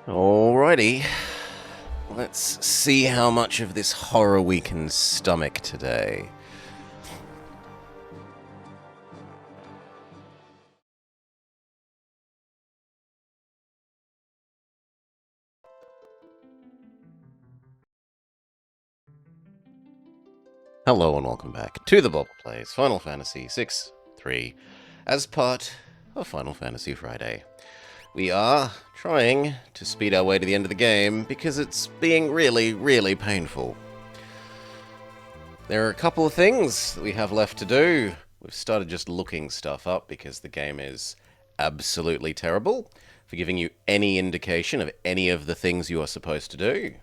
Alrighty. Let's see how much of this horror we can stomach today. Hello and welcome back to the Bob Plays Final Fantasy VI-3 as part of Final Fantasy Friday. We are trying to speed our way to the end of the game because it's being really, really painful. There are a couple of things that we have left to do. We've started just looking stuff up because the game is absolutely terrible for giving you any indication of any of the things you are supposed to do.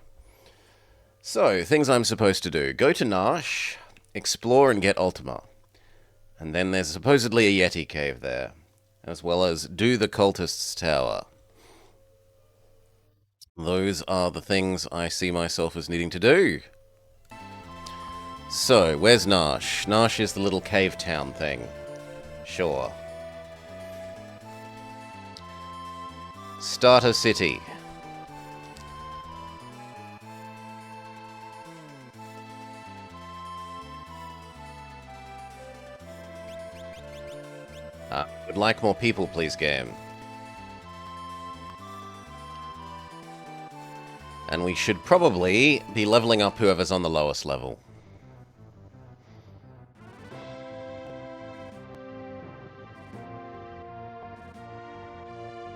So, things I'm supposed to do. Go to Nash, explore and get Ultima. And then there's supposedly a Yeti cave there, as well as do the Cultist's Tower. Those are the things I see myself as needing to do. So, where's Nash? Nash is the little cave town thing. Sure. Starter City. Would like more people, please, game. And we should probably be leveling up whoever's on the lowest level.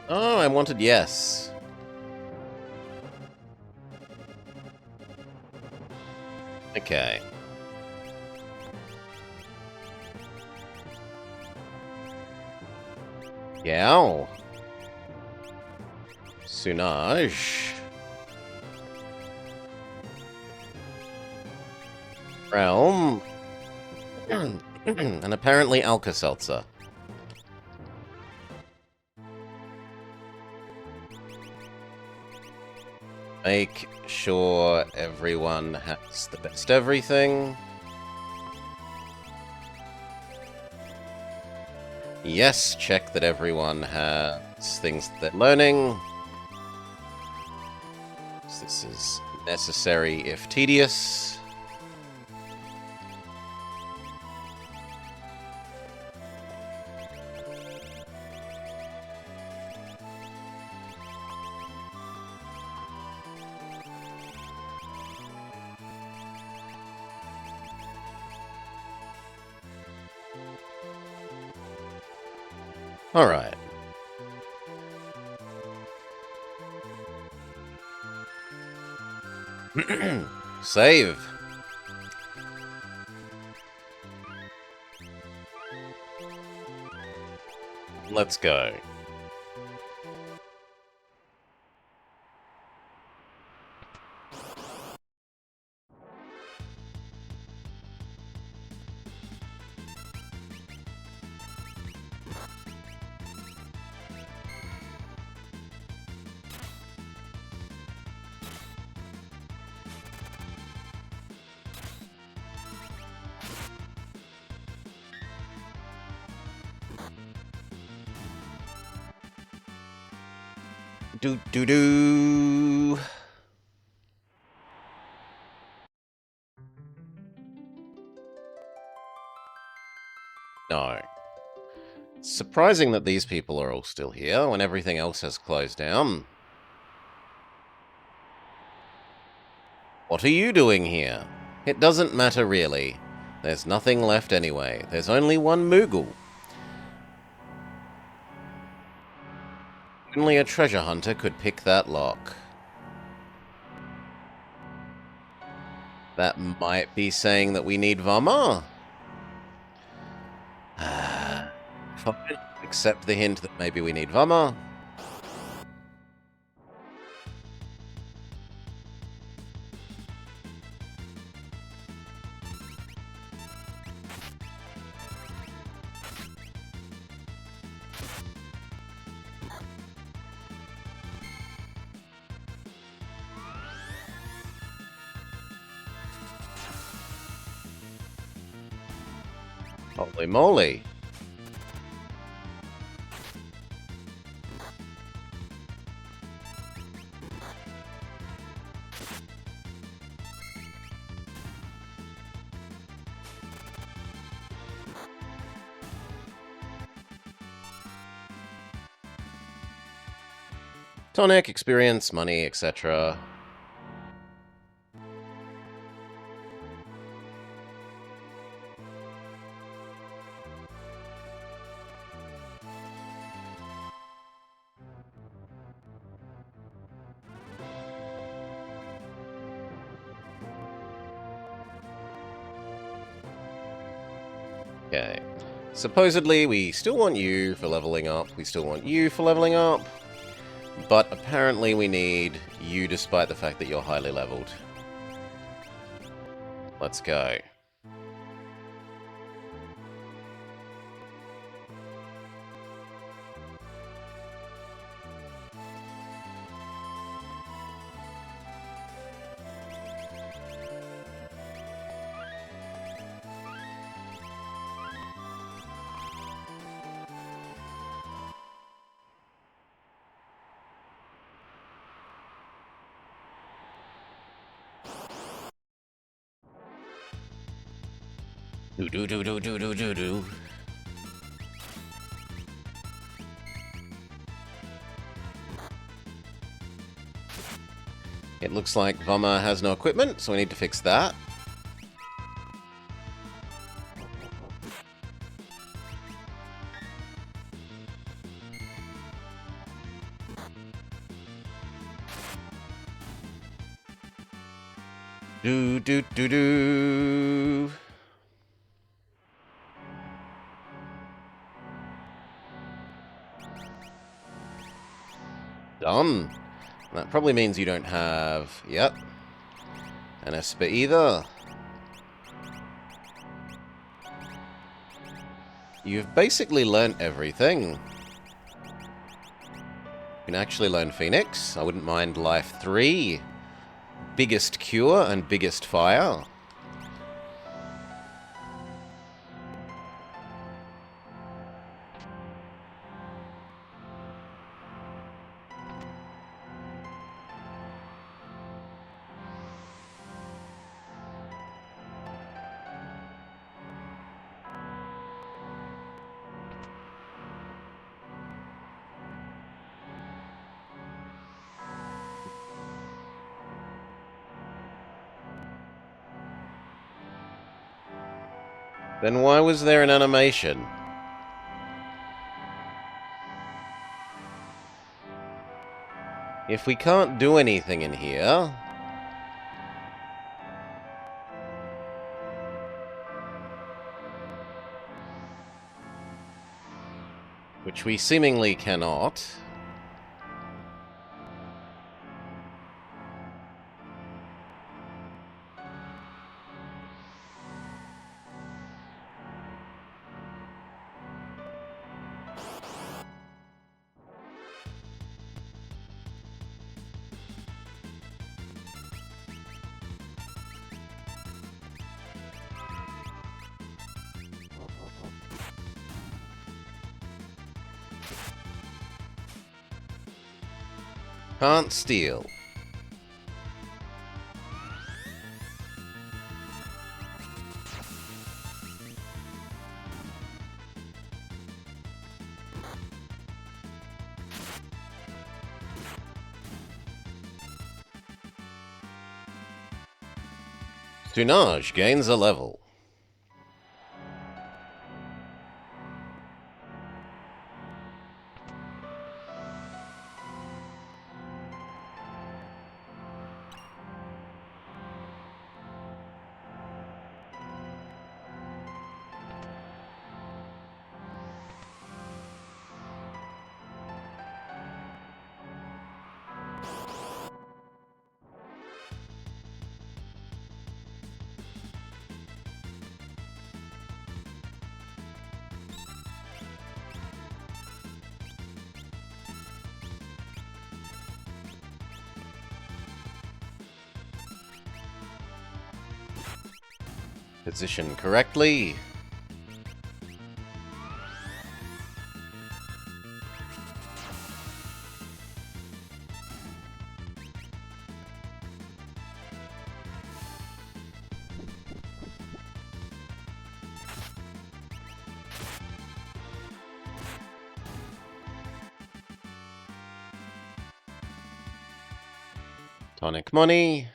Oh, I wanted yes. Okay. Yow. Sunaj. Realm. And apparently Alka-Seltzer. Make sure everyone has the best everything. Yes, check that everyone has things that they're learning. So this is necessary if tedious. Alright. Save. Let's go. Do. No. It's surprising that these people are all still here when everything else has closed down. What are you doing here? It doesn't matter really. There's nothing left anyway. There's only one Moogle. Only a treasure hunter could pick that lock. That might be saying that we need Vama. Fine. Accept the hint that maybe we need Vama. Holy moly. Tonic, experience, money, etc. Okay. Supposedly, we still want you for leveling up. We still want you for leveling up. But apparently we need you despite the fact that you're highly leveled. Let's go. Do. It looks like Vama has no equipment, so we need to fix that. Do. Done. That probably means you don't have... Yep. An Esper either. You've basically learnt everything. You can actually learn Phoenix. I wouldn't mind Life 3. Biggest Cure and Biggest Fire. Then why was there an animation? If we can't do anything in here... which we seemingly cannot... Can't steal. Tunage gains a level. Position correctly. Tonic money.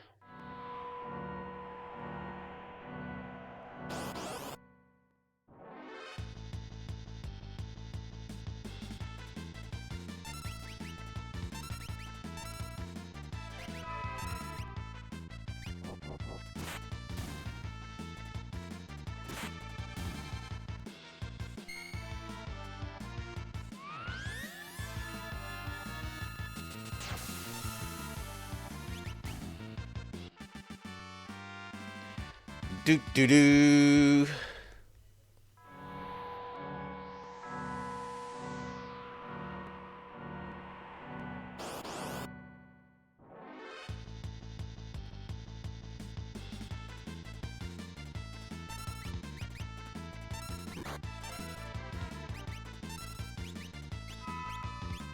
Do do do.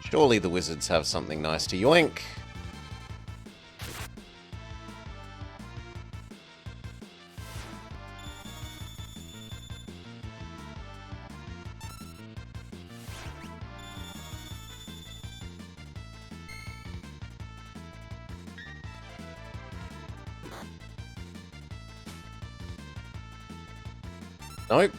Surely the wizards have something nice to yoink. Nope.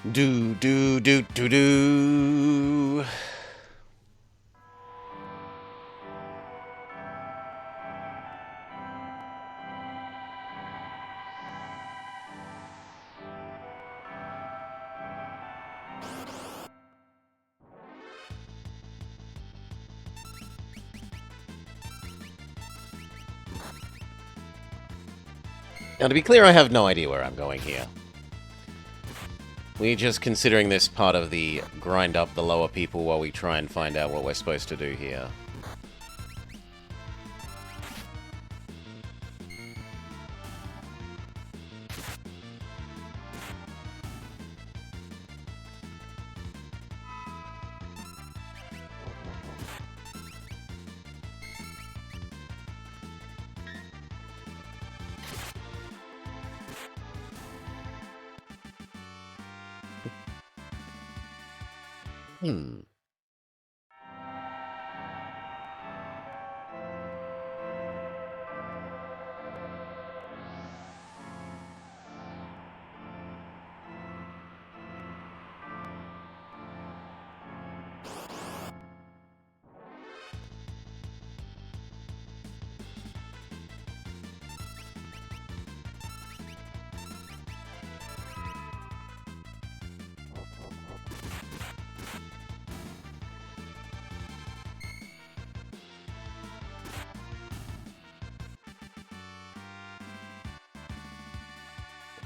Do do do do do. Now, to be clear, I have no idea where I'm going here. We're just considering this part of the grind up the lower people while we try and find out what we're supposed to do here.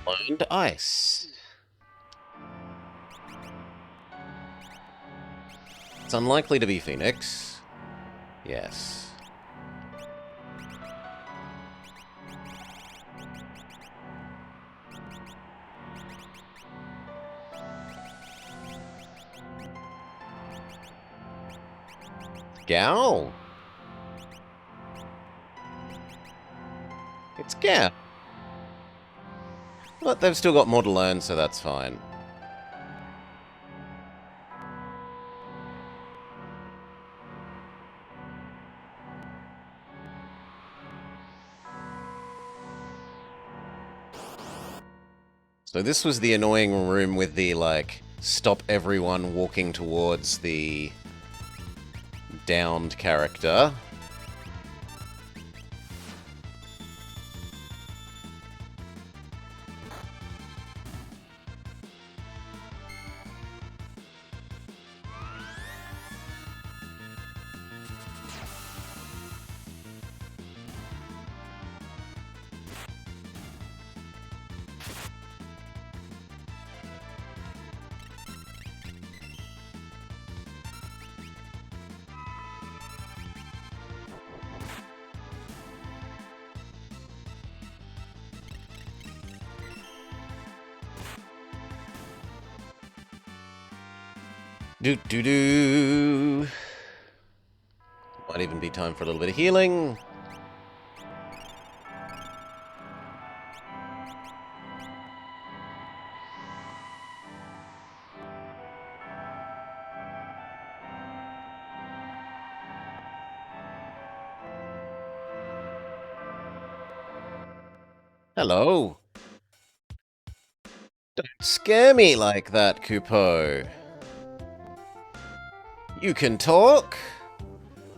Blind ice. It's unlikely to be Phoenix. Yes. Gal? It's Gal. But they've still got more to learn, so that's fine. So this was the annoying room with the, like, stop everyone walking towards the downed character. Do do do. Might even be time for a little bit of healing. Hello. Don't scare me like that, Kupo. You can talk.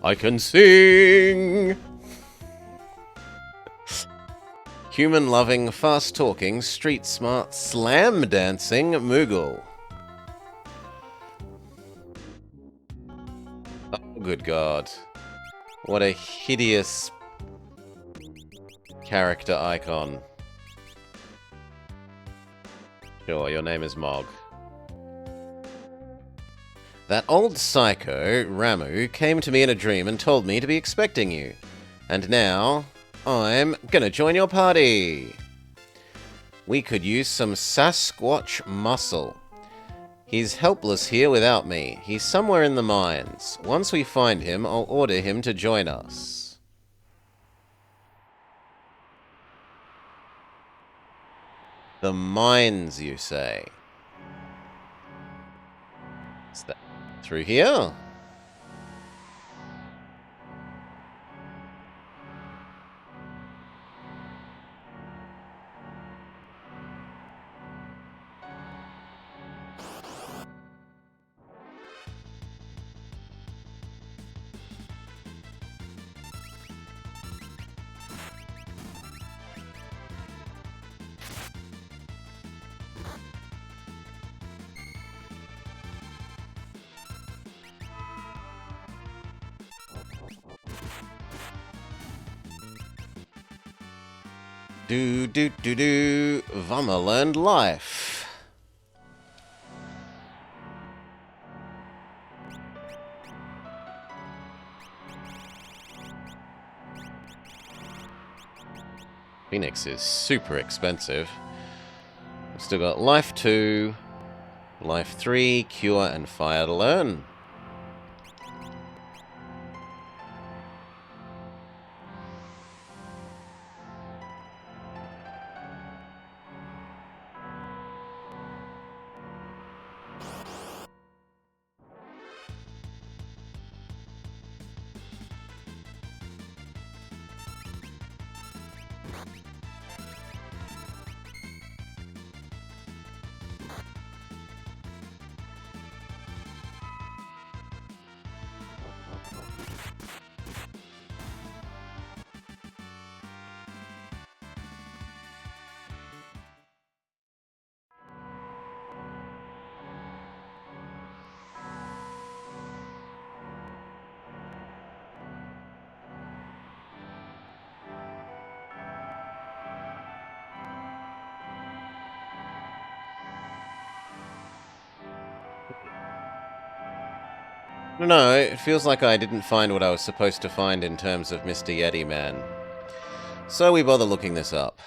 I can sing. Human-loving, fast-talking, street-smart, slam-dancing Moogle. Oh, good God. What a hideous character icon. Sure, your name is Mog. That old psycho, Ramu, came to me in a dream and told me to be expecting you. And now, I'm gonna join your party. We could use some Sasquatch muscle. He's helpless here without me. He's somewhere in the mines. Once we find him, I'll order him to join us. The mines, you say? Is that through here? Do do do do. Vama learned life. Phoenix is super expensive. We've still got life 2, life 3, cure, and fire to learn. No, it feels like I didn't find what I was supposed to find in terms of Mr. Yeti Man. So we bother looking this up.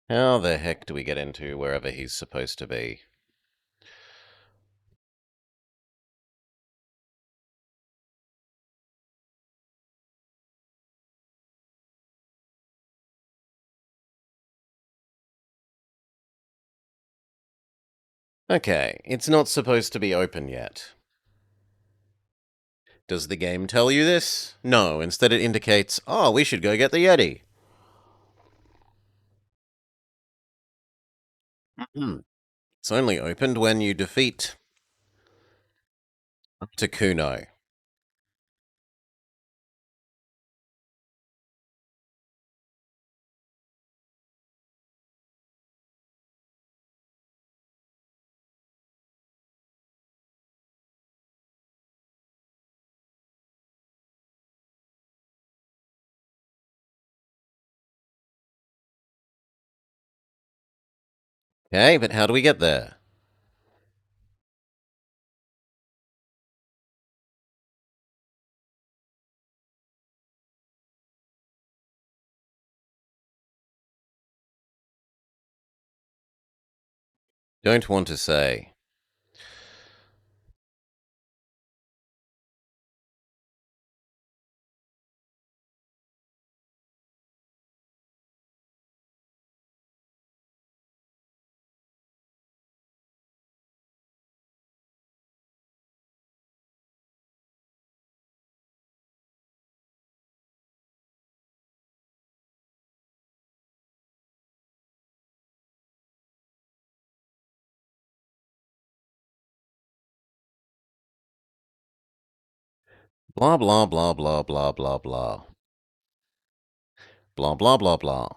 How the heck do we get into wherever he's supposed to be? Okay, it's not supposed to be open yet. Does the game tell you this? No, instead it indicates, oh, we should go get the Yeti. It's only opened when you defeat Takuno. Okay, but how do we get there? Don't want to say. Blah, blah, blah, blah, blah, blah, blah. Blah, blah, blah, blah.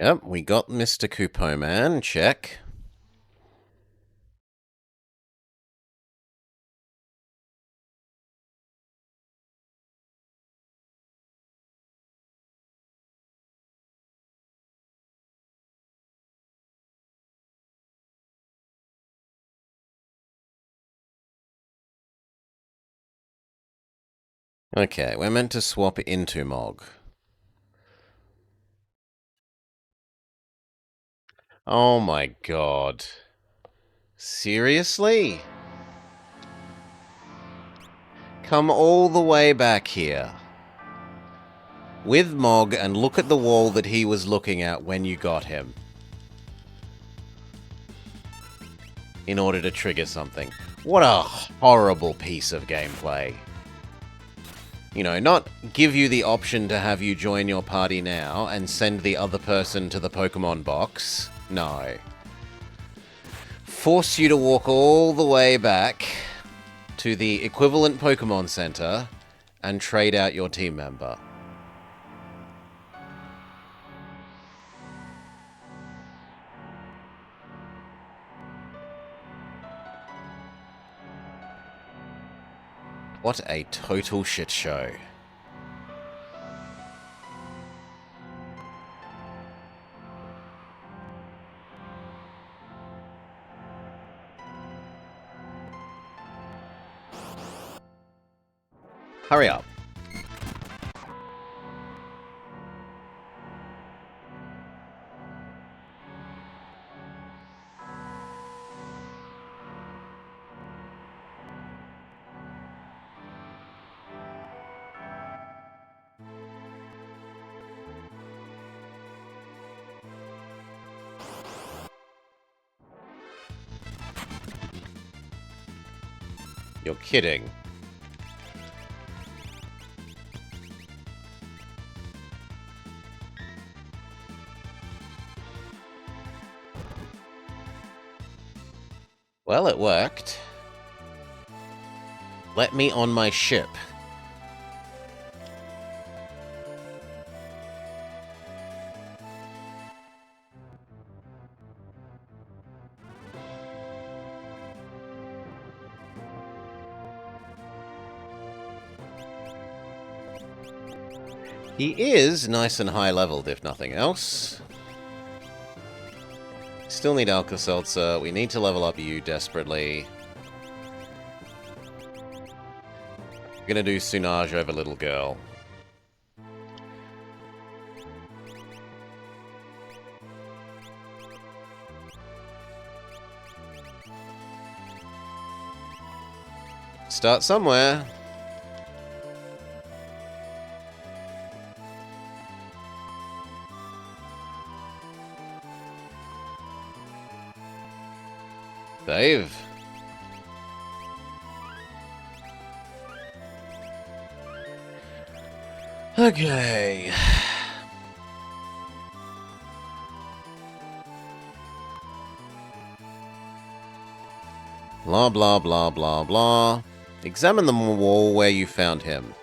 Yep, we got Mr. Coupeau Man. Check. Okay, we're meant to swap into Mog. Oh my god. Seriously? Come all the way back here with Mog and look at the wall that he was looking at when you got him in order to trigger something. What a horrible piece of gameplay. You know, not give you the option to have you join your party now and send the other person to the Pokemon box. No. Force you to walk all the way back to the equivalent Pokemon Center and trade out your team member. What a total shit show. Hurry up. You're kidding. Well, it worked. Let me on my ship. He is nice and high-leveled, if nothing else. Still need Alka-Seltzer. We need to level up you desperately. We're gonna do Sunage over Little Girl. Start somewhere. Dave. Okay. Blah, blah, blah, blah, blah. Examine the wall where you found him.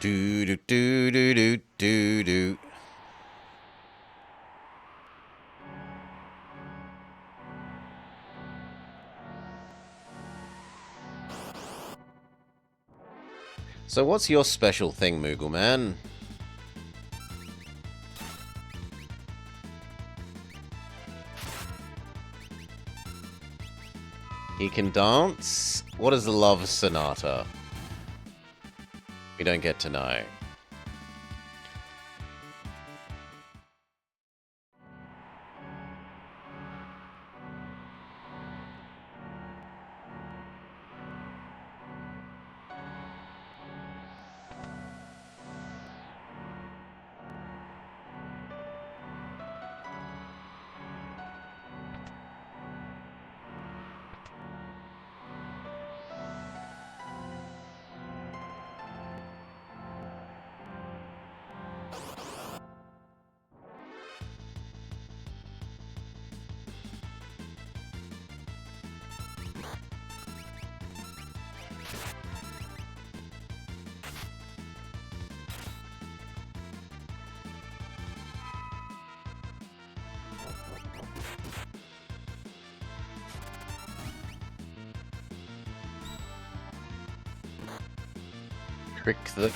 Do do do do do do do. So what's your special thing, Moogle Man? He can dance? What is the Love Sonata? We don't get to know. Trick the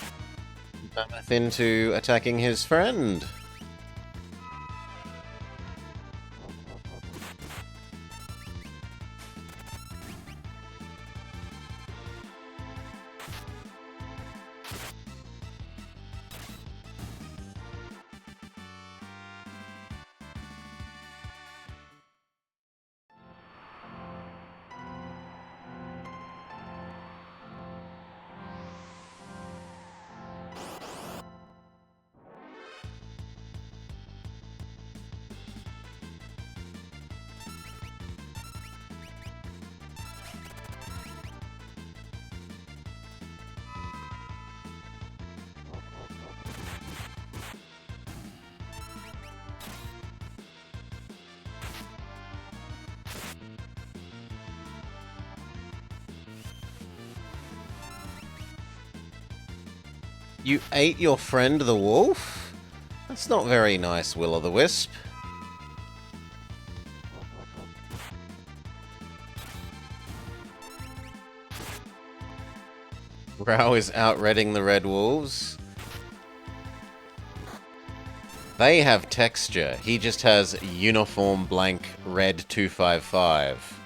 mammoth into attacking his friend. You ate your friend the wolf? That's not very nice, Will-o'-the-Wisp. Rao is outredding the red wolves. They have texture. He just has uniform blank red 255.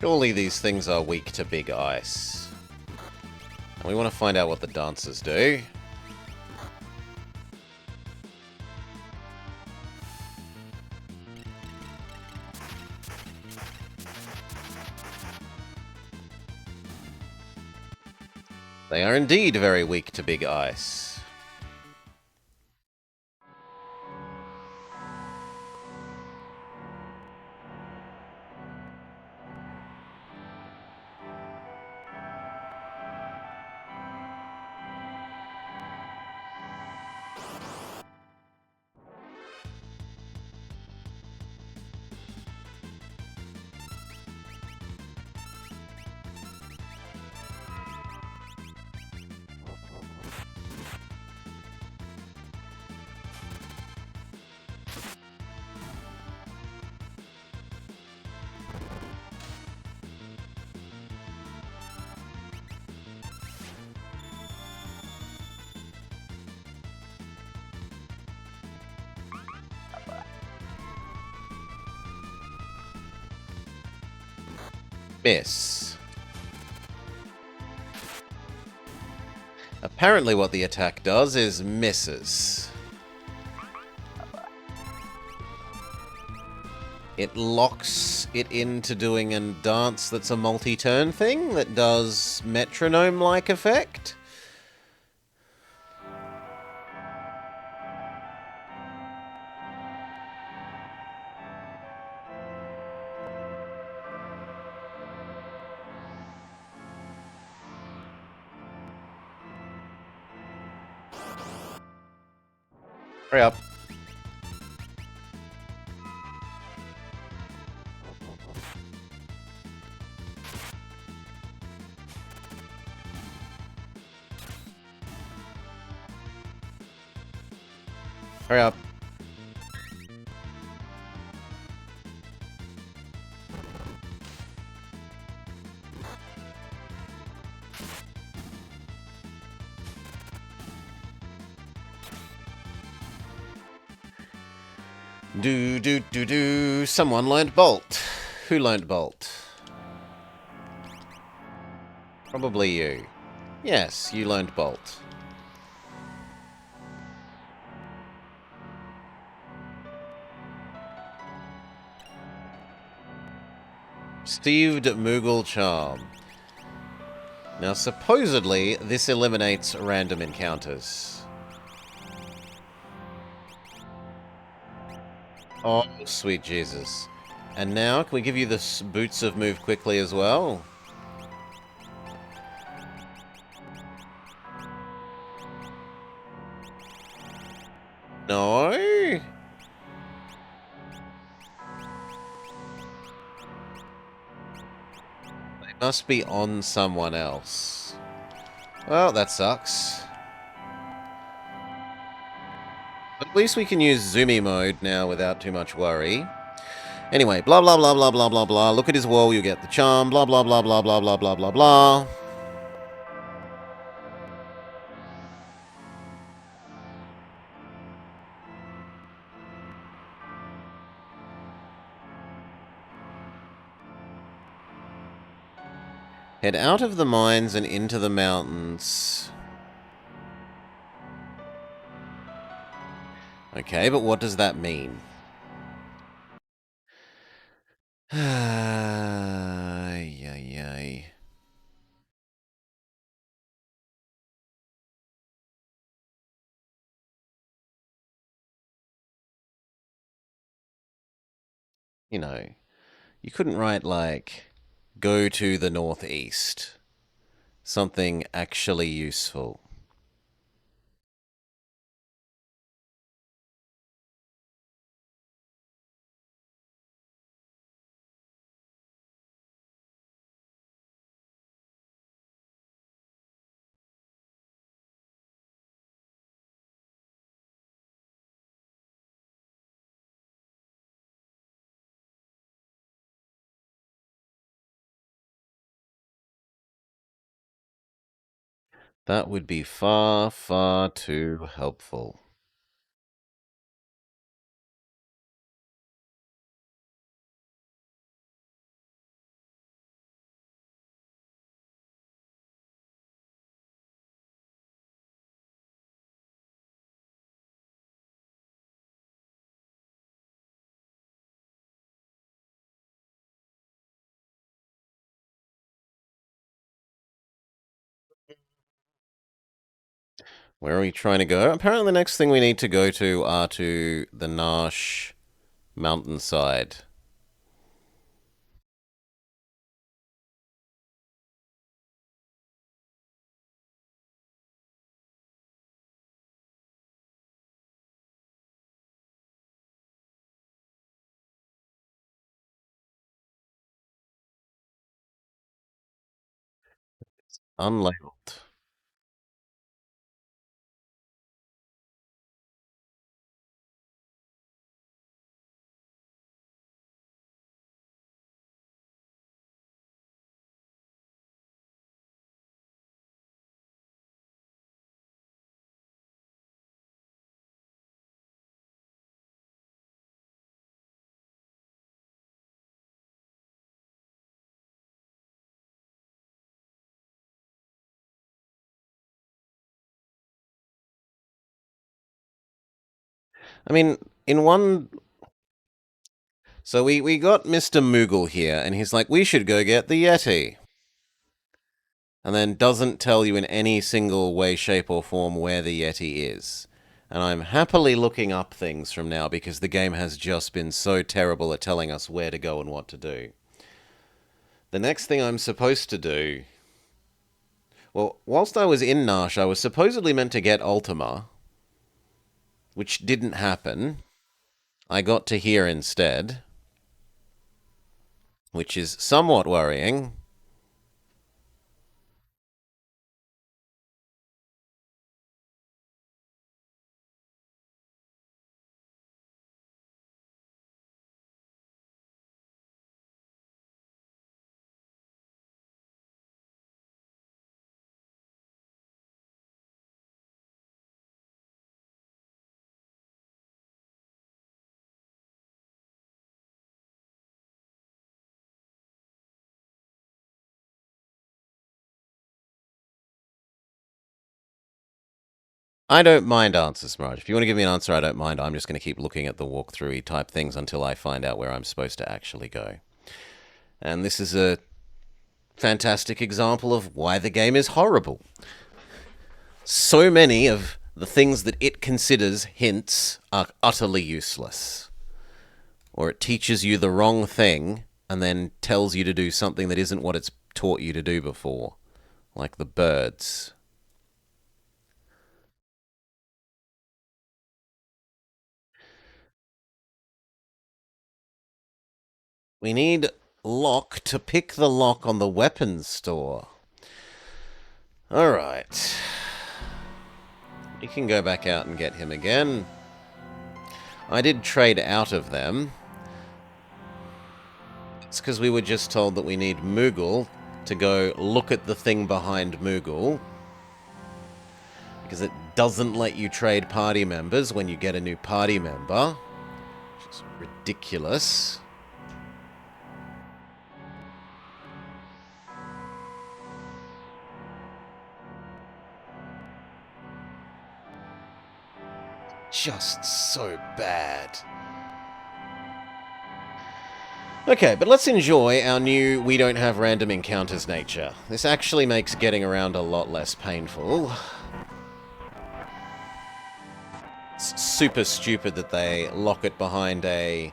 Surely these things are weak to big ice. And we want to find out what the dancers do. They are indeed very weak to big ice. Miss. Apparently what the attack does is misses. It locks it into doing a dance that's a multi-turn thing that does metronome-like effect. Hurry up. Hurry up. Do. Someone learned Bolt. Who learned Bolt? Probably you. Yes, you learned Bolt. Received Moogle Charm. Now, supposedly, this eliminates random encounters. Oh, sweet Jesus. And now, can we give you the boots of Move Quickly as well? No? They must be on someone else. Well, that sucks. But at least we can use Zoomy mode now without too much worry. Anyway, blah blah blah blah blah blah blah. Look at his wall, you get the charm. Blah blah blah blah blah blah blah blah blah. Head out of the mines and into the mountains. Okay, but what does that mean? Ay, ay, ay. You know, you couldn't write like, go to the northeast. Something actually useful. That would be far, far too helpful. Where are we trying to go? Apparently the next thing we need to go to are to the Nash mountainside. Unlabeled. I mean, in one... So we got Mr. Moogle here, and he's like, we should go get the Yeti. And then doesn't tell you in any single way, shape, or form where the Yeti is. And I'm happily looking up things from now because the game has just been so terrible at telling us where to go and what to do. The next thing I'm supposed to do... Well, whilst I was in Nash, I was supposedly meant to get Ultima, which didn't happen. I got to here instead, which is somewhat worrying. I don't mind answers, Mirage. If you want to give me an answer, I don't mind. I'm just going to keep looking at the walkthrough type things until I find out where I'm supposed to actually go. And this is a fantastic example of why the game is horrible. So many of the things that it considers hints are utterly useless. Or it teaches you the wrong thing and then tells you to do something that isn't what it's taught you to do before. Like the birds. We need Lock to pick the lock on the weapons store. Alright. We can go back out and get him again. I did trade out of them. It's because we were just told that we need Moogle to go look at the thing behind Moogle. Because it doesn't let you trade party members when you get a new party member. Which is ridiculous. Just so bad. Okay, but let's enjoy our new we don't have random encounters nature. This actually makes getting around a lot less painful. It's super stupid that they lock it behind a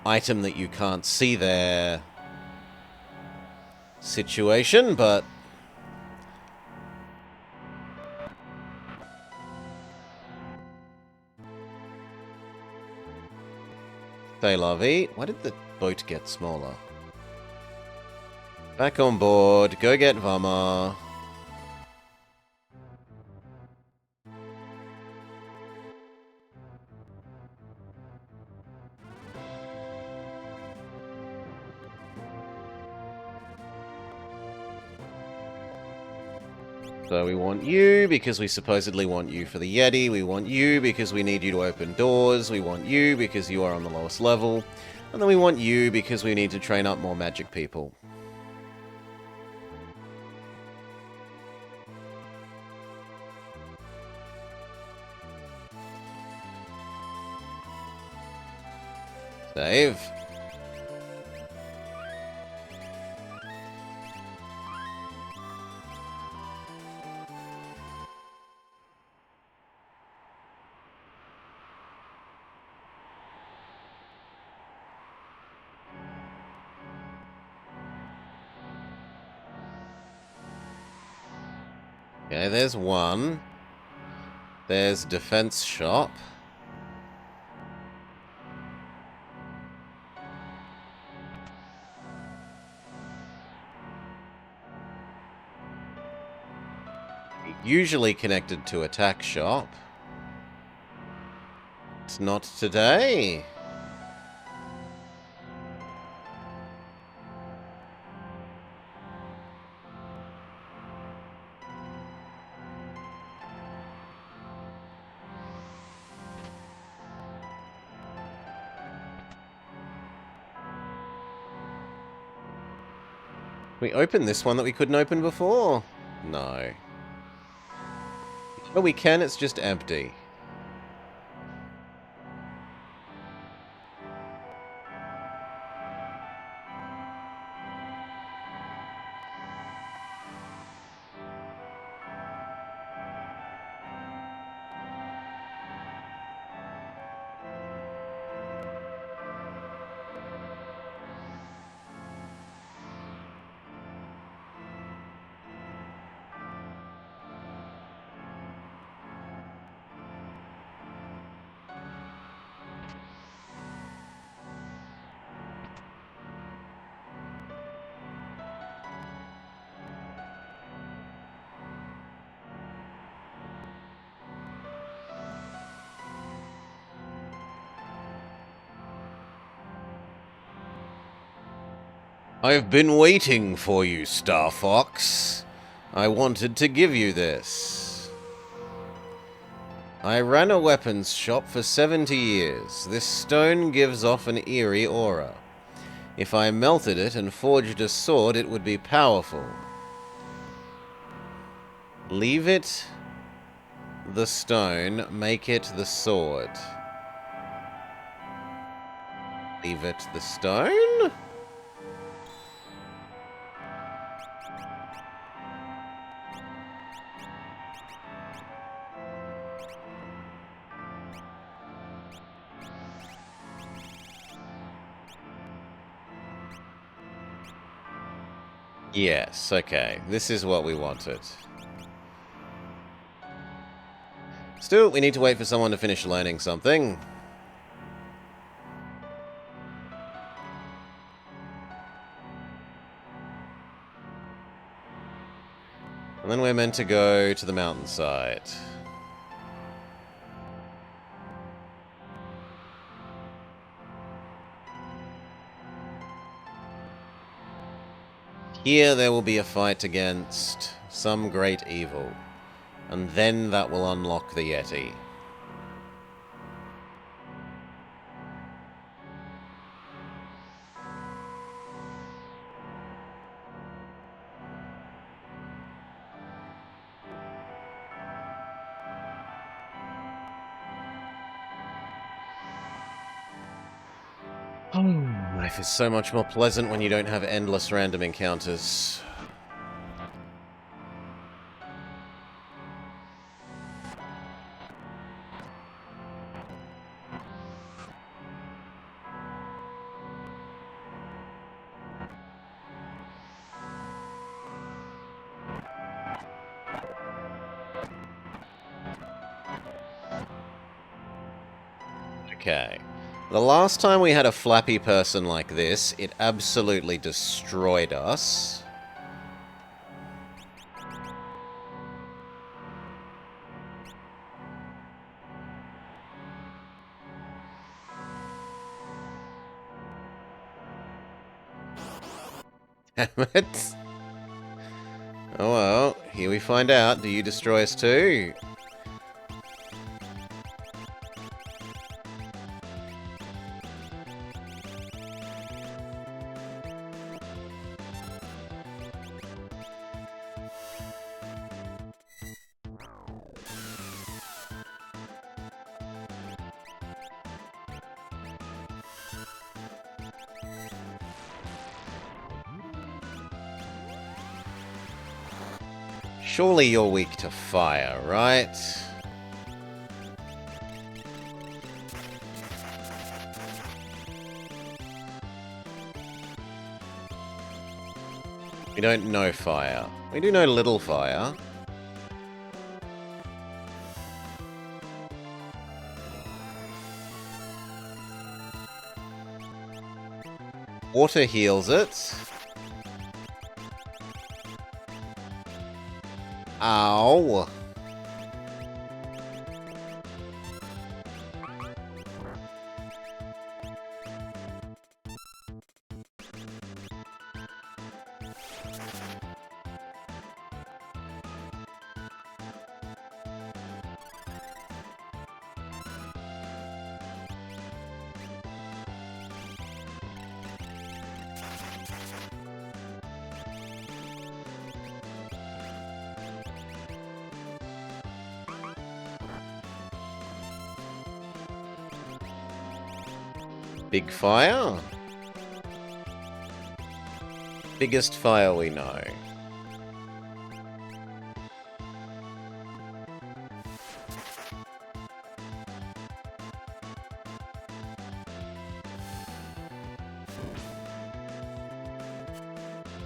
item that you can't see there situation, but they love it. Why did the boat get smaller? Back on board. Go get Vama. So we want you because we supposedly want you for the Yeti. We want you because we need you to open doors. We want you because you are on the lowest level. And then we want you because we need to train up more magic people. Save. Okay, there's one. There's defense shop. Usually connected to attack shop. It's not today. We opened this one that we couldn't open before. No. But we can, it's just empty. I've been waiting for you, Star Fox. I wanted to give you this. I ran a weapons shop for 70 years. This stone gives off an eerie aura. If I melted it and forged a sword, it would be powerful. Leave it the stone, make it the sword. Leave it the stone? Yes, okay. This is what we wanted. Still, we need to wait for someone to finish learning something. And then we're meant to go to the mountainside. Here there will be a fight against some great evil. And then that will unlock the Yeti. Life is so much more pleasant when you don't have endless random encounters. Okay. The last time we had a flappy person like this, it absolutely destroyed us. Damn it. Oh well, here we find out. Do you destroy us too? Surely you're weak to fire, right? We don't know fire. We do know little fire. Water heals it. Ow. Big fire? Biggest fire we know.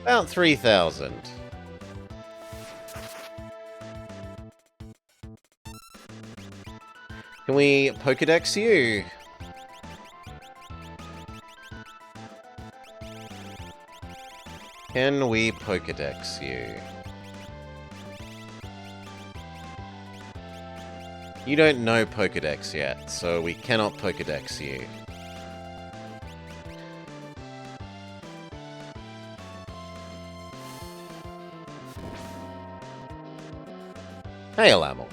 About 3,000. Can we Pokedex you? Can we Pokedex you? You don't know Pokedex yet, so we cannot Pokedex you. Hail, Amel.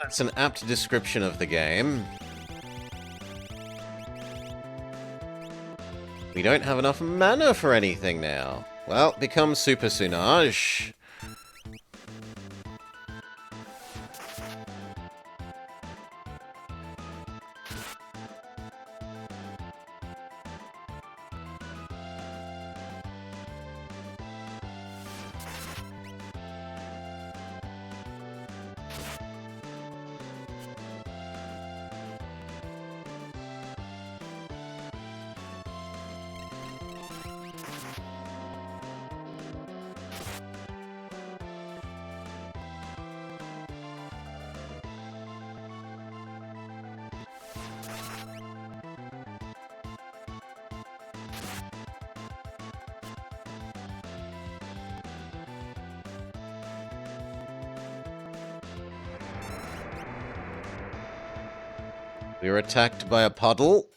That's an apt description of the game. We don't have enough mana for anything now. Well, become Super Soonage. We were attacked by a puddle.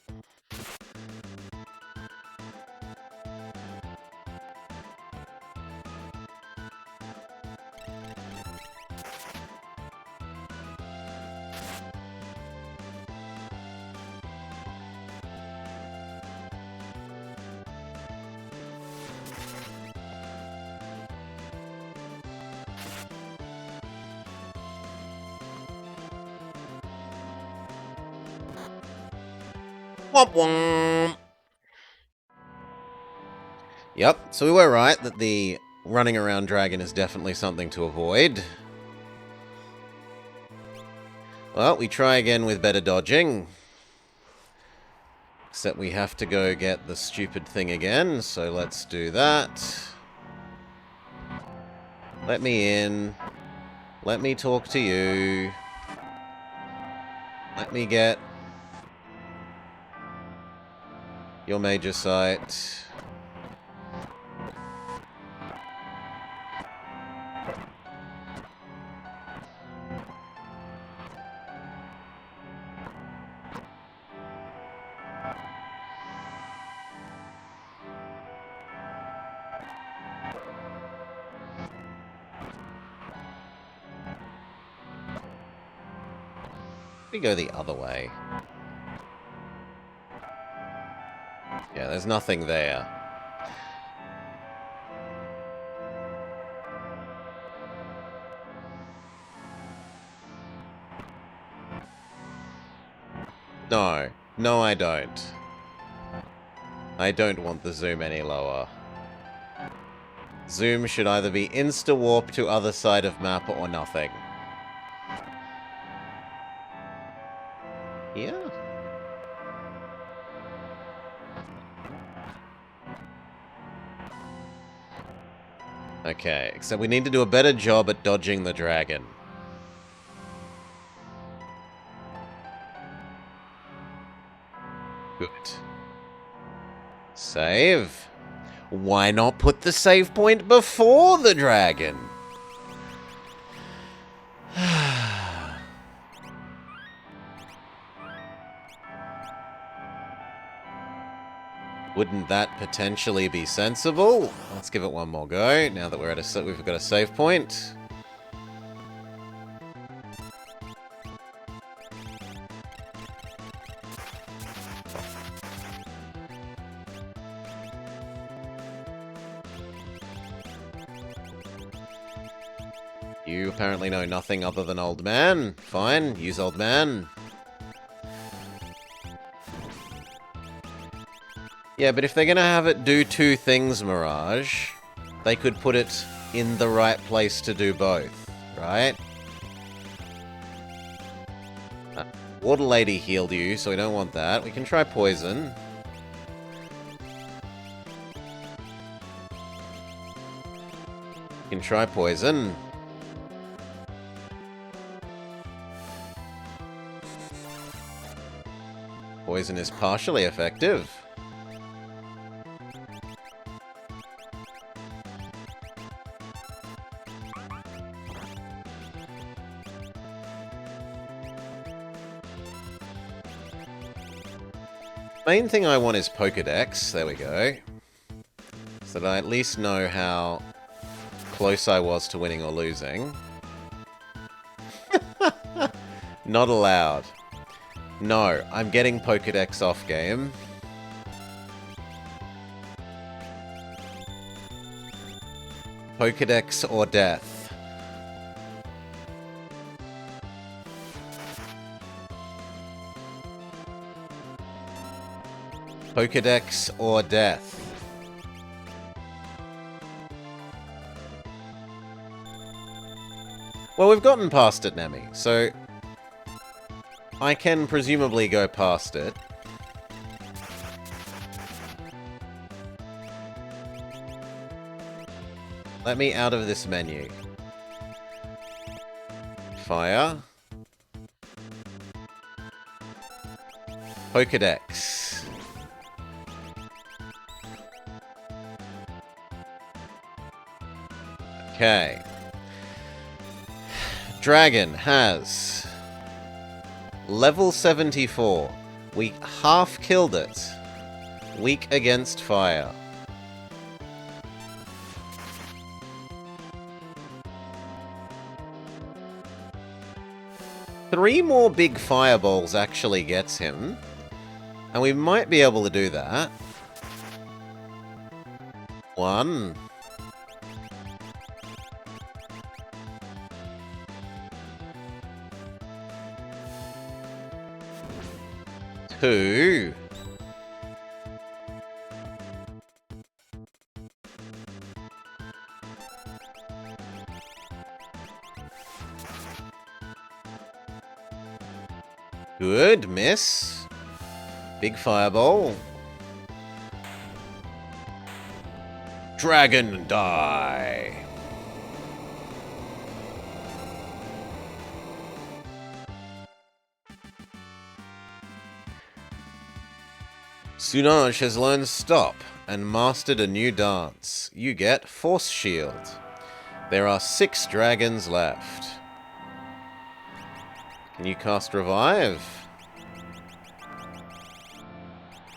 Womp womp. Yep, so we were right that the running around dragon is definitely something to avoid. Well, we try again with better dodging. Except we have to go get the stupid thing again, so let's do that. Let me in. Let me talk to you. Let me get your major site. We go the other way. Yeah, there's nothing there. No. No, I don't. I don't want the zoom any lower. Zoom should either be insta-warp to other side of map or nothing. Yeah. Okay, except we need to do a better job at dodging the dragon. Good. Save. Why not put the save point before the dragon? Wouldn't that potentially be sensible? Let's give it one more go, now that we're at we've got a save point. You apparently know nothing other than Old Man. Fine, use Old Man. Yeah, but if they're gonna have it do two things, Mirage, they could put it in the right place to do both, right? Water Lady healed you, so we don't want that. We can try Poison. We can try Poison. Poison is partially effective. Main thing I want is Pokedex. There we go. So that I at least know how close I was to winning or losing. Not allowed. No, I'm getting Pokedex off game. Pokedex or death. Pokedex or death. Well, we've gotten past it, Nemi, so I can presumably go past it. Let me out of this menu. Fire. Pokedex. Okay. Dragon has level 74. We half killed it. Weak against fire. Three more big fireballs actually gets him. And we might be able to do that. 1. 2. 'Good, miss. Big fireball. Dragon die. Sunaj has learned Stop and mastered a new dance. You get Force Shield. There are 6 dragons left. Can you cast Revive?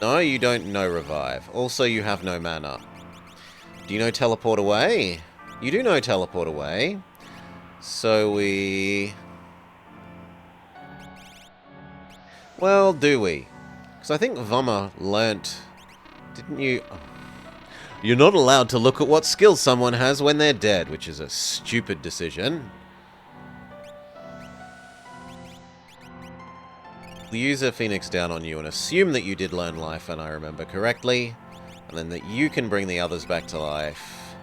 No, you don't know Revive. Also, you have no mana. Do you know Teleport Away? You do know Teleport Away. So we... Well, do we? Because I think Vama learnt... Didn't you... You're not allowed to look at what skill someone has when they're dead, which is a stupid decision. We'll use a Phoenix down on you and assume that you did learn life, and I remember correctly. And then that you can bring the others back to life.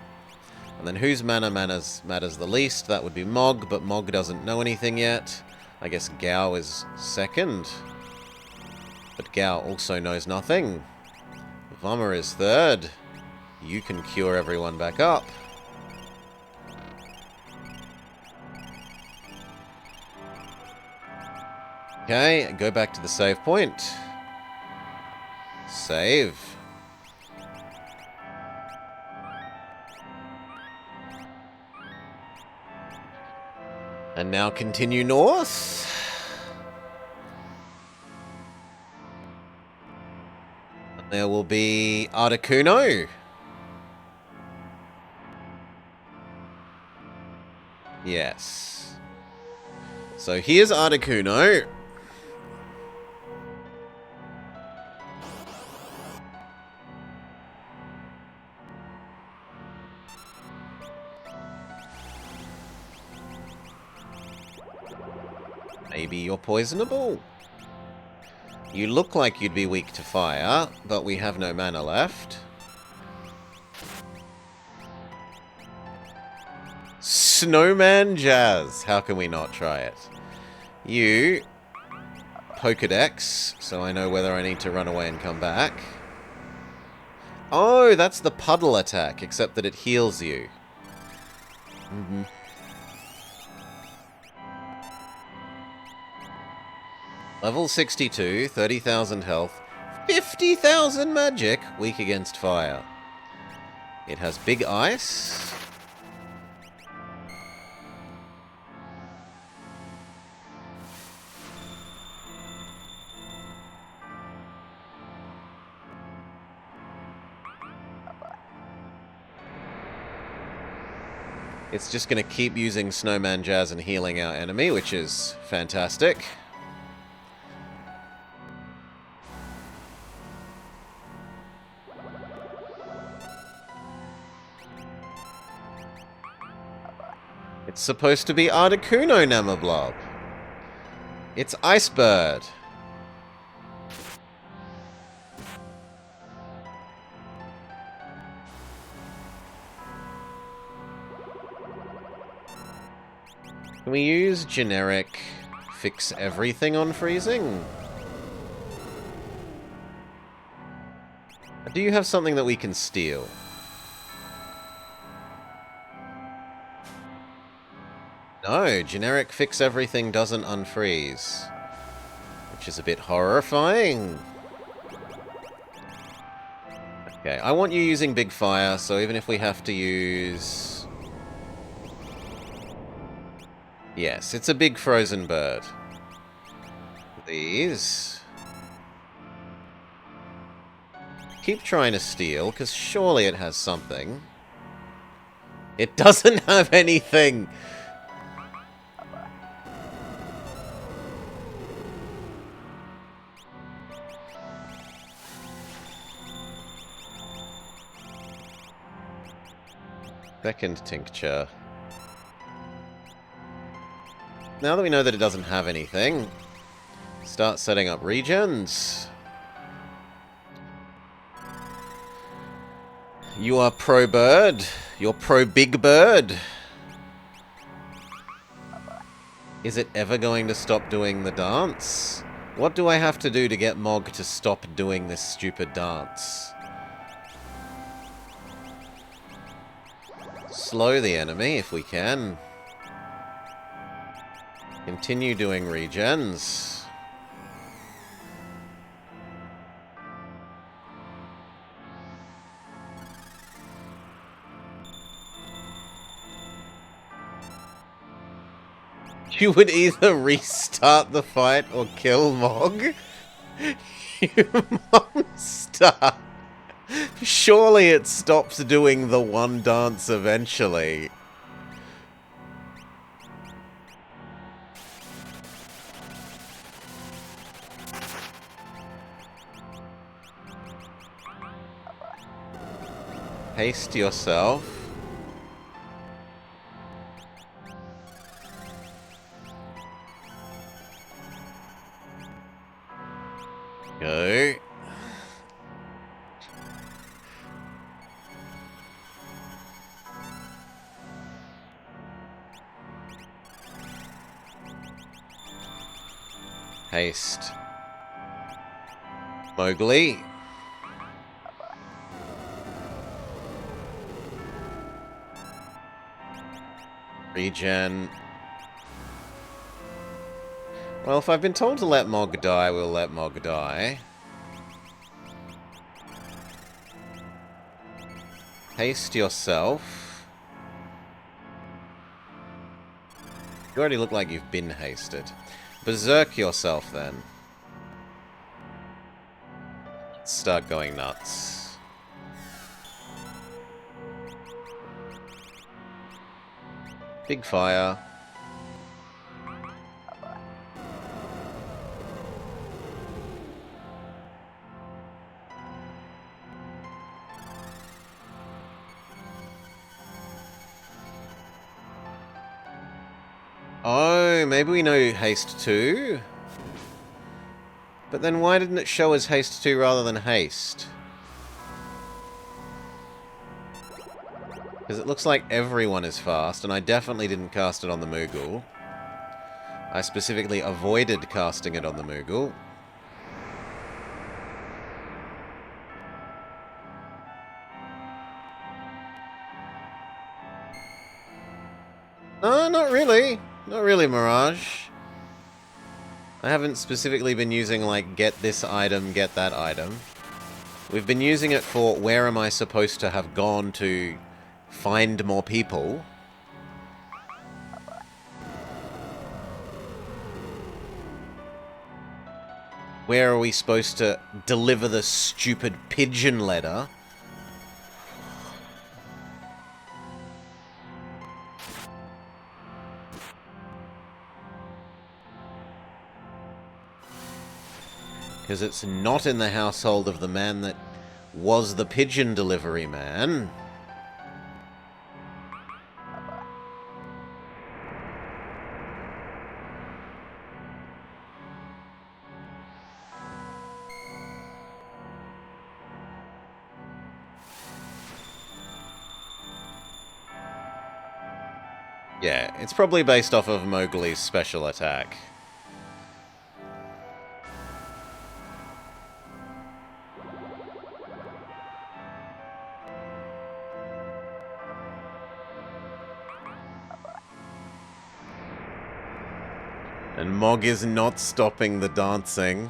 And then whose mana matters the least? That would be Mog, but Mog doesn't know anything yet. I guess Gao is second. But Gao also knows nothing. Vama is third. You can cure everyone back up. Okay, go back to the save point. Save. And now continue north. And there will be Articuno. Yes. So here's Articuno. Maybe you're poisonable? You look like you'd be weak to fire, but we have no mana left. Snowman Jazz. How can we not try it? You... Pokedex, so I know whether I need to run away and come back. Oh, that's the puddle attack, except that it heals you. Mm-hmm. Level 62, 30,000 health, 50,000 magic, weak against fire. It has big ice. It's just going to keep using Snowman Jazz and healing our enemy, which is fantastic. It's supposed to be Articuno Namablob. It's Icebird. Can we use generic fix everything on freezing? Do you have something that we can steal? No, generic fix everything doesn't unfreeze. Which is a bit horrifying. Okay, I want you using Big Fire, so even if we have to use... Yes, it's a big frozen bird. These. Keep trying to steal, because surely it has something. It doesn't have anything! Second tincture. Now that we know that it doesn't have anything, start setting up regens. You are pro bird. You're pro big bird. Is it ever going to stop doing the dance? What do I have to do to get Mog to stop doing this stupid dance? Slow the enemy if we can. Continue doing regens. You would either restart the fight or kill Mog? You monster! Surely it stops doing the one dance eventually. Haste yourself. Go. Haste. Mowgli. Regen. Well, if I've been told to let Mog die, we'll let Mog die. Haste yourself. You already look like you've been hasted. Berserk yourself, then. Start going nuts. Big fire. Oh, maybe we know haste 2? But then why didn't it show as haste 2 rather than haste? Because it looks like everyone is fast, and I definitely didn't cast it on the Moogle. I specifically avoided casting it on the Moogle. No, not really. Not really, Mirage. I haven't specifically been using, like, get this item, get that item. We've been using it for where am I supposed to have gone to find more people. Where are we supposed to deliver the stupid pigeon letter? Because it's not in the household of the man that was the pigeon delivery man. Yeah, it's probably based off of Mowgli's special attack. And Mog is not stopping the dancing.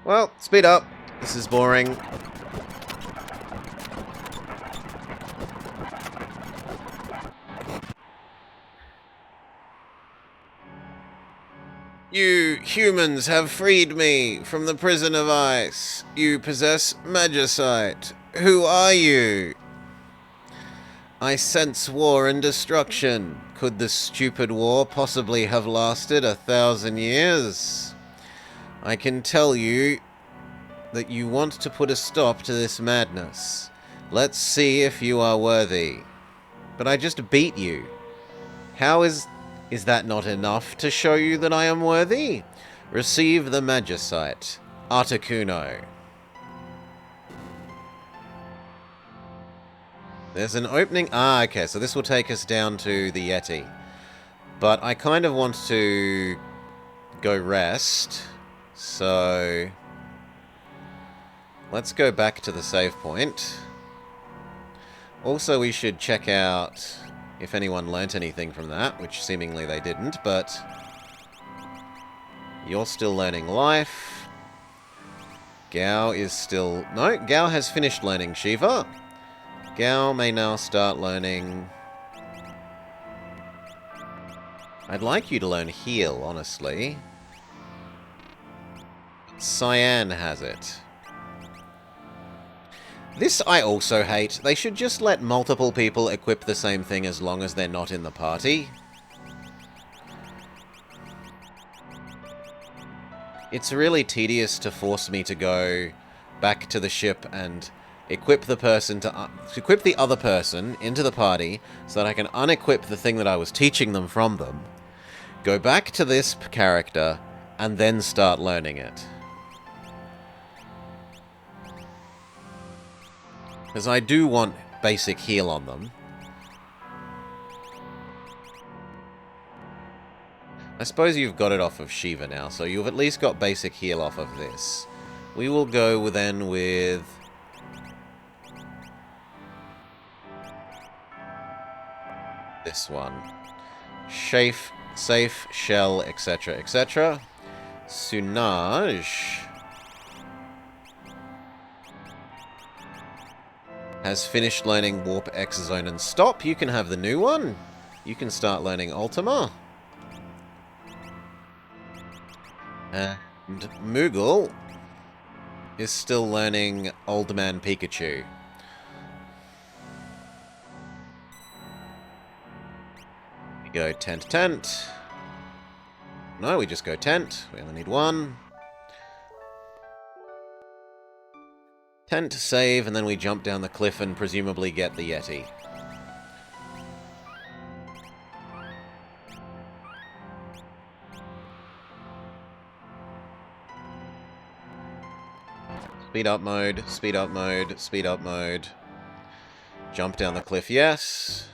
Well, speed up. This is boring. You humans have freed me from the prison of ice. You possess magicite. Who are you? I sense war and destruction. Could this stupid war possibly have lasted 1,000 years? I can tell you that you want to put a stop to this madness. Let's see if you are worthy. But I just beat you. How is that not enough to show you that I am worthy? Receive the magicite. Articuno. There's an opening. Ah, okay, so this will take us down to the Yeti. But I kind of want to go rest. So let's go back to the save point. Also, we should check out if anyone learnt anything from that, which seemingly they didn't, but you're still learning life. Gao is still... No, Gao has finished learning Shiva. Gao may now start learning... I'd like you to learn heal, honestly. Cyan has it. This I also hate. They should just let multiple people equip the same thing as long as they're not in the party. It's really tedious to force me to go back to the ship and equip the person to equip the other person into the party so that I can unequip the thing that I was teaching them from them, go back to this character, and then start learning it. Because I do want basic heal on them. I suppose you've got it off of Shiva now, so you've at least got basic heal off of this. We will go then with... this one. Safe, Shell, etc., etc. Sunaj has finished learning Warp, X Zone, and Stop. You can have the new one. You can start learning Ultima. And Moogle is still learning Old Man Pikachu. We go tent. No, we just go tent. We only need one. Tent, save, and then we jump down the cliff and presumably get the Yeti. Speed up mode, speed up mode, speed up mode. Jump down the cliff, yes.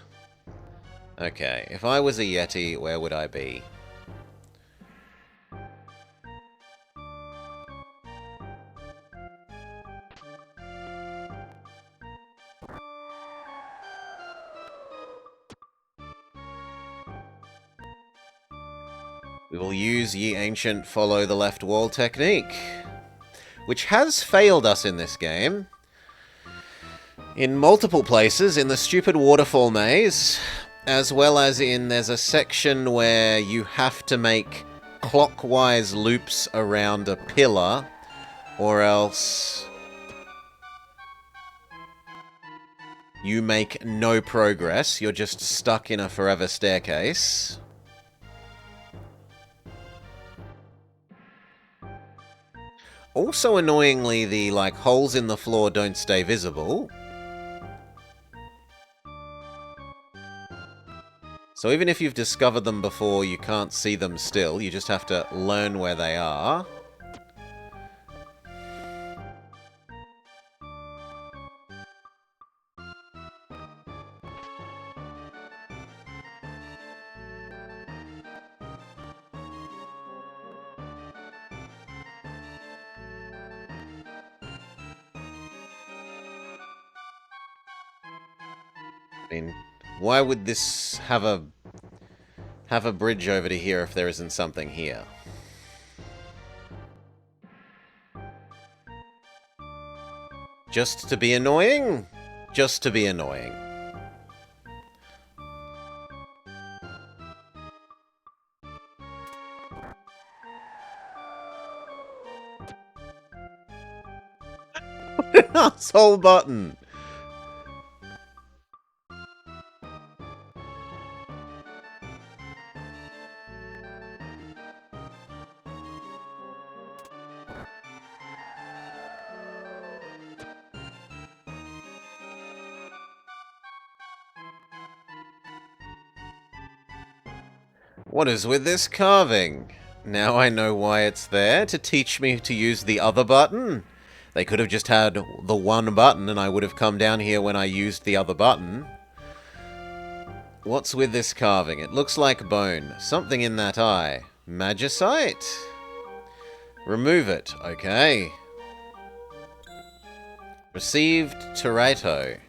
Okay, if I was a Yeti, where would I be? We will use Ye Ancient Follow the Left Wall technique, which has failed us in this game. In multiple places, in the stupid waterfall maze, as well as in there's a section where you have to make clockwise loops around a pillar, or else you make no progress. You're just stuck in a forever staircase. Also, annoyingly, the, like, holes in the floor don't stay visible. So even if you've discovered them before, you can't see them still. You just have to learn where they are. I mean, why would this have a bridge over to here if there isn't something here? Just to be annoying? Just to be annoying. Asshole button! What is with this carving? Now I know why it's there, to teach me to use the other button. They could have just had the one button and I would have come down here when I used the other button. What's with this carving? It looks like bone. Something in that eye. Magicite? Remove it. Okay. Received Toretto.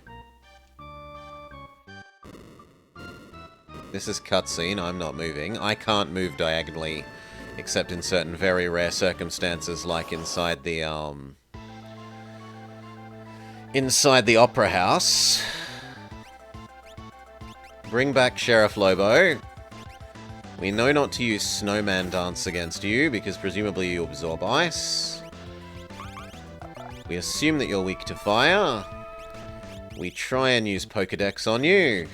This is cutscene. I'm not moving. I can't move diagonally, except in certain very rare circumstances, like inside the opera house. Bring back Sheriff Lobo. We know not to use Snowman Dance against you, because presumably you absorb ice. We assume that you're weak to fire. We try and use Pokedex on you.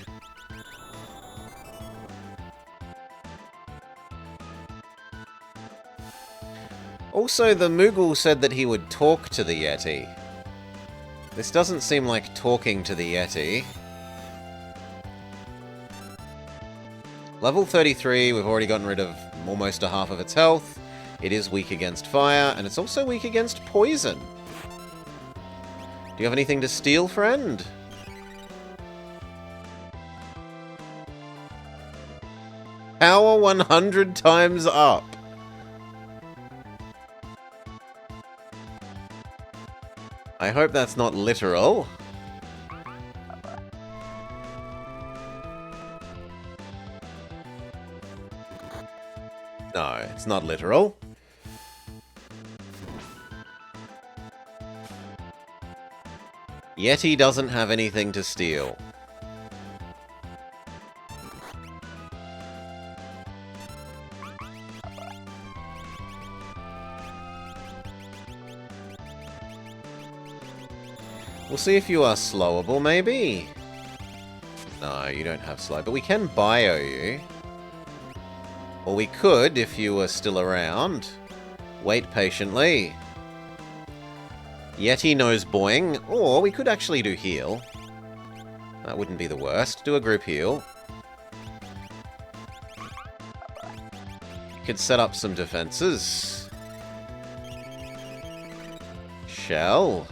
Also, the Moogle said that he would talk to the Yeti. This doesn't seem like talking to the Yeti. Level 33, we've already gotten rid of almost a half of its health. It is weak against fire, and it's also weak against poison. Do you have anything to steal, friend? Power 100 times up. I hope that's not literal. No, it's not literal. Yeti doesn't have anything to steal. We'll see if you are slowable, maybe? No, you don't have slow, but we can bio you. Or we could, if you were still around. Wait patiently. Yeti knows boing, or we could actually do heal. That wouldn't be the worst. Do a group heal. You could set up some defenses. Shell.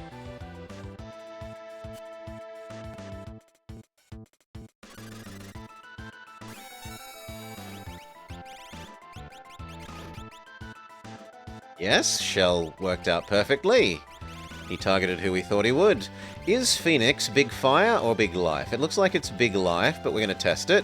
Yes, Shell worked out perfectly. He targeted who we thought he would. Is Phoenix big fire or big life? It looks like it's big life, but we're going to test it.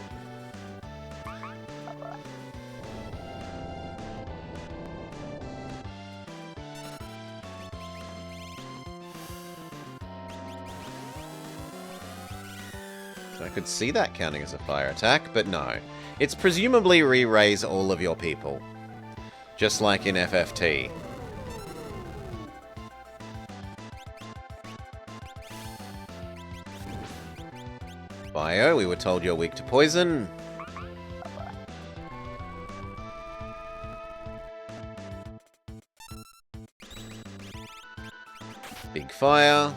So I could see that counting as a fire attack, but no. It's presumably re-raise all of your people. Just like in FFT. Bio, we were told you're weak to poison. Big fire.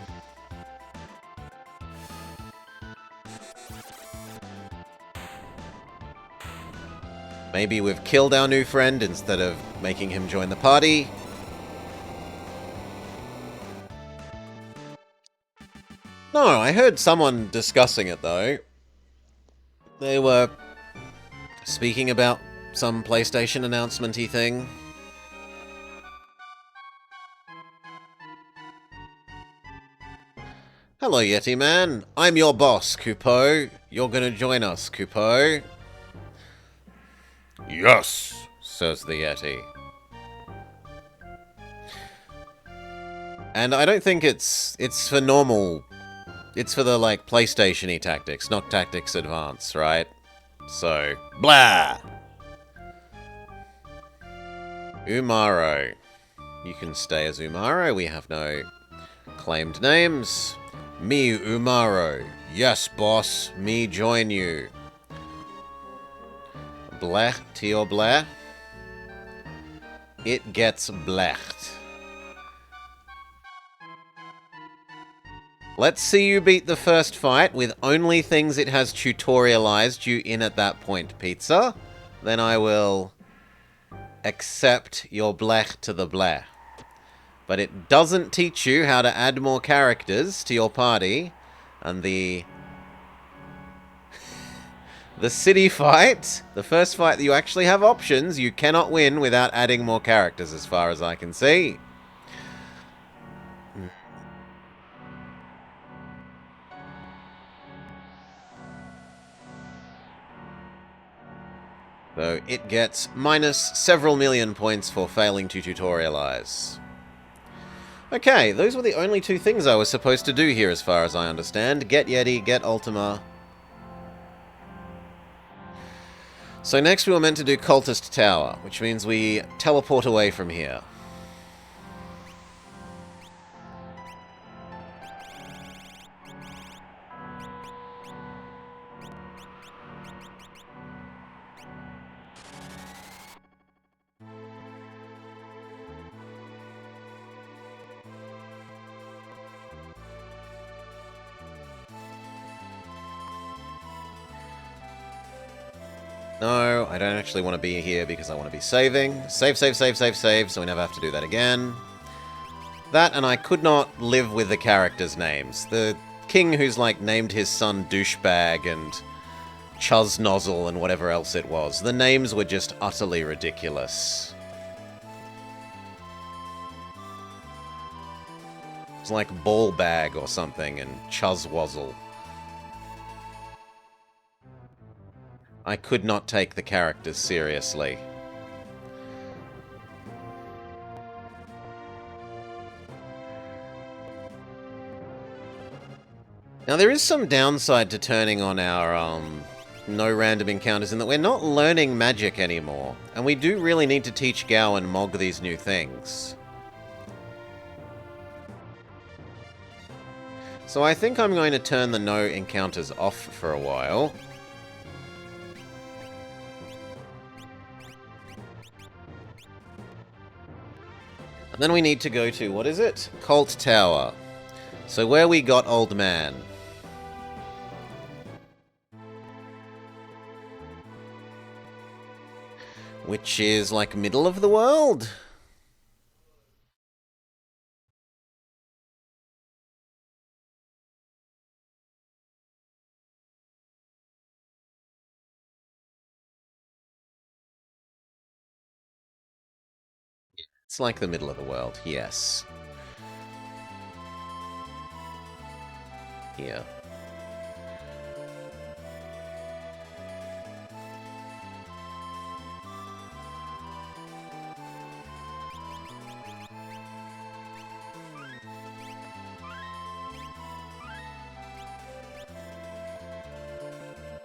Maybe we've killed our new friend instead of making him join the party. No, I heard someone discussing it, though. They were speaking about some PlayStation announcement-y thing. Hello, Yeti Man. I'm your boss, Kupo. You're gonna join us, Kupo. Yes, says the Yeti. And I don't think it's for normal. It's for the, like, PlayStation-y tactics, not Tactics Advance, right? So, blah! Umaro. You can stay as Umaro. We have no claimed names. Me, Umaro. Yes, boss. Me join you. Blech to your bleh. It gets blecht. Let's see you beat the first fight with only things it has tutorialized you in at that point, Pizza. Then I will accept your blech to the bleh. But it doesn't teach you how to add more characters to your party. And the city fight, the first fight that you actually have options, you cannot win without adding more characters as far as I can see. So it gets minus several million points for failing to tutorialize. Okay, those were the only two things I was supposed to do here as far as I understand. Get Yeti, get Ultima. So next we were meant to do Cultist Tower, which means we teleport away from here. No, I don't actually want to be here because I want to be saving. Save, save, save, save, save, so we never have to do that again. That, and I could not live with the characters' names. The king who's, like, named his son Douchebag and Chuz Nozzle and whatever else it was. The names were just utterly ridiculous. It's like Ball Bag or something and Chuz Wazzle. I could not take the characters seriously. Now, there is some downside to turning on our, no random encounters in that we're not learning magic anymore. And we do really need to teach Gao and Mog these new things. So I think I'm going to turn the no encounters off for a while. And then we need to go to, what is it? Cult Tower. So where we got Old Man. Which is like middle of the world? It's like the middle of the world, yes. Here.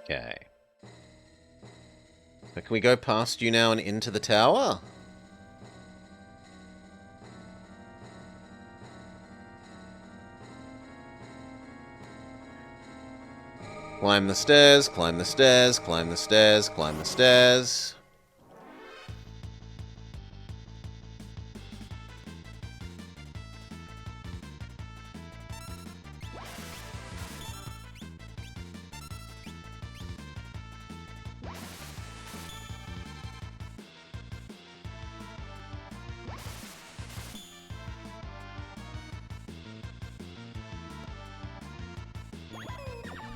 Okay. But can we go past you now and into the tower? Climb the stairs, climb the stairs, climb the stairs, climb the stairs.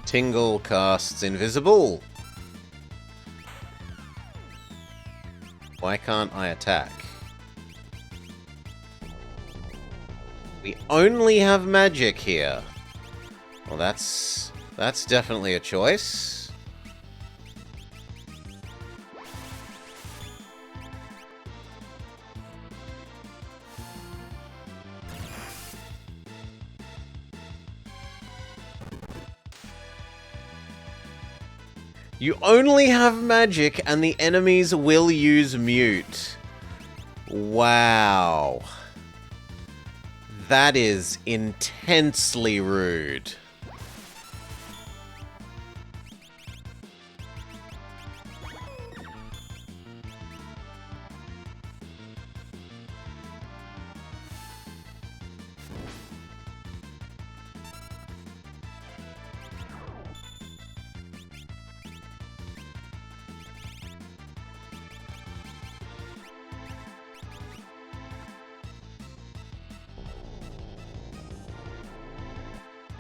Tingle casts invisible. Why can't I attack? We only have magic here. Well, that's definitely a choice. You only have magic and the enemies will use mute. Wow. That is intensely rude.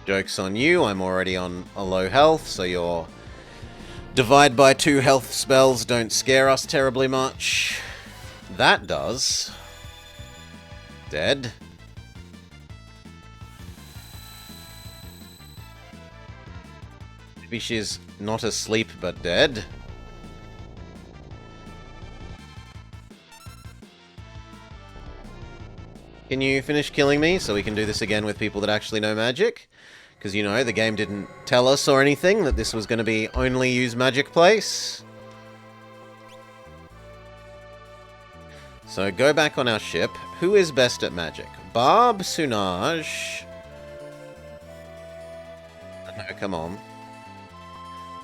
Joke's on you, I'm already on a low health, so your divide by 2 health spells don't scare us terribly much. That does. Dead. Maybe she's not asleep but dead. Can you finish killing me so we can do this again with people that actually know magic? Because, you know, the game didn't tell us or anything that this was going to be only use magic place. So go back on our ship. Who is best at magic? Barb, Sunaj. No, come on.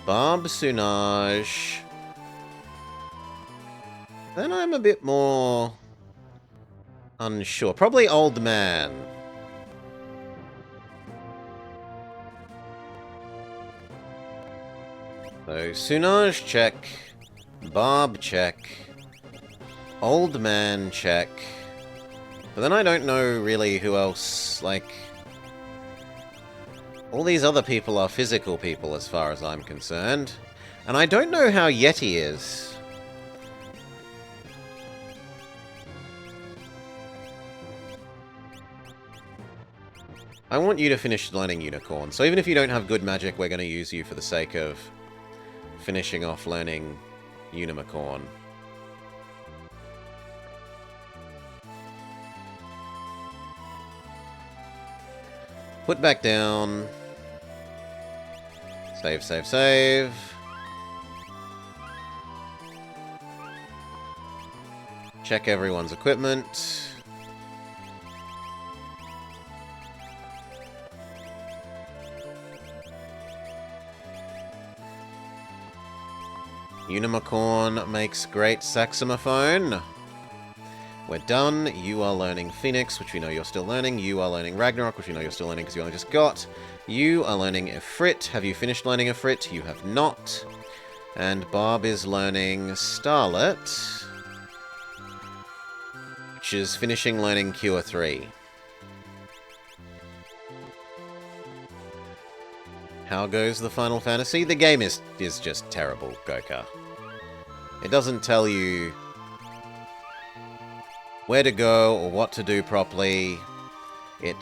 Barb, Sunaj. Then I'm a bit more unsure. Probably Old Man. So, Sunaj, check. Barb, check. Old Man, check. But then I don't know really who else, like... All these other people are physical people as far as I'm concerned. And I don't know how Yeti is. I want you to finish learning Unicorn. So even if you don't have good magic, we're going to use you for the sake of finishing off learning Unicorn. Put back down. Save, save, save. Check everyone's equipment. Unicorn makes great saxophone. We're done. You are learning Phoenix, which we know you're still learning. You are learning Ragnarok, which we know you're still learning because you only just got. You are learning Ifrit. Have you finished learning Ifrit? You have not. And Barb is learning Starlet, which is finishing learning Cure 3. How goes the Final Fantasy? The game is just terrible, Goka. It doesn't tell you where to go or what to do properly. It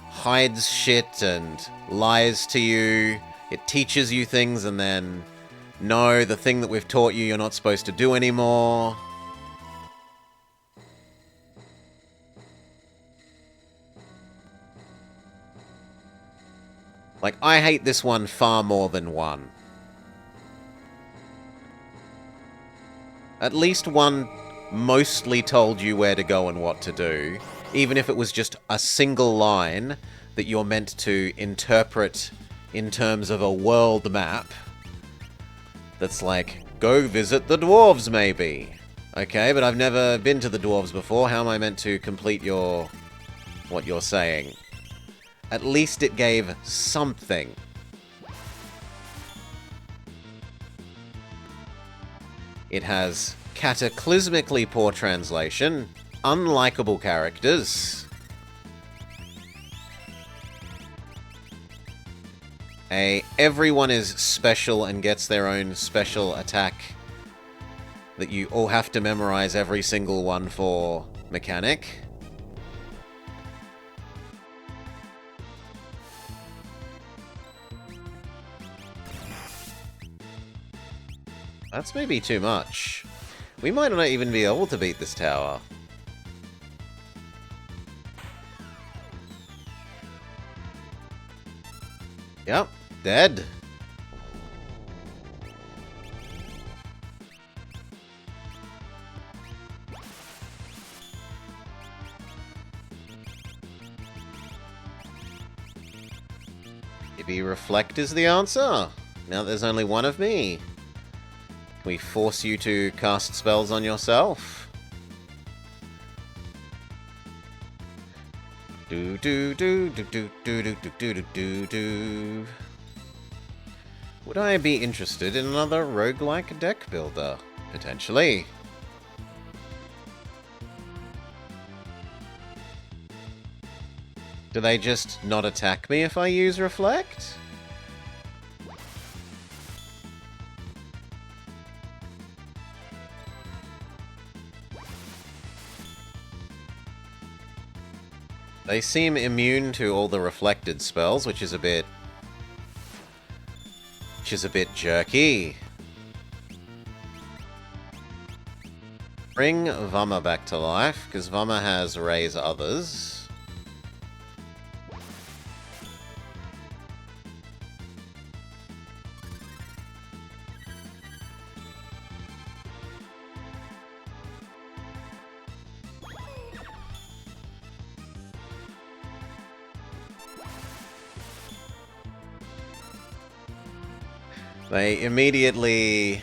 hides shit and lies to you. It teaches you things and then, no, the thing that we've taught you you're not supposed to do anymore. Like, I hate this one far more than 1. At least 1 mostly told you where to go and what to do, even if it was just a single line that you're meant to interpret in terms of a world map that's like, go visit the dwarves, maybe. Okay, but I've never been to the dwarves before. How am I meant to complete what you're saying? At least it gave something. It has cataclysmically poor translation, unlikable characters, everyone is special and gets their own special attack that you all have to memorize every single one for mechanic. That's maybe too much. We might not even be able to beat this tower. Yep, dead. Maybe reflect is the answer. Now there's only one of me. Can we force you to cast spells on yourself? Do do do do do do do do do do do. Would I be interested in another roguelike deck builder? Potentially. Do they just not attack me if I use Reflect? They seem immune to all the reflected spells, which is a bit jerky. Bring Vama back to life, because Vama has Raise Others. They immediately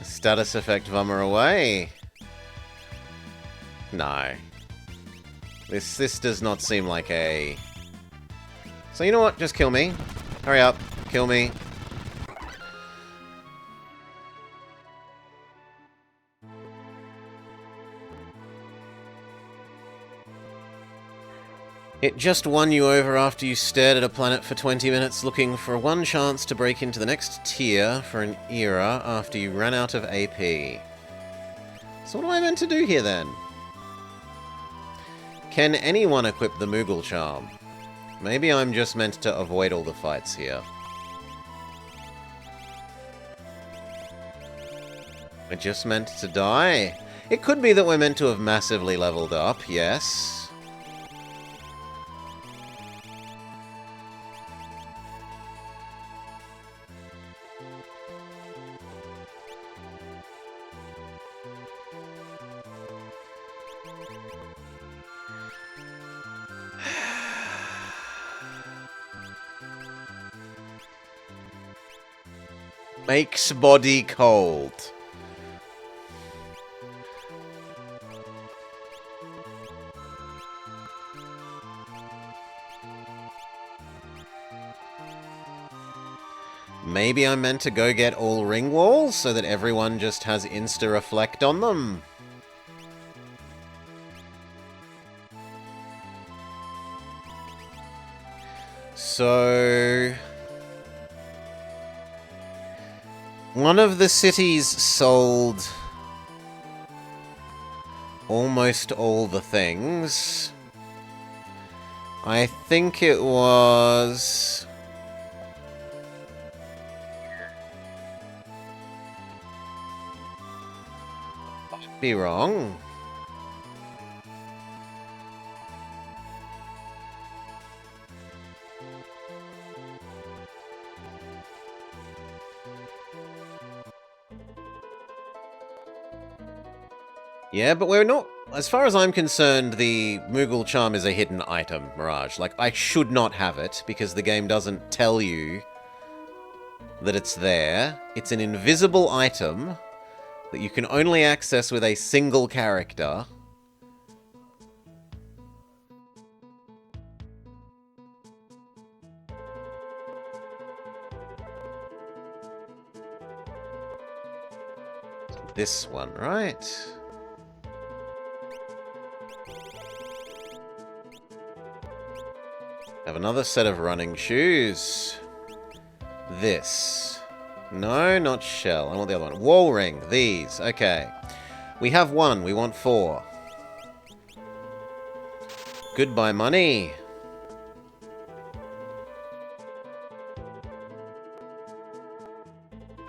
status effect Vummer away. No. This does not seem like a... So you know what? Just kill me. Hurry up. Kill me. It just won you over after you stared at a planet for 20 minutes looking for one chance to break into the next tier for an era after you ran out of AP. So what am I meant to do here then? Can anyone equip the Moogle Charm? Maybe I'm just meant to avoid all the fights here. I just meant to die? It could be that we're meant to have massively leveled up, yes. Makes body cold. Maybe I'm meant to go get all ring walls so that everyone just has insta-reflect on them. So... one of the cities sold almost all the things. I think it was... I'd be wrong. Yeah, but we're not As far as I'm concerned, the Moogle Charm is a hidden item, Mirage. Like, I should not have it, because the game doesn't tell you that it's there. It's an invisible item that you can only access with a single character. This one, right? Have another set of running shoes. This. No, not shell. I want the other one. Wall ring. These. Okay. We have one. We want 4. Goodbye, money.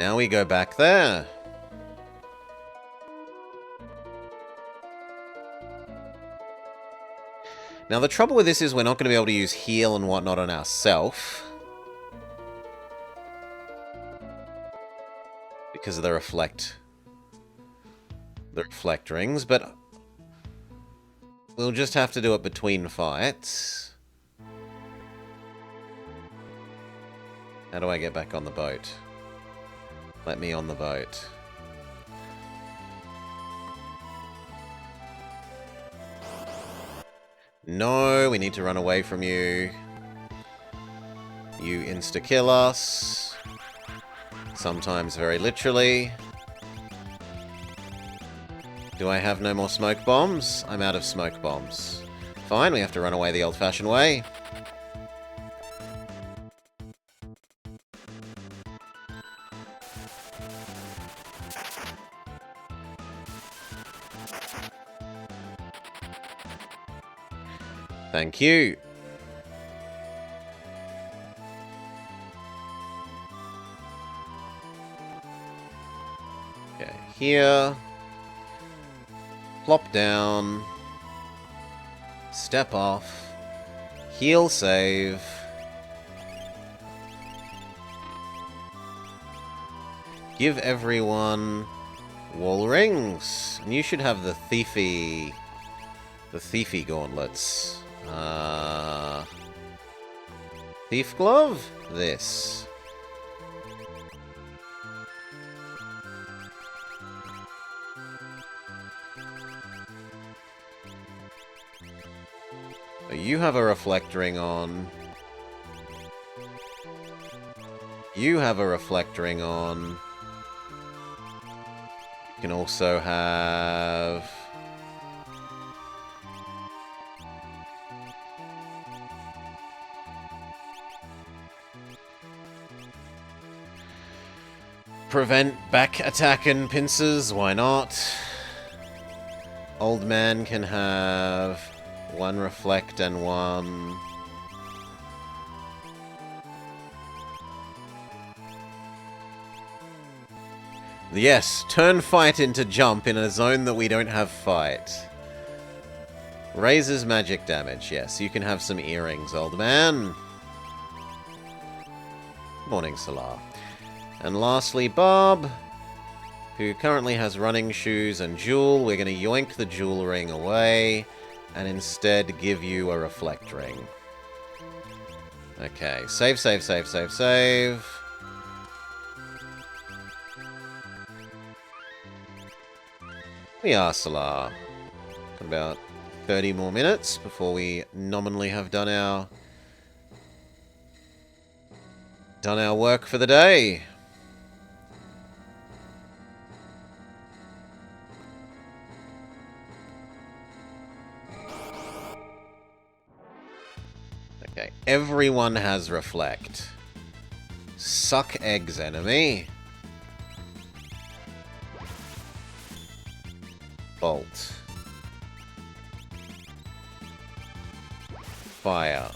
Now we go back there. Now, the trouble with this is we're not going to be able to use heal and whatnot on ourselves. Because of the reflect rings, but we'll just have to do it between fights. How do I get back on the boat? Let me on the boat. No, we need to run away from you. You insta-kill us. Sometimes very literally. Do I have no more smoke bombs? I'm out of smoke bombs. Fine, we have to run away the old-fashioned way. Thank you. Okay, here. Plop down. Step off. Heal save. Give everyone wall rings. And you should have the thiefy gauntlets. Thief glove? This. You have a reflect ring on. You have a reflect ring on. You can also have... prevent back attack and pincers, why not? Old man can have 1 reflect and 1... Yes, turn fight into jump in a zone that we don't have fight. Raises magic damage, yes. You can have some earrings, old man. Morning, Salah. And lastly, Bob, who currently has running shoes and jewel. We're going to yoink the jewel ring away and instead give you a reflect ring. Okay, save, save, save, save, save. We are Salah. Got about 30 more minutes before we nominally have done our work for the day. Okay, everyone has reflect. Suck eggs, enemy. Bolt. Fire.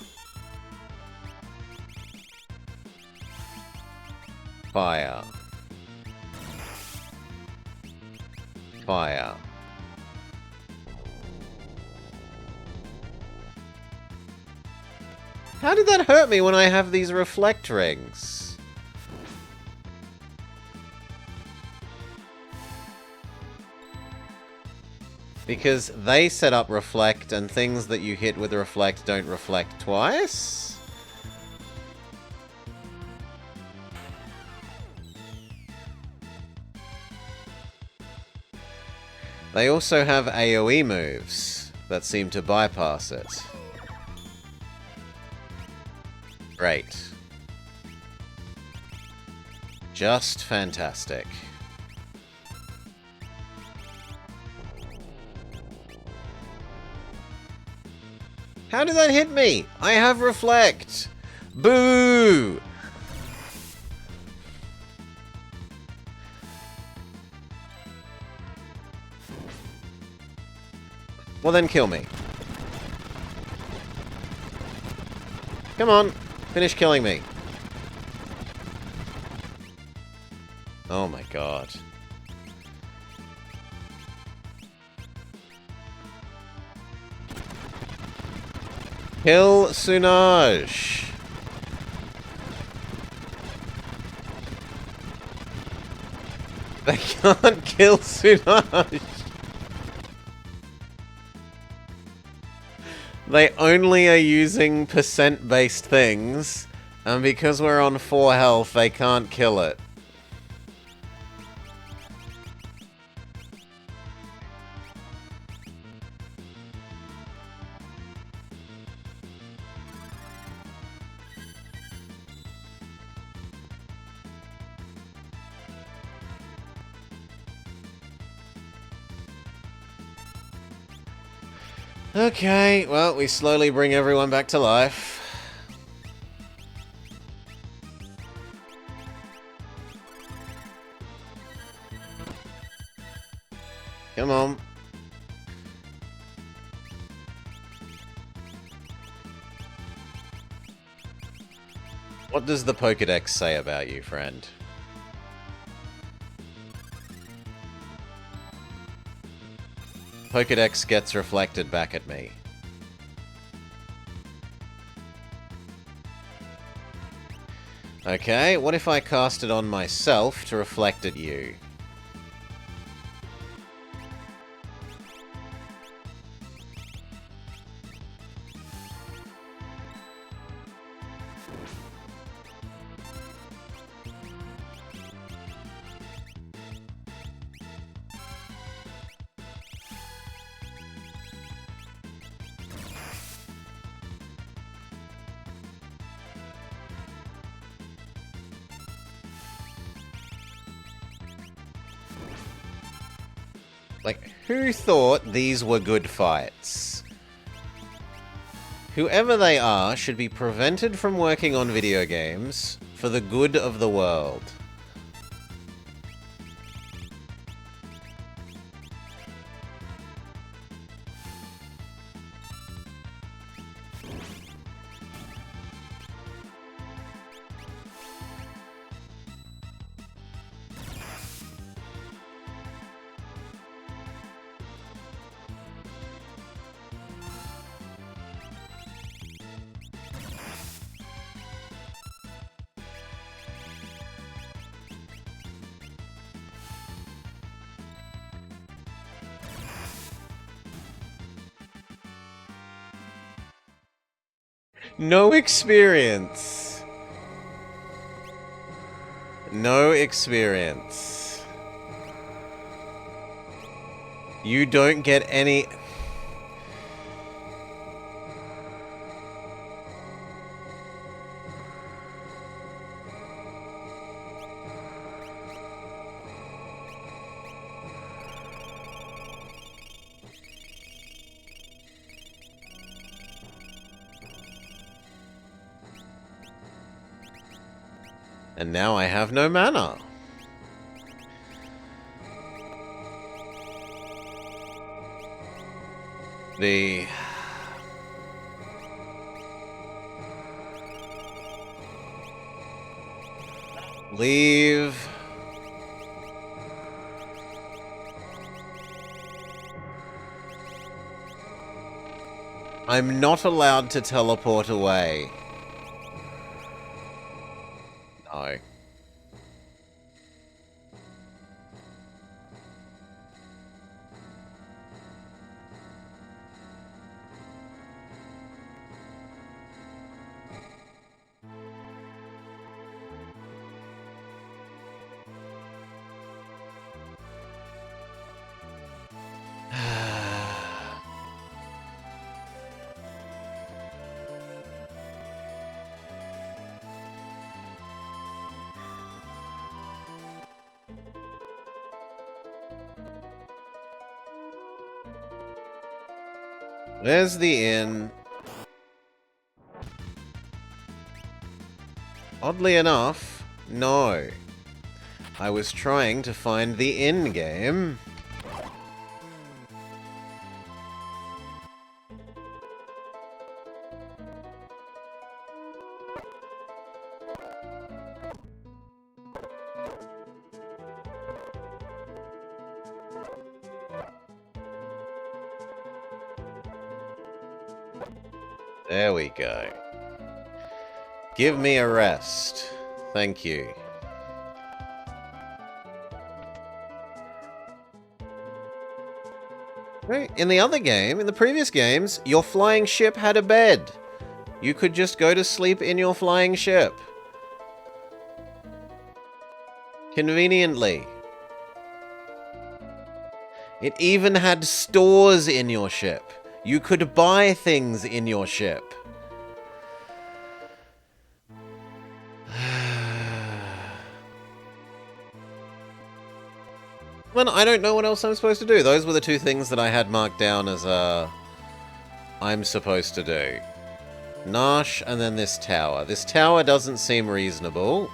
Fire. Fire. How did that hurt me when I have these reflect rings? Because they set up reflect, and things that you hit with reflect don't reflect twice? They also have AoE moves that seem to bypass it. Great. Just fantastic. How did that hit me? I have reflect! Boo! Well then kill me. Come on, finish killing me. Oh my god. Kill Sunaj! They can't kill Sunaj! They only are using percent-based things, and because we're on 4 health, they can't kill it. Okay, well, we slowly bring everyone back to life. Come on. What does the Pokédex say about you, friend? Pokédex gets reflected back at me. Okay, what if I cast it on myself to reflect at you? Like, who thought these were good fights? Whoever they are should be prevented from working on video games for the good of the world. No experience. No experience. You don't get any... And now I have no mana. The... Leave... I'm not allowed to teleport away. No. Where's the inn? Oddly enough, no. I was trying to find the inn game. There we go. Give me a rest. Thank you. In the other game, in the previous games, your flying ship had a bed. You could just go to sleep in your flying ship. Conveniently. It even had stores in your ship. You could buy things in your ship. Well, I don't know what else I'm supposed to do. Those were the two things that I had marked down as, I'm supposed to do. Nash, and then this tower. This tower doesn't seem reasonable.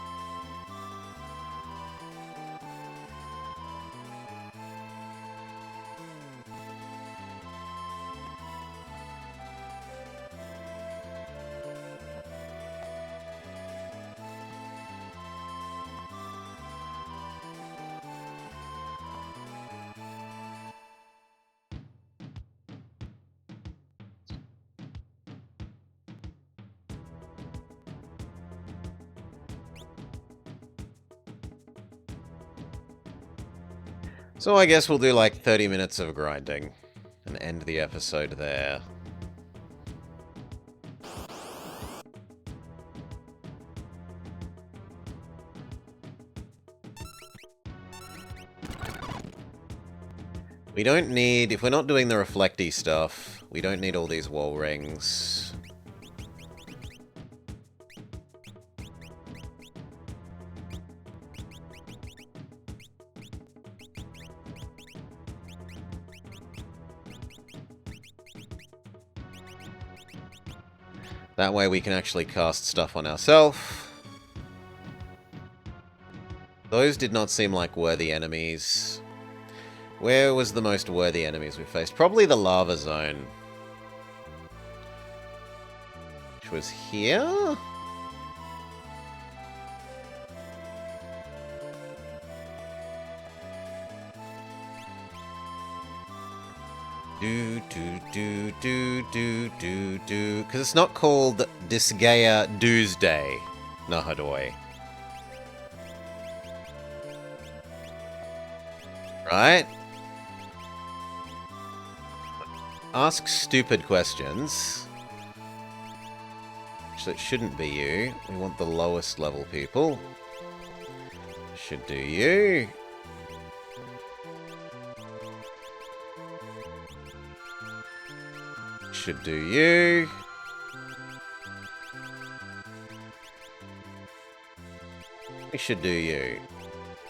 So I guess we'll do like 30 minutes of grinding and end the episode there. We don't need, if we're not doing the reflecty stuff, we don't need all these wall rings. That way we can actually cast stuff on ourselves. Those did not seem like worthy enemies. Where was the most worthy enemies we faced? Probably the lava zone. Which was here? Because it's not called Disgaea Doomsday, Nahadoi. Right? Ask stupid questions. Actually, it shouldn't be you. We want the lowest level people. Should do you. Should do you. We should do you.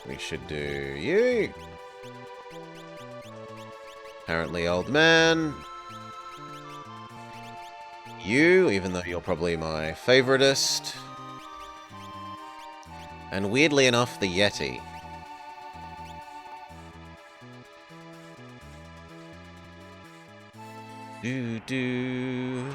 We should do you. Apparently, old man. You, even though you're probably my favoritist. And weirdly enough, the Yeti. Do.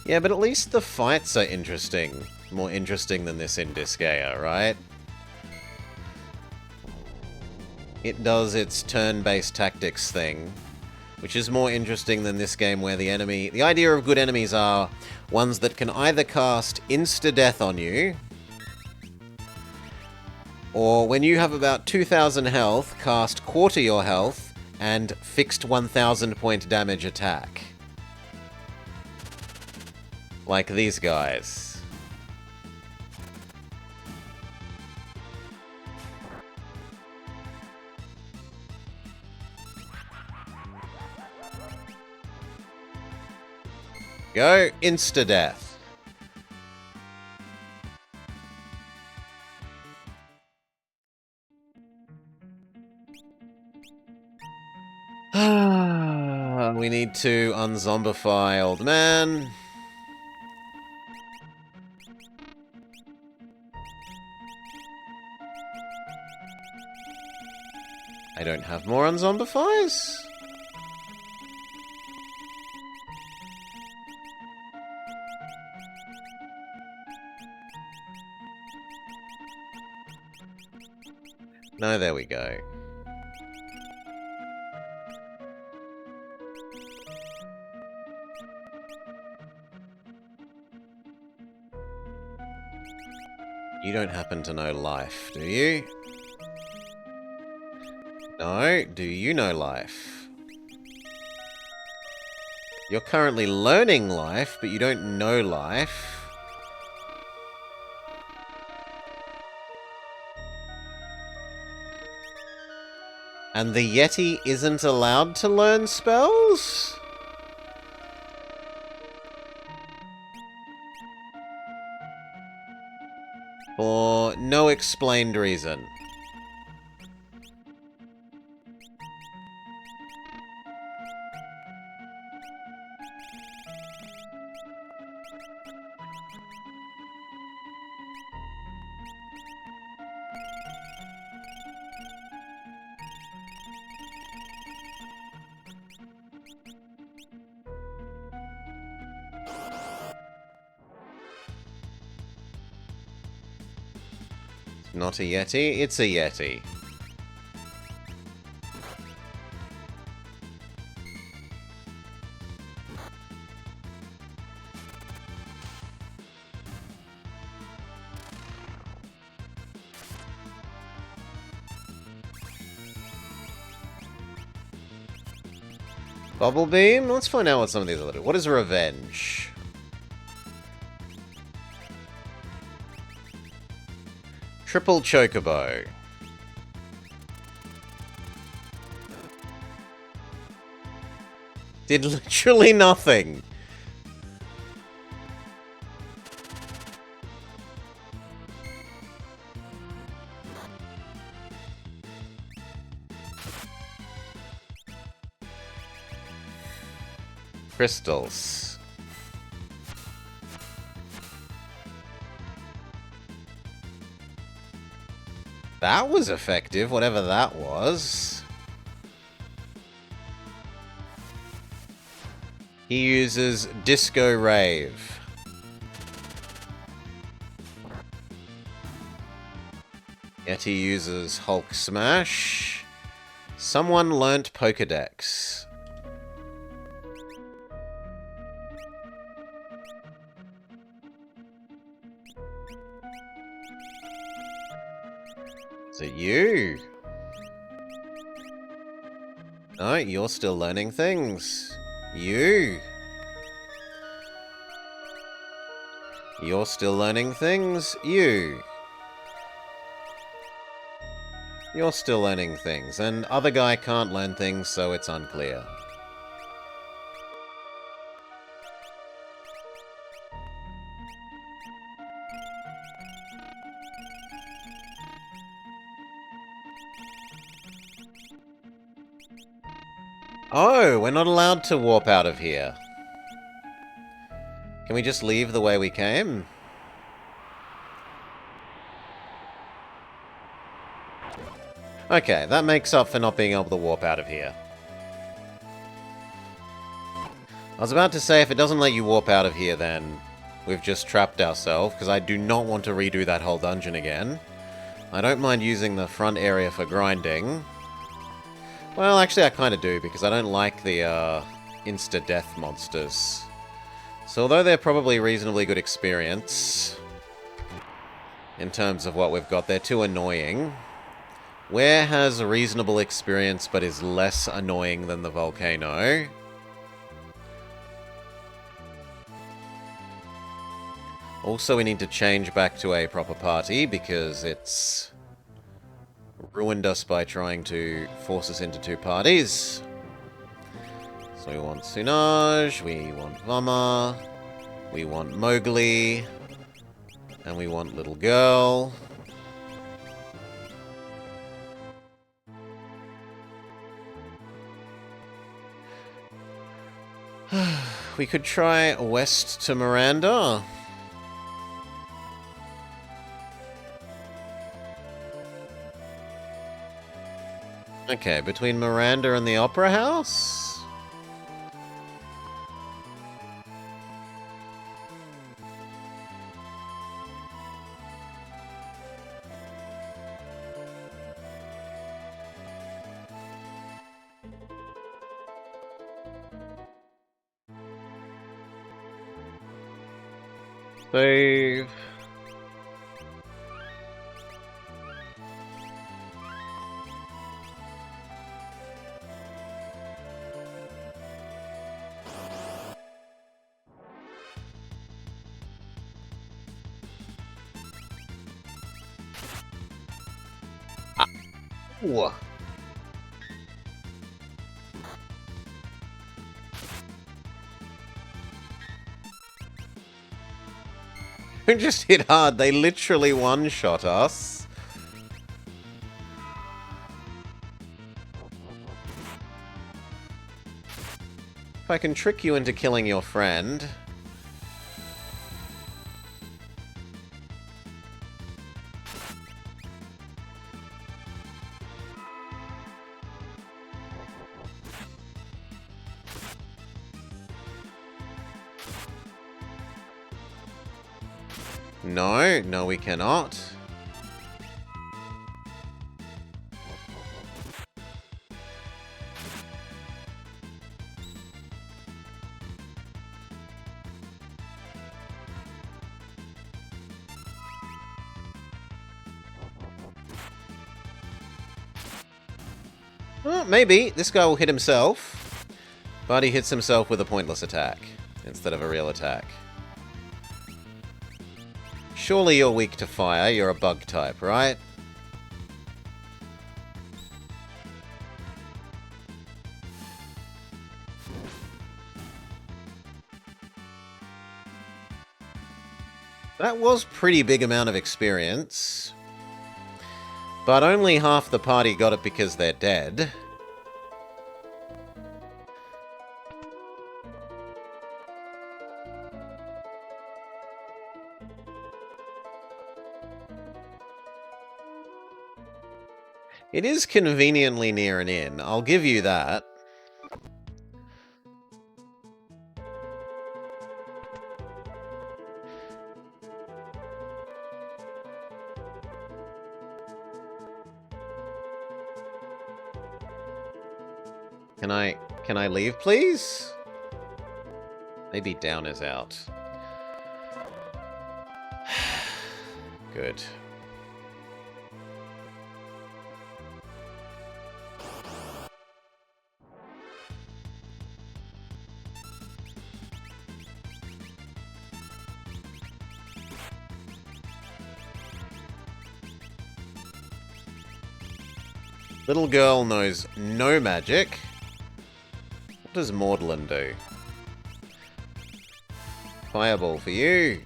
Yeah, but at least the fights are interesting. More interesting than this in Disgaea, right? It does its turn-based tactics thing, which is more interesting than this game where the enemy... The idea of good enemies are ones that can either cast insta-death on you, or when you have about 2,000 health, cast quarter your health and fixed 1,000 point damage attack. Like these guys. Go. Insta-death. We need to unzombify old man. I don't have more unzombifies? No, there we go. You don't happen to know life, do you? No? Do you know life? You're currently learning life, but you don't know life. And the Yeti isn't allowed to learn spells? For no explained reason. Not a Yeti, it's a Yeti. Bubble Beam? Let's find out what some of these are. What is Revenge? Triple Chocobo. Did literally nothing. Crystals. That was effective, whatever that was. He uses Disco Rave. Yet he uses Hulk Smash. Someone learnt Pokedex. Is it you? No, you're still learning things. You. You're still learning things. You. You're still learning things. And other guy can't learn things, so it's unclear. Oh, we're not allowed to warp out of here. Can we just leave the way we came? Okay, that makes up for not being able to warp out of here. I was about to say, if it doesn't let you warp out of here, then we've just trapped ourselves, because I do not want to redo that whole dungeon again. I don't mind using the front area for grinding. Well, actually, I kind of do, because I don't like the insta-death monsters. So although they're probably reasonably good experience, in terms of what we've got, they're too annoying. Where has reasonable experience but is less annoying than the volcano? Also, we need to change back to a proper party, because it's ruined us by trying to force us into two parties. So So we want Sunaj, we want Vama, we want Mowgli, and we want Little Girl. We could try west to Miranda. Okay, between Miranda and the Opera House? Save. Ooh. Who just hit hard? They literally one-shot us. If I can trick you into killing your friend... No, no we cannot. Well, maybe. This guy will hit himself. But he hits himself with a pointless attack instead of a real attack. Surely you're weak to fire. You're a bug type, right? That was pretty big amount of experience. But only half the party got it because they're dead. It is conveniently near an inn, I'll give you that. Can I leave, please? Maybe down is out. Good. Little girl knows no magic. What does Maudlin do? Fireball for you.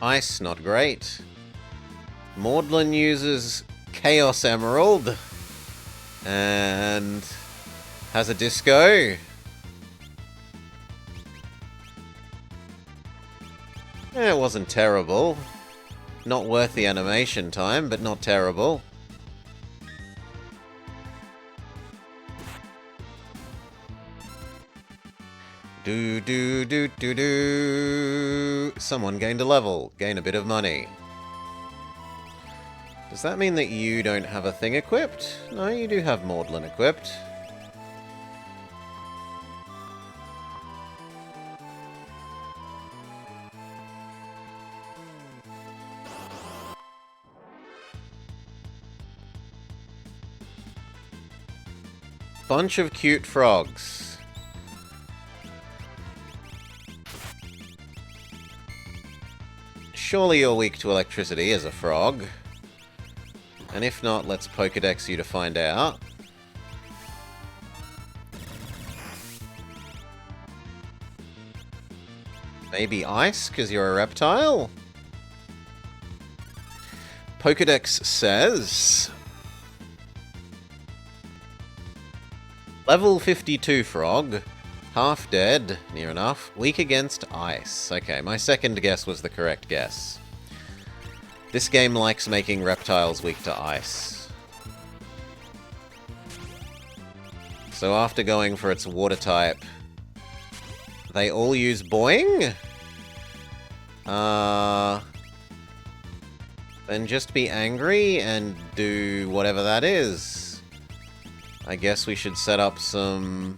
Ice, not great. Maudlin uses Chaos Emerald. And has a disco. It wasn't terrible. Not worth the animation time, but not terrible. Do. Someone gained a level. Gain a bit of money. Does that mean that you don't have a thing equipped? No, you do have Maudlin equipped. Bunch of cute frogs. Surely you're weak to electricity as a frog. And if not, let's Pokedex you to find out. Maybe ice, because you're a reptile? Pokedex says... Level 52 frog. Half dead. Near enough. Weak against ice. Okay, my second guess was the correct guess. This game likes making reptiles weak to ice. So after going for its water type, they all use boing? Then just be angry and do whatever that is. I guess we should set up some...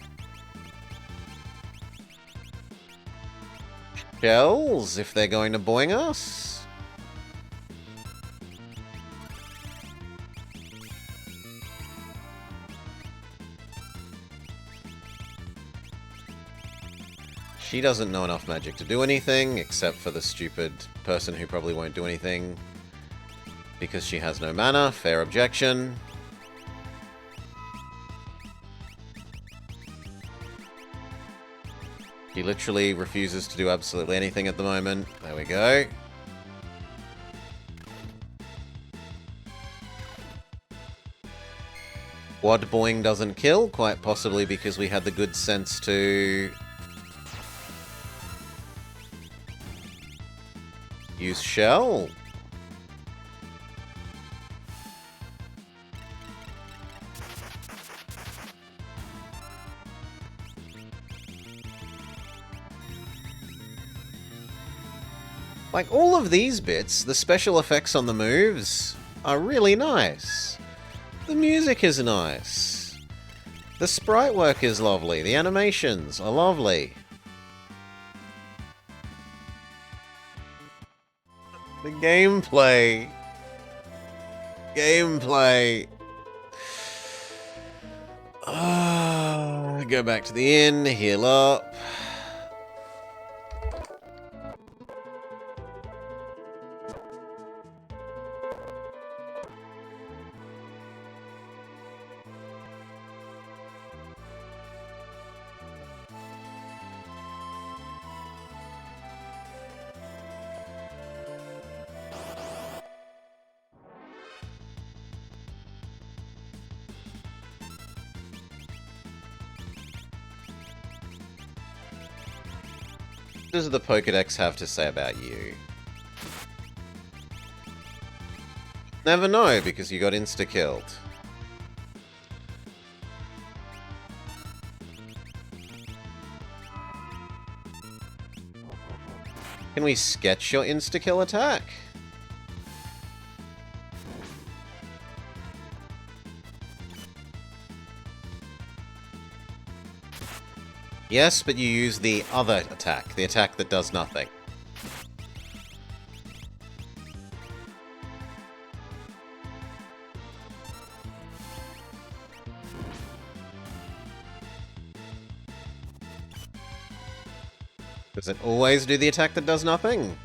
shells if they're going to boing us. She doesn't know enough magic to do anything, except for the stupid person who probably won't do anything because she has no mana. Fair objection. He literally refuses to do absolutely anything at the moment. There we go. Quad boing doesn't kill, quite possibly because we had the good sense to use shell. Like, all of these bits, the special effects on the moves are really nice. The music is nice. The sprite work is lovely. The animations are lovely. The gameplay. Gameplay. Go back to the inn, heal up. What does the Pokedex have to say about you? Never know, because you got insta-killed. Can we sketch your insta-kill attack? Yes, but you use the other attack, the attack that does nothing. Does it always do the attack that does nothing?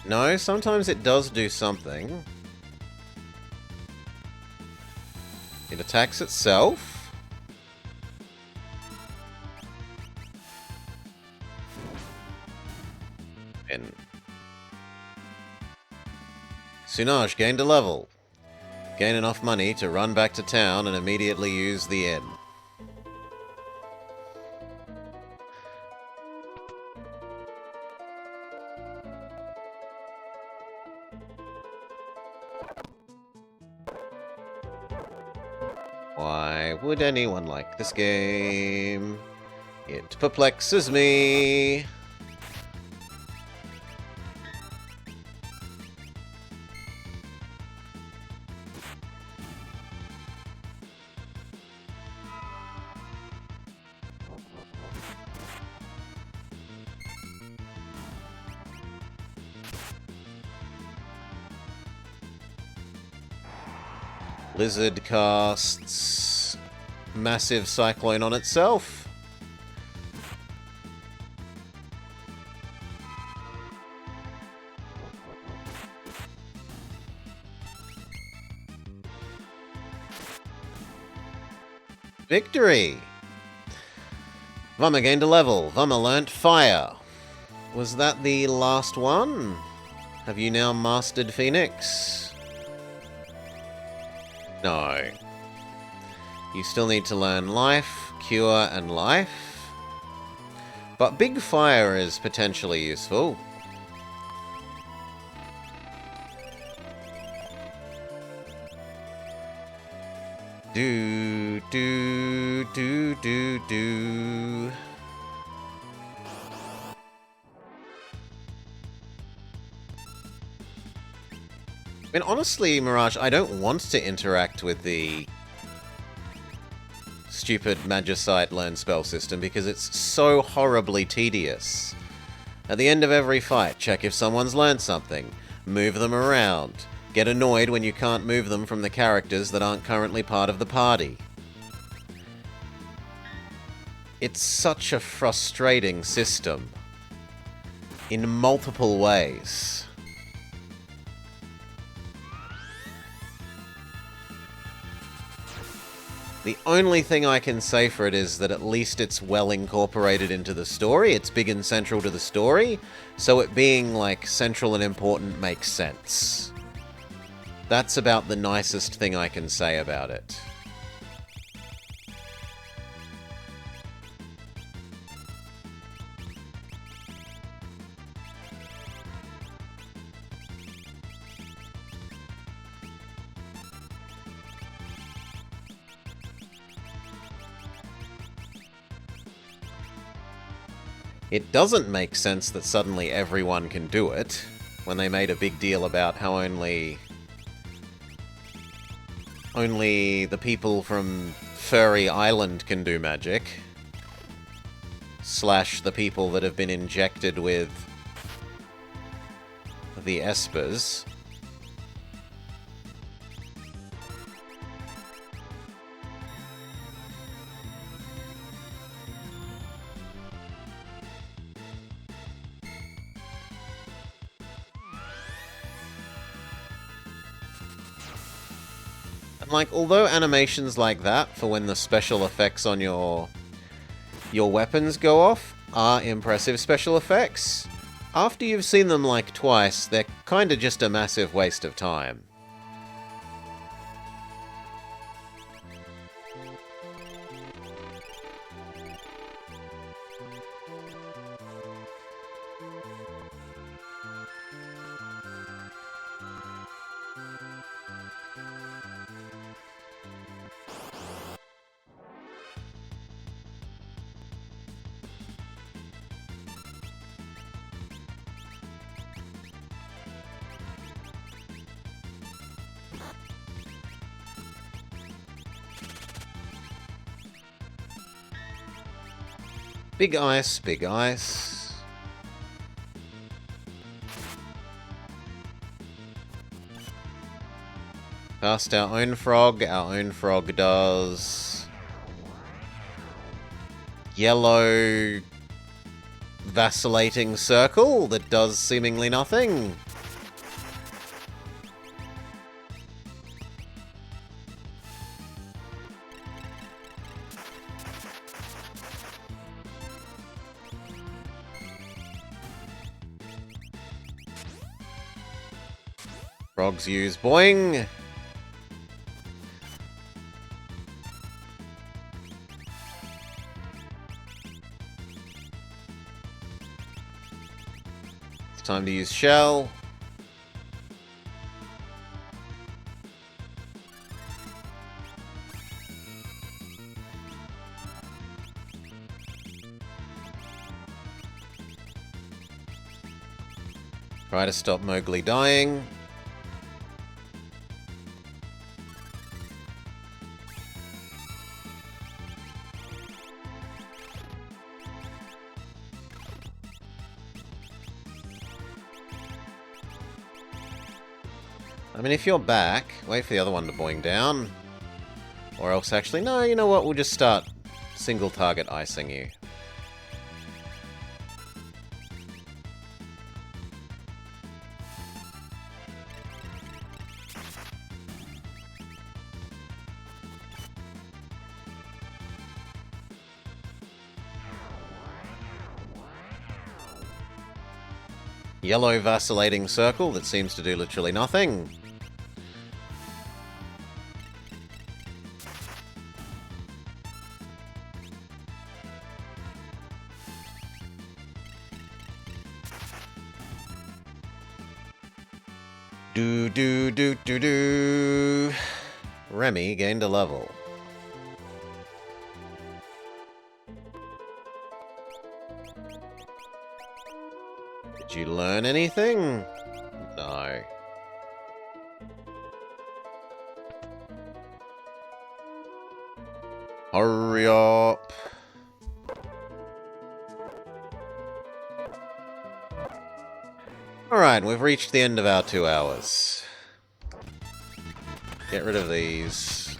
No, sometimes it does do something. It attacks itself. And Sunaj gained a level. Gain enough money to run back to town and immediately use the inn. Why would anyone like this game? It perplexes me. Lizard casts Massive Cyclone on itself. Victory! Vumma gained a level. Vumma learnt fire. Was that the last one? Have you now mastered Phoenix? No. You still need to learn life, cure, and life. But big fire is potentially useful. Do. I mean, honestly, Mirage, I don't want to interact with the stupid Magicite learn spell system because it's so horribly tedious. At the end of every fight, check if someone's learned something, move them around, get annoyed when you can't move them from the characters that aren't currently part of the party. It's such a frustrating system in multiple ways. The only thing I can say for it is that at least it's well incorporated into the story. It's big and central to the story, so it being, like, central and important makes sense. That's about the nicest thing I can say about it. It doesn't make sense that suddenly everyone can do it, when they made a big deal about how only the people from Furry Island can do magic. / the people that have been injected with the espers. And, like, although animations like that, for when the special effects on your weapons go off, are impressive special effects, after you've seen them, like, twice, they're kinda just a massive waste of time. Big ice, big ice. Cast our own frog does yellow vacillating circle that does seemingly nothing. Frogs use boing. It's time to use shell. Try to stop Mowgli dying. I mean, if you're back, wait for the other one to boing down. Or else, actually, no, you know what? We'll just start single target icing you. Yellow vacillating circle that seems to do literally nothing. Do. Remy gained a level. Did you learn anything? No. Hurry up. Alright, we've reached the end of our 2 hours. Get rid of these.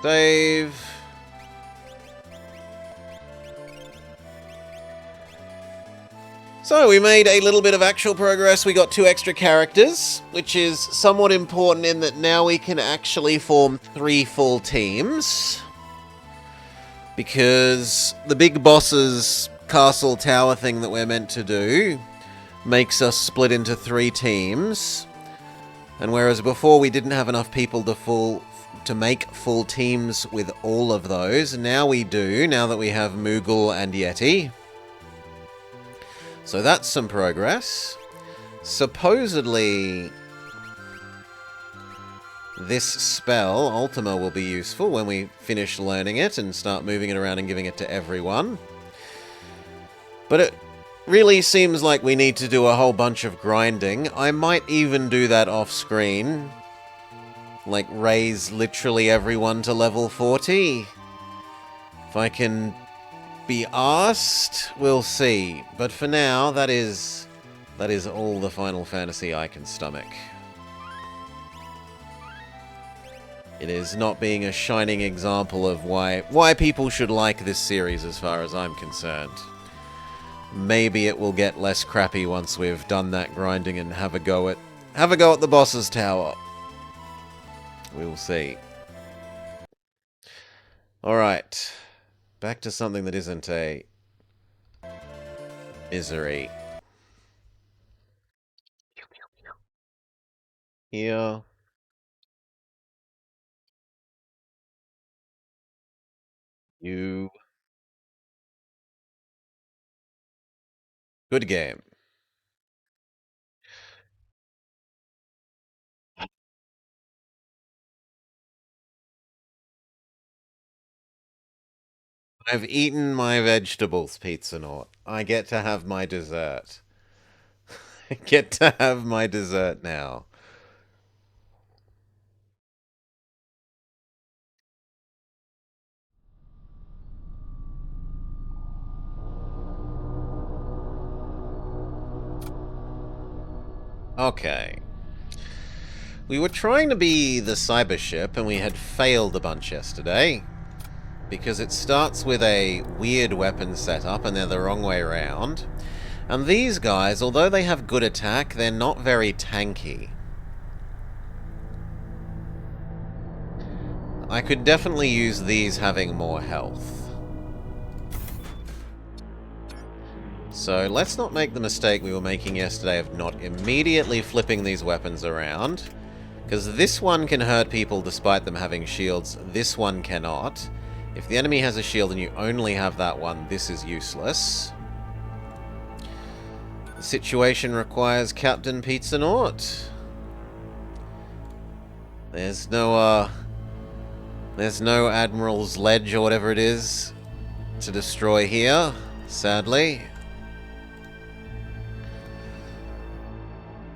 Save. So we made a little bit of actual progress. We got 2 extra characters, which is somewhat important in that now we can actually form 3 full teams. Because the big boss's castle tower thing that we're meant to do makes us split into 3 teams. And whereas before we didn't have enough people to make full teams with all of those, now we do, now that we have Moogle and Yeti. So that's some progress. Supposedly, this spell, Ultima, will be useful when we finish learning it and start moving it around and giving it to everyone. But it really seems like we need to do a whole bunch of grinding. I might even do that off screen. Like, raise literally everyone to level 40. If I can be asked, we'll see. But for now, that is all the Final Fantasy I can stomach. It is not being a shining example of why people should like this series as far as I'm concerned. Maybe it will get less crappy once we've done that grinding and have a go at the boss's tower. We'll see. Alright. Back to something that isn't a misery. Here. You. Good game. I've eaten my vegetables, Pizza Nort. I get to have my dessert. I get to have my dessert now. Okay. We were trying to be the cyber ship, and we had failed a bunch yesterday. Because it starts with a weird weapon setup, and they're the wrong way around. And these guys, although they have good attack, they're not very tanky. I could definitely use these having more health. So let's not make the mistake we were making yesterday of not immediately flipping these weapons around. Because this one can hurt people despite them having shields, this one cannot. If the enemy has a shield and you only have that one, this is useless. The situation requires Captain Pizza Nort. There's no Admiral's Ledge or whatever it is to destroy here, sadly.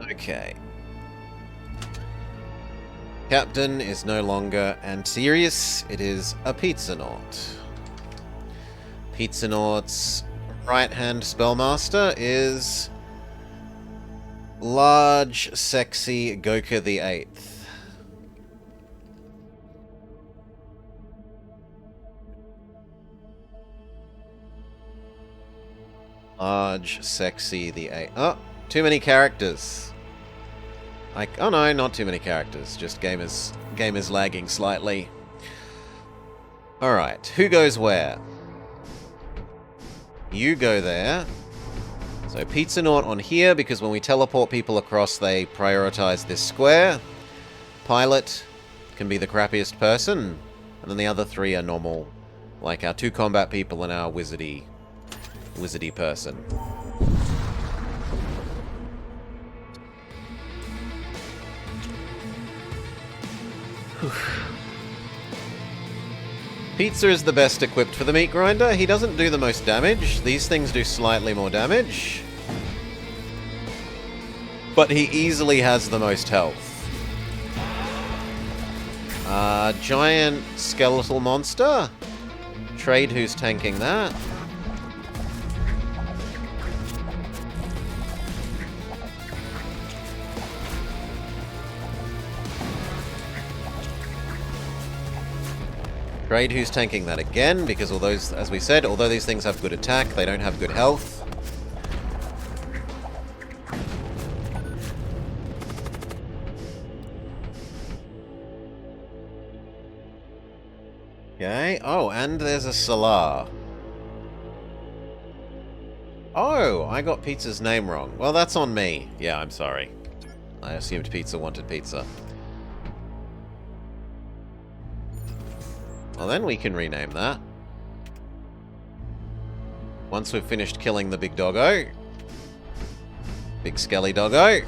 Okay. Captain is no longer Antirius, it is a Pizza Nort. Pizza Nort's right-hand spellmaster is Large, Sexy Goka the 8th. Large, Sexy the 8th. Oh, too many characters. Oh no, not too many characters. Just game is lagging slightly. Alright, who goes where? You go there. So Pizza Naut on here, because when we teleport people across, they prioritize this square. Pilot can be the crappiest person. And then the other three are normal. Like our 2 combat people and our wizardy person. Pizza is the best equipped for the meat grinder. He doesn't do the most damage. These things do slightly more damage. But he easily has the most health. Giant skeletal monster. Trade who's tanking that. Trade who's tanking that again, because although, as we said, although these things have good attack, they don't have good health. Okay. Oh, and there's a Salar. Oh, I got Pizza's name wrong. Well, that's on me. Yeah, I'm sorry. I assumed Pizza wanted pizza. Well, then we can rename that. Once we've finished killing the big doggo. Big skelly doggo.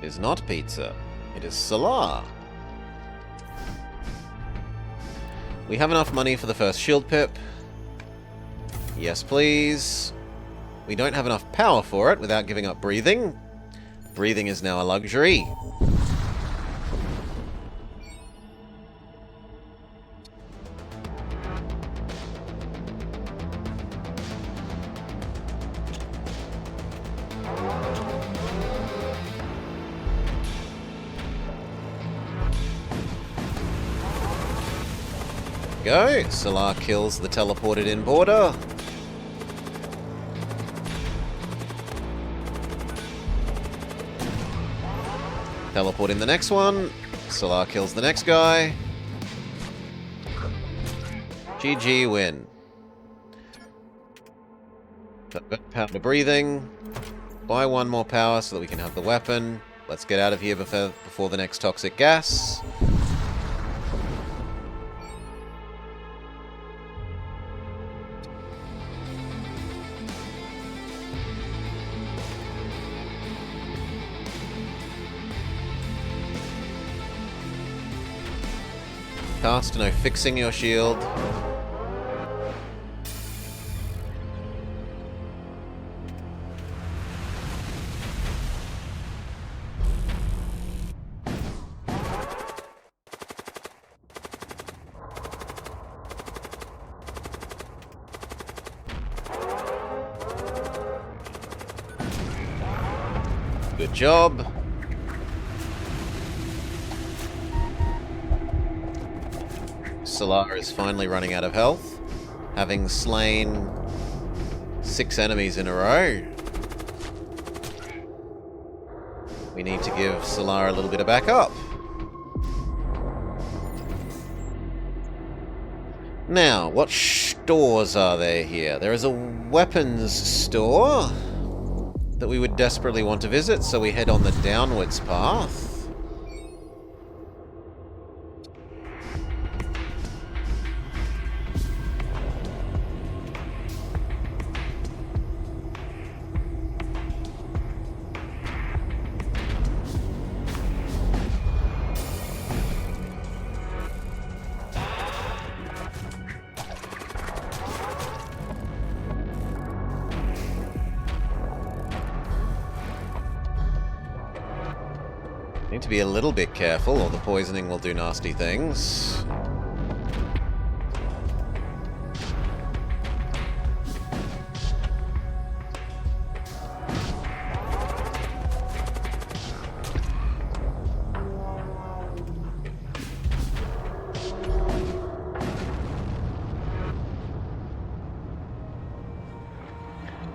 It is not Pizza. It is Salar. We have enough money for the first shield pip. Yes, please. We don't have enough power for it without giving up breathing. Breathing is now a luxury. Go. Salar kills the teleported in border. Teleport in the next one. Salar kills the next guy. GG win. Power to breathing. Buy 1 more power so that we can have the weapon. Let's get out of here before the next toxic gas. Cast, no fixing your shield. Good job. Salar is finally running out of health, having slain 6 enemies in a row. We need to give Salar a little bit of backup. Now, what stores are there here? There is a weapons store that we would desperately want to visit, so we head on the downwards path. Need to be a little bit careful, or the poisoning will do nasty things.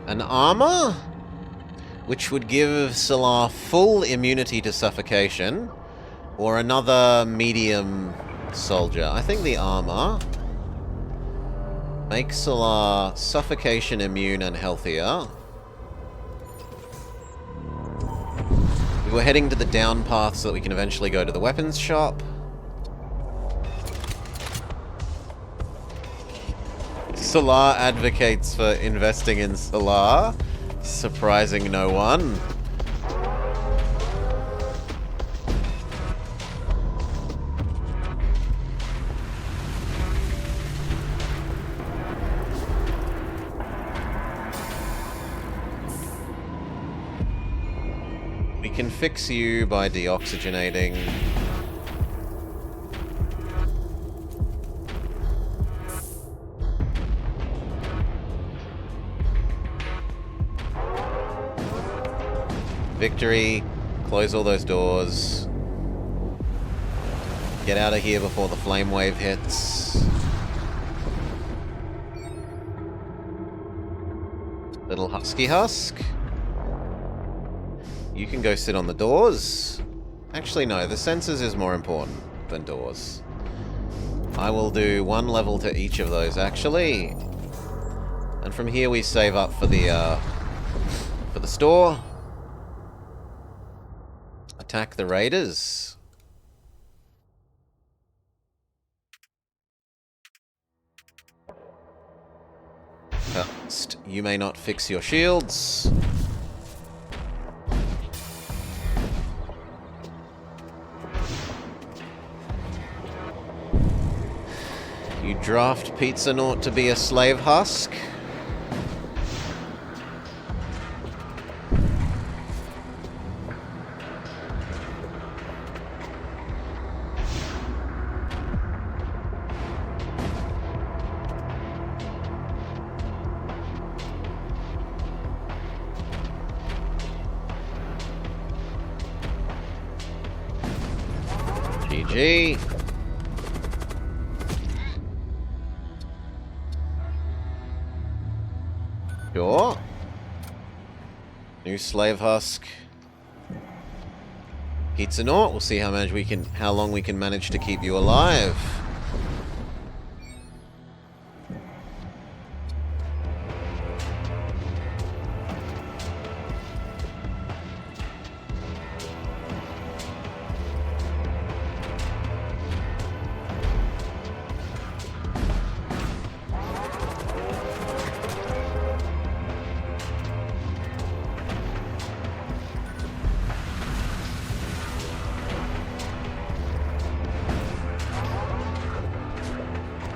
An armor? which would give Salah full immunity to suffocation, or another medium soldier. I think the armor makes Salah suffocation immune and healthier. We're heading to the down path so that we can eventually go to the weapons shop. Salah advocates for investing in Salah, surprising no one. We can fix you by deoxygenating. Victory. Close all those doors. Get out of here before the flame wave hits. Little husky husk. You can go sit on the doors. Actually, no, the sensors is more important than doors. I will do one level to each of those, actually. And from here we save up for the store. Attack the raiders. First, you may not fix your shields. You draft Pizza Naut to be a slave husk. GG. Sure. New slave husk. Pizza Naut. We'll see how long we can manage to keep you alive.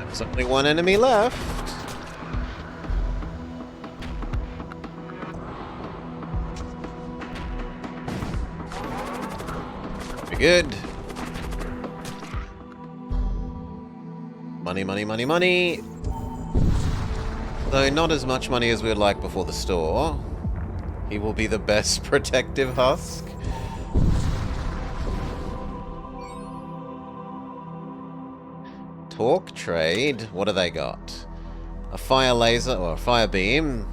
There's only one enemy left. Very good. Money, money, money, money. Though not as much money as we would like before the store. He will be the best protective husk. Talk, trade. What do they got? A fire laser, or a fire beam.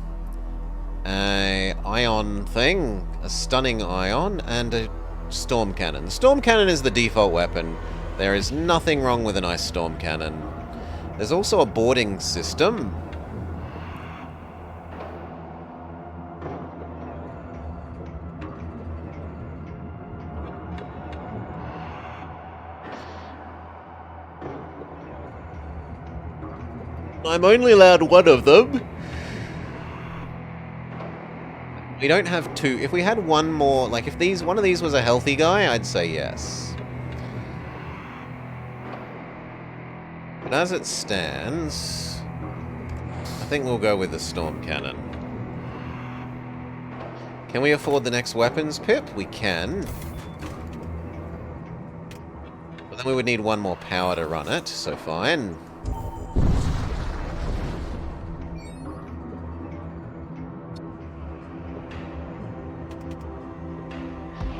A ion thing. A stunning ion. And a storm cannon. Storm cannon is the default weapon. There is nothing wrong with an ice storm cannon. There's also a boarding system. I'm only allowed one of them. We don't have two. If we had one more, like if one of these was a healthy guy, I'd say yes. But as it stands, I think we'll go with the storm cannon. Can we afford the next weapons pip? We can. But then we would need one more power to run it, so fine.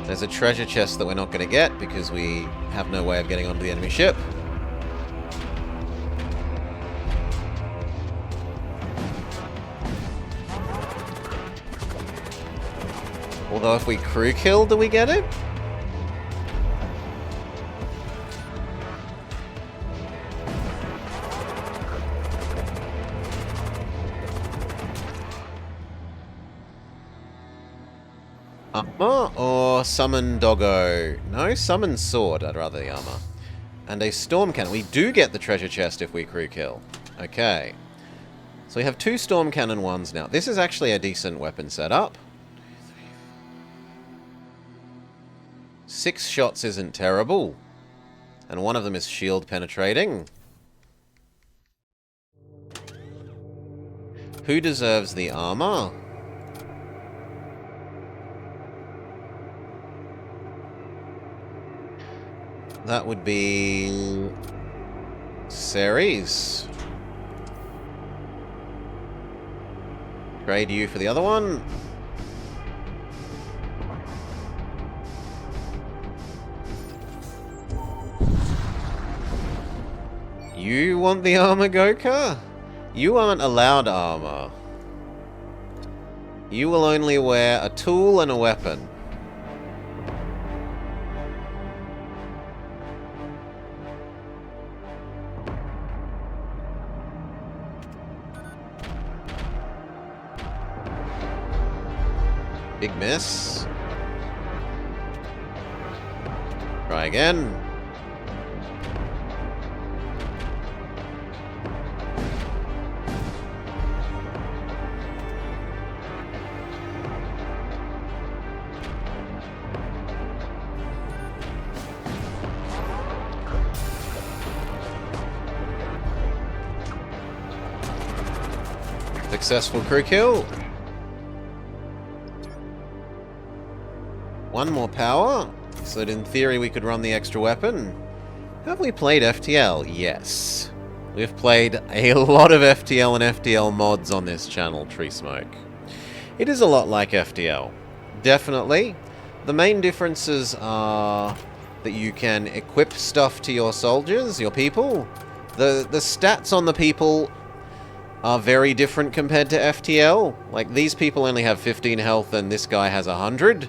There's a treasure chest that we're not going to get because we have no way of getting onto the enemy ship. Although if we crew kill, do we get it? Armor or summon doggo? No, summon sword. I'd rather the armor. And a storm cannon. We do get the treasure chest if we crew kill. Okay. So we have 2 storm cannon ones now. This is actually a decent weapon setup. 6 shots isn't terrible. And one of them is shield penetrating. Who deserves the armor? That would be Ceres. Trade you for the other one. You want the armor, Goka? You aren't allowed armor. You will only wear a tool and a weapon. Big miss. Try again. Successful crew kill. One more power, so that in theory we could run the extra weapon. Have we played FTL? Yes. We've played a lot of FTL and FTL mods on this channel, Tree Smoke. It is a lot like FTL. Definitely. The main differences are that you can equip stuff to your soldiers, your people. The stats on the people are very different compared to FTL. Like, these people only have 15 health and this guy has 100.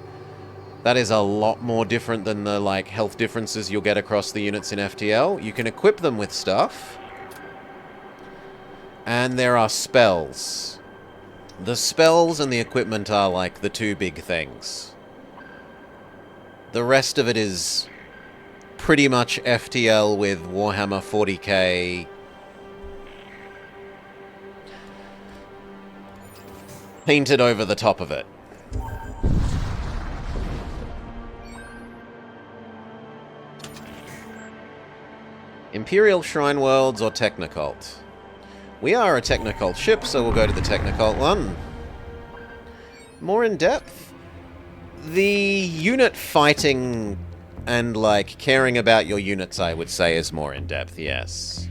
That is a lot more different than the, like, health differences you'll get across the units in FTL. You can equip them with stuff. And there are spells. The spells and the equipment are, like, the 2 big things. The rest of it is pretty much FTL with Warhammer 40k painted over the top of it. Imperial Shrine Worlds or Technocult? We are a Technocult ship, so we'll go to the Technocult one. More in depth? The unit fighting and, like, caring about your units, I would say, is more in depth, yes.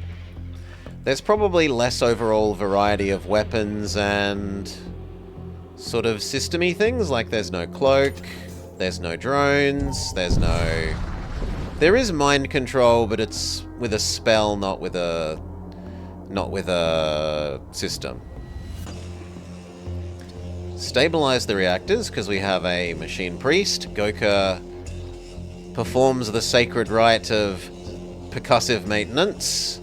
There's probably less overall variety of weapons and sort of system-y things, like there's no cloak, there's no drones, there's no... There is mind control, but it's with a spell, not with a system. Stabilize the reactors, because we have a machine priest. Goka performs the sacred rite of percussive maintenance.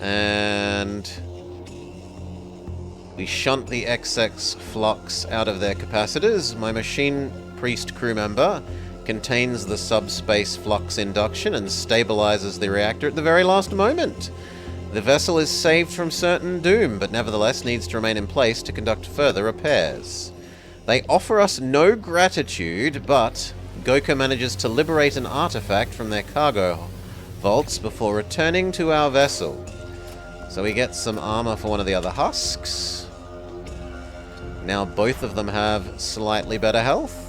And we shunt the XX flux out of their capacitors. My machine priest crew member contains the subspace flux induction and stabilizes the reactor at the very last moment. The vessel is saved from certain doom, but nevertheless needs to remain in place to conduct further repairs. They offer us no gratitude, but Goka manages to liberate an artifact from their cargo vaults before returning to our vessel. So we get some armor for one of the other husks. Now both of them have slightly better health.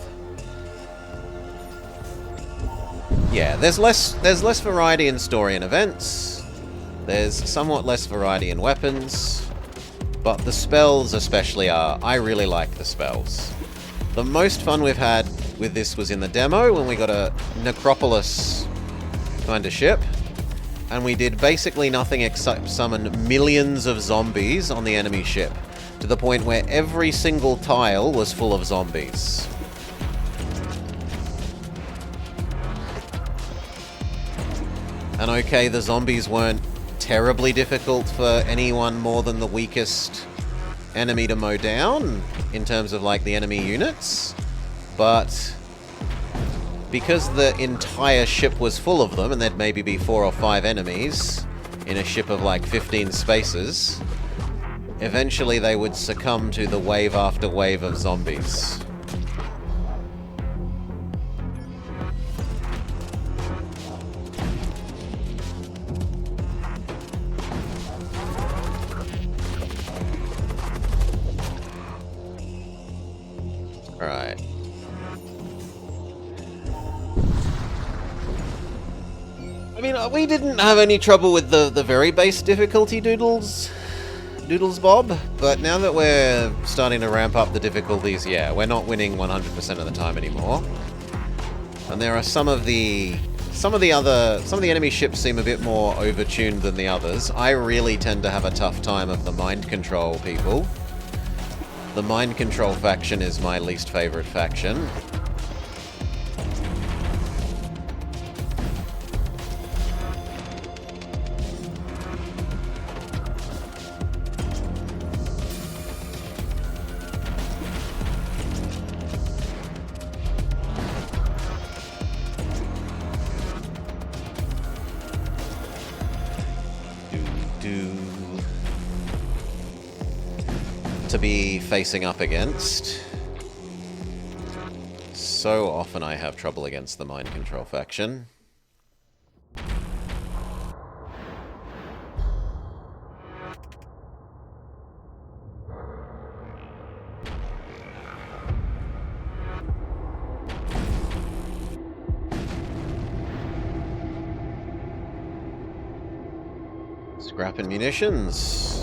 Yeah, there's less variety in story and events. There's somewhat less variety in weapons. But the spells especially are... I really like the spells. The most fun we've had with this was in the demo, when we got a Necropolis kind of ship. And we did basically nothing except summon millions of zombies on the enemy ship. to the point where every single tile was full of zombies. And okay, the zombies weren't terribly difficult for anyone more than the weakest enemy to mow down, in terms of, like, the enemy units. But because the entire ship was full of them, and there'd maybe be 4 or 5 enemies in a ship of, like, 15 spaces, eventually they would succumb to the wave after wave of zombies. Alright. I mean, we didn't have any trouble with the very base difficulty Doodles Bob, but now that we're starting to ramp up the difficulties, yeah, we're not winning 100% of the time anymore. And there are some of the enemy ships seem a bit more overtuned than the others. I really tend to have a tough time of the mind control people. The mind control faction is my least favorite faction. To be facing up against. So often I have trouble against the mind control faction. Scrap and munitions.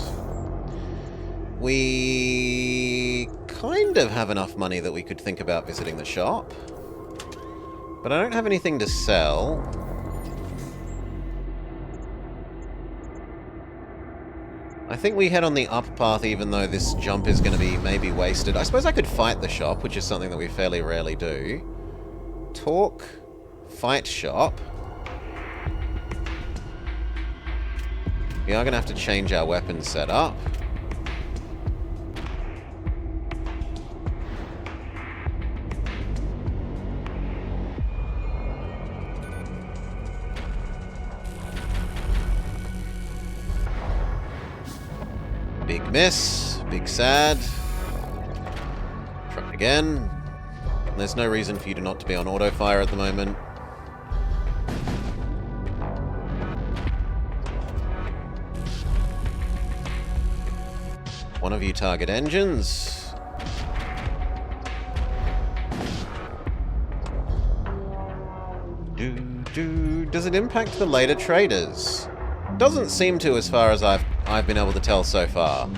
We kind of have enough money that we could think about visiting the shop. But I don't have anything to sell. I think we head on the up path even though this jump is going to be maybe wasted. I suppose I could fight the shop, which is something that we fairly rarely do. Talk, fight shop. We are going to have to change our weapon setup. Big miss, big sad. Try again. There's no reason for you not to be on auto fire at the moment. One of you target engines. Does it impact the later traders? Doesn't seem to, as far as I've been able to tell so far.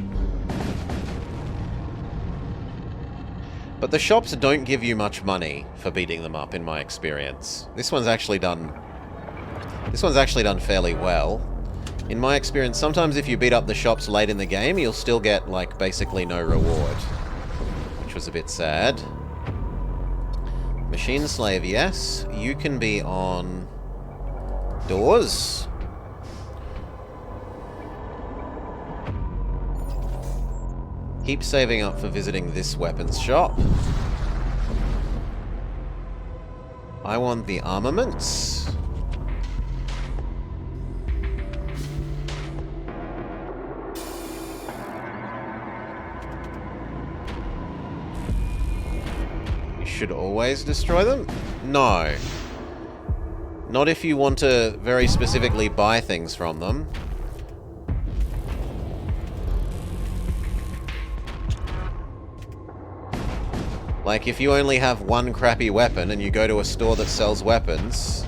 But the shops don't give you much money for beating them up, in my experience. This one's actually done fairly well. In my experience, sometimes if you beat up the shops late in the game, you'll still get, like, basically no reward. Which was a bit sad. Machine Slave, yes. You can be on doors. Keep saving up for visiting this weapons shop. I want the armaments. You should always destroy them? No. Not if you want to very specifically buy things from them. Like, if you only have one crappy weapon and you go to a store that sells weapons,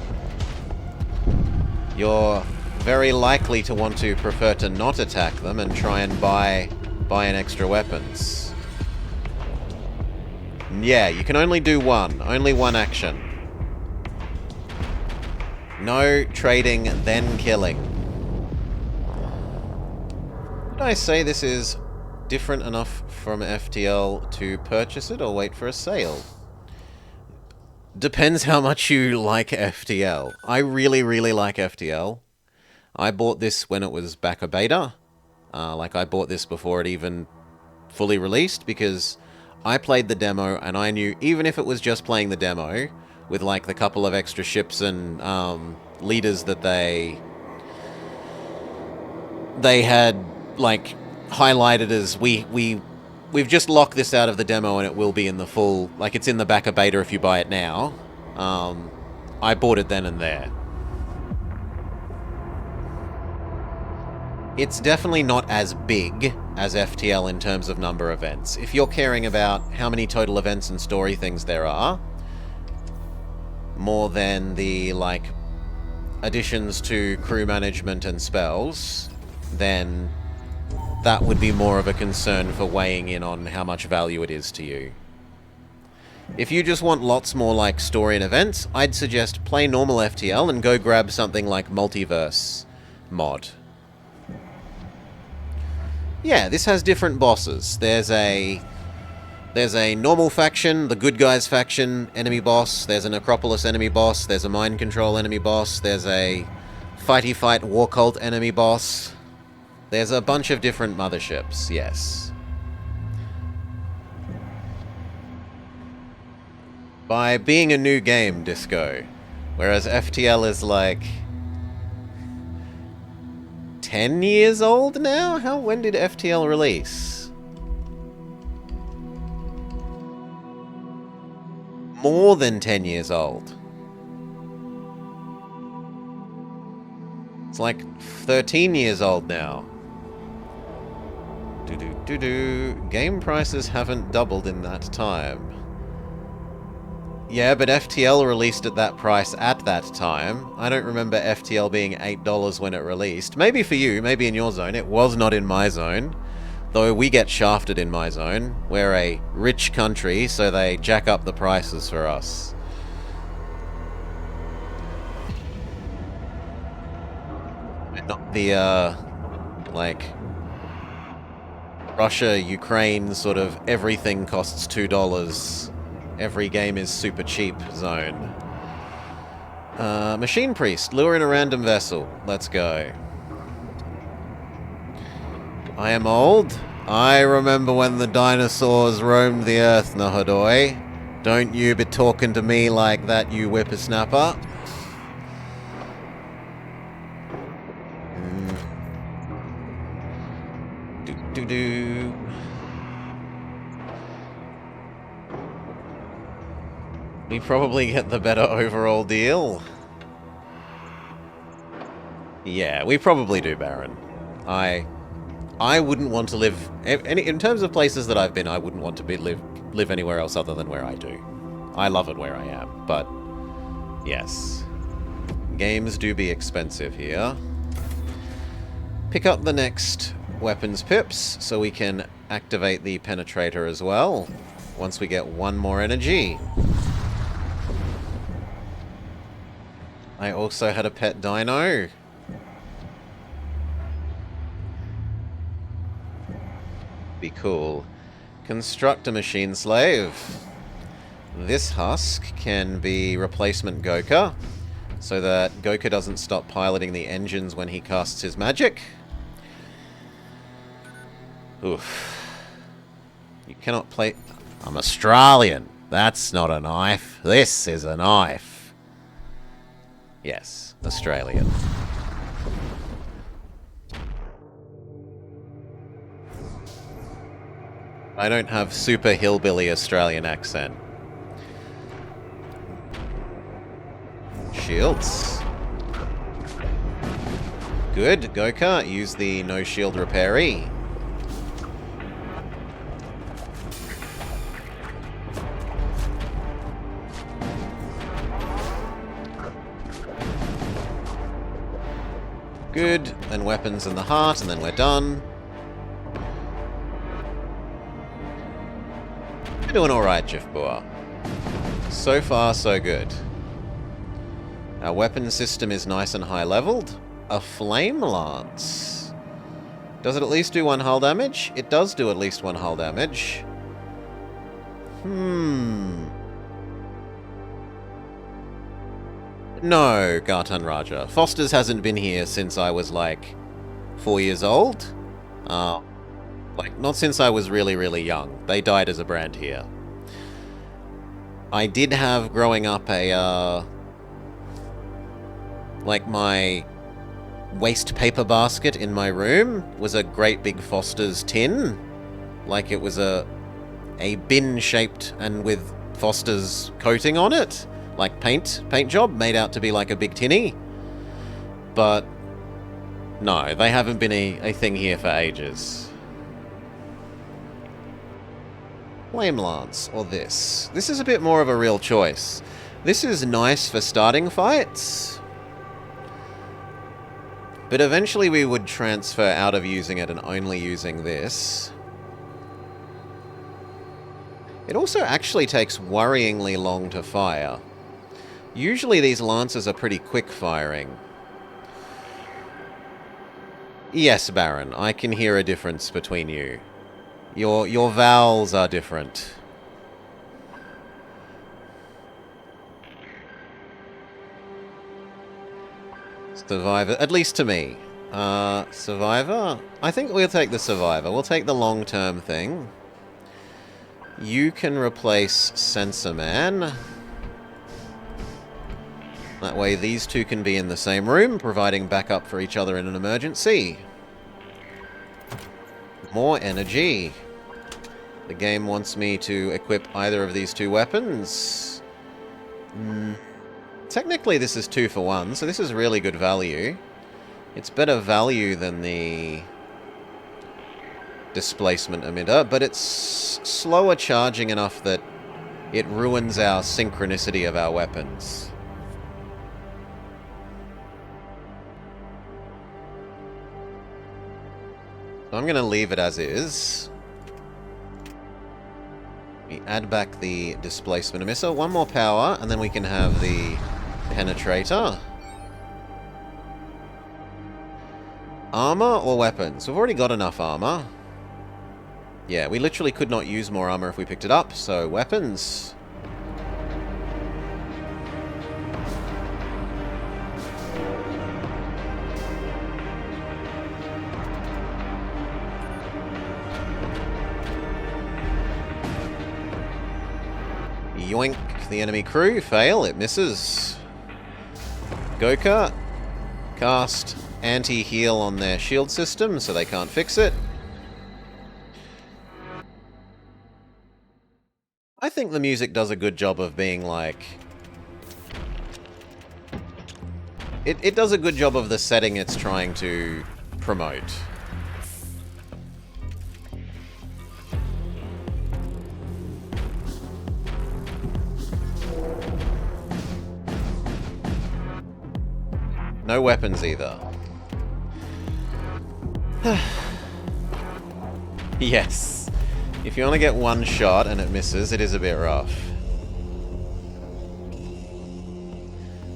you're very likely to want to prefer to not attack them and try and buy an extra weapons. Yeah, you can only do one. Only one action. No trading, then killing. Did I say this is different enough from FTL to purchase it or wait for a sale? Depends how much you like FTL. I really, really like FTL. I bought this when it was back a beta. I bought this before it even fully released because I played the demo and I knew even if it was just playing the demo with like the couple of extra ships and leaders that they had like highlighted as we've just locked this out of the demo and it will be in the full, like it's in the back of beta if you buy it now. I bought it then and there. It's definitely not as big as FTL in terms of number of events. If you're caring about how many total events and story things there are, more than the, like, additions to crew management and spells, then that would be more of a concern for weighing in on how much value it is to you. If you just want lots more, like, story and events, I'd suggest play normal FTL and go grab something like Multiverse mod. Yeah, this has different bosses. There's a normal faction, the good guys faction enemy boss, there's an Acropolis enemy boss, there's a mind control enemy boss, there's a fighty fight war cult enemy boss. There's a bunch of different motherships, yes. By being a new game, Disco, whereas FTL is like 10 years old now? When did FTL release? More than 10 years old. It's like 13 years old now. Game prices haven't doubled in that time. Yeah, but FTL released at that price at that time. I don't remember FTL being $8 when it released. Maybe for you, maybe in your zone. It was not in my zone. Though we get shafted in my zone. We're a rich country, so they jack up the prices for us. Not the, like, Russia, Ukraine sort of everything costs $2. Every game is super cheap zone. Machine Priest, lure in a random vessel. Let's go. I am old. I remember when the dinosaurs roamed the earth, Nahodoi. Don't you be talking to me like that, you whippersnapper. Do-do-do. We probably get the better overall deal. Yeah, we probably do, Baron. I wouldn't want to live... In terms of places that I've been, I wouldn't want to live anywhere else other than where I do. I love it where I am, but... Yes. Games do be expensive here. Pick up the next weapons pips, so we can activate the penetrator as well, once we get one more energy. I also had a pet dino. Be cool. Construct a machine slave. This husk can be replacement Goka, so that Goka doesn't stop piloting the engines when he casts his magic. Oof. You cannot play... I'm Australian. That's not a knife. This is a knife. Yes, Australian. I don't have super hillbilly Australian accent. Shields. Good, Goka. Use the no shield repairee. Good, and weapons in the heart, and then we're done. We're doing alright, Jifbua. So far, so good. Our weapon system is nice and high-leveled. A flame lance. Does it at least do 1 hull damage? It does do at least 1 hull damage. No, Gartan Raja. Foster's hasn't been here since I was, like, 4 years old. Like, not since I was really, really young. They died as a brand here. I did have, growing up, a, like, my waste paper basket in my room was a great big Foster's tin. Like, it was a bin-shaped and with Foster's coating on it. Like paint job, made out to be like a big tinny. But no, they haven't been a thing here for ages. Flame Lance, or this. This is a bit more of a real choice. This is nice for starting fights, but eventually we would transfer out of using it and only using this. It also actually takes worryingly long to fire. Usually these lances are pretty quick firing. Yes, Baron, I can hear a difference between you. Your vowels are different. Survivor, at least to me. Survivor? I think we'll take the Survivor. We'll take the long-term thing. You can replace Sensor Man. That way these two can be in the same room, providing backup for each other in an emergency. More energy. The game wants me to equip either of these two weapons. Technically this is 2 for 1, so this is really good value. It's better value than the displacement emitter, but it's slower charging enough that it ruins our synchronicity of our weapons. So I'm going to leave it as is. We add back the displacement emitter, 1 more power, and then we can have the penetrator. Armor or weapons? We've already got enough armor. Yeah, we literally could not use more armor if we picked it up, so weapons. Yoink, the enemy crew, fail, it misses. Goka, cast anti-heal on their shield system so they can't fix it. I think the music does a good job of being like... It does a good job of the setting it's trying to promote. No weapons either. Yes. If you only get 1 shot and it misses, it is a bit rough.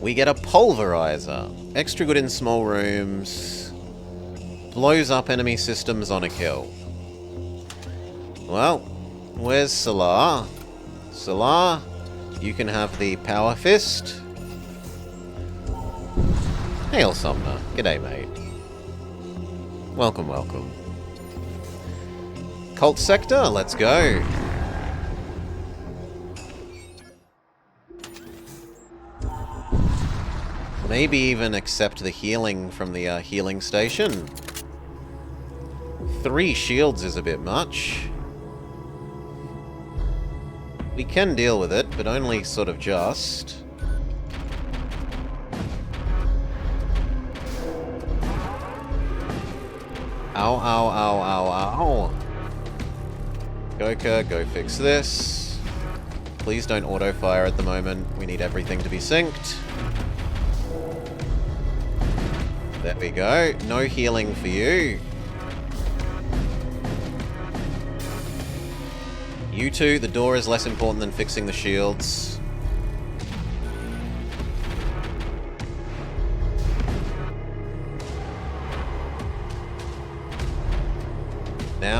We get a pulverizer. Extra good in small rooms. Blows up enemy systems on a kill. Well, where's Salar? Salar, you can have the Power Fist. Hail Sumner. G'day, mate. Welcome, welcome. Cult Sector, let's go. Maybe even accept the healing from the healing station. 3 shields is a bit much. We can deal with it, but only sort of just. Ow, ow, ow, ow, ow. Goka, go fix this. Please don't auto-fire at the moment. We need everything to be synced. There we go. No healing for you. You two, the door is less important than fixing the shields.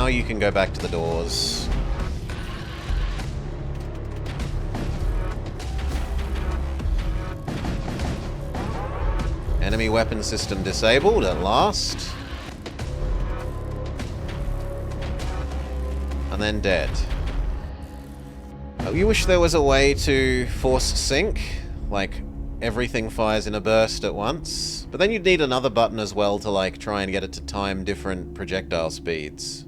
now you can go back to the doors. Enemy weapon system disabled at last. And then dead. Oh, you wish there was a way to force sync? Like, everything fires in a burst at once? But then you'd need another button as well to, like, try and get it to time different projectile speeds.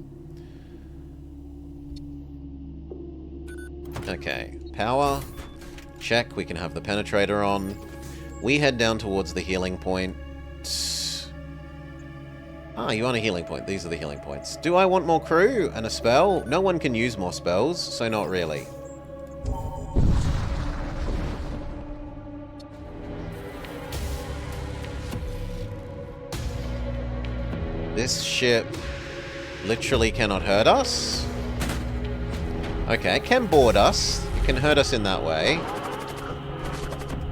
Okay, power. Check, we can have the penetrator on. We head down towards the healing point. Ah, you want a healing point. These are the healing points. Do I want more crew and a spell? No one can use more spells, so not really. This ship literally cannot hurt us. Okay, it can board us. It can hurt us in that way.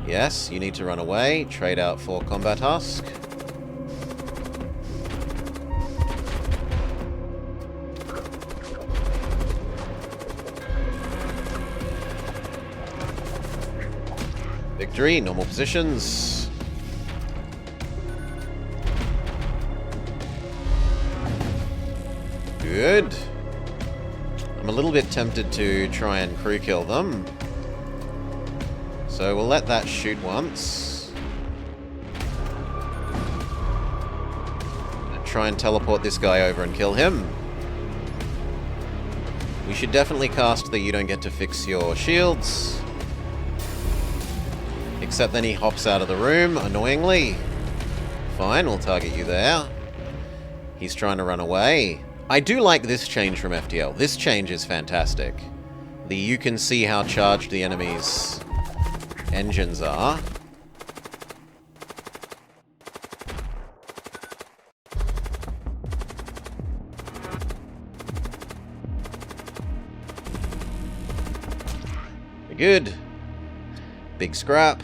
Yes, you need to run away. Trade out for combat husk. Victory, normal positions. Good. I'm a little bit tempted to try and crew kill them. So we'll let that shoot once. And try and teleport this guy over and kill him. We should definitely cast the you don't get to fix your shields. Except then he hops out of the room, annoyingly. Fine, we'll target you there. He's trying to run away. I do like this change from FTL. This change is fantastic. You can see how charged the enemy's engines are. Good. Big scrap.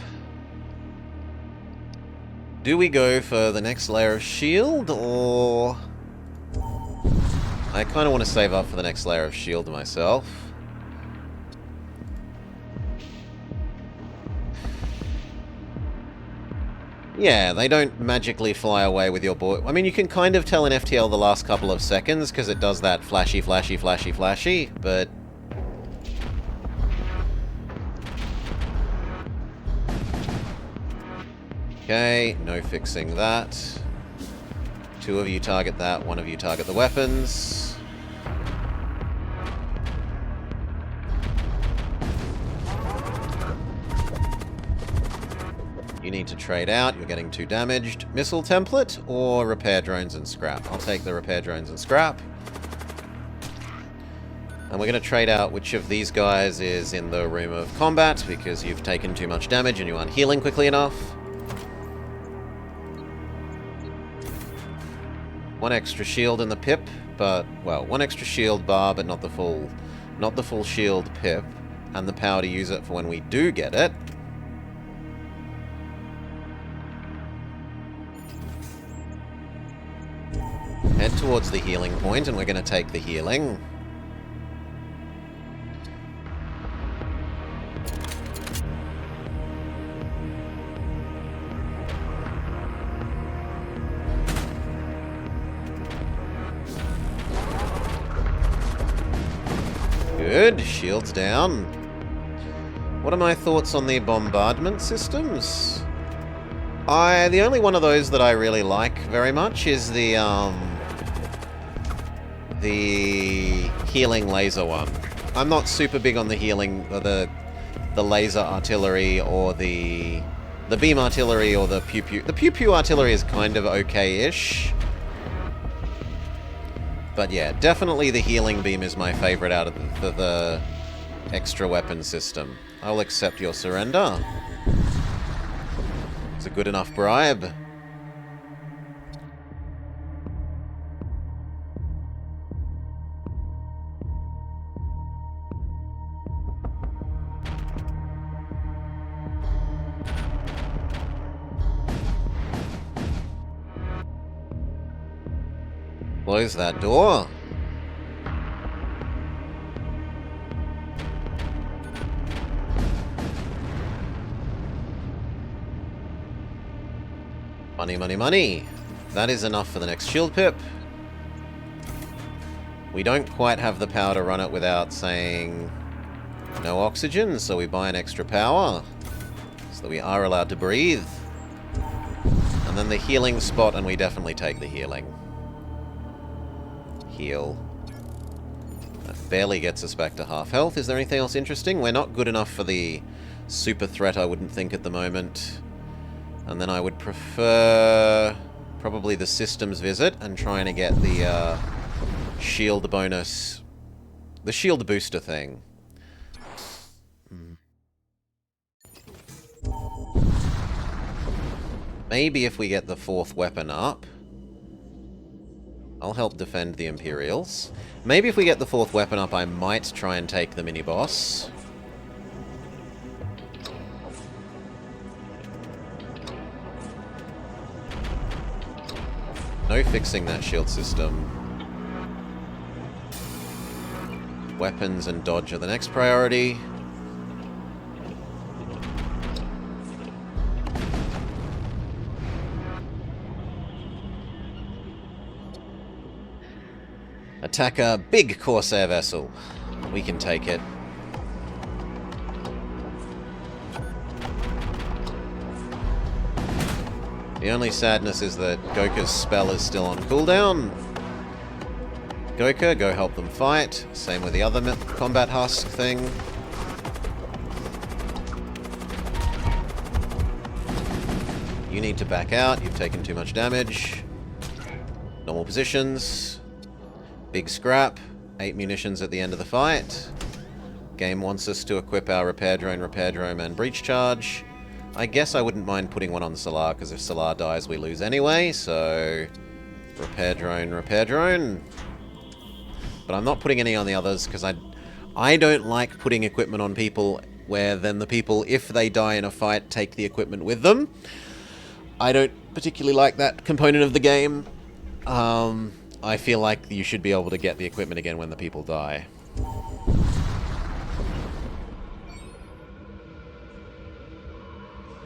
Do we go for the next layer of shield, or... I kind of want to save up for the next layer of shield myself. Yeah, they don't magically fly away with your boy. I mean, you can kind of tell in FTL the last couple of seconds, because it does that flashy, flashy, flashy, flashy, but... Okay, no fixing that. Two of you target that, one of you target the weapons. You need to trade out, you're getting too damaged. Missile template or repair drones and scrap? I'll take the repair drones and scrap. And we're going to trade out which of these guys is in the room of combat, because you've taken too much damage and you aren't healing quickly enough. One extra shield in the pip, but, well, one extra shield bar, but not the full shield pip, and the power to use it for when we do get it. Head towards the healing point, and we're going to take the healing. Good, shields down. What are my thoughts on the bombardment systems? The only one of those that I really like very much is the healing laser one. I'm not super big on the healing, the laser artillery or the beam artillery or the pew-pew. The pew-pew artillery is kind of okay-ish. But yeah, definitely the healing beam is my favorite out of the extra weapon system. I'll accept your surrender. It's a good enough bribe. Close that door. Money, money, money. That is enough for the next shield pip. We don't quite have the power to run it without saying no oxygen, so we buy an extra power so that we are allowed to breathe. And then the healing spot, and we definitely take the healing. Heal. That barely gets us back to half health. Is there anything else interesting? We're not good enough for the super threat, I wouldn't think, at the moment. And then I would prefer probably the systems visit and trying to get the shield bonus, the shield booster thing. Maybe if we get the 4th weapon up, I'll help defend the Imperials. Maybe if we get the 4th weapon up, I might try and take the mini-boss. No fixing that shield system. Weapons and dodge are the next priority. Attack a big Corsair vessel. We can take it. The only sadness is that Goka's spell is still on cooldown. Goka, go help them fight. Same with the other combat husk thing. You need to back out. You've taken too much damage. Normal positions. Big scrap. 8 munitions at the end of the fight. Game wants us to equip our repair drone, and breach charge. I guess I wouldn't mind putting one on Solar, because if Solar dies, we lose anyway, so... Repair drone. But I'm not putting any on the others, because I don't like putting equipment on people where then the people, if they die in a fight, take the equipment with them. I don't particularly like that component of the game. I feel like you should be able to get the equipment again when the people die.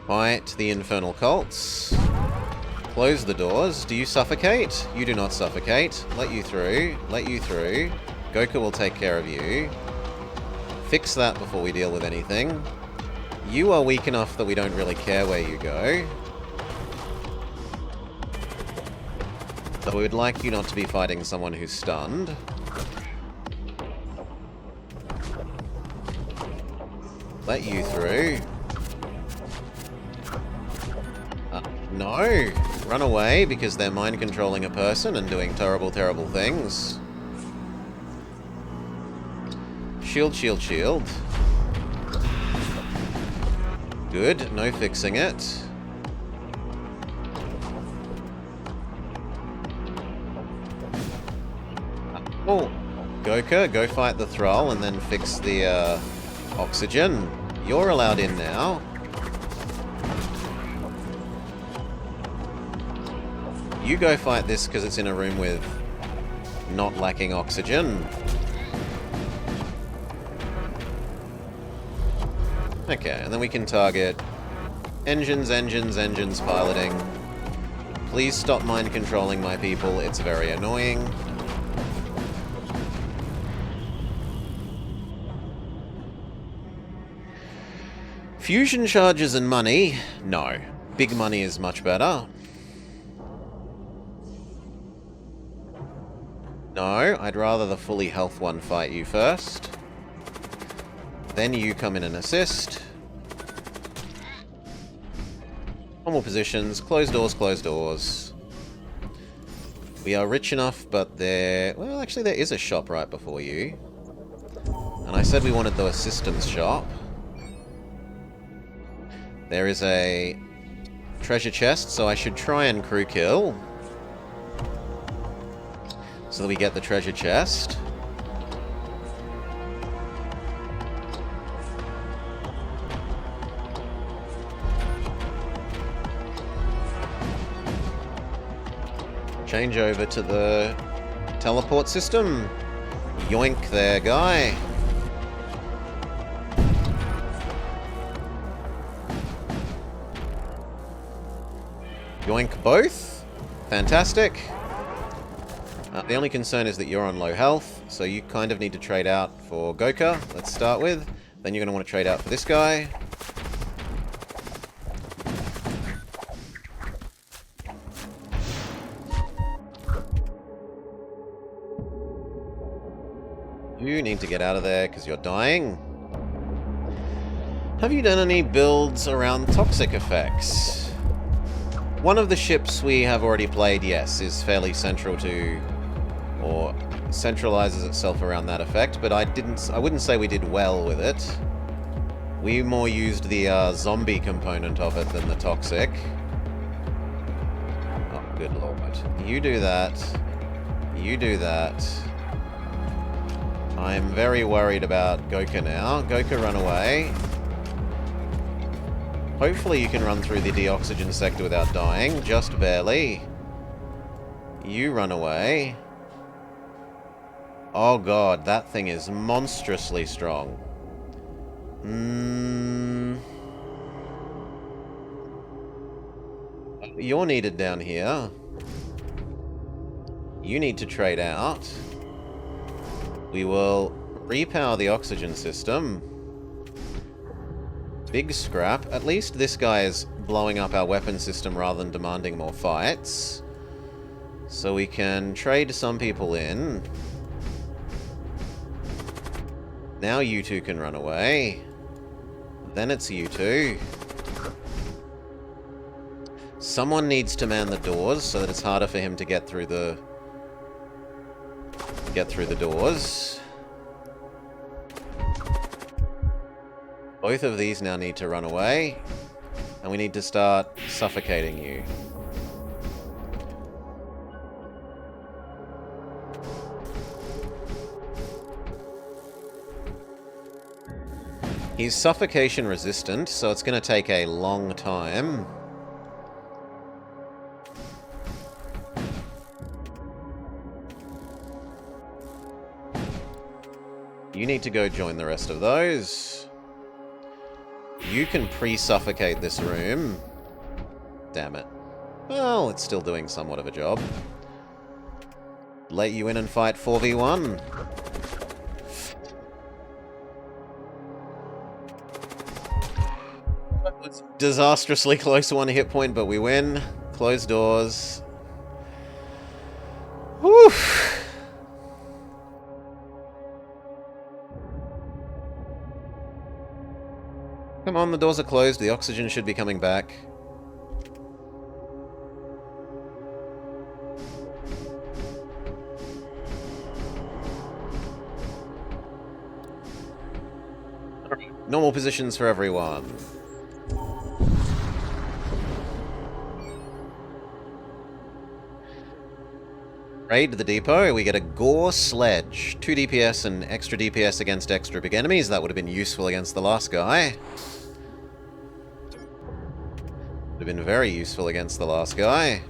Fight the infernal cults. Close the doors. Do you suffocate? You do not suffocate. Let you through. Let you through. Goka will take care of you. Fix that before we deal with anything. You are weak enough that we don't really care where you go. So we would like you not to be fighting someone who's stunned. Let you through. No! Run away, because they're mind-controlling a person and doing terrible, terrible things. Shield, shield, shield. Good, no fixing it. Oh, Goka, go fight the Thrall and then fix the oxygen. You're allowed in now. You go fight this because it's in a room with not lacking oxygen. Okay, and then we can target engines, piloting. Please stop mind controlling my people, it's very annoying. Fusion charges and money? No. Big money is much better. No, I'd rather the fully health one fight you first. Then you come in and assist. Normal positions, close doors, close doors. We are rich enough, but there... Well, actually there is a shop right before you. And I said we wanted the systems shop. There is a treasure chest, so I should try and crew kill. So that we get the treasure chest. Change over to the teleport system. Yoink there, guy. Yoink both. Fantastic. The only concern is that you're on low health, so you kind of need to trade out for Goka, let's start with. Then you're going to want to trade out for this guy. You need to get out of there because you're dying. Have you done any builds around toxic effects? One of the ships we have already played, yes, is fairly central to, or centralizes itself around that effect, but I wouldn't say we did well with it. We more used the zombie component of it than the toxic. Oh, good lord. You do that. You do that. I'm very worried about Goka now. Goka, run away. Hopefully you can run through the deoxygen sector without dying, just barely. You run away. Oh god, that thing is monstrously strong. You're needed down here. You need to trade out. We will repower the oxygen system. Big scrap. At least this guy is blowing up our weapon system rather than demanding more fights. So we can trade some people in. Now you two can run away. Then it's you two. Someone needs to man the doors so that it's harder for him to get through the doors. Both of these now need to run away. And we need to start suffocating you. He's suffocation resistant, so it's going to take a long time. You need to go join the rest of those. You can pre-suffocate this room. Damn it. Well, it's still doing somewhat of a job. Let you in and fight 4v1. It's disastrously close to 1 hit point, but we win. Closed doors. Whew. Come on, the doors are closed. The oxygen should be coming back. Normal positions for everyone. Raid the depot, we get a Gore Sledge. 2 DPS and extra DPS against extra big enemies. That would have been useful against the last guy. Would have been very useful against the last guy.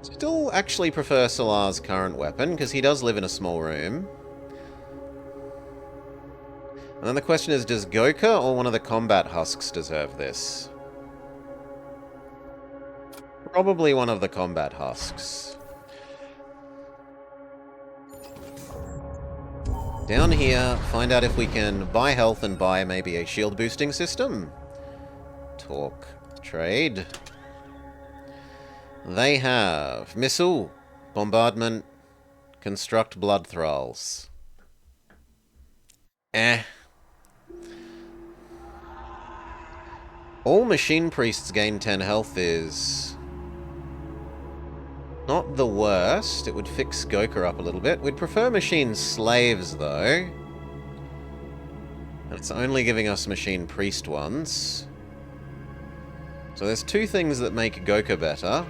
Still actually prefer Solar's current weapon, because he does live in a small room. And then the question is, does Goka or one of the combat husks deserve this? Probably one of the combat husks. Down here, find out if we can buy health and buy maybe a shield boosting system. Talk. Trade. They have missile, bombardment, construct blood thralls. All machine priests gain 10 health is not the worst. It would fix Goka up a little bit. We'd prefer machine slaves, though. And it's only giving us machine priest ones. So there's 2 things that make Goka better.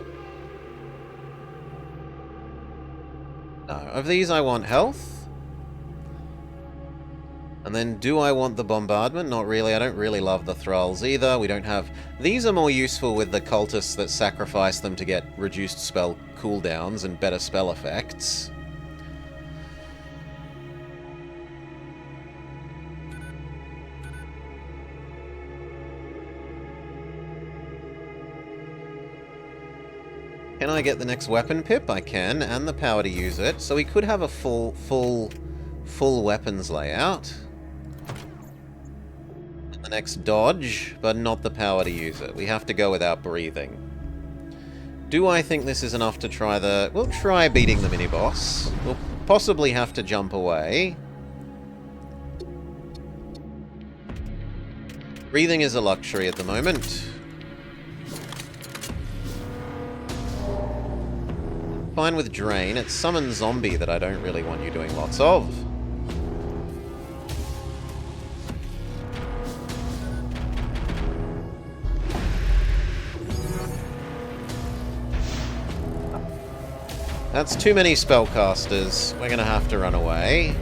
No, of these I want health. And then do I want the bombardment? Not really. I don't really love the thralls either. We don't have... These are more useful with the cultists that sacrifice them to get reduced spell cooldowns and better spell effects. Can I get the next weapon pip? I can, and the power to use it. So we could have a full weapons layout. And the next dodge, but not the power to use it. We have to go without breathing. Do I think this is enough to try the... We'll try beating the mini-boss. We'll possibly have to jump away. Breathing is a luxury at the moment. Fine with Drain. It's Summon Zombie that I don't really want you doing lots of. That's too many spellcasters. We're gonna have to run away.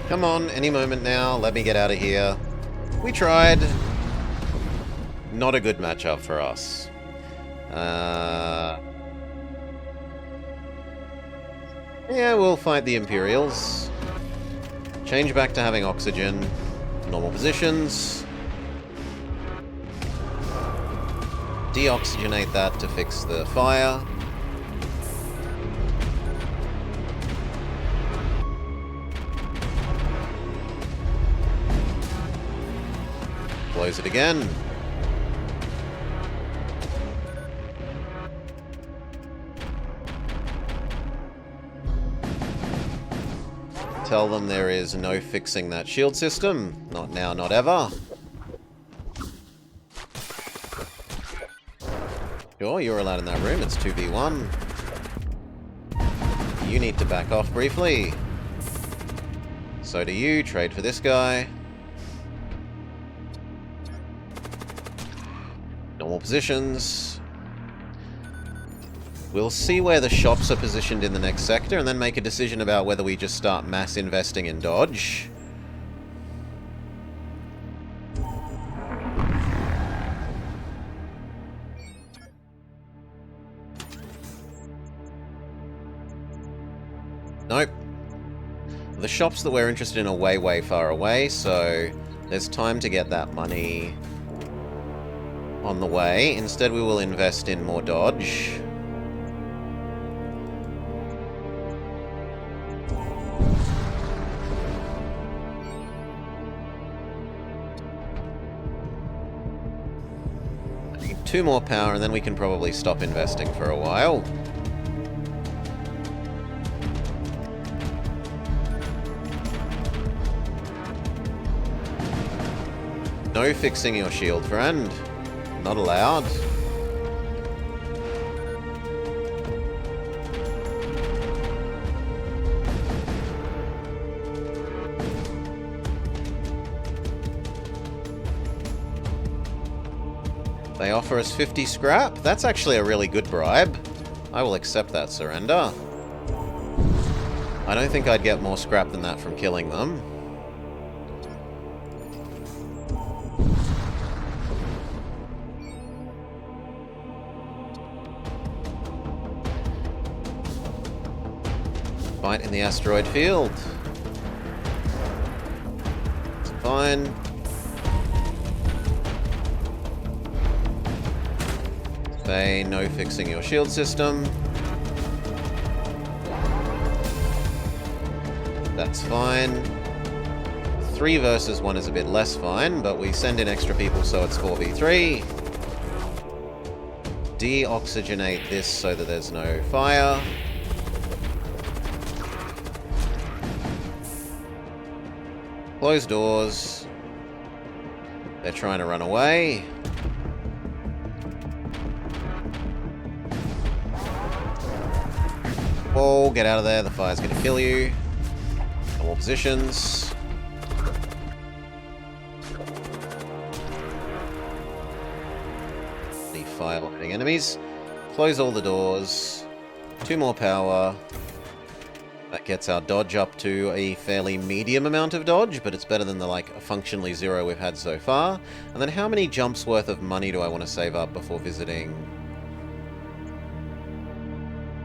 Come on, any moment now. Let me get out of here. We tried. Not a good matchup for us. Yeah, we'll fight the Imperials. Change back to having oxygen. Normal positions. Deoxygenate that to fix the fire. Close it again. Tell them there is no fixing that shield system. Not now, not ever. Sure, you're allowed in that room. It's 2v1. You need to back off briefly. So do you. Trade for this guy. Normal positions. We'll see where the shops are positioned in the next sector and then make a decision about whether we just start mass investing in dodge. Nope. The shops that we're interested in are way, way far away, so there's time to get that money on the way. Instead, we will invest in more dodge. I need 2 more power, and then we can probably stop investing for a while. No fixing your shield, friend. Not allowed. They offer us 50 scrap. That's actually a really good bribe. I will accept that surrender. I don't think I'd get more scrap than that from killing them. Fight in the asteroid field. It's fine. Say no fixing your shield system. That's fine. 3 versus 1 is a bit less fine, but we send in extra people so it's 4v3. Deoxygenate this so that there's no fire. Close doors. They're trying to run away. Oh, get out of there. The fire's going to kill you. Normal positions. The fire hitting enemies. Close all the doors. 2 more power. That gets our dodge up to a fairly medium amount of dodge, but it's better than the, like, functionally 0 we've had so far. And then how many jumps worth of money do I want to save up before visiting?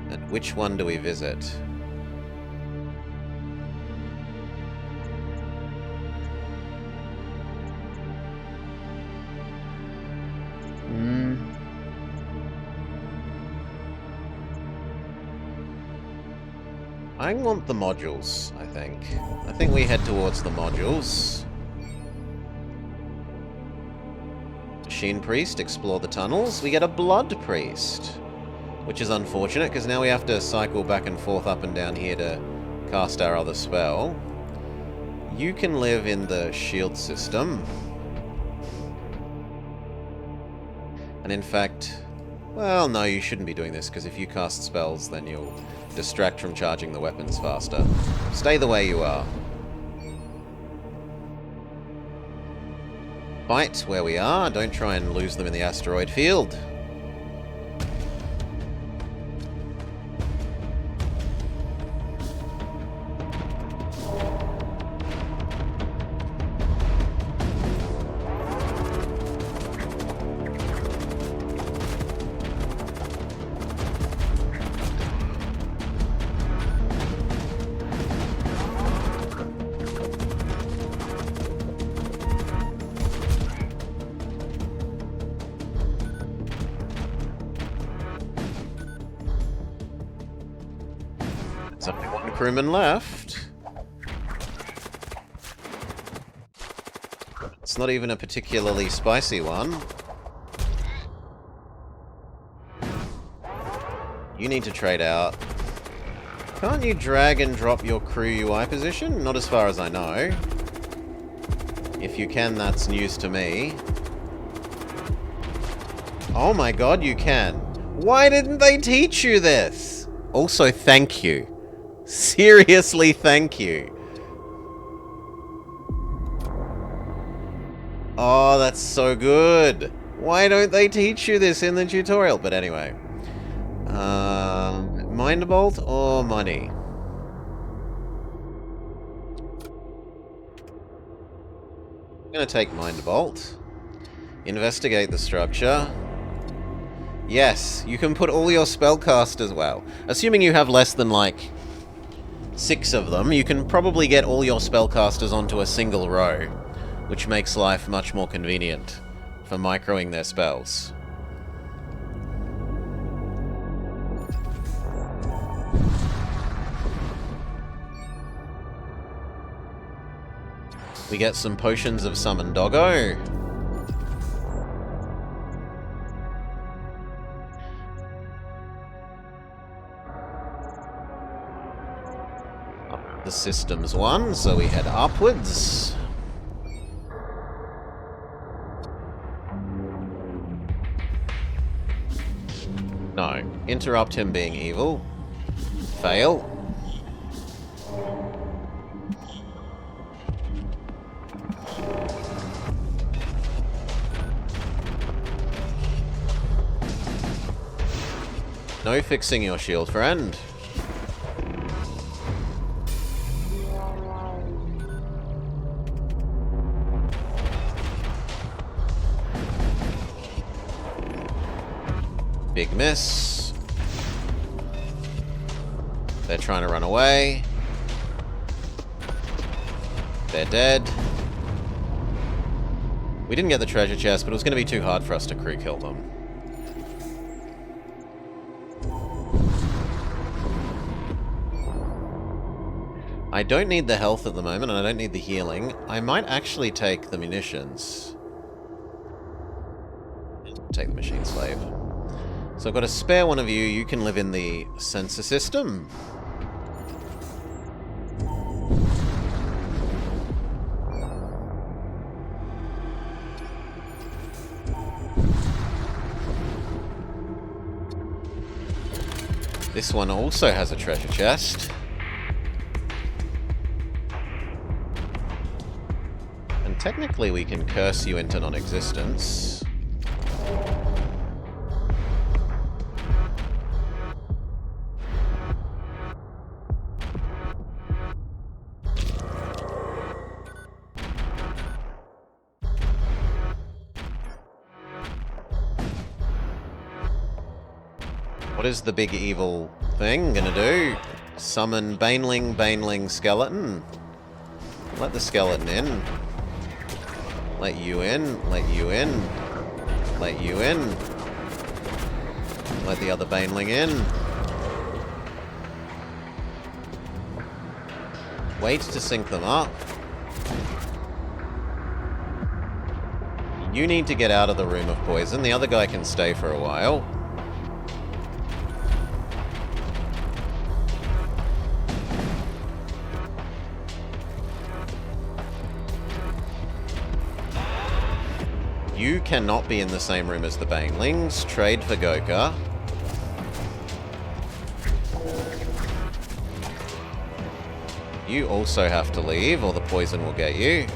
And which one do we visit? I want the modules, I think. I think we head towards the modules. Machine Priest, explore the tunnels. We get a Blood Priest, which is unfortunate, because now we have to cycle back and forth up and down here to cast our other spell. You can live in the shield system. And in fact... Well, no, you shouldn't be doing this, because if you cast spells, then you'll distract from charging the weapons faster. Stay the way you are. Fight where we are. Don't try and lose them in the asteroid field. There's only one crewman left. It's not even a particularly spicy one. You need to trade out. Can't you drag and drop your crew UI position? Not as far as I know. If you can, that's news to me. Oh my god, you can. Why didn't they teach you this? Also, thank you. Seriously, thank you. Oh, that's so good. Why don't they teach you this in the tutorial? But anyway. Mind Bolt or money? I'm going to take Mind Bolt. Investigate the structure. Yes, you can put all your spellcasters, well, assuming you have less than, like, 6 of them, you can probably get all your spellcasters onto a single row, which makes life much more convenient for microing their spells. We get some potions of Summon Doggo. The systems one, so we head upwards. No. Interrupt him being evil. Fail. No fixing your shield, friend. Big miss. They're trying to run away. They're dead. We didn't get the treasure chest, but it was going to be too hard for us to crew kill them. I don't need the health at the moment, and I don't need the healing. I might actually take the munitions. Take the machine slave. So I've got a spare one of you. You can live in the sensor system. This one also has a treasure chest. And technically we can curse you into non-existence. What is the big evil thing gonna do? Summon Baneling skeleton. Let the skeleton in. Let you in. Let you in. Let you in. Let the other Baneling in. Wait to sync them up. You need to get out of the room of poison. The other guy can stay for a while. You cannot be in the same room as the Banelings. Trade for Goka. You also have to leave, or the poison will get you.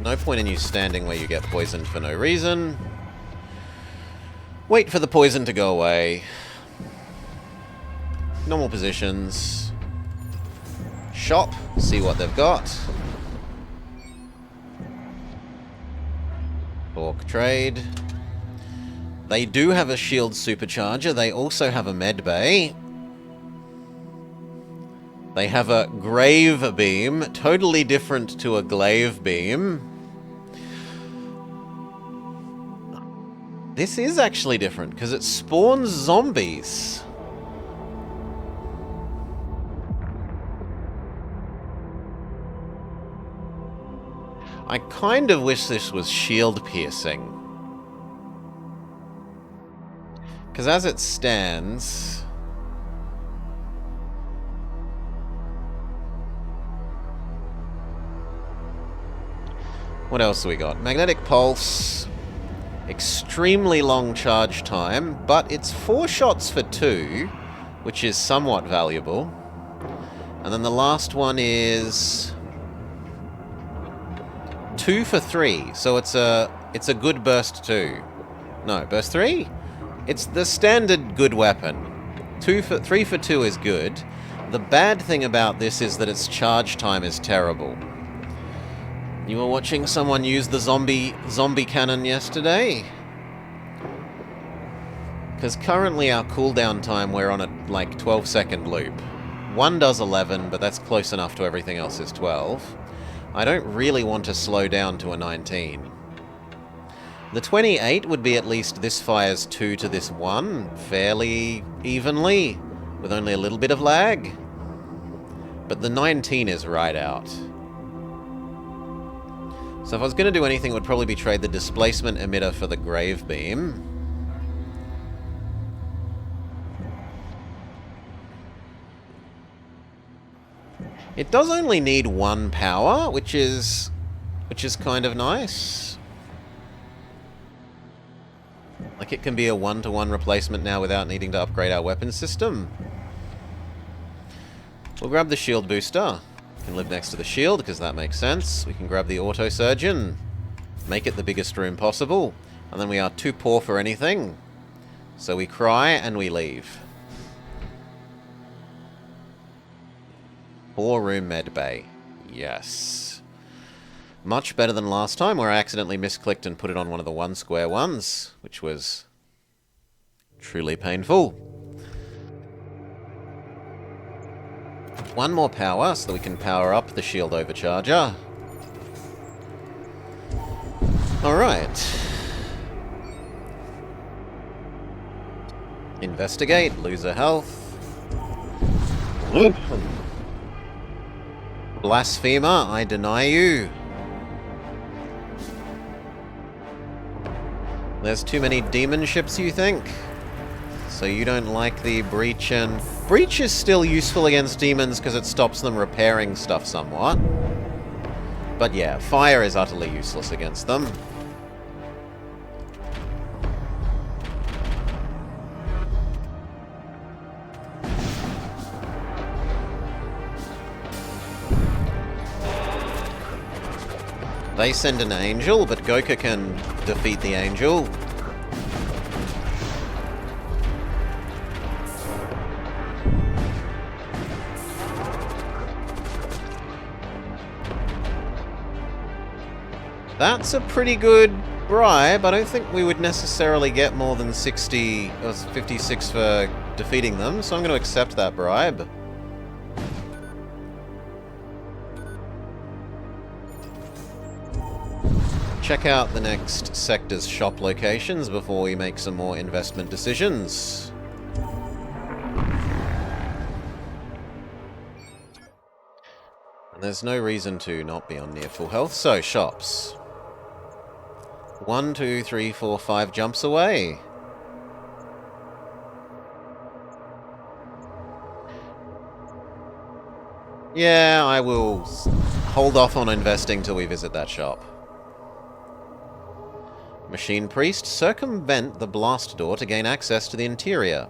No point in you standing where you get poisoned for no reason. Wait for the poison to go away. Normal positions. Shop, see what they've got. Orc trade. They do have a shield supercharger. They also have a med bay. They have a grave beam, totally different to a glaive beam. This is actually different, because it spawns zombies. I kind of wish this was shield piercing. Because as it stands... What else have we got? Magnetic pulse... Extremely long charge time, but it's 4 shots for 2, which is somewhat valuable. And then the last one is 2 for 3, so it's a good burst 2. No, burst 3? It's the standard good weapon. 3 for 2 is good. The bad thing about this is that its charge time is terrible. You were watching someone use the zombie cannon yesterday? Because currently our cooldown time, we're on a, like, 12-second loop. One does 11, but that's close enough to everything else is 12. I don't really want to slow down to a 19. The 28 would be at least this fires 2 to this 1, fairly evenly, with only a little bit of lag. But the 19 is right out. So if I was going to do anything, it would probably be trade the displacement emitter for the grave beam. It does only need 1 power, which is kind of nice. Like, it can be a 1-to-1 replacement now without needing to upgrade our weapon system. We'll grab the shield booster. Can live next to the shield, because that makes sense. We can grab the auto surgeon, make it the biggest room possible, and then we are too poor for anything. So we cry and we leave. 4-room med bay. Yes. Much better than last time, where I accidentally misclicked and put it on one of the 1 square ones, which was truly painful. 1 more power, so that we can power up the shield overcharger. Alright. Investigate, loser health. Blasphemer, I deny you. There's too many demon ships, you think? So you don't like the breach and... Breach is still useful against demons because it stops them repairing stuff somewhat. But yeah, fire is utterly useless against them. They send an angel, but Goka can defeat the angel. That's a pretty good bribe. I don't think we would necessarily get more than 60 or 56 for defeating them, so I'm going to accept that bribe. Check out the next sector's shop locations before we make some more investment decisions. And there's no reason to not be on near full health, so shops. 1, 2, 3, 4, 5 jumps away. Yeah, I will hold off on investing till we visit that shop. Machine Priest, circumvent the blast door to gain access to the interior.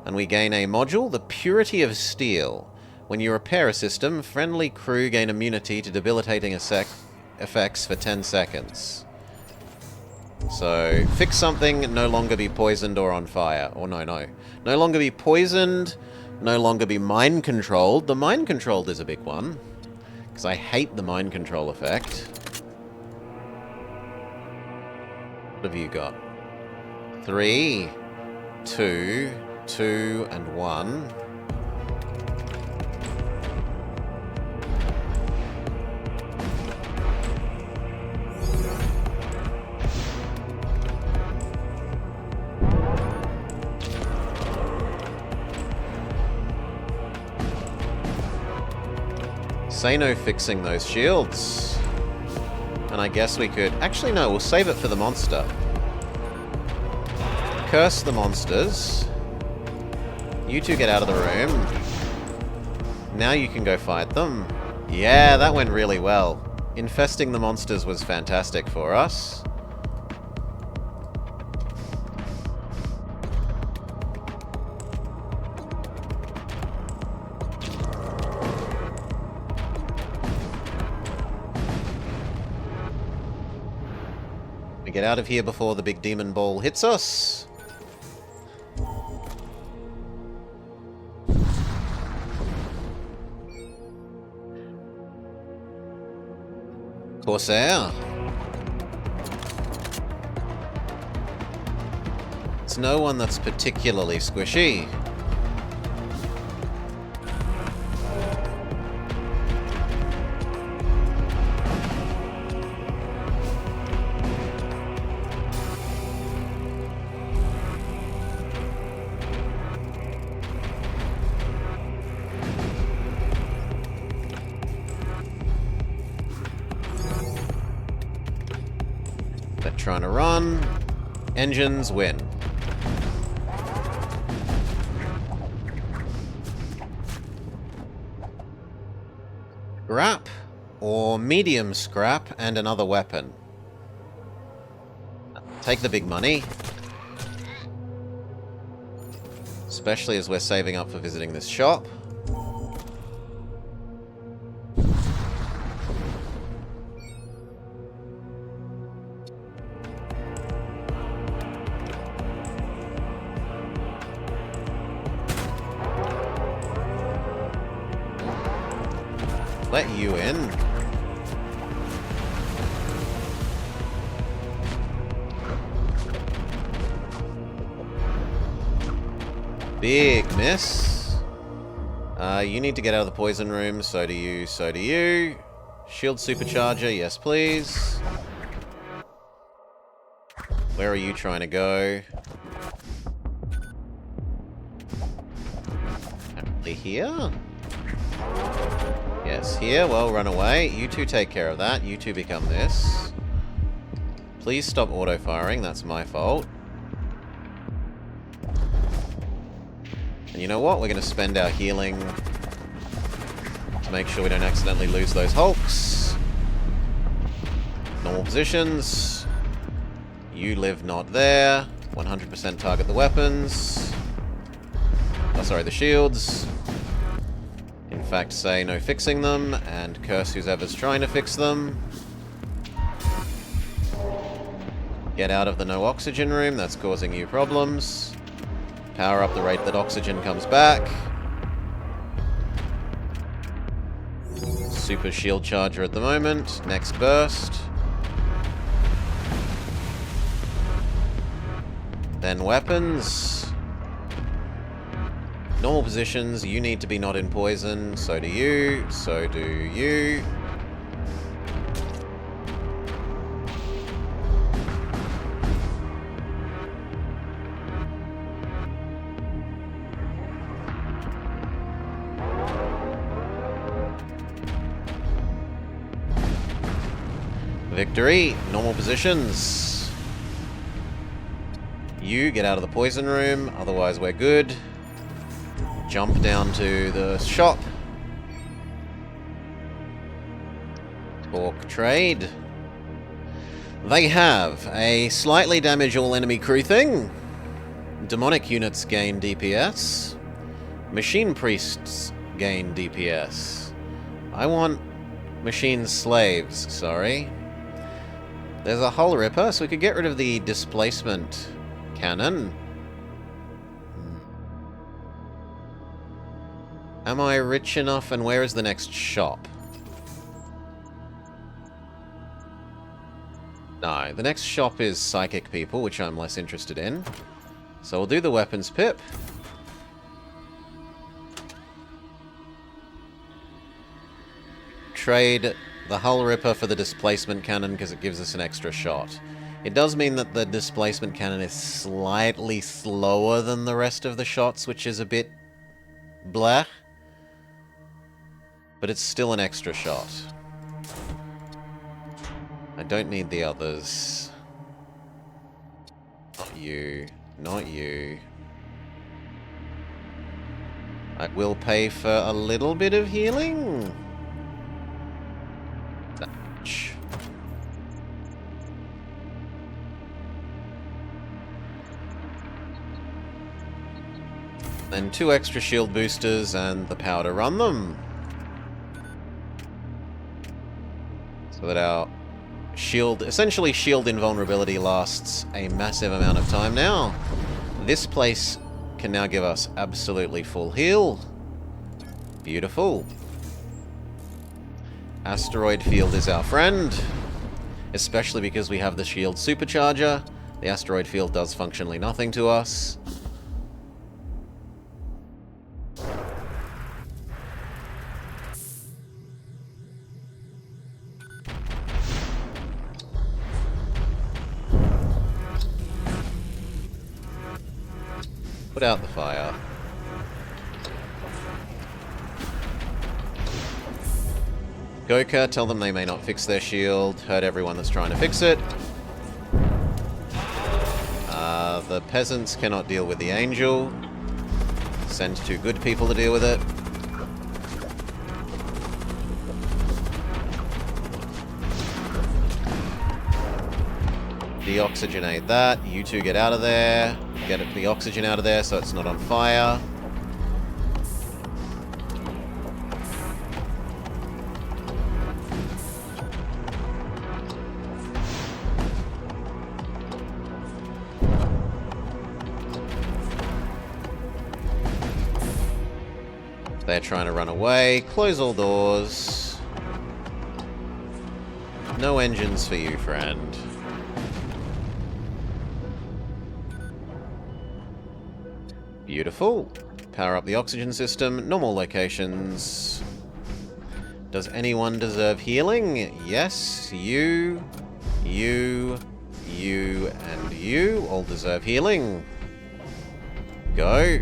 And we gain a module, the Purity of Steel. When you repair a system, friendly crew gain immunity to debilitating effects for 10 seconds. So, fix something, no longer be poisoned or on fire. Or no. No longer be poisoned, no longer be mind-controlled. The mind-controlled is a big one, because I hate the mind control effect. What have you got? 3, 2, 2, and 1. Say no fixing those shields. And I guess we could... Actually, no, we'll save it for the monster. Curse the monsters. You two get out of the room. Now you can go fight them. Yeah, that went really well. Infesting the monsters was fantastic for us. We get out of here before the big demon ball hits us. Corsair. It's no one that's particularly squishy. They're trying to run. Engines win. Scrap or medium scrap and another weapon. Take the big money. Especially as we're saving up for visiting this shop. Let you in. Big miss. You need to get out of the poison room. So do you, so do you. Shield supercharger, yes please. Where are you trying to go? Apparently here? Yes, here. Well, run away. You two take care of that. You two become this. Please stop auto-firing. That's my fault. And you know what? We're going to spend our healing to make sure we don't accidentally lose those hulks. Normal positions. You live not there. 100% target the weapons. Oh, sorry, the shields. In fact, say no fixing them, and curse whoever's trying to fix them. Get out of the no oxygen room, that's causing you problems. Power up the rate that oxygen comes back. Super shield charger at the moment. Next burst. Then weapons. Normal positions, you need to be not in poison. So do you. So do you. Victory. Normal positions. You get out of the poison room, otherwise we're good. Jump down to the shop. Talk trade. They have a slightly damage all enemy crew thing. Demonic units gain DPS. Machine priests gain DPS. I want machine slaves, sorry. There's a hull ripper, so we could get rid of the displacement cannon. Am I rich enough? And where is the next shop? No, the next shop is psychic people, which I'm less interested in. So we'll do the weapons pip. Trade the hull ripper for the displacement cannon because it gives us an extra shot. It does mean that the displacement cannon is slightly slower than the rest of the shots, which is a bit blah. But it's still an extra shot. I don't need the others. Not you. Not you. I will pay for a little bit of healing. Ouch. Then 2 extra shield boosters and the power to run them. So that our shield, essentially shield invulnerability, lasts a massive amount of time now. This place can now give us absolutely full heal. Beautiful. Asteroid field is our friend, especially because we have the shield supercharger. The asteroid field does functionally nothing to us. Put out the fire. Goka, tell them they may not fix their shield. Hurt everyone that's trying to fix it. The peasants cannot deal with the angel. Send 2 good people to deal with it. Deoxygenate that. You 2 get out of there. Get the oxygen out of there so it's not on fire. They're trying to run away. Close all doors. No engines for you, friend. Beautiful. Power up the oxygen system. Normal locations. Does anyone deserve healing? Yes. You, and you all deserve healing. Go.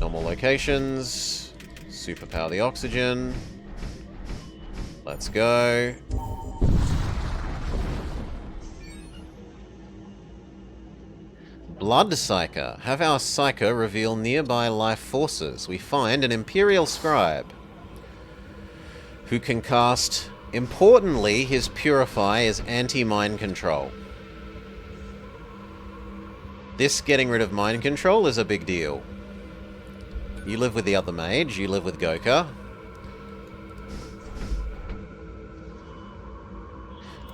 Normal locations. Superpower the oxygen. Let's go. Blood Psyker. Have our Psyker reveal nearby life forces. We find an Imperial Scribe who can cast, importantly, his Purify as anti-mind control. This getting rid of mind control is a big deal. You live with the other mage, you live with Goka.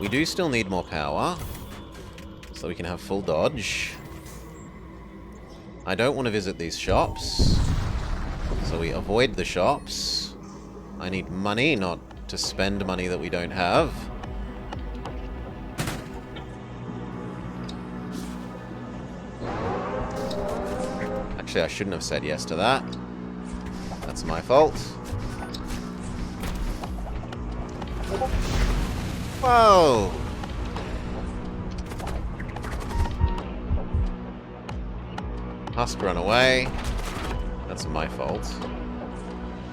We do still need more power, so we can have full dodge. I don't want to visit these shops, so we avoid the shops. I need money, not to spend money that we don't have. Actually, I shouldn't have said yes to that. That's my fault. Whoa! Husk run away. That's my fault.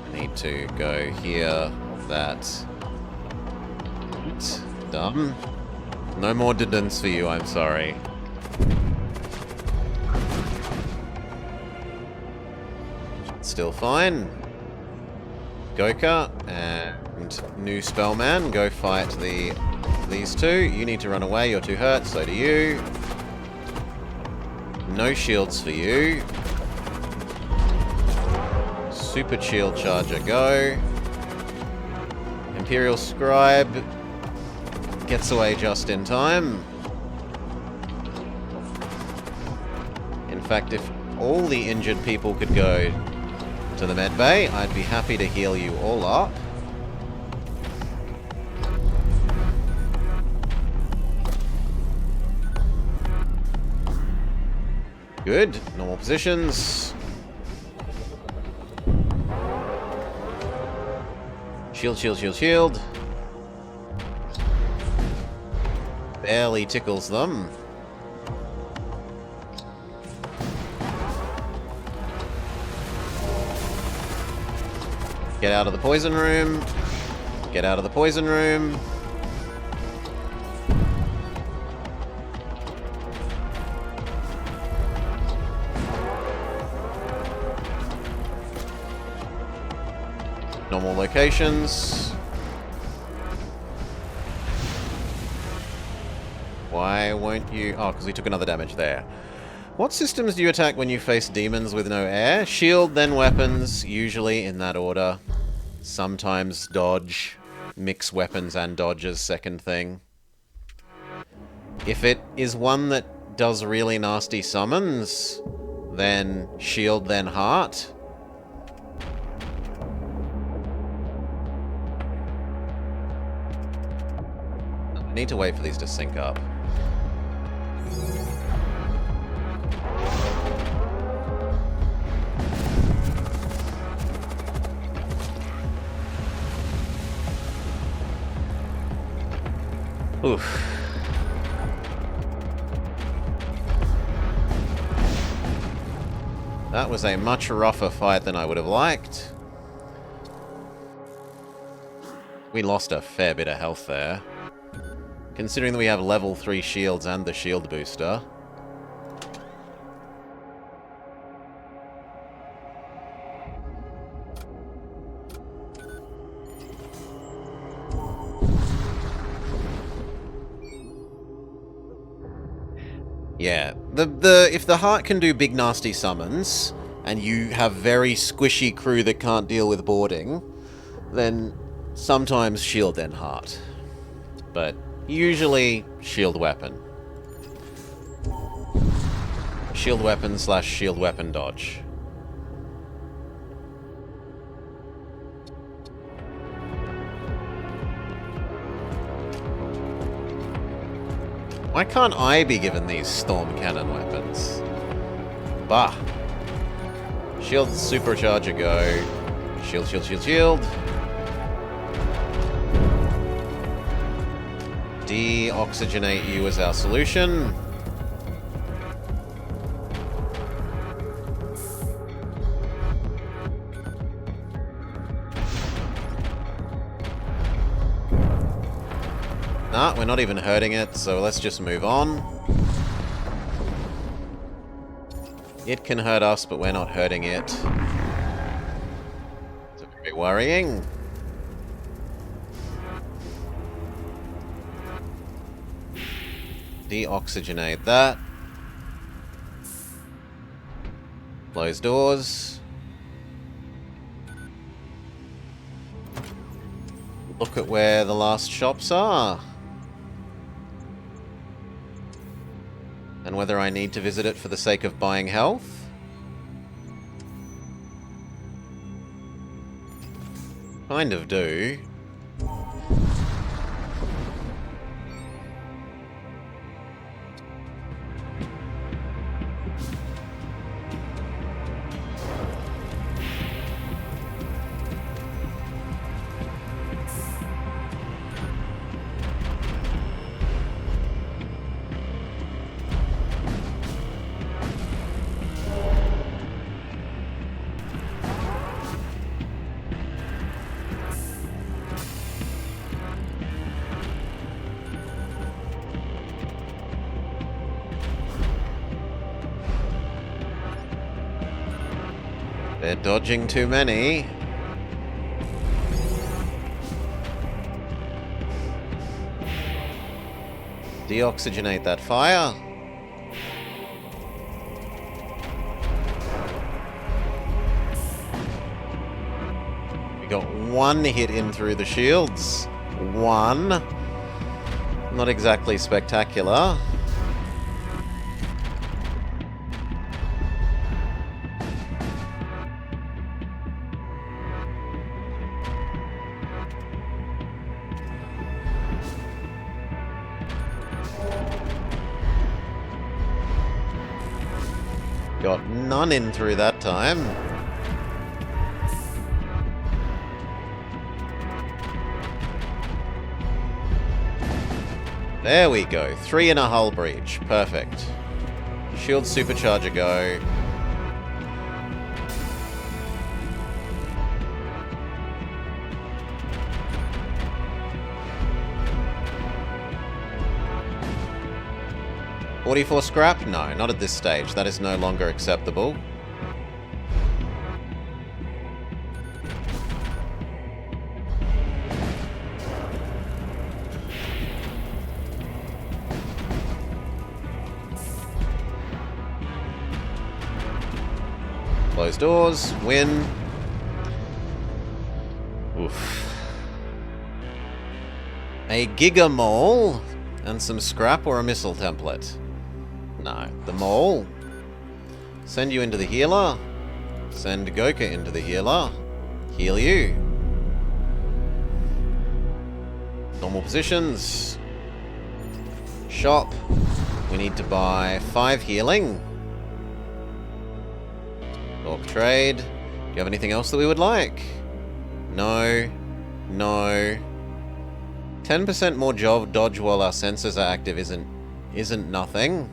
I need to go here. That. Dumb. No more didn'ts for you, I'm sorry. Still fine. Goka and new Spellman, go fight these two. You need to run away, you're too hurt, so do you. No shields for you. Super Shield Charger, go. Imperial Scribe gets away just in time. In fact, if all the injured people could go to the med bay, I'd be happy to heal you all up. Good. Normal positions. Shield, shield, shield, shield. Barely tickles them. Get out of the poison room. Get out of the poison room. Normal locations. Why won't you... Oh, because we took another damage there. What systems do you attack when you face demons with no air? Shield, then weapons, usually in that order. Sometimes dodge. Mix weapons and dodges, second thing. If it is one that does really nasty summons, then shield, then heart. I need to wait for these to sync up. Oof. That was a much rougher fight than I would have liked. We lost a fair bit of health there. Considering that we have level 3 shields and the shield booster. Yeah, if the heart can do big nasty summons, and you have very squishy crew that can't deal with boarding, then sometimes shield then heart. But usually shield weapon. Shield weapon / shield weapon dodge. Why can't I be given these storm cannon weapons? Bah. Shield supercharger go. Shield, shield, shield, shield. Deoxygenate you as our solution. Nah, we're not even hurting it, so let's just move on. It can hurt us, but we're not hurting it. It's very worrying. Deoxygenate that. Close doors. Look at where the last shops are. And whether I need to visit it for the sake of buying health. Kind of do. They're dodging too many. Deoxygenate that fire. We got one hit in through the shields. One. Not exactly spectacular. Got none in through that time. There we go. 3 in a hull breach. Perfect. Shield supercharger go. .44 scrap? No, not at this stage. That is no longer acceptable. Close doors, win. Oof. A Giga Mall and some scrap or a missile template? No. The Mall. Send you into the healer. Send Goka into the healer. Heal you. Normal positions. Shop. We need to buy 5 healing. Orc trade. Do you have anything else that we would like? No. No. 10% more dodge while our sensors are active isn't nothing.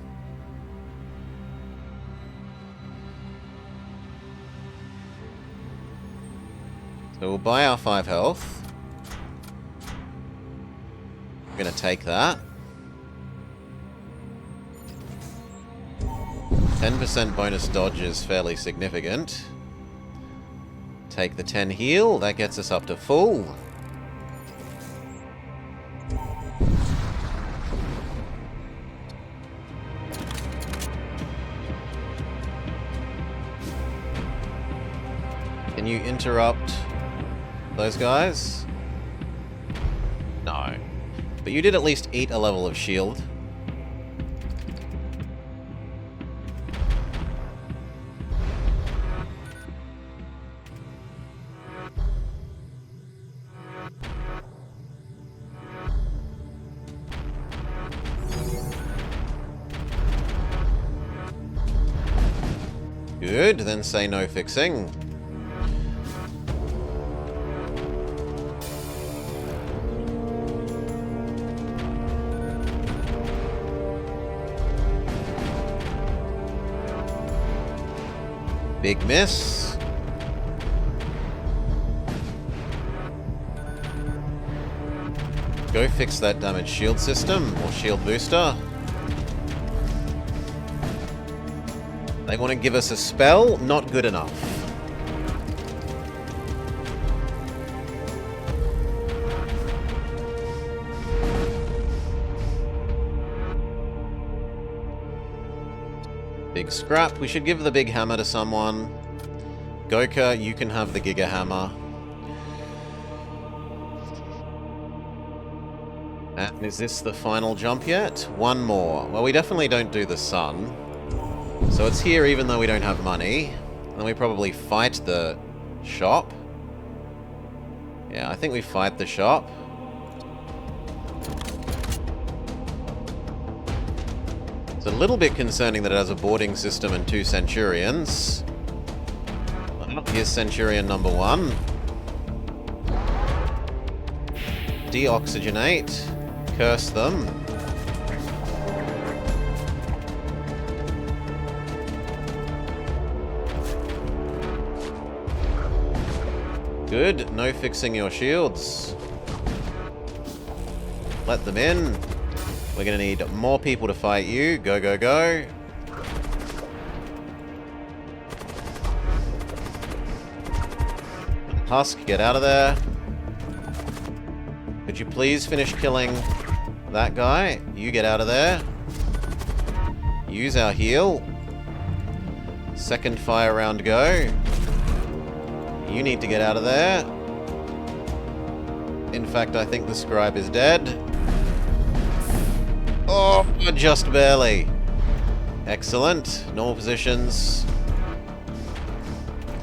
So we'll buy our 5 health. I'm gonna take that. 10% bonus dodge is fairly significant. Take the 10 heal, that gets us up to full. Can you interrupt those guys? No. But you did at least eat a level of shield. Good, then say no fixing. Big miss. Go fix that damaged shield system, or shield booster. They want to give us a spell? Not good enough. Big scrap. We should give the big hammer to someone. Goka, you can have the Giga Hammer. And is this the final jump yet? One more. Well, we definitely don't do the sun. So it's here even though we don't have money. Then we probably fight the shop. Yeah, I think we fight the shop. It's a little bit concerning that it has a boarding system and 2 Centurions. Well, here's Centurion number 1. Deoxygenate. Curse them. Good. No fixing your shields. Let them in. We're going to need more people to fight you. Go, go, go. Husk, get out of there. Could you please finish killing that guy? You get out of there. Use our heal. Second fire round go. You need to get out of there. In fact, I think the scribe is dead. Oh, just barely. Excellent. Normal positions.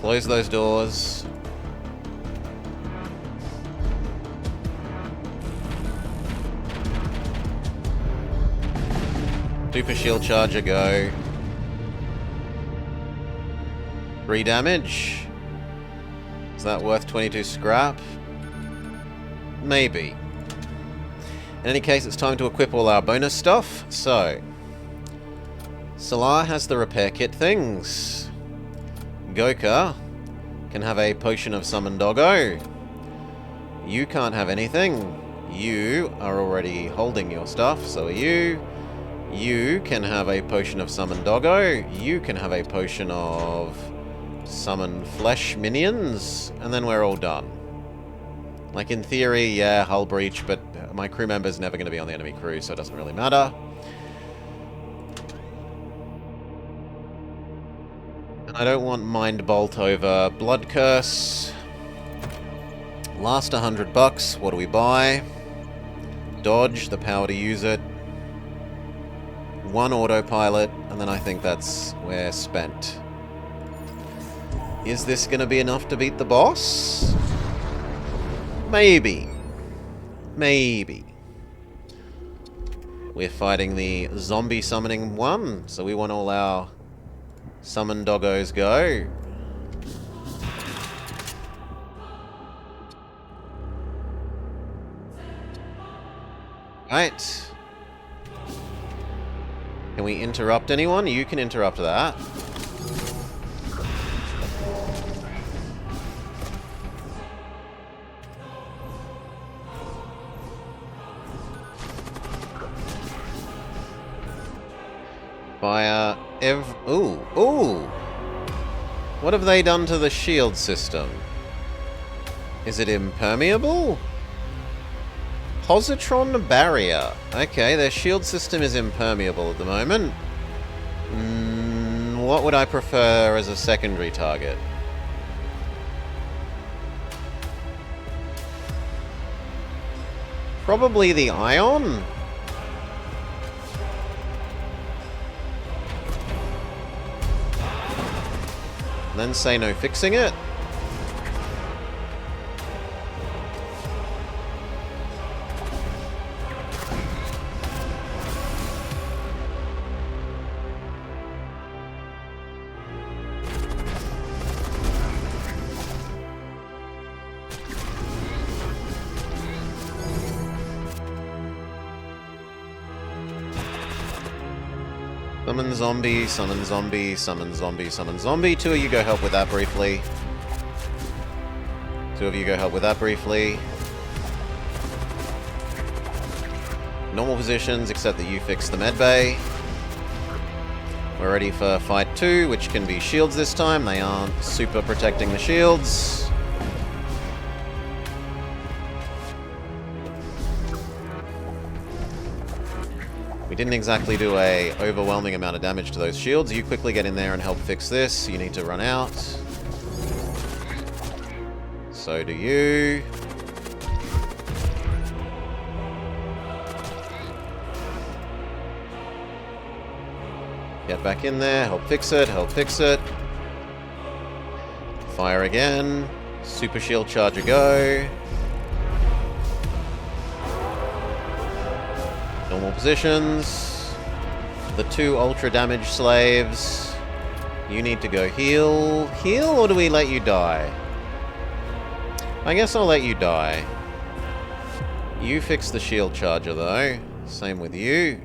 Close those doors. Super shield charger, go. 3 damage. Is that worth 22 scrap? Maybe. In any case, it's time to equip all our bonus stuff. So, Salar has the repair kit things. Goka can have a potion of summon doggo. You can't have anything. You are already holding your stuff, so are you. You can have a potion of summon doggo. You can have a potion of summon flesh minions. And then we're all done. Like, in theory, yeah, hull breach, but my crew member's never going to be on the enemy crew, so it doesn't really matter. And I don't want Mind Bolt over Blood Curse. Last 100 bucks, what do we buy? Dodge, the power to use it. 1 autopilot, and then I think we're spent. Is this going to be enough to beat the boss? Maybe. Maybe. We're fighting the zombie summoning one, so we want all our summon doggos go. Right. Can we interrupt anyone? You can interrupt that. Fire Ooh! What have they done to the shield system? Is it impermeable? Positron barrier. Okay, their shield system is impermeable at the moment. What would I prefer as a secondary target? Probably the ion? Then say no fixing it. Summon zombie, summon zombie, summon zombie, summon zombie. 2 of you go help with that briefly. 2 of you go help with that briefly. Normal positions, except that you fix the medbay. We're ready for fight 2, which can be shields this time. They aren't super protecting the shields. We didn't exactly do a overwhelming amount of damage to those shields. You quickly get in there and help fix this. You need to run out. So do you. Get back in there, help fix it, help fix it. Fire again. Super shield charger go. Normal positions. The 2 ultra damage slaves. You need to go heal. Heal, or do we let you die? I guess I'll let you die. You fix the shield charger, though. Same with you.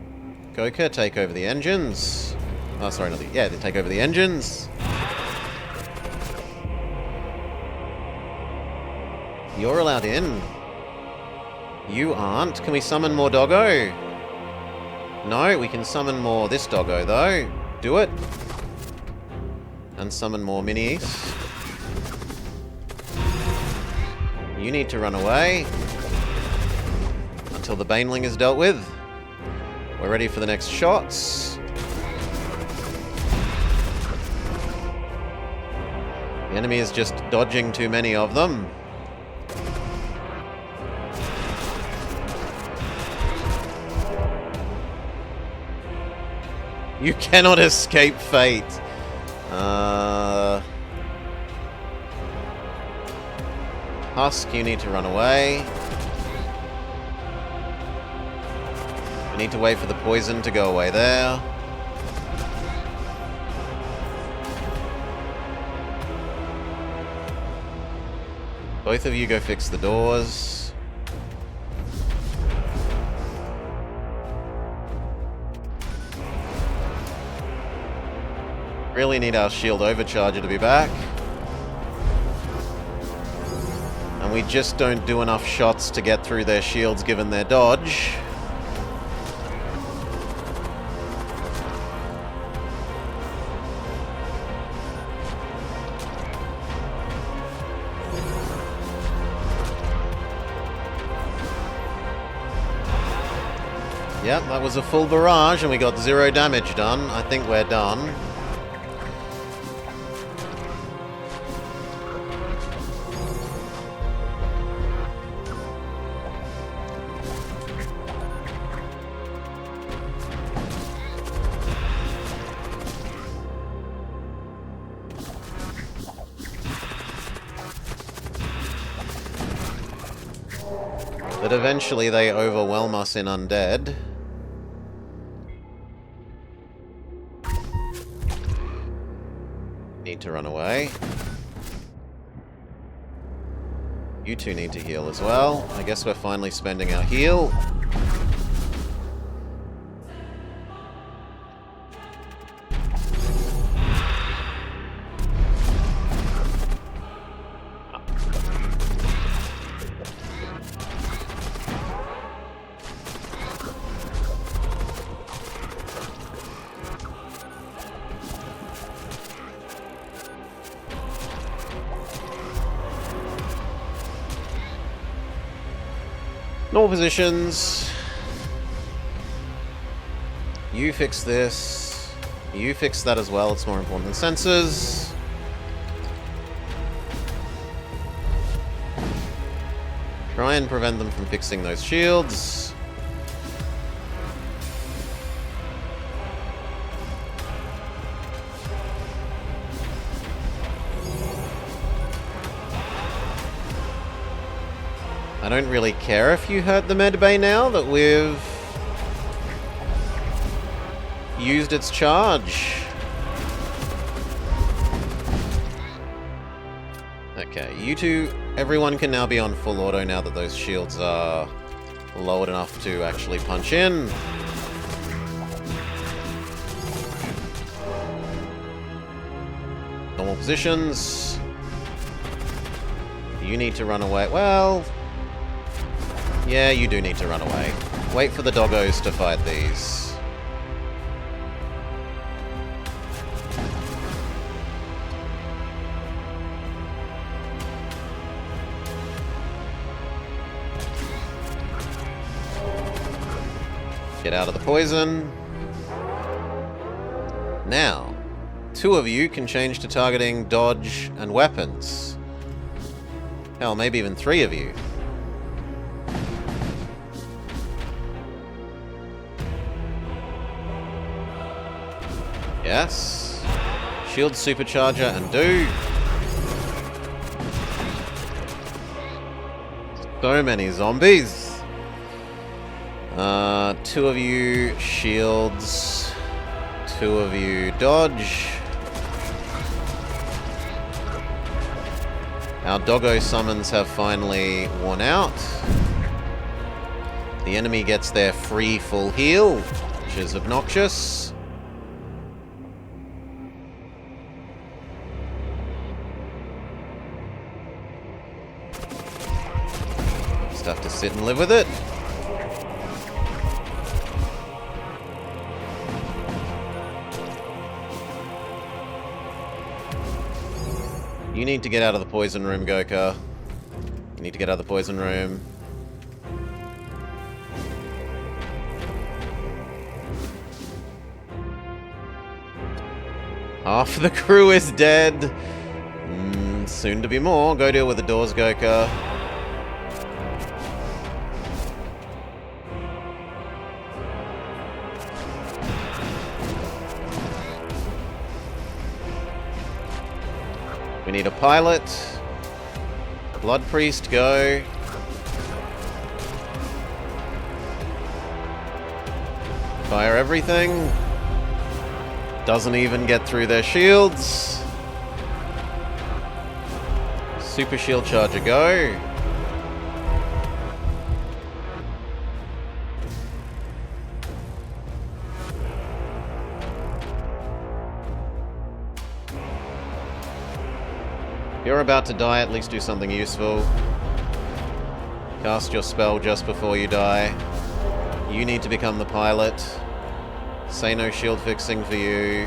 Goka, take over the engines. Oh, sorry, not the... Yeah, they take over the engines. You're allowed in. You aren't. Can we summon more doggo? No, we can summon more this doggo, though. Do it. And summon more minis. You need to run away until the Baneling is dealt with. We're ready for the next shots. The enemy is just dodging too many of them. You cannot escape fate. Husk, you need to run away. You need to wait for the poison to go away there. Both of you go fix the doors. Really need our shield overcharger to be back. And we just don't do enough shots to get through their shields given their dodge. Yep, that was a full barrage and we got 0 damage done. I think we're done. But eventually they overwhelm us in undead. Need to run away. You two need to heal as well. I guess we're finally spending our heal. Normal positions. You fix this. You fix that as well. It's more important than sensors. Try and prevent them from fixing those shields. I don't really care if you hurt the medbay now that we've used its charge. Okay, you two, everyone can now be on full auto now that those shields are lowered enough to actually punch in. Normal positions. You need to run away. Well, yeah, you do need to run away. Wait for the doggos to fight these. Get out of the poison. Now, 2 of you can change to targeting dodge and weapons. Hell, maybe even 3 of you. Yes. Shield supercharger and do. So many zombies. 2 of you shields. 2 of you dodge. Our doggo summons have finally worn out. The enemy gets their free full heal, which is obnoxious. Just have to sit and live with it. You need to get out of the poison room, Goka. You need to get out of the poison room. Half the crew is dead. Soon to be more. Go deal with the Doors Goka. We need a pilot. Blood Priest, go. Fire everything. Doesn't even get through their shields. Super Shield Charger, go. You're about to die, at least do something useful. Cast your spell just before you die. You need to become the pilot. Say no shield fixing for you.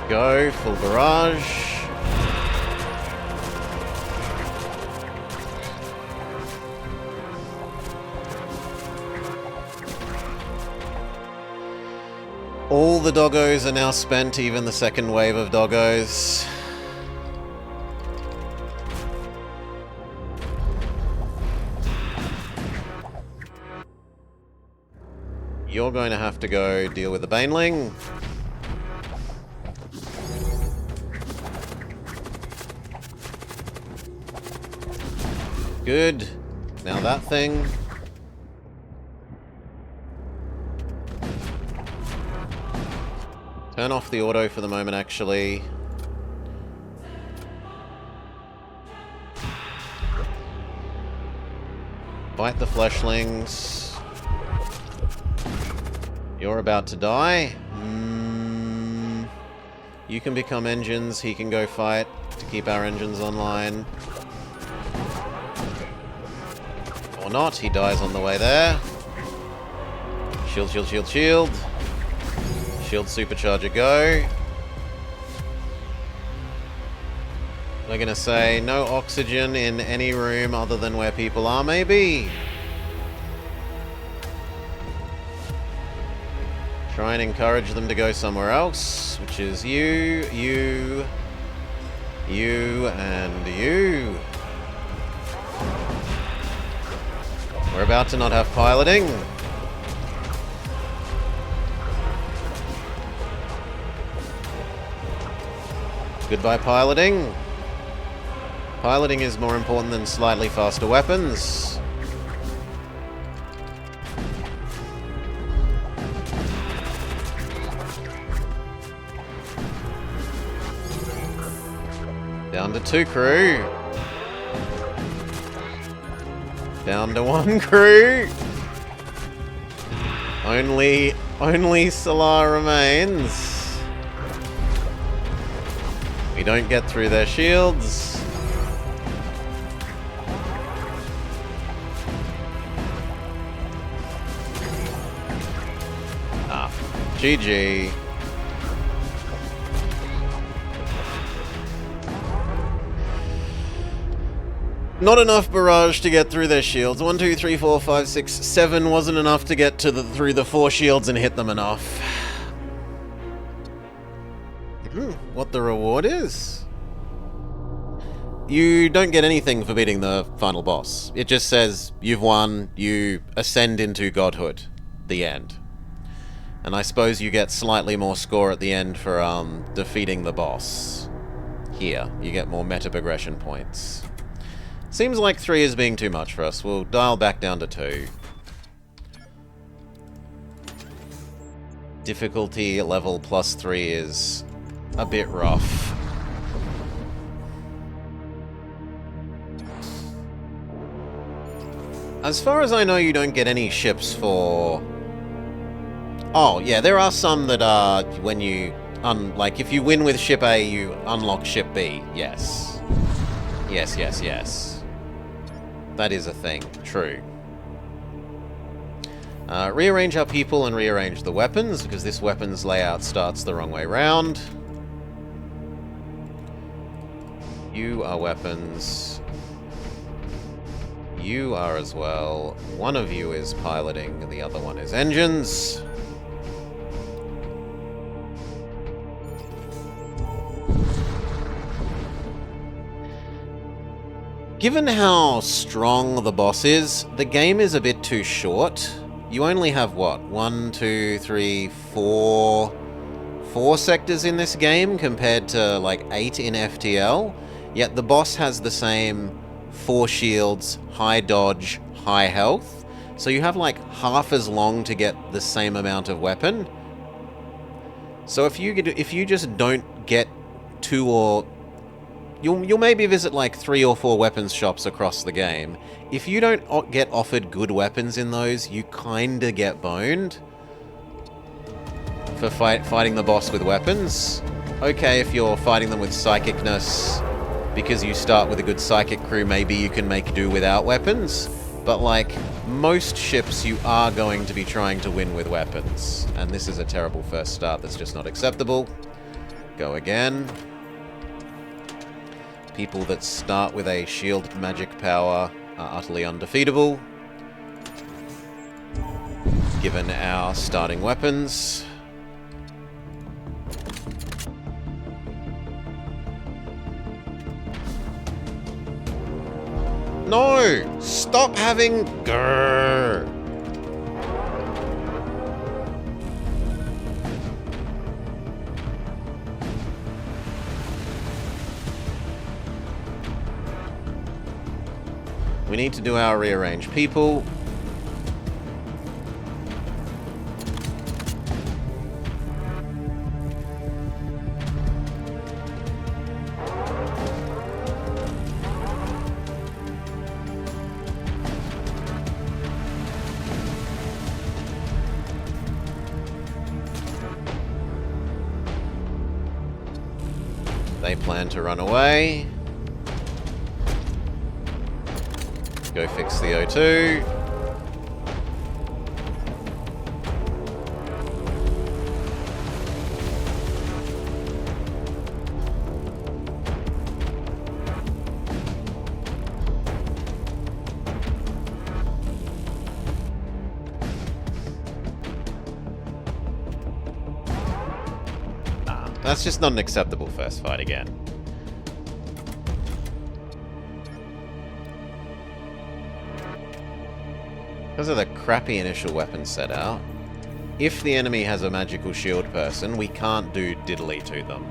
Go, full barrage. All the doggos are now spent, even the second wave of doggos. You're going to have to go deal with the Baneling. Good. Now that thing. Turn off the auto for the moment, actually. Fight the fleshlings. You're about to die. You can become engines. He can go fight to keep our engines online. Or not. He dies on the way there. Shield, shield, shield, shield. Shield Supercharger, go. We're gonna say no oxygen in any room other than where people are, maybe? Try and encourage them to go somewhere else, which is you, and you. We're about to not have piloting. Goodbye, piloting. Piloting is more important than slightly faster weapons. Down to 2 crew. Down to 1 crew. Only Solar remains. We don't get through their shields. GG. Not enough barrage to get through their shields. 1, 2, 3, 4, 5, 6, 7 wasn't enough to get to through the 4 shields and hit them enough. What the reward is? You don't get anything for beating the final boss. It just says you've won, you ascend into godhood. The end. And I suppose you get slightly more score at the end for defeating the boss. Here, you get more meta progression points. Seems like 3 is being too much for us. We'll dial back down to 2. Difficulty level +3 is a bit rough. As far as I know, you don't get any ships for... Oh, yeah, there are some that are when you... like, if you win with ship A, you unlock ship B. Yes. Yes, yes, yes. That is a thing. True. Rearrange our people and rearrange the weapons, because this weapons layout starts the wrong way round. You are weapons. You are as well. One of you is piloting, the other one is engines. Given how strong the boss is, the game is a bit too short. You only have, what, 1, 2, 3, 4 sectors in this game compared to, like, 8 in FTL. Yet the boss has the same 4 shields, high dodge, high health. So you have, like, half as long to get the same amount of weapon. So if you just don't get 2 or... You'll maybe visit, like, 3 or 4 weapons shops across the game. If you don't get offered good weapons in those, you kinda get boned for fighting the boss with weapons. Okay, if you're fighting them with psychicness, because you start with a good psychic crew, maybe you can make do without weapons. But, like, most ships you are going to be trying to win with weapons. And this is a terrible first start that's just not acceptable. Go again. People that start with a shield magic power are utterly undefeatable, given our starting weapons. No! Stop having grrr! We need to do our rearrange people. They plan to run away. Go fix the O2. That's just not an acceptable first fight again. Because of the crappy initial weapon set out, if the enemy has a magical shield person, we can't do diddly to them.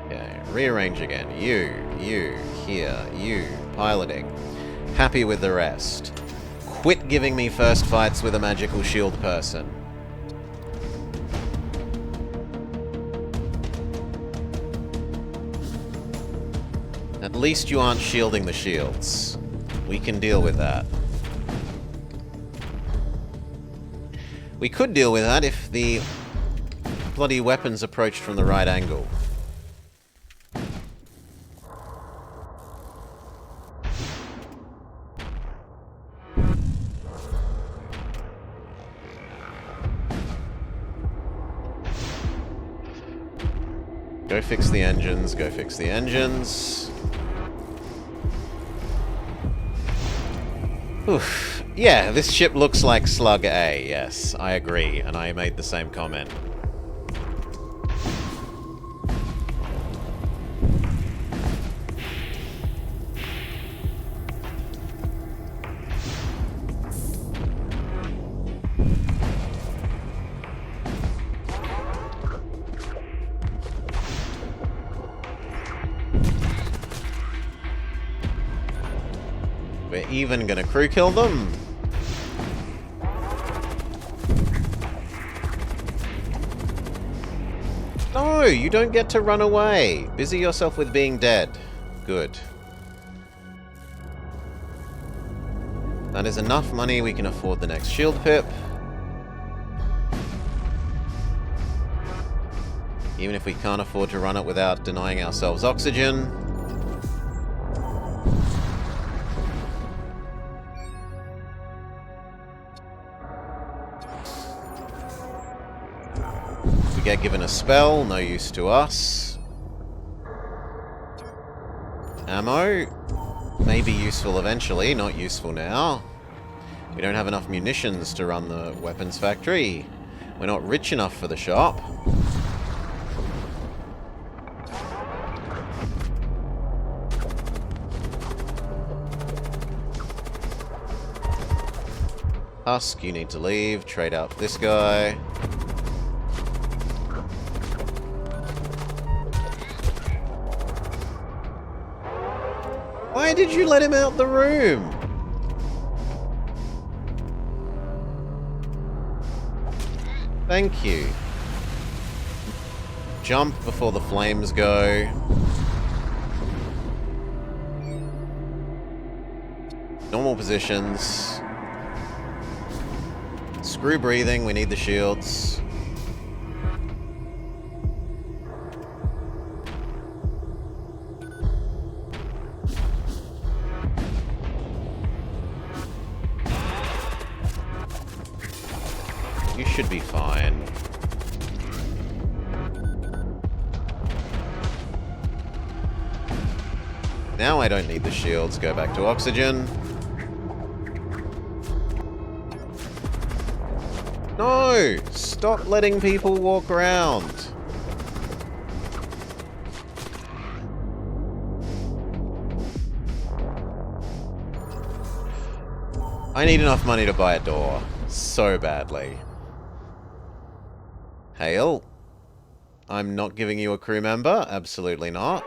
Okay, rearrange again. You, here, you, piloting. Happy with the rest. Quit giving me first fights with a magical shield person. At least you aren't shielding the shields. We can deal with that. We could deal with that if the bloody weapons approached from the right angle. Go fix the engines, go fix the engines. Oof. Yeah, this ship looks like Slug A, yes, I agree, and I made the same comment. We're even gonna crew kill them. No, you don't get to run away. Busy yourself with being dead. Good. That is enough money, we can afford the next shield pip. Even if we can't afford to run it without denying ourselves oxygen. you get given a spell, no use to us. Ammo, may be useful eventually, not useful now. We don't have enough munitions to run the weapons factory. We're not rich enough for the shop. Husk, you need to leave. Trade out this guy. Why did you let him out the room? Thank you. Jump before the flames go. Normal positions. Screw breathing, we need the shields. You should be fine. Now I don't need the shields, go back to oxygen. No! Stop letting people walk around. I need enough money to buy a door. So badly. Hail. I'm not giving you a crew member. Absolutely not.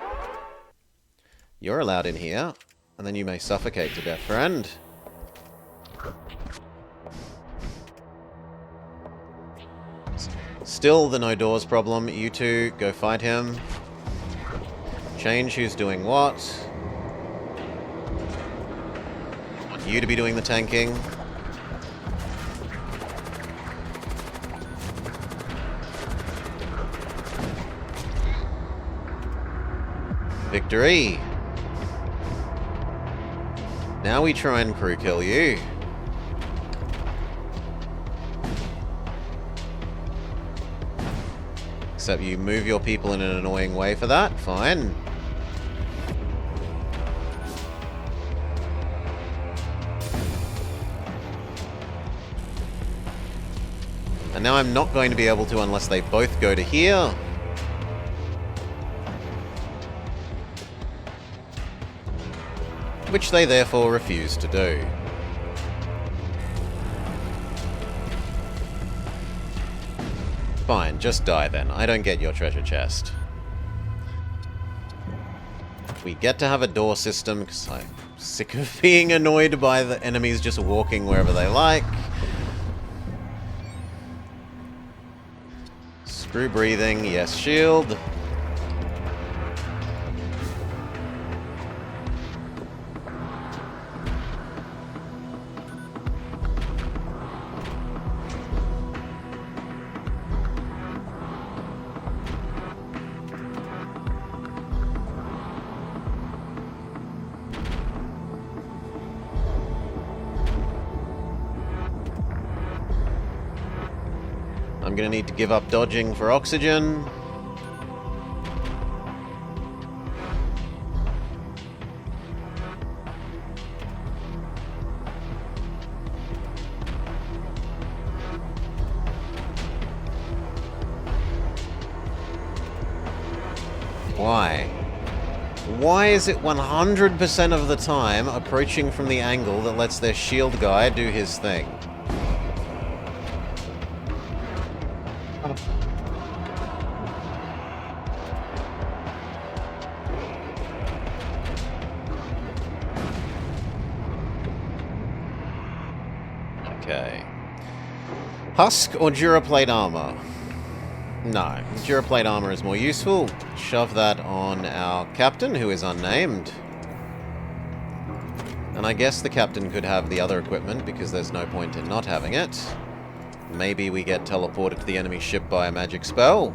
You're allowed in here. And then you may suffocate to death, friend. Still the no doors problem. You two, go fight him. Change who's doing what. I want you to be doing the tanking. Victory. Now we try and crew kill you. Except you move your people in an annoying way for that. Fine. And now I'm not going to be able to unless they both go to here. Which they therefore refuse to do. Fine, just die then. I don't get your treasure chest. We get to have a door system because I'm sick of being annoyed by the enemies just walking wherever they like. Screw breathing, yes, shield. I'm gonna need to give up dodging for oxygen. Why? Why is it 100% of the time approaching from the angle that lets their shield guy do his thing? Okay. Husk or Duraplate armor? No. Duraplate armor is more useful. Shove that on our captain, who is unnamed. And I guess the captain could have the other equipment, because there's no point in not having it. Maybe we get teleported to the enemy ship by a magic spell.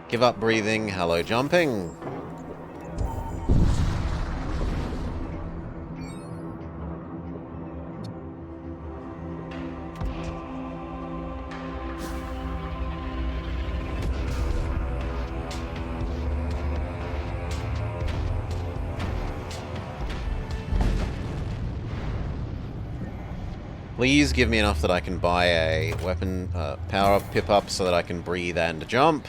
Give up breathing, hello jumping. Please give me enough that I can buy a weapon power pip-up so that I can breathe and jump.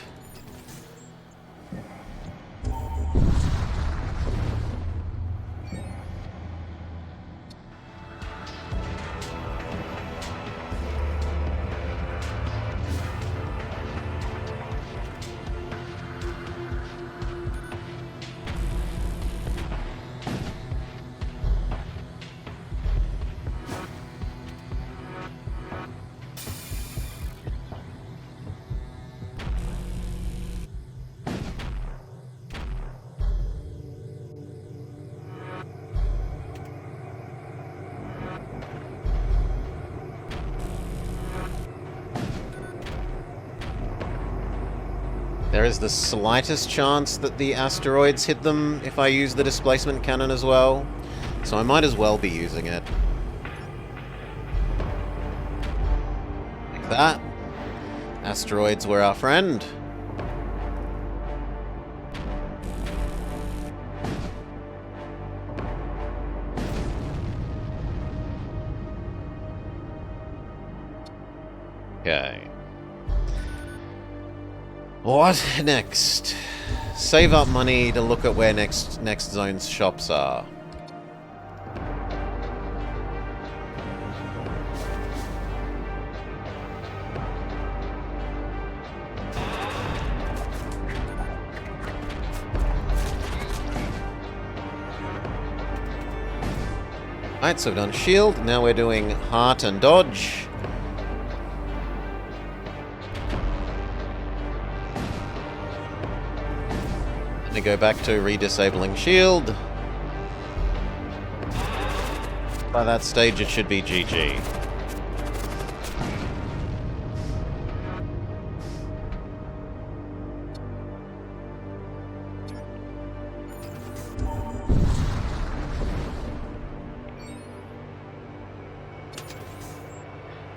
There is the slightest chance that the asteroids hit them if I use the displacement cannon as well, so I might as well be using it. Like that. Asteroids were our friend. Okay. What next? Save up money to look at where next zone's shops are. Alright, so we've done shield, now we're doing heart and dodge. To go back to redisabling shield. By that stage it should be GG.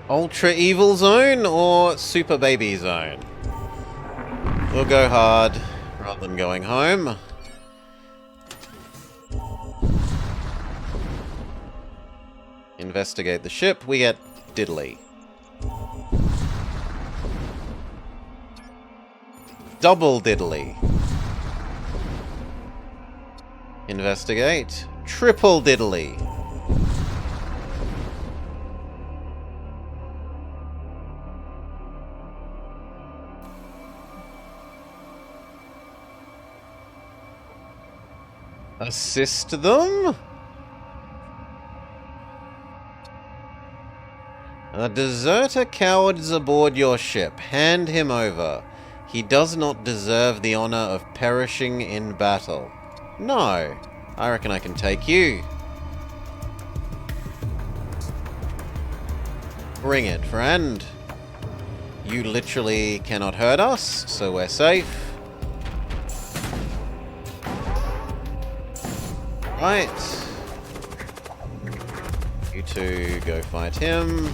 Ultra Evil Zone or Super Baby Zone? We'll go hard rather than going home. Investigate the ship. We get diddly. Double diddly. Investigate. Triple diddly. Assist them? A deserter cowards aboard your ship. Hand him over. He does not deserve the honor of perishing in battle. No. I reckon I can take you. Bring it, friend. You literally cannot hurt us, so we're safe. Right. You two go fight him.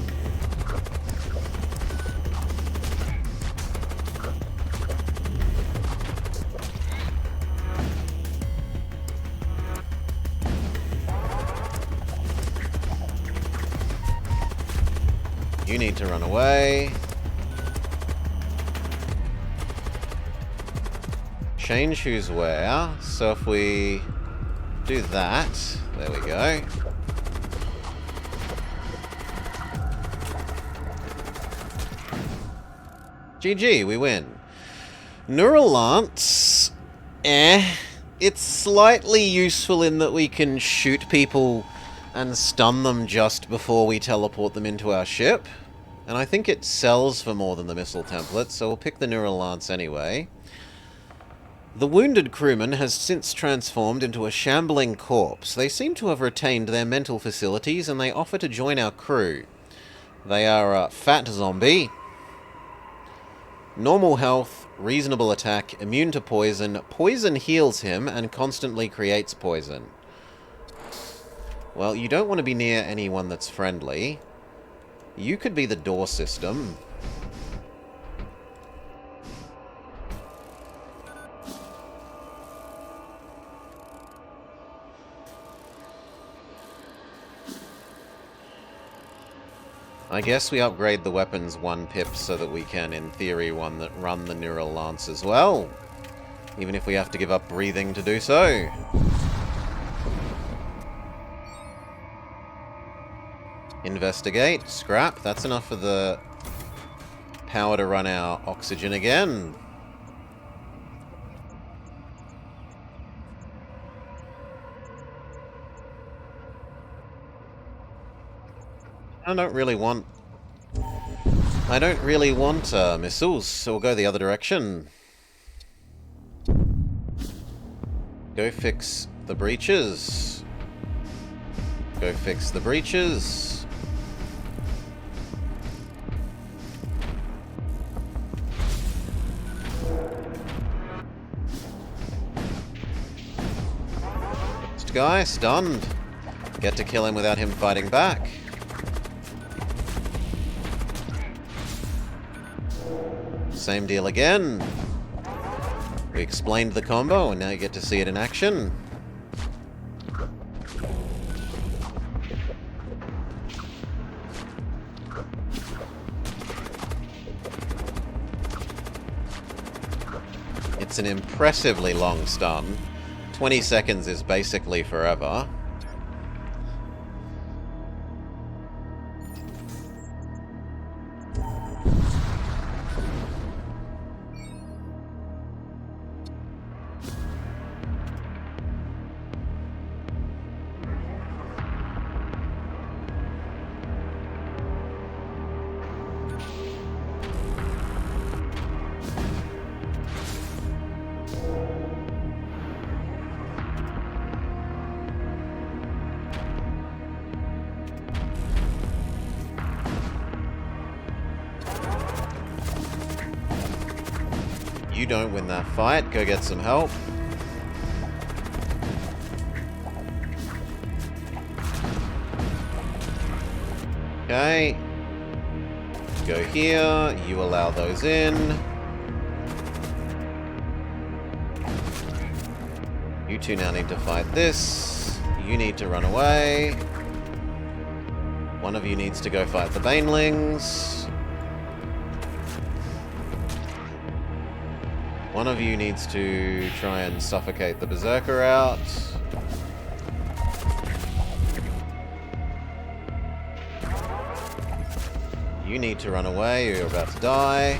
You need to run away. Change who's where. So if we do that, there we go. GG, we win. Neural Lance, it's slightly useful in that we can shoot people and stun them just before we teleport them into our ship. And I think it sells for more than the missile template, so we'll pick the Neural Lance anyway. The wounded crewman has since transformed into a shambling corpse. They seem to have retained their mental facilities and they offer to join our crew. They are a fat zombie. Normal health, reasonable attack, immune to poison. Poison heals him and constantly creates poison. Well, you don't want to be near anyone that's friendly. You could be the door system. I guess we upgrade the weapons 1 pip so that we can, in theory, run the Neural Lance as well. Even if we have to give up breathing to do so. Investigate. Scrap. That's enough for the power to run our oxygen again. I don't really want missiles, so we'll go the other direction. Go fix the breaches. Go fix the breaches. Next guy, stunned. Get to kill him without him fighting back. Same deal again. We explained the combo, and now you get to see it in action. It's an impressively long stun. 20 seconds is basically forever. You don't win that fight. Go get some help. Okay. Go here. You allow those in. You two now need to fight this. You need to run away. One of you needs to go fight the Banelings. One of you needs to try and suffocate the Berserker out. You need to run away, you're about to die.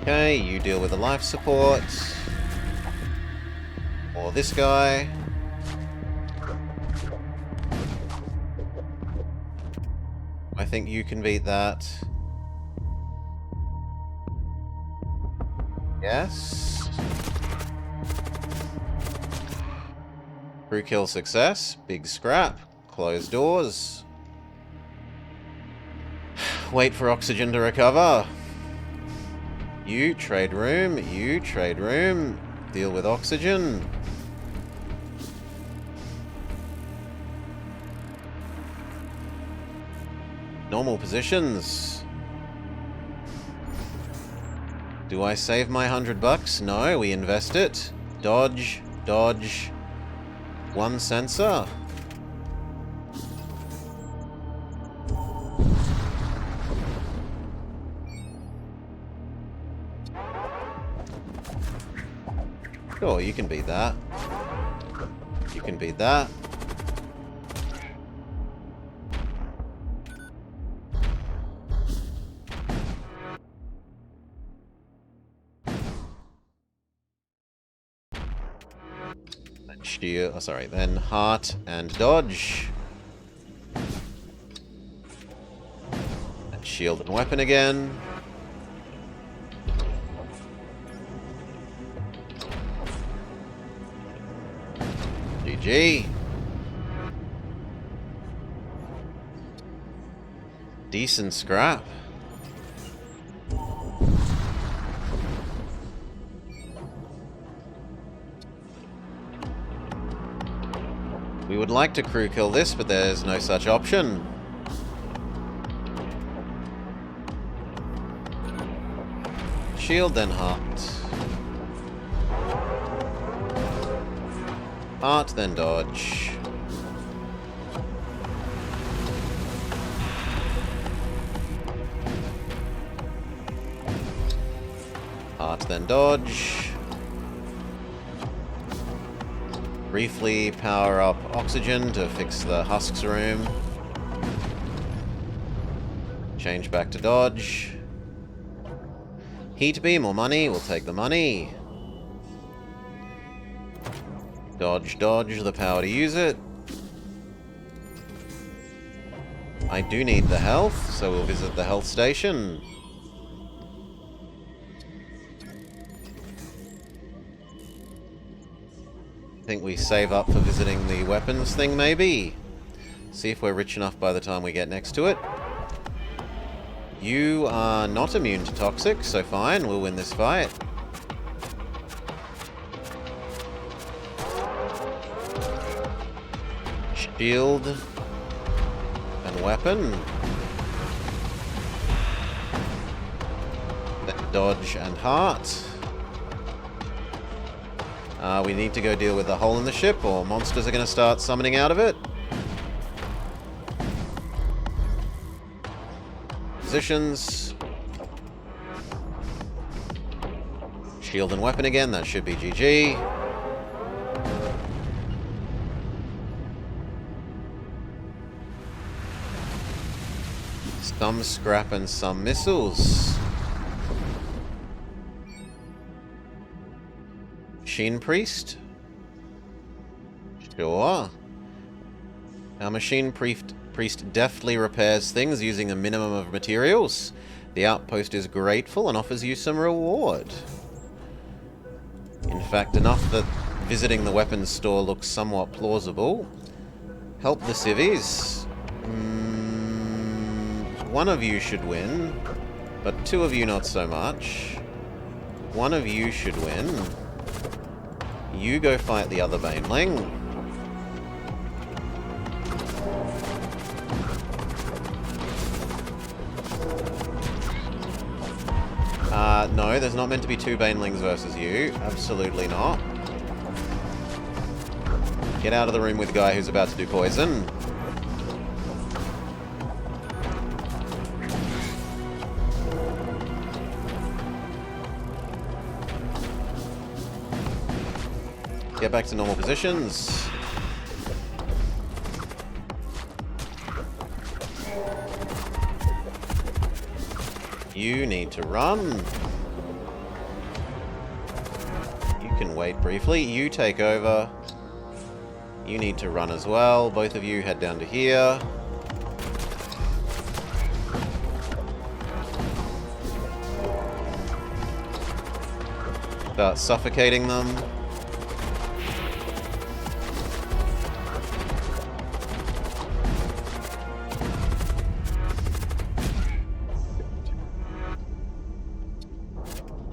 Okay, you deal with the life support. Or this guy. I think you can beat that. Yes. Crew kill success. Big scrap. Close doors. Wait for oxygen to recover. You trade room. You trade room. Deal with oxygen. Normal positions. Do I save my $100? No, we invest it. Dodge, dodge. 1 sensor. Sure, you can beat that. You can beat that. Shield, oh, sorry, then heart and dodge. And shield and weapon again. GG. Decent scrap. We would like to crew kill this, but there's no such option. Shield, then heart. Heart, then dodge. Heart, then dodge. Briefly power up oxygen to fix the husks room. Change back to dodge. Heat beam or money, we'll take the money. Dodge, dodge, the power to use it. I do need the health, so we'll visit the health station. I think we save up for visiting the weapons thing, maybe? See if we're rich enough by the time we get next to it. You are not immune to toxic, so fine, we'll win this fight. Shield and weapon. Dodge and heart. We need to go deal with the hole in the ship, or monsters are going to start summoning out of it. Positions. Shield and weapon again, that should be GG. Some scrap and some missiles. Machine Priest? Sure. Our Machine Priest deftly repairs things using a minimum of materials. The outpost is grateful and offers you some reward. In fact, enough that visiting the weapons store looks somewhat plausible. Help the civvies. One of you should win, but two of you not so much. One of you should win. You go fight the other Baneling. No, there's not meant to be two Banelings versus you. Absolutely not. Get out of the room with the guy who's about to do poison. Get back to normal positions. You need to run. You can wait briefly. You take over. You need to run as well. Both of you head down to here. Start suffocating them.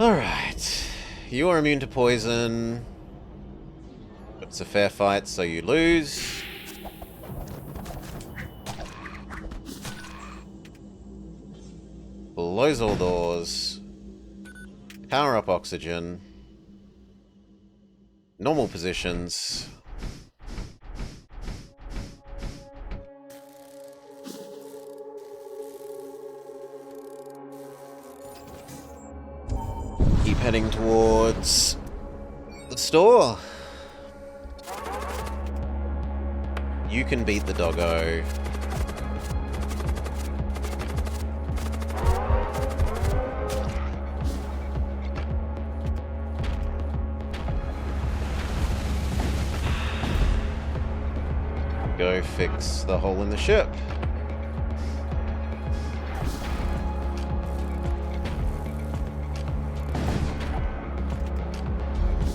Alright. You are immune to poison. It's a fair fight, so you lose. Close all doors. Power up oxygen. Normal positions. Keep heading towards the store. You can beat the doggo. Go fix the hole in the ship.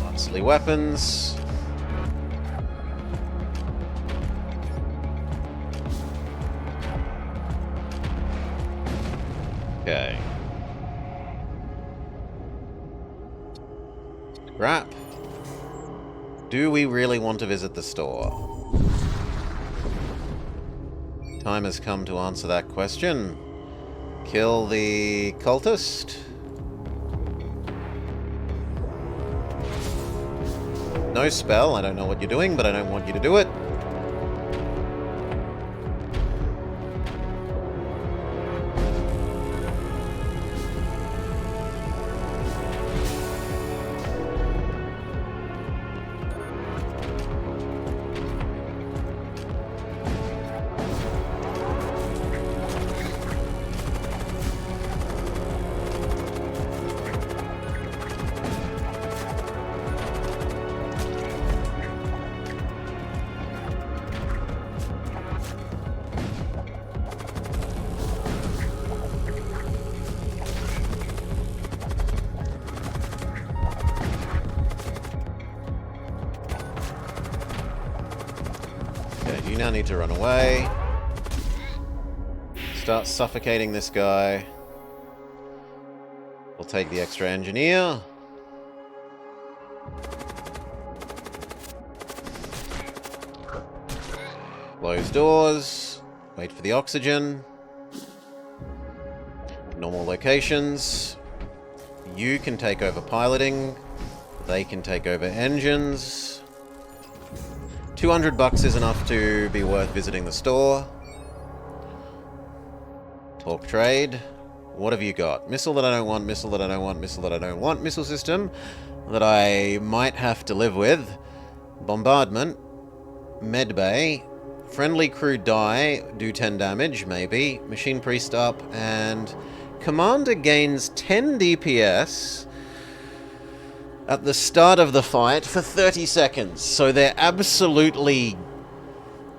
Monthly weapons. Okay. Scrap. Do we really want to visit the store? Time has come to answer that question. Kill the cultist. no spell. I don't know what you're doing, but I don't want you to do it. You now need to run away. Start suffocating this guy. We'll take the extra engineer. Close doors. Wait for the oxygen. Normal locations. You can take over piloting. They can take over engines. 200 bucks is enough to be worth visiting the store. Talk trade. What have you got? Missile that I don't want, missile that I don't want, missile that I don't want, missile system that I might have to live with. Bombardment. Medbay. Friendly crew die, do 10 damage, maybe. Machine priest up, and commander gains 10 DPS at the start of the fight for 30 seconds. So they're absolutely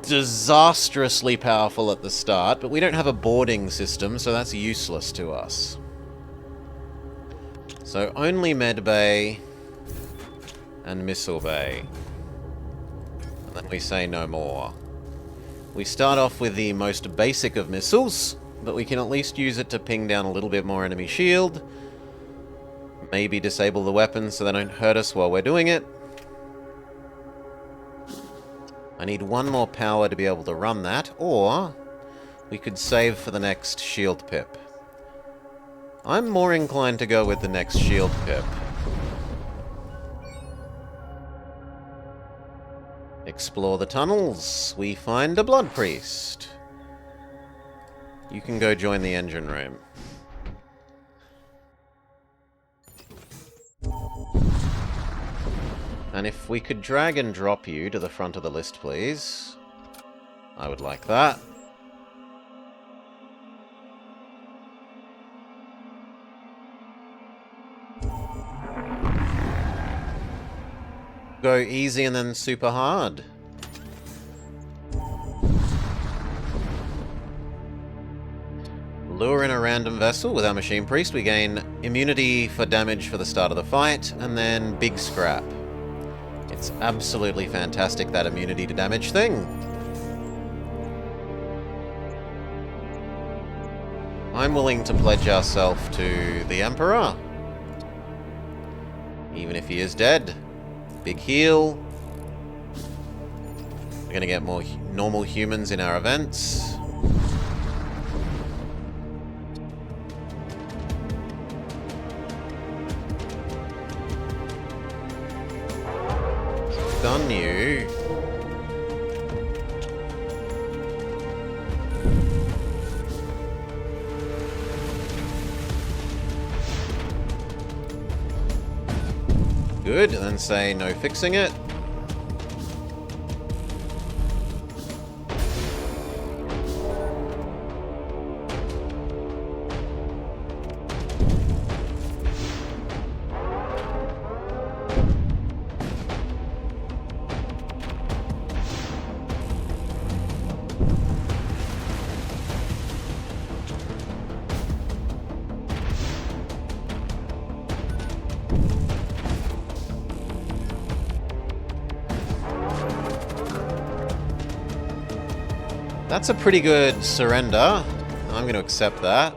disastrously powerful at the start, but we don't have a boarding system, so that's useless to us. So only Medbay and Missile Bay. And then we say no more. We start off with the most basic of missiles, but we can at least use it to ping down a little bit more enemy shield. Maybe disable the weapons so they don't hurt us while we're doing it. I need one more power to be able to run that, or we could save for the next shield pip. I'm more inclined to go with the next shield pip. Explore the tunnels. We find a blood priest. You can go join the engine room. And if we could drag and drop you to the front of the list, please. I would like that. Go easy and then super hard. Lure in a random vessel with our machine priest. We gain immunity for damage for the start of the fight, and then big scrap. It's absolutely fantastic, that immunity to damage thing. I'm willing to pledge ourselves to the Emperor. Even if he is dead. Big heal. We're going to get more normal humans in our events. Stun you. Good, and then say no fixing it. That's a pretty good surrender. I'm going to accept that.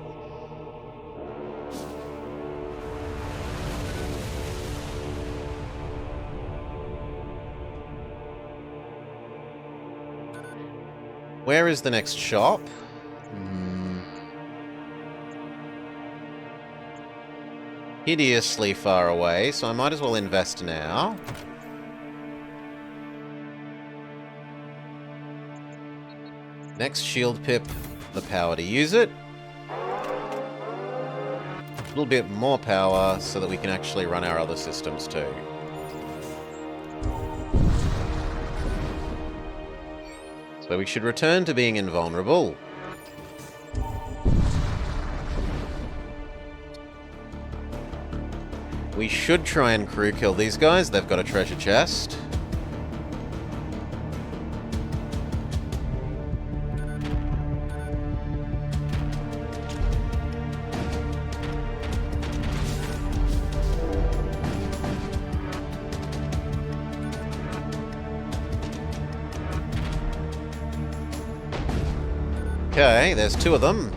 Where is the next shop? Hideously far away, so I might as well invest now. Next shield pip, the power to use it. A little bit more power so that we can actually run our other systems too. So we should return to being invulnerable. We should try and crew kill these guys. They've got a treasure chest. Okay, there's two of them.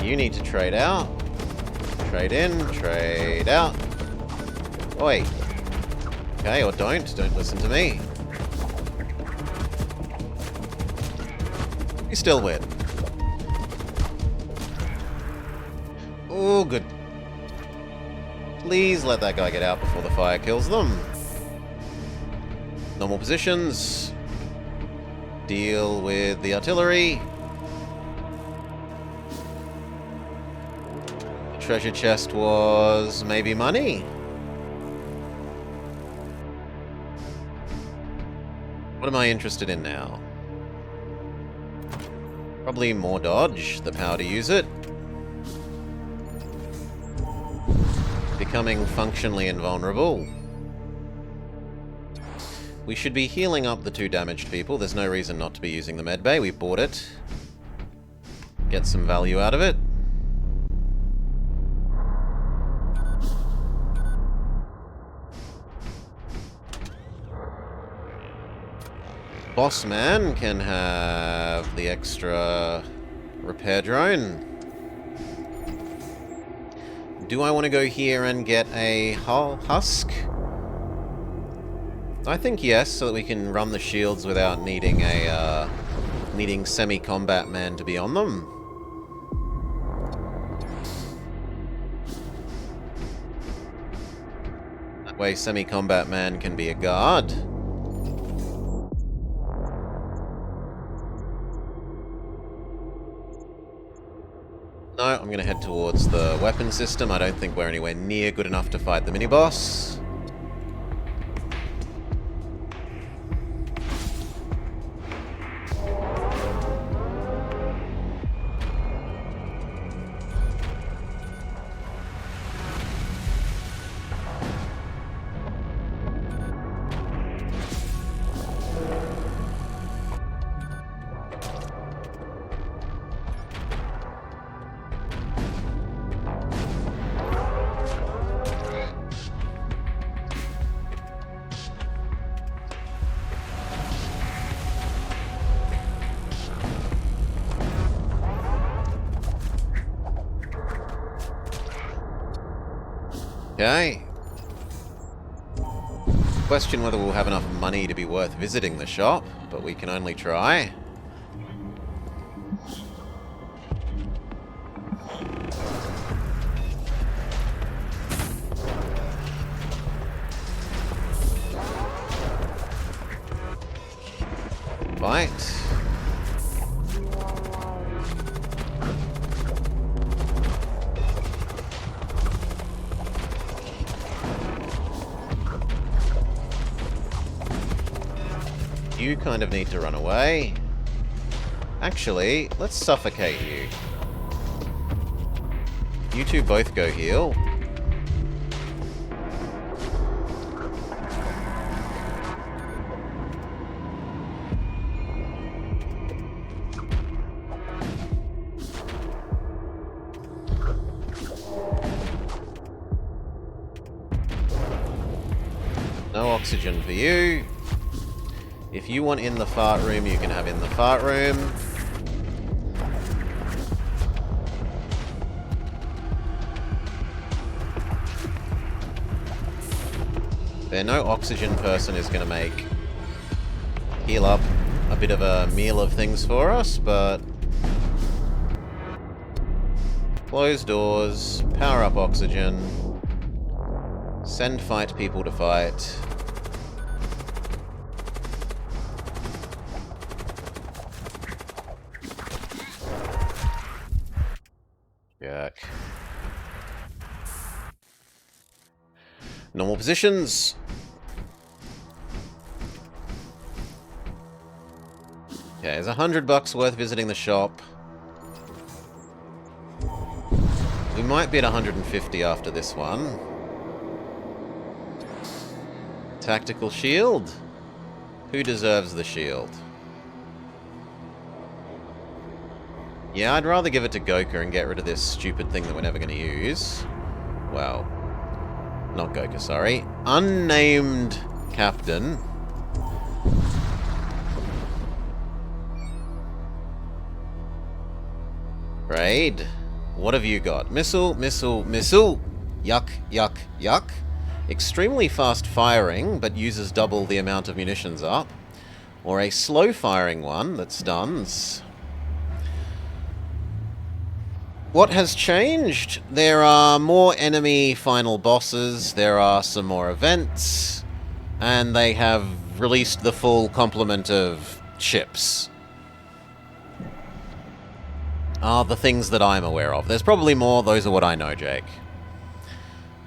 You need to trade out. Trade in, trade out. Oi. Okay, or don't listen to me. You still win. Oh, good. Please let that guy get out before the fire kills them. Normal positions. Deal with the artillery. The treasure chest was maybe money. What am I interested in now? Probably more dodge, the power to use it. Becoming functionally invulnerable. We should be healing up the two damaged people. There's no reason not to be using the medbay. We bought it. Get some value out of it. Boss man can have the extra repair drone. Do I want to go here and get a husk? I think yes, so that we can run the shields without needing a needing semi-combat man to be on them. That way semi-combat man can be a guard. No, I'm going to head towards the weapon system. I don't think we're anywhere near good enough to fight the mini-boss. Okay. Question whether we'll have enough money to be worth visiting the shop, but we can only try. Fight. You kind of need to run away. Actually, let's suffocate you. You two both go heal. No oxygen for you. If you want in the fart room, you can have in the fart room. There, no oxygen person is going to make. Heal up. a bit of a meal of things for us, but... Close doors, power up oxygen, send fight people to fight. Jerk. Normal positions. Okay, there's $100 worth visiting the shop. We might be at 150 after this one. Tactical shield? Who deserves the shield? Yeah, I'd rather give it to Goka and get rid of this stupid thing that we're never going to use. Well, not Goka, sorry. Unnamed captain. Raid. What have you got? Missile, missile, missile. Yuck, yuck, yuck. Extremely fast firing, but uses double the amount of munitions up. Or a slow firing one that stuns. What has changed? There are more enemy final bosses, there are some more events, and they have released the full complement of ships. Are the things that I'm aware of. There's probably more, those are what I know, Jake.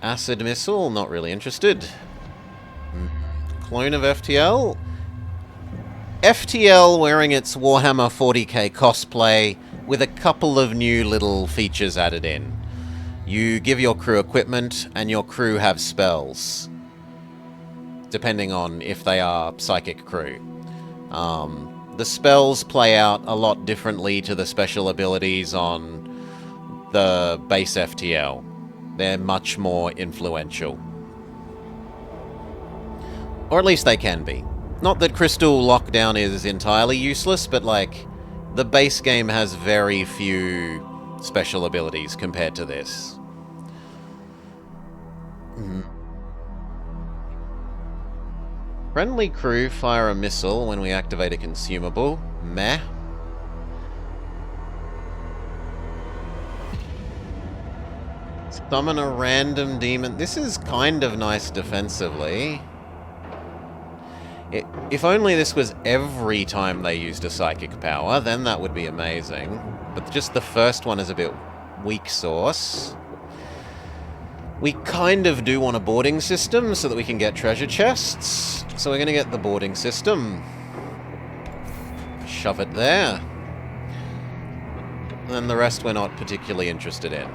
Acid missile, not really interested. Clone of FTL? FTL wearing its Warhammer 40k cosplay with a couple of new little features added in. You give your crew equipment, and your crew have spells. Depending on if they are psychic crew. The spells play out a lot differently to the special abilities on the base FTL. They're much more influential. Or at least they can be. Not that Crystal Lockdown is entirely useless, but like, the base game has very few special abilities compared to this. Friendly crew fire a missile when we activate a consumable. Meh. Summon a random demon. This is kind of nice defensively. If only this was every time they used a psychic power, then that would be amazing. But just the first one is a bit weak sauce. We kind of do want a boarding system so that we can get treasure chests. So we're going to get the boarding system. Shove it there. And the rest we're not particularly interested in.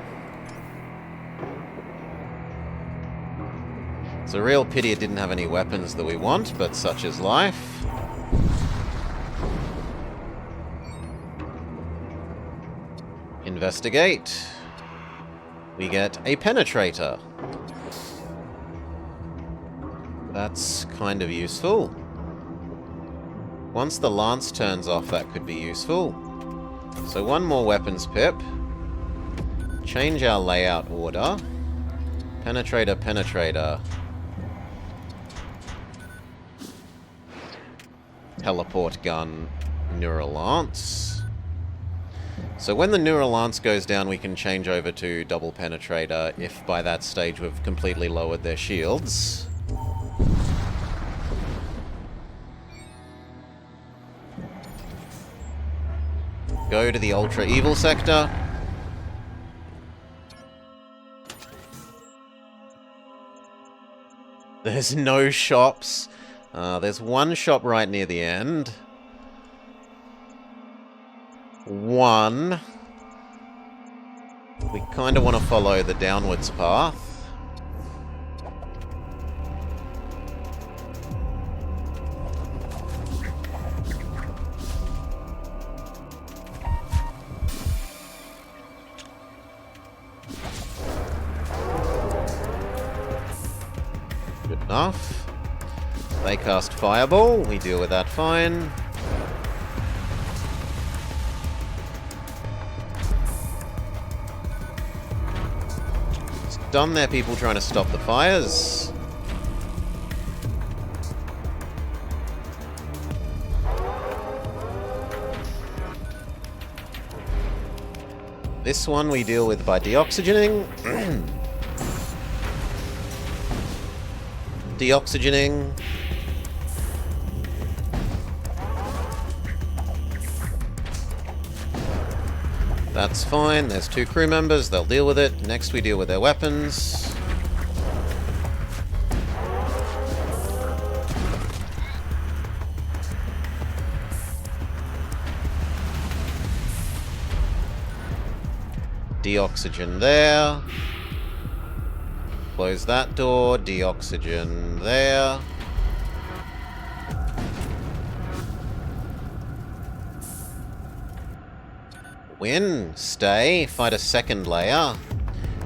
It's a real pity it didn't have any weapons that we want, but such is life. Investigate. We get a penetrator. That's kind of useful. Once the lance turns off, that could be useful. So one more weapons pip. Change our layout order. Penetrator, penetrator. Teleport gun, neural lance. So when the neural lance goes down, we can change over to double penetrator if by that stage we've completely lowered their shields. Go to the ultra evil sector. There's no shops. There's one shop right near the end. One. We kind of want to follow the downwards path. Good enough. They cast Fireball. We deal with that fine. Stun their people trying to stop the fires. This one we deal with by deoxygening. Deoxygening. That's fine. There's 2 crew members. They'll deal with it. Next we deal with their weapons. Deoxygen there. Close that door. Deoxygen there. Win. Stay. Fight a second layer.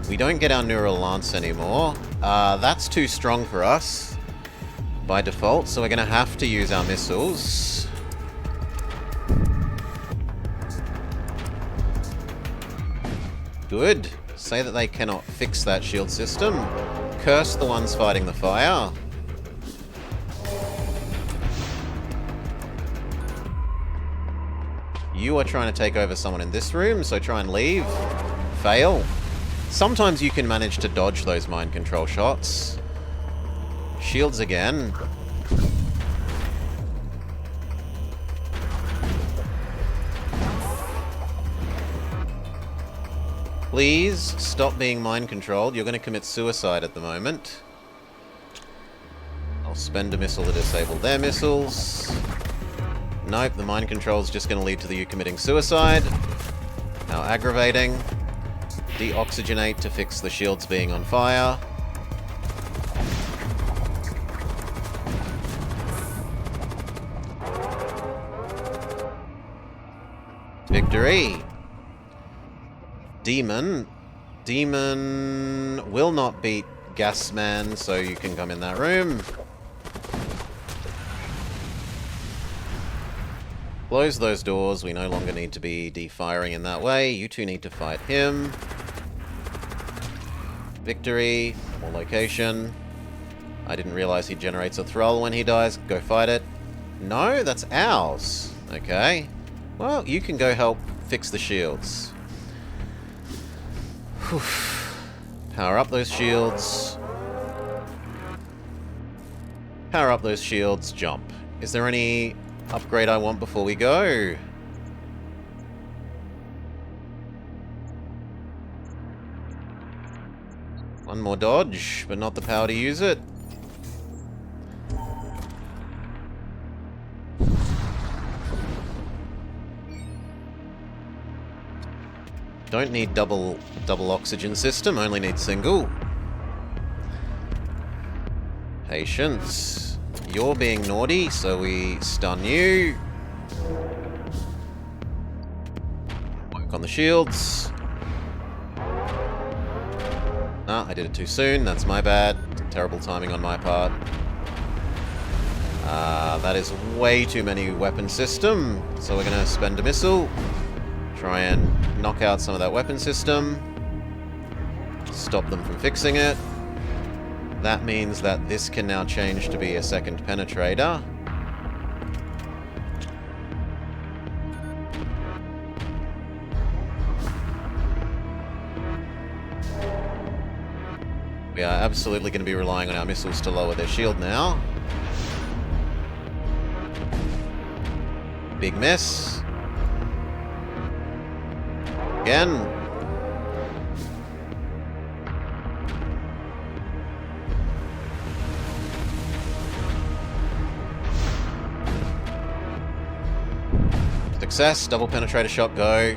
We don't get our neural lance anymore. That's too strong for us by default, so we're going to have to use our missiles. Good. Say that they cannot fix that shield system. Curse the ones fighting the fire. You are trying to take over someone in this room, so try and leave. Fail. Sometimes you can manage to dodge those mind control shots. Shields again. Please stop being mind controlled. You're going to commit suicide at the moment. I'll spend a missile to disable their missiles. Nope, the mind control is just going to lead to you committing suicide. How aggravating. Deoxygenate to fix the shields being on fire. Victory. Demon will not beat Gasman, so you can come in that room. Close those doors. We no longer need to be defiring in that way. You two need to fight him. Victory. More location. I didn't realize he generates a thrall when he dies. Go fight it. No, that's ours. Okay. Well, you can go help fix the shields. Whew. Power up those shields. Power up those shields. Jump. Is there any upgrade I want before we go? One more dodge, but not the power to use it. Don't need double oxygen system, only need single. Patience. You're being naughty, so we stun you. Work on the shields. Ah, I did it too soon. That's my bad. Terrible timing on my part. That is way too many weapon system. So we're going to spend a missile. Try and knock out some of that weapon system. Stop them from fixing it. That means that this can now change to be a second penetrator. We are absolutely going to be relying on our missiles to lower their shield now. Big miss. Again. Success. Double penetrator shot, go.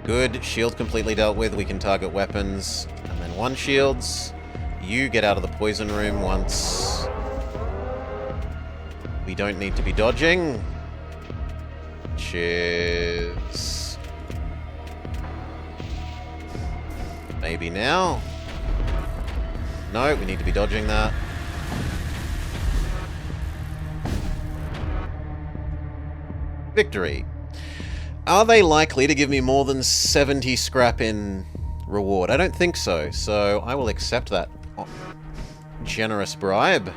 Good. Shield completely dealt with. We can target weapons. And then one shields. You get out of the poison room once. We don't need to be dodging. Cheers. Maybe now. No, we need to be dodging that. Victory. Are they likely to give me more than 70 scrap in reward? I don't think so, so I will accept that generous bribe.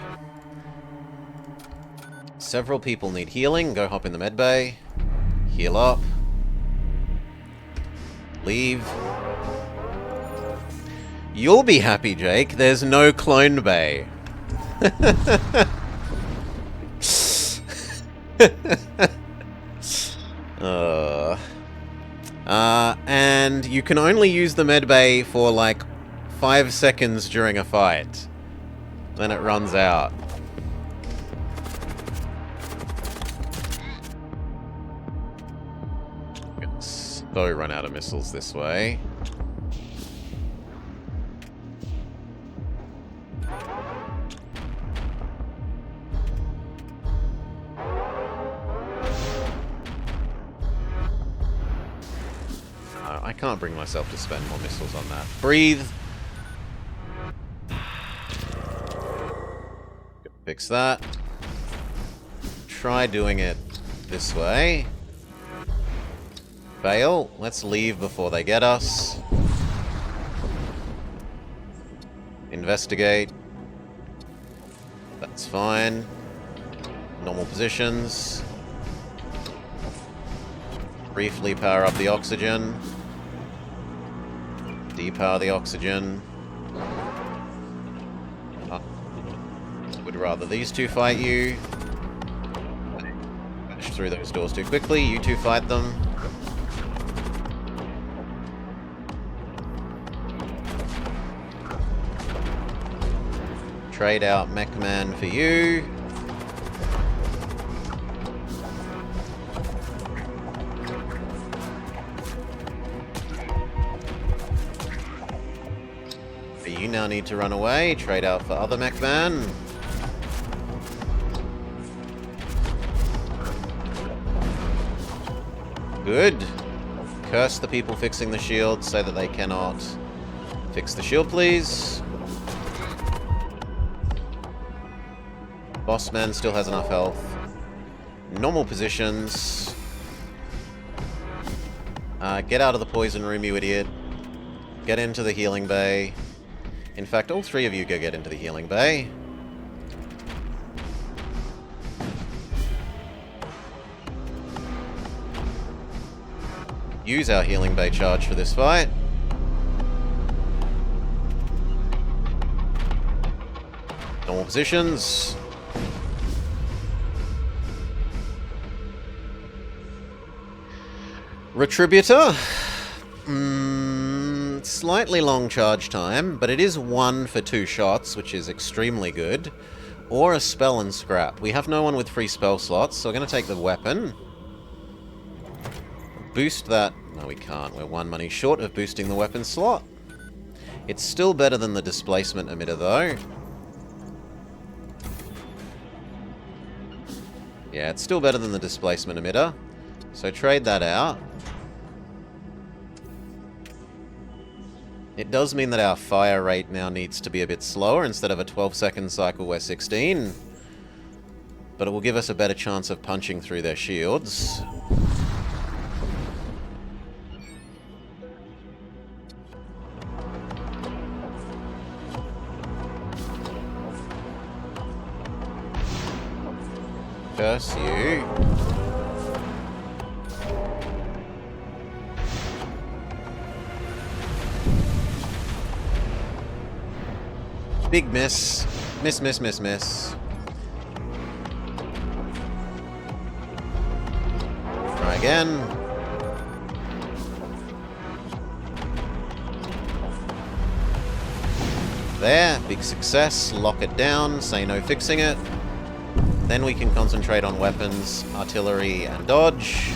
Several people need healing. Go hop in the med bay. Heal up. Leave. You'll be happy, Jake. There's no clone bay. And you can only use the med bay for like 5 seconds during a fight. Then it runs out. So run out of missiles this way. I can't bring myself to spend more missiles on that. Breathe. Fix that. Try doing it this way. Fail. Let's leave before they get us. Investigate. That's fine. Normal positions. Briefly power up the oxygen. Depower the oxygen. Would rather these two fight you. Push through those doors too quickly. You two fight them. Trade out Mech Man for you. You now need to run away. Trade out for other Mech Man. Good. Curse the people fixing the shield. Say that they cannot fix the shield, please. Bossman still has enough health. Normal positions. Get out of the poison room, you idiot. Get into the healing bay. In fact, all three of you go get into the healing bay. Use our healing bay charge for this fight. Normal positions. Retributor. Slightly long charge time, but it is 1 for 2 shots, which is extremely good. Or a spell and scrap. We have no one with free spell slots, so we're going to take the weapon. Boost that. No, we can't. We're 1 money short of boosting the weapon slot. It's still better than the displacement emitter, though. Yeah, it's still better than the displacement emitter. So trade that out. It does mean that our fire rate now needs to be a bit slower. Instead of a 12-second cycle, we're 16. But it will give us a better chance of punching through their shields. Curse you. Big miss. Miss, miss, miss, miss. Try again. There. Big success. Lock it down. Say no fixing it. Then we can concentrate on weapons, artillery, and dodge.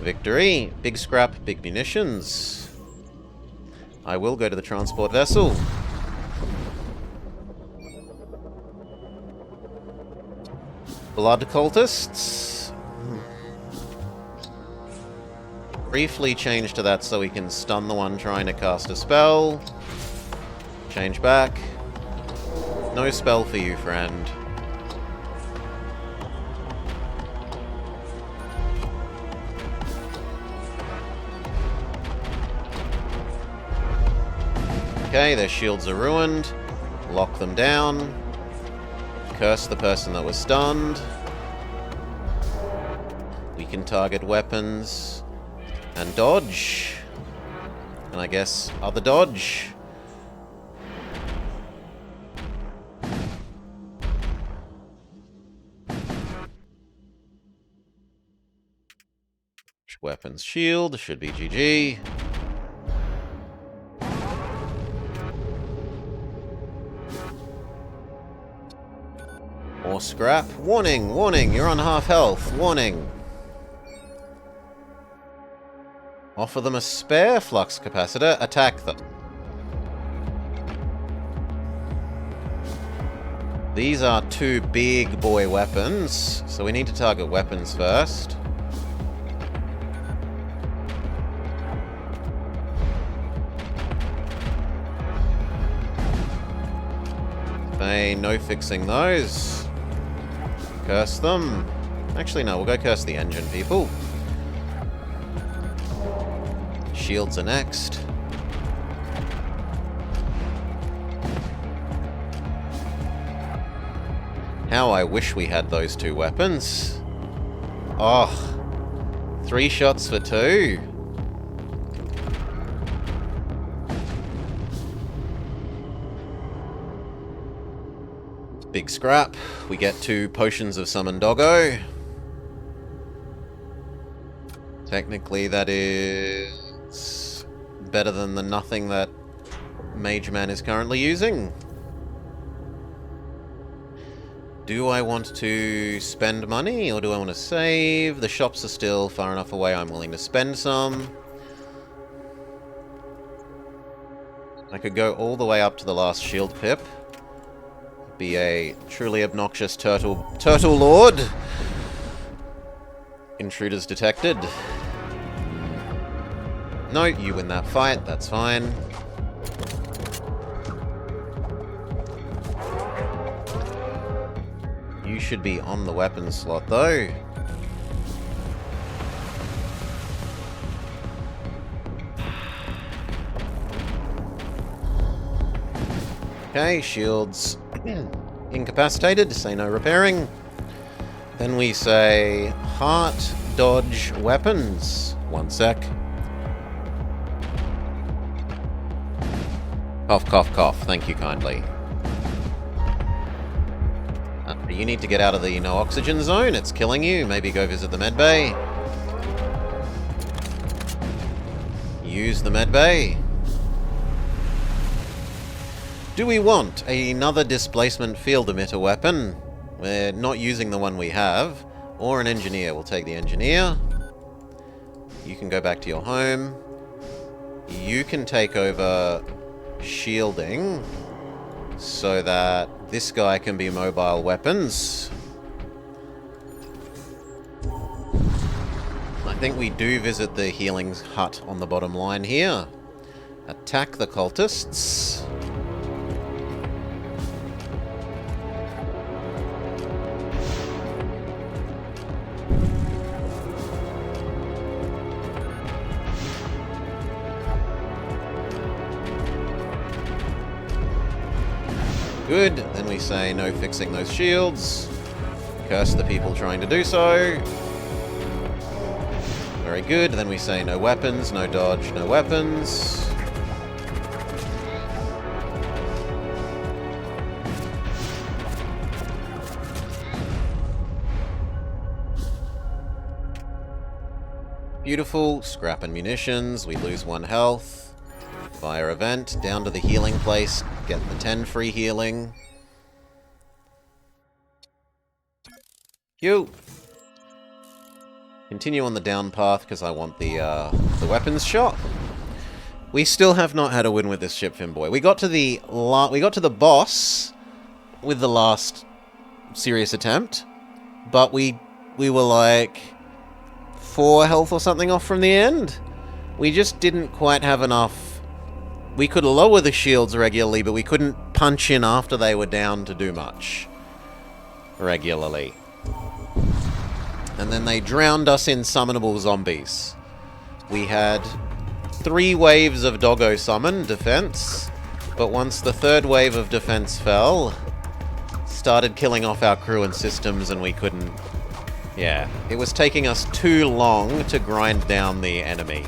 Victory. Big scrap, big munitions. I will go to the transport vessel. Blood cultists. Briefly change to that so we can stun the one trying to cast a spell. Change back. No spell for you, friend. Okay, their shields are ruined. Lock them down. Curse the person that was stunned. We can target weapons and dodge. And I guess other dodge. Weapons shield should be GG. More scrap. Warning, warning, you're on half health. Warning. Offer them a spare flux capacitor. Attack them. These are two big boy weapons, so we need to target weapons first. No fixing those. Curse them. Actually, no, we'll go curse the engine, people. Shields are next. How I wish we had those two weapons. Oh, 3 shots for 2. Big scrap. We get 2 potions of summon doggo. Technically, that is better than the nothing that Mage Man is currently using. Do I want to spend money, or do I want to save? The shops are still far enough away, I'm willing to spend some. I could go all the way up to the last shield pip. Be a truly obnoxious turtle lord. Intruders detected. No, you win that fight, that's fine. You should be on the weapons slot though. Okay, shields incapacitated, say no repairing. Then we say heart, dodge, weapons. 1 sec. Cough, cough, cough. Thank you kindly. You need to get out of the no oxygen zone. It's killing you. Maybe go visit the medbay. Use the medbay. Do we want another displacement field emitter weapon? We're not using the one we have. Or an engineer. We'll take the engineer. You can go back to your home. You can take over shielding so that this guy can be mobile weapons. I think we do visit the healing hut on the bottom line here. Attack the cultists. Good. Then we say no fixing those shields. Curse the people trying to do so. Very good. Then we say no weapons, no dodge, no weapons. Beautiful. Scrap and munitions. We lose 1 health. Fire event. Down to the healing place. Get the 10 free healing. You. Continue on the down path because I want the weapons shop. We still have not had a win with this ship, Finboy. We got to the boss with the last serious attempt, but we were like 4 health or something off from the end. We just didn't quite have enough. We could lower the shields regularly, but we couldn't punch in after they were down to do much regularly. And then they drowned us in summonable zombies. We had 3 waves of doggo summon defense, But once the third wave of defense fell, started killing off our crew and systems, and we couldn't... Yeah, it was taking us too long to grind down the enemy.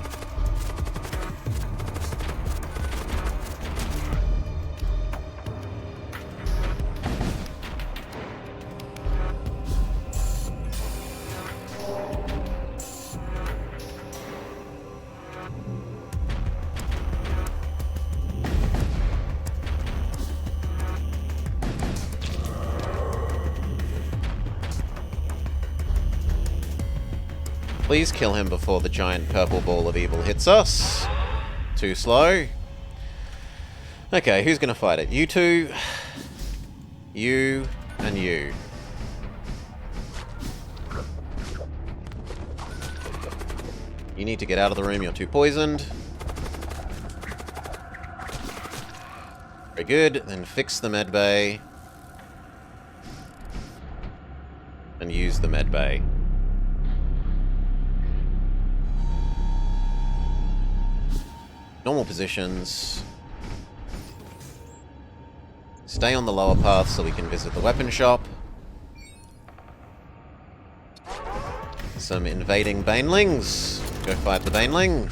Please kill him before the giant purple ball of evil hits us. Too slow. Okay, who's gonna fight it? You two, you, and you. You need to get out of the room, you're too poisoned. Very good, then fix the medbay. And use the medbay. Normal positions. Stay on the lower path so we can visit the weapon shop. Some invading banelings. Go fight the baneling.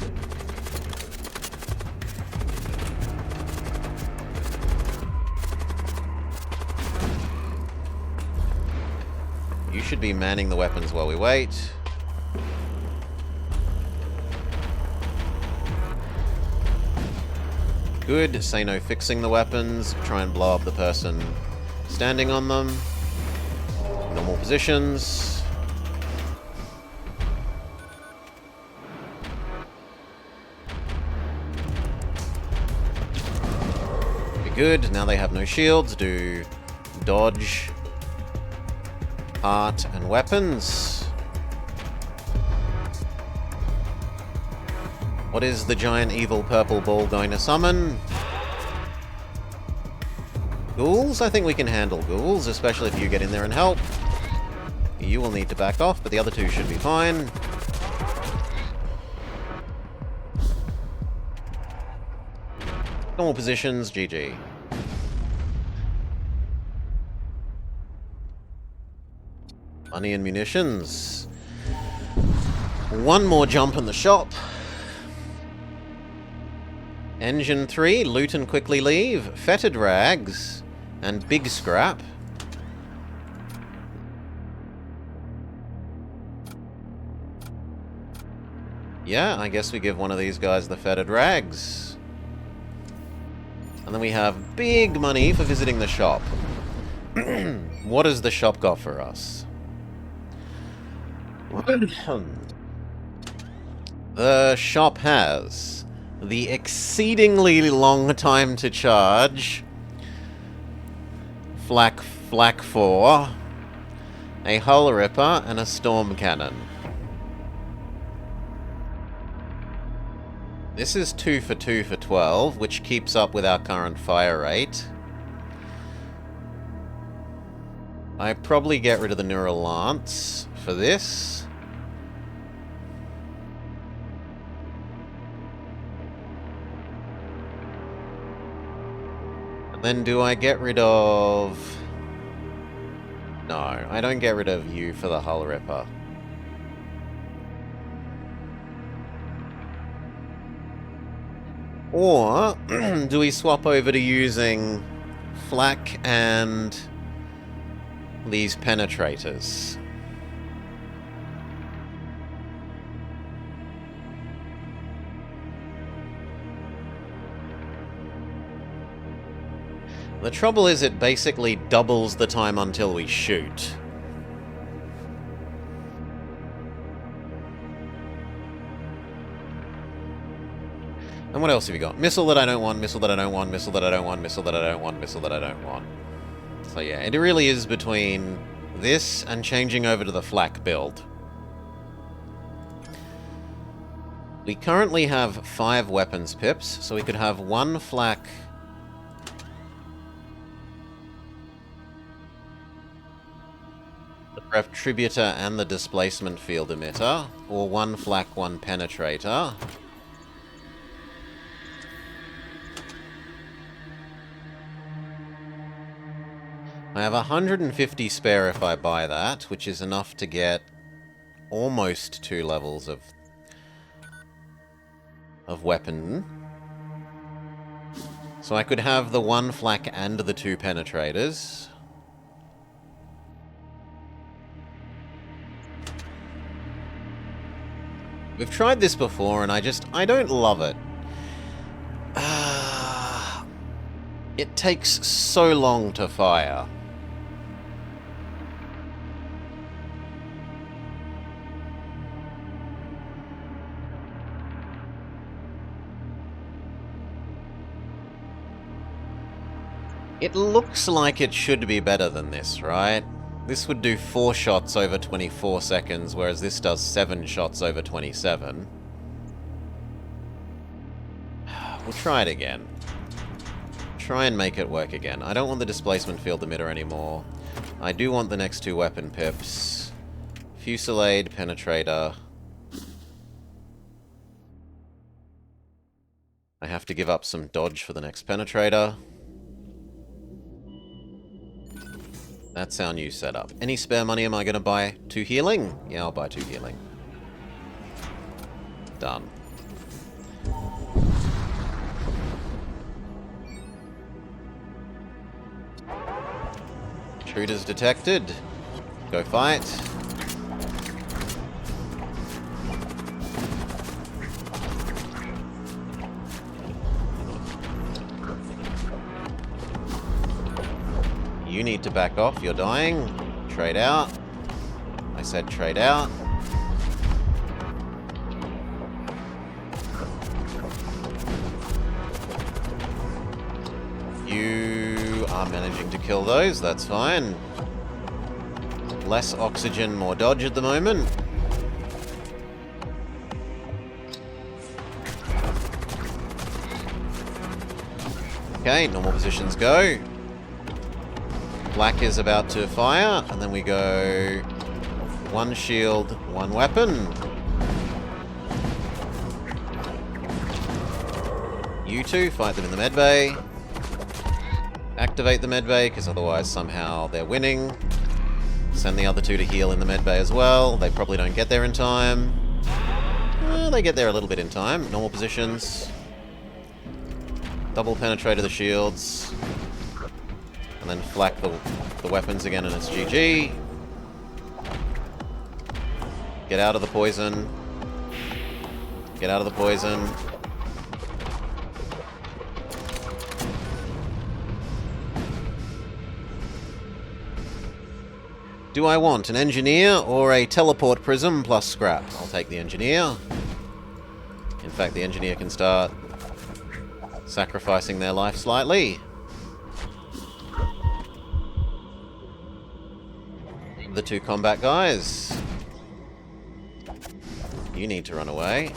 You should be manning the weapons while we wait. Good. Say no fixing the weapons. Try and blow up the person standing on them. Normal positions. Be good. Now they have no shields. Do dodge, art, and weapons. What is the giant evil purple ball going to summon? Ghouls? I think we can handle ghouls, especially if you get in there and help. You will need to back off, but the other two should be fine. Normal positions, GG. Money and munitions. One more jump in the shop. Engine 3, loot and quickly leave, fetid rags, and big scrap. Yeah, I guess we give one of these guys the fetid rags. And then we have big money for visiting the shop. What has the shop got for us? The shop has the exceedingly long time to charge Flak 4, a hull ripper, and a storm cannon. This is 2 for 2 for 12, which keeps up with our current fire rate. I probably get rid of the neural lance for this. Then do I get rid of... No, I don't get rid of you for the hull ripper. Or do we swap over to using flak and these penetrators? The trouble is it basically doubles the time until we shoot. And what else have you got? Missile that I don't want, missile that I don't want, missile that I don't want, missile that I don't want, missile that I don't want. So yeah, it really is between this and changing over to the flak build. We currently have 5 weapons pips, so we could have 1 flak... Retributor and the displacement field emitter, or 1 flak, 1 penetrator. I have 150 spare if I buy that, which is enough to get almost 2 levels of weapon. So I could have the 1 flak and the 2 penetrators. We've tried this before and I don't love it. It takes so long to fire. It looks like it should be better than this, right? This would do 4 shots over 24 seconds, whereas this does 7 shots over 27. We'll try it again. Try and make it work again. I don't want the displacement field emitter anymore. I do want the next 2 weapon pips. Fusillade, penetrator. I have to give up some dodge for the next penetrator. That's our new setup. Any spare money am I going to buy 2 healing? Yeah, I'll buy 2 healing. Done. Intruders detected. Go fight. You need to back off, you're dying. Trade out. I said trade out. You are managing to kill those, that's fine. Less oxygen, more dodge at the moment. Okay, normal positions go. Black is about to fire, and then we go 1 shield, 1 weapon. You two fight them in the medbay. Activate the medbay, because otherwise somehow they're winning. Send the other 2 to heal in the medbay as well. They probably don't get there in time. They get there a little bit in time. Normal positions. Double penetrator the shields. And then flak the weapons again and it's GG. Get out of the poison. Get out of the poison. Do I want an engineer or a teleport prism plus scrap? I'll take the engineer. In fact, the engineer can start sacrificing their life slightly. The 2 combat guys. You need to run away.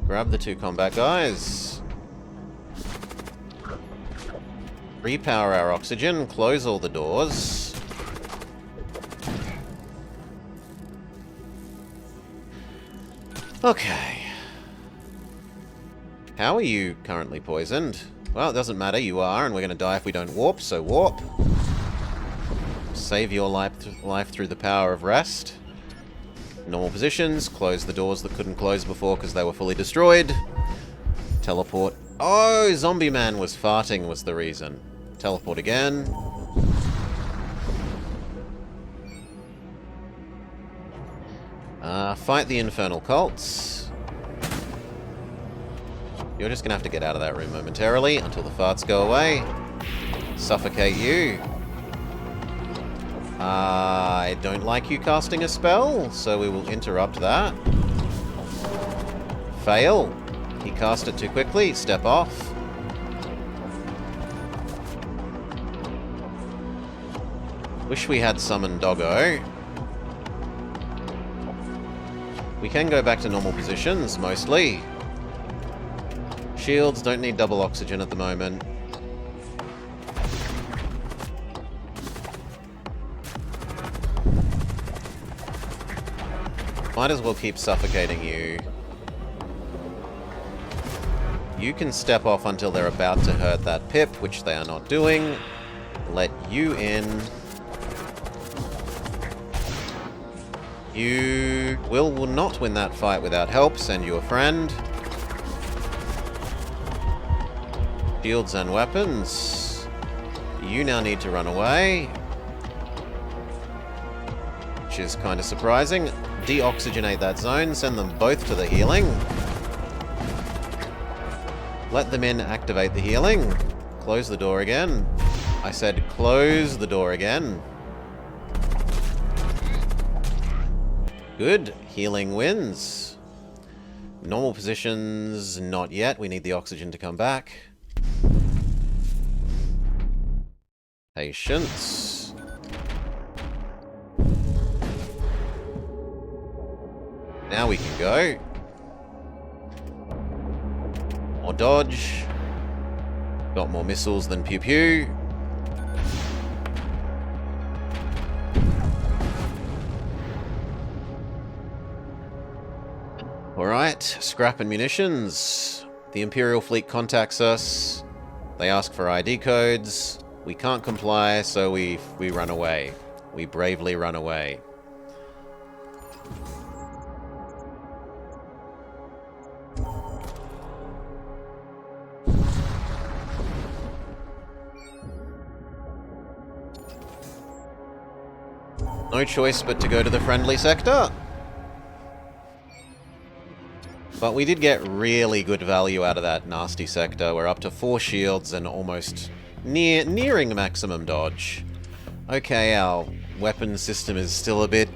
Grab the 2 combat guys. Repower our oxygen. Close all the doors. Okay. How are you currently poisoned? Well, it doesn't matter. You are, and we're going to die if we don't warp, so warp. Save your life through the power of rest. Normal positions. Close the doors that couldn't close before because they were fully destroyed. Teleport. Oh, Zombie Man was farting was the reason. Teleport again. Fight the Infernal Cults. You're just going to have to get out of that room momentarily until the farts go away. Suffocate you. I don't like you casting a spell, so we will interrupt that. Fail. He cast it too quickly. Step off. Wish we had summoned Doggo. We can go back to normal positions, mostly. Shields don't need double oxygen at the moment. Might as well keep suffocating you. You can step off until they're about to hurt that pip, which they are not doing. Let You in. You will not win that fight without help. Send you a friend. Shields and weapons. You now need to run away. Which is kind of surprising. Deoxygenate that zone. Send them both to the healing. Let them in, activate the healing. Close the door again. I said close the door again. Good. Healing wins. Normal positions, not yet. We need the oxygen to come back. Patience. Now we can go. More dodge. Got more missiles than pew pew. Alright, scrap and munitions. The Imperial fleet contacts us. They ask for ID codes. We can't comply, so we run away. We bravely run away. No choice but to go to the friendly sector. But we did get really good value out of that nasty sector. We're up to 4 shields and almost nearing maximum dodge. Okay, our weapon system is still a bit...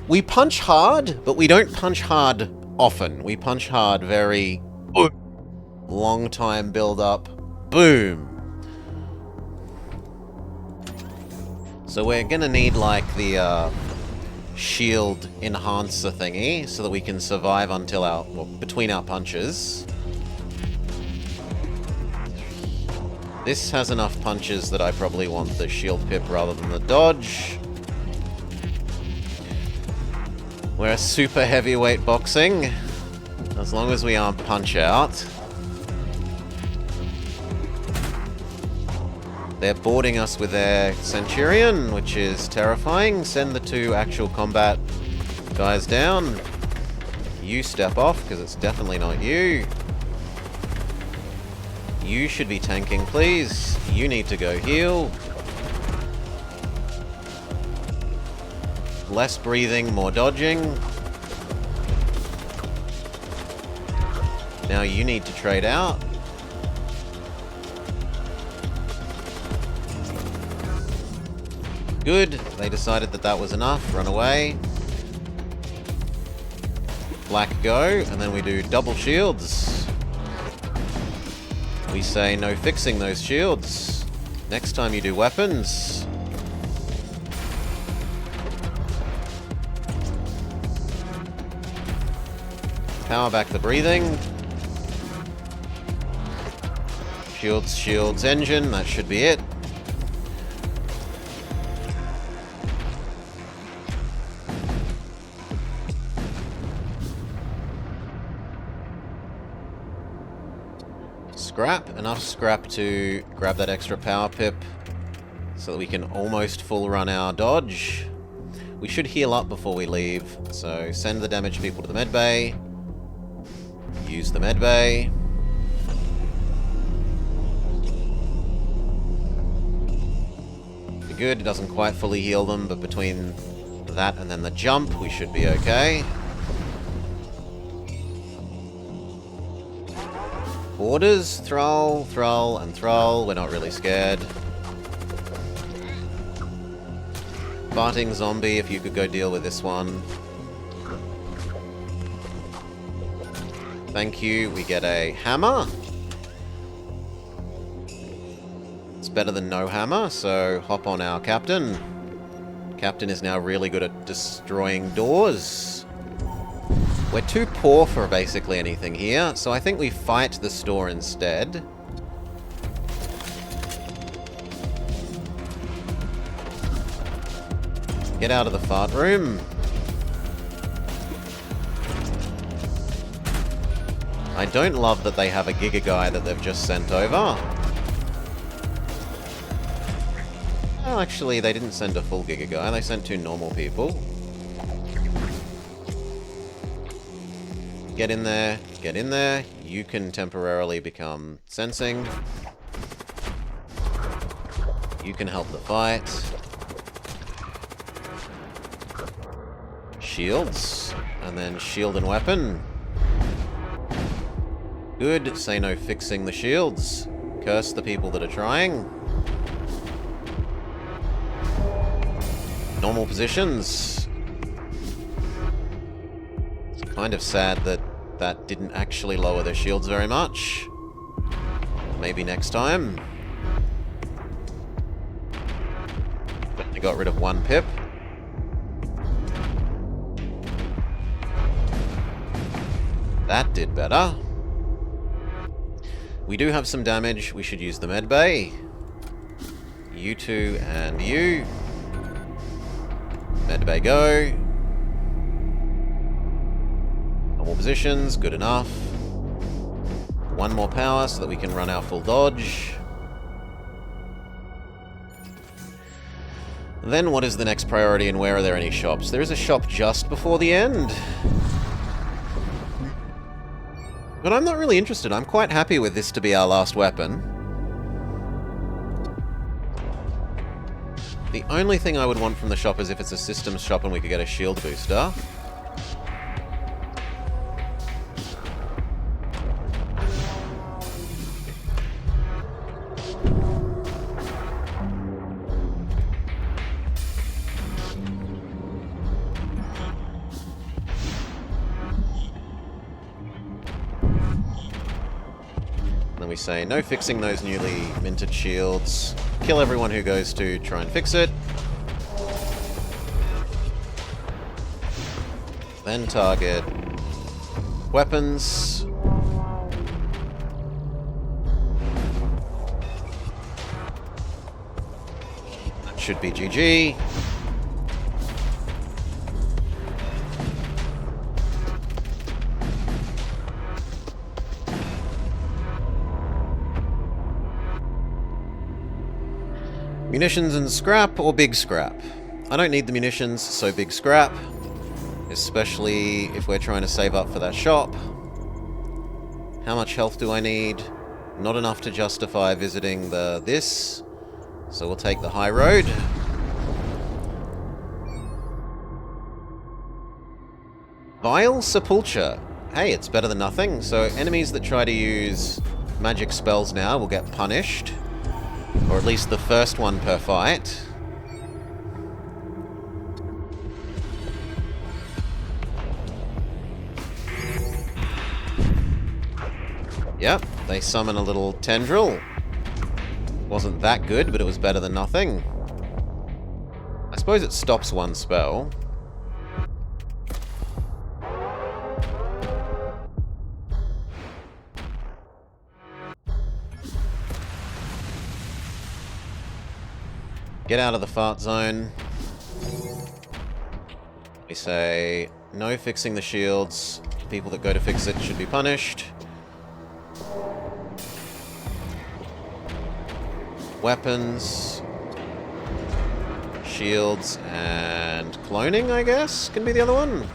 We punch hard, but we don't punch hard often. We punch hard very... long time build up. Boom! So we're gonna need, like, the, shield enhancer thingy, so that we can survive until our... well, between our punches. This has enough punches that I probably want the shield pip rather than the dodge. We're super heavyweight boxing. As long as we aren't punch out. They're boarding us with their Centurion, which is terrifying. Send the 2 actual combat guys down. You step off, because it's definitely not you. You should be tanking, please. You need to go heal. Less breathing, more dodging. Now you need to trade out. Good. They decided that that was enough. Run away. Black go, and then we do double shields. We say no fixing those shields. Next time you do weapons. Power back the breathing. Shields, shields, engine. That should be it. Scrap. Enough scrap to grab that extra power pip so that we can almost full run our dodge. We should heal up before we leave, so send the damaged people to the medbay. Use the medbay. Be good, it doesn't quite fully heal them, but between that and then the jump, we should be okay. Orders, Thrall, Thrall, and Thrall. We're not really scared. Farting zombie, if you could go deal with this one. Thank you. We get a hammer. It's better than no hammer, so hop on our captain. Captain is now really good at destroying doors. We're too poor for basically anything here, so I think we fight the store instead. Get out of the fart room. I don't love that they have a Giga guy that they've just sent over. Oh, actually, they didn't send a full Giga guy. They sent 2 normal people. Get in there. Get in there. You can temporarily become sensing. You can help the fight. Shields. And then shield and weapon. Good. Say no fixing the shields. Curse the people that are trying. Normal positions. It's kind of sad that that didn't actually lower their shields very much. Maybe next time. But they got rid of 1 pip. That did better. We do have some damage. We should use the med bay. You 2 and you. Med bay go. Normal positions, good enough. 1 more power so that we can run our full dodge. Then what is the next priority and where are there any shops? There is a shop just before the end. But I'm not really interested. I'm quite happy with this to be our last weapon. The only thing I would want from the shop is if it's a systems shop and we could get a shield booster. Then we say, no fixing those newly minted shields. Kill everyone who goes to try and fix it. Then target weapons. That should be GG. Munitions and scrap, or big scrap? I don't need the munitions, so big scrap. Especially if we're trying to save up for that shop. How much health do I need? Not enough to justify visiting this. So we'll take the high road. Vile Sepulture. Hey, it's better than nothing. So enemies that try to use magic spells now will get punished. Or at least the first one per fight. Yep, they summon a little tendril. Wasn't that good, but it was better than nothing. I suppose it stops 1 spell. Get out of the fart zone. We say, no fixing the shields. People that go to fix it should be punished. Weapons. Shields and cloning, I guess, can be the other one.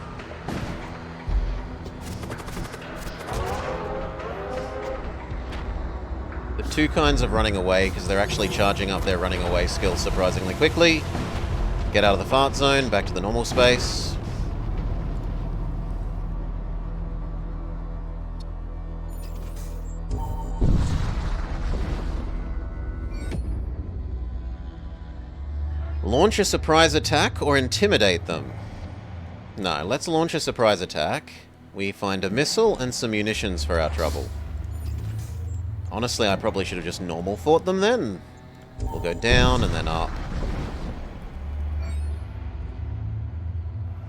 The 2 kinds of running away, because they're actually charging up their running away skill surprisingly quickly. Get out of the fart zone, back to the normal space. Launch a surprise attack or intimidate them? No, let's launch a surprise attack. We find a missile and some munitions for our trouble. Honestly, I probably should have just normal fought them then. We'll go down and then up.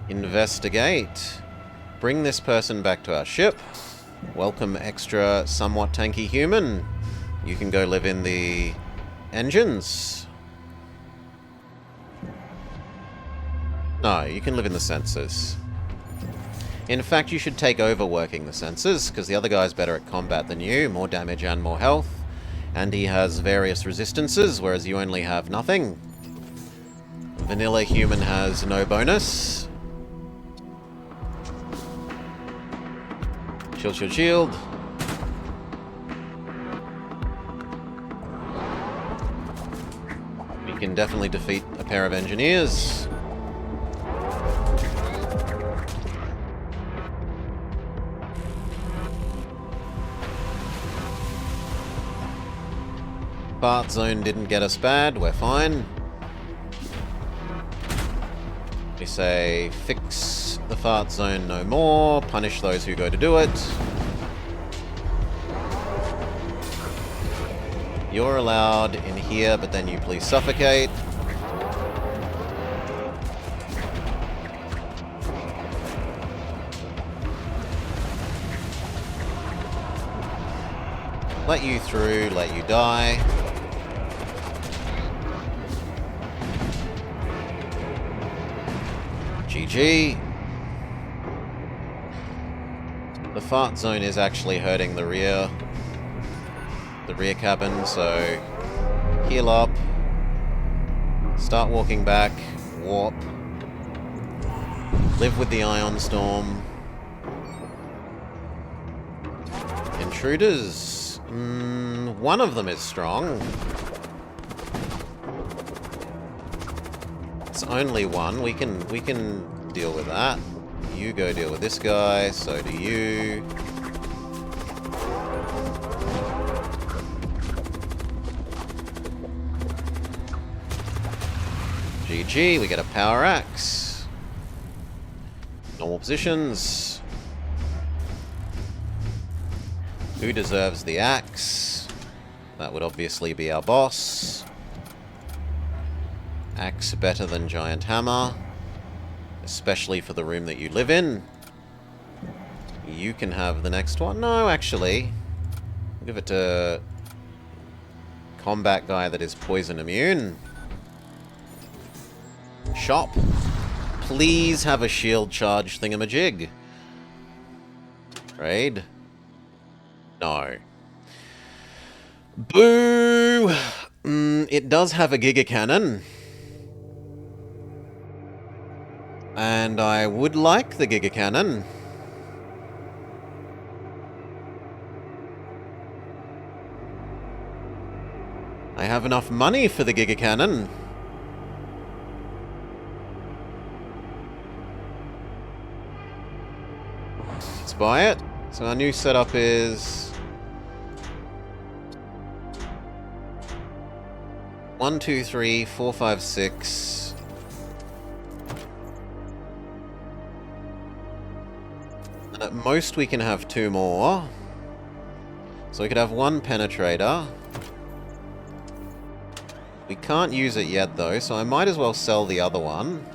Investigate. Bring this person back to our ship. Welcome extra somewhat tanky human. You can go live in the engines. No, you can live in the sensors. In fact, you should take over working the sensors, because the other guy's better at combat than you, more damage and more health. And he has various resistances, whereas you only have nothing. Vanilla human has no bonus. Shield, shield, shield. We can definitely defeat a pair of engineers. Fart zone didn't get us bad, we're fine. We say, fix the fart zone no more, punish those who go to do it. You're allowed in here, but then you please suffocate. Let you through, let you die. GG. The fart zone is actually hurting the rear cabin, so heal up, start walking back, warp, live with the ion storm. Intruders, one of them is strong. It's only one. We can deal with that. You go deal with this guy. So do you. GG. We get a power axe. Normal positions. Who deserves the axe? That would obviously be our boss. Axe better than giant hammer, especially for the room that you live in. You can have the next one. No, actually, I'll give it to combat guy that is poison immune. Shop. Please have a shield charge thingamajig. Raid. No. Boo! It does have a Giga Cannon. And I would like the Giga Cannon. I have enough money for the Giga Cannon. Let's buy it. So our new setup is 1, 2, 3, 4, 5, 6. And at most we can have 2 more. So we could have 1 penetrator. We can't use it yet though, so I might as well sell the other one.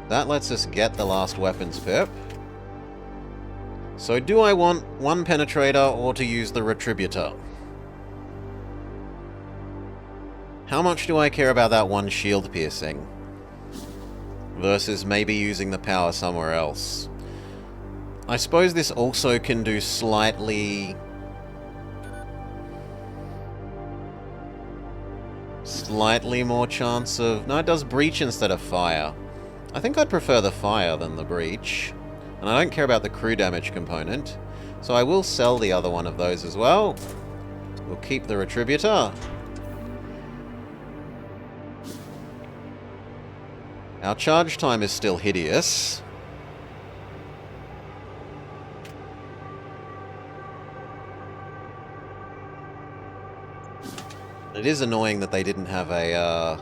That lets us get the last weapons pip. So do I want 1 penetrator or to use the retributor? How much do I care about that 1 shield piercing? Versus maybe using the power somewhere else. I suppose this also can do slightly more chance of... No, it does breach instead of fire. I think I'd prefer the fire than the breach. And I don't care about the crew damage component. So I will sell the other one of those as well. We'll keep the retributor. Our charge time is still hideous. It is annoying that they didn't have a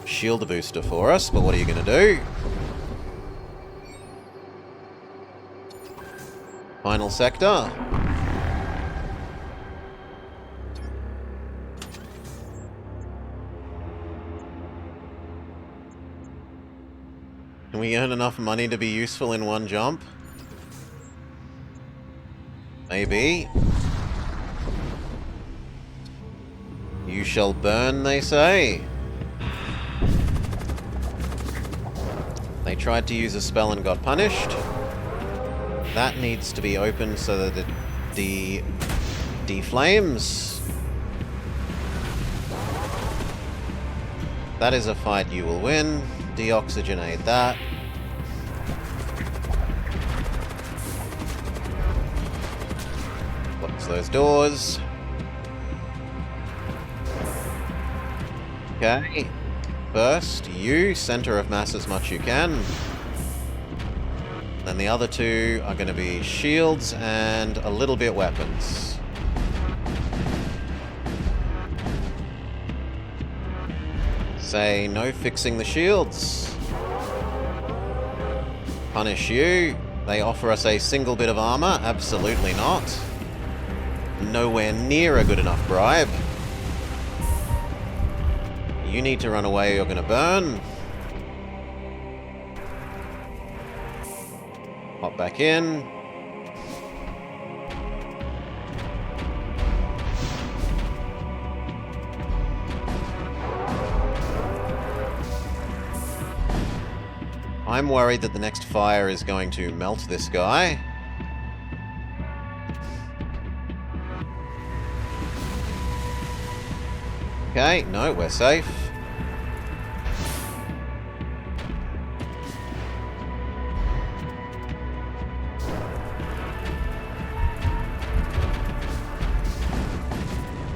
shield booster for us, but what are you going to do? Final sector. Can we earn enough money to be useful in 1 jump? Maybe. You shall burn, they say. They tried to use a spell and got punished. That needs to be opened so that it deflames. That is a fight you will win. Deoxygenate that. Close those doors. Okay. First, you center of mass as much as you can. Then the other two are going to be shields and a little bit weapons. Say no fixing the shields. Punish you. They offer us a single bit of armor. Absolutely not. Nowhere near a good enough bribe. You need to run away or you're going to burn. Hop back in. I'm worried that the next fire is going to melt this guy. Okay, no, we're safe.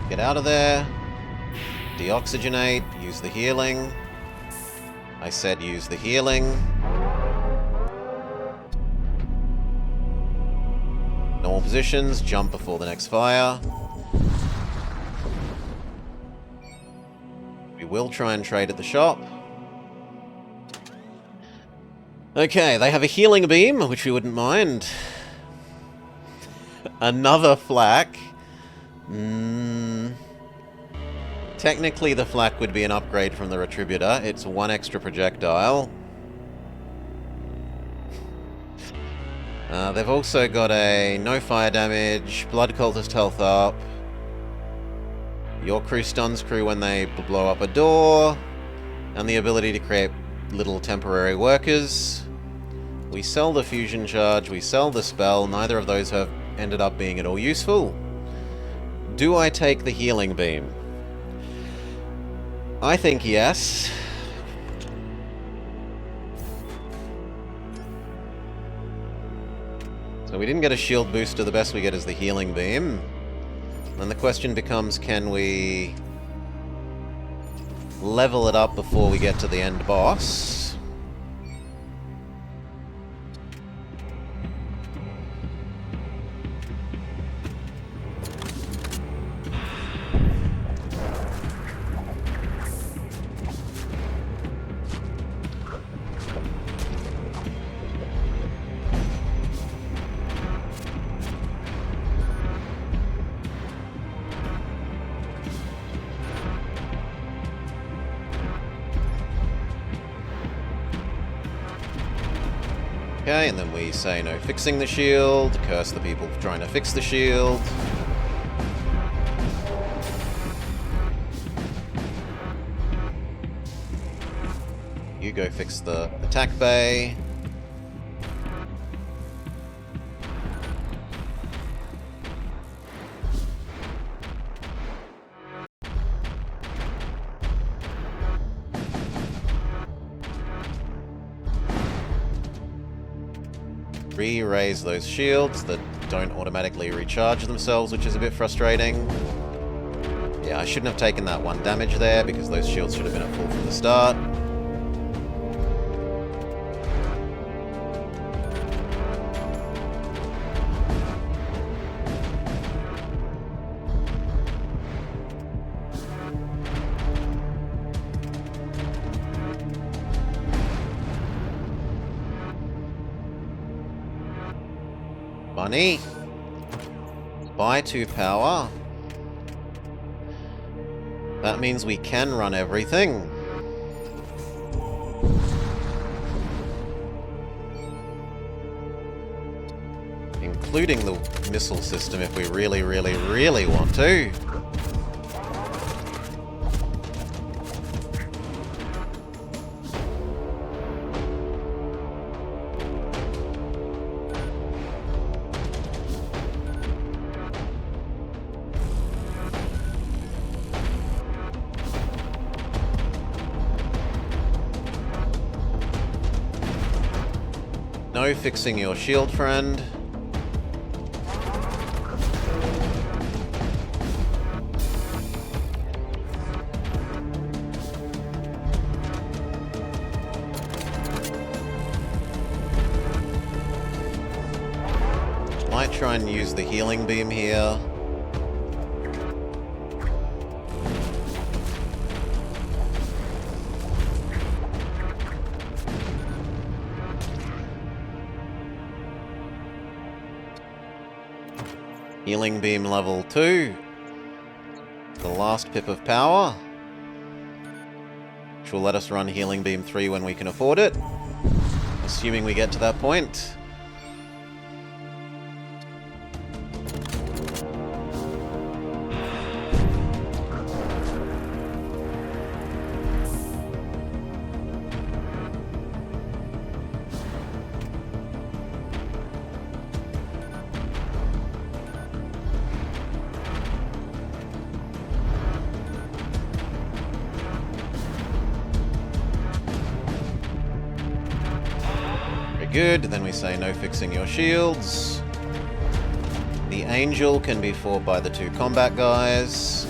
Get out of there. Deoxygenate. Use the healing. I said use the healing. Normal positions. Jump before the next fire. We will try and trade at the shop. Okay, they have a healing beam, which we wouldn't mind. Another flak. Technically, the flak would be an upgrade from the Retributor. It's one extra projectile. They've also got a no fire damage, blood cultist health up. Your crew stuns crew when they blow up a door. And the ability to create little temporary workers. We sell the fusion charge, we sell the spell. Neither of those have ended up being at all useful. Do I take the healing beam? I think yes. So we didn't get a shield booster, the best we get is the healing beam. Then the question becomes, can we level it up before we get to the end boss? Okay, and then we say no fixing the shield, curse the people trying to fix the shield. You go fix the attack bay. Re-raise those shields that don't automatically recharge themselves, which is a bit frustrating. Yeah, I shouldn't have taken that one damage there, because those shields should have been at full from the start. Bunny. Buy 2 power. That means we can run everything. Including the missile system if we really, really, really want to. no fixing your shield, friend. Might try and use the healing beam here. Healing beam level 2. The last pip of power. Which will let us run healing beam 3 when we can afford it. Assuming we get to that point. Good, then we say no fixing your shields. The angel can be fought by the 2 combat guys.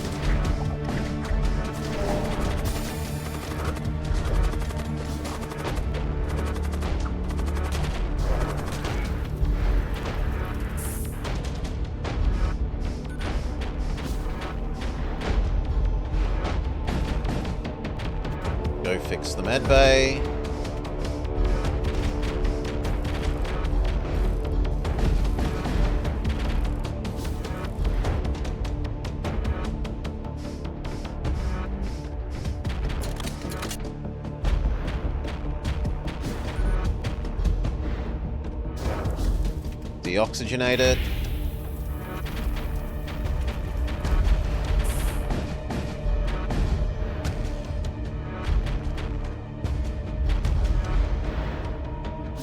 Go fix the med bay. Deoxygenate it.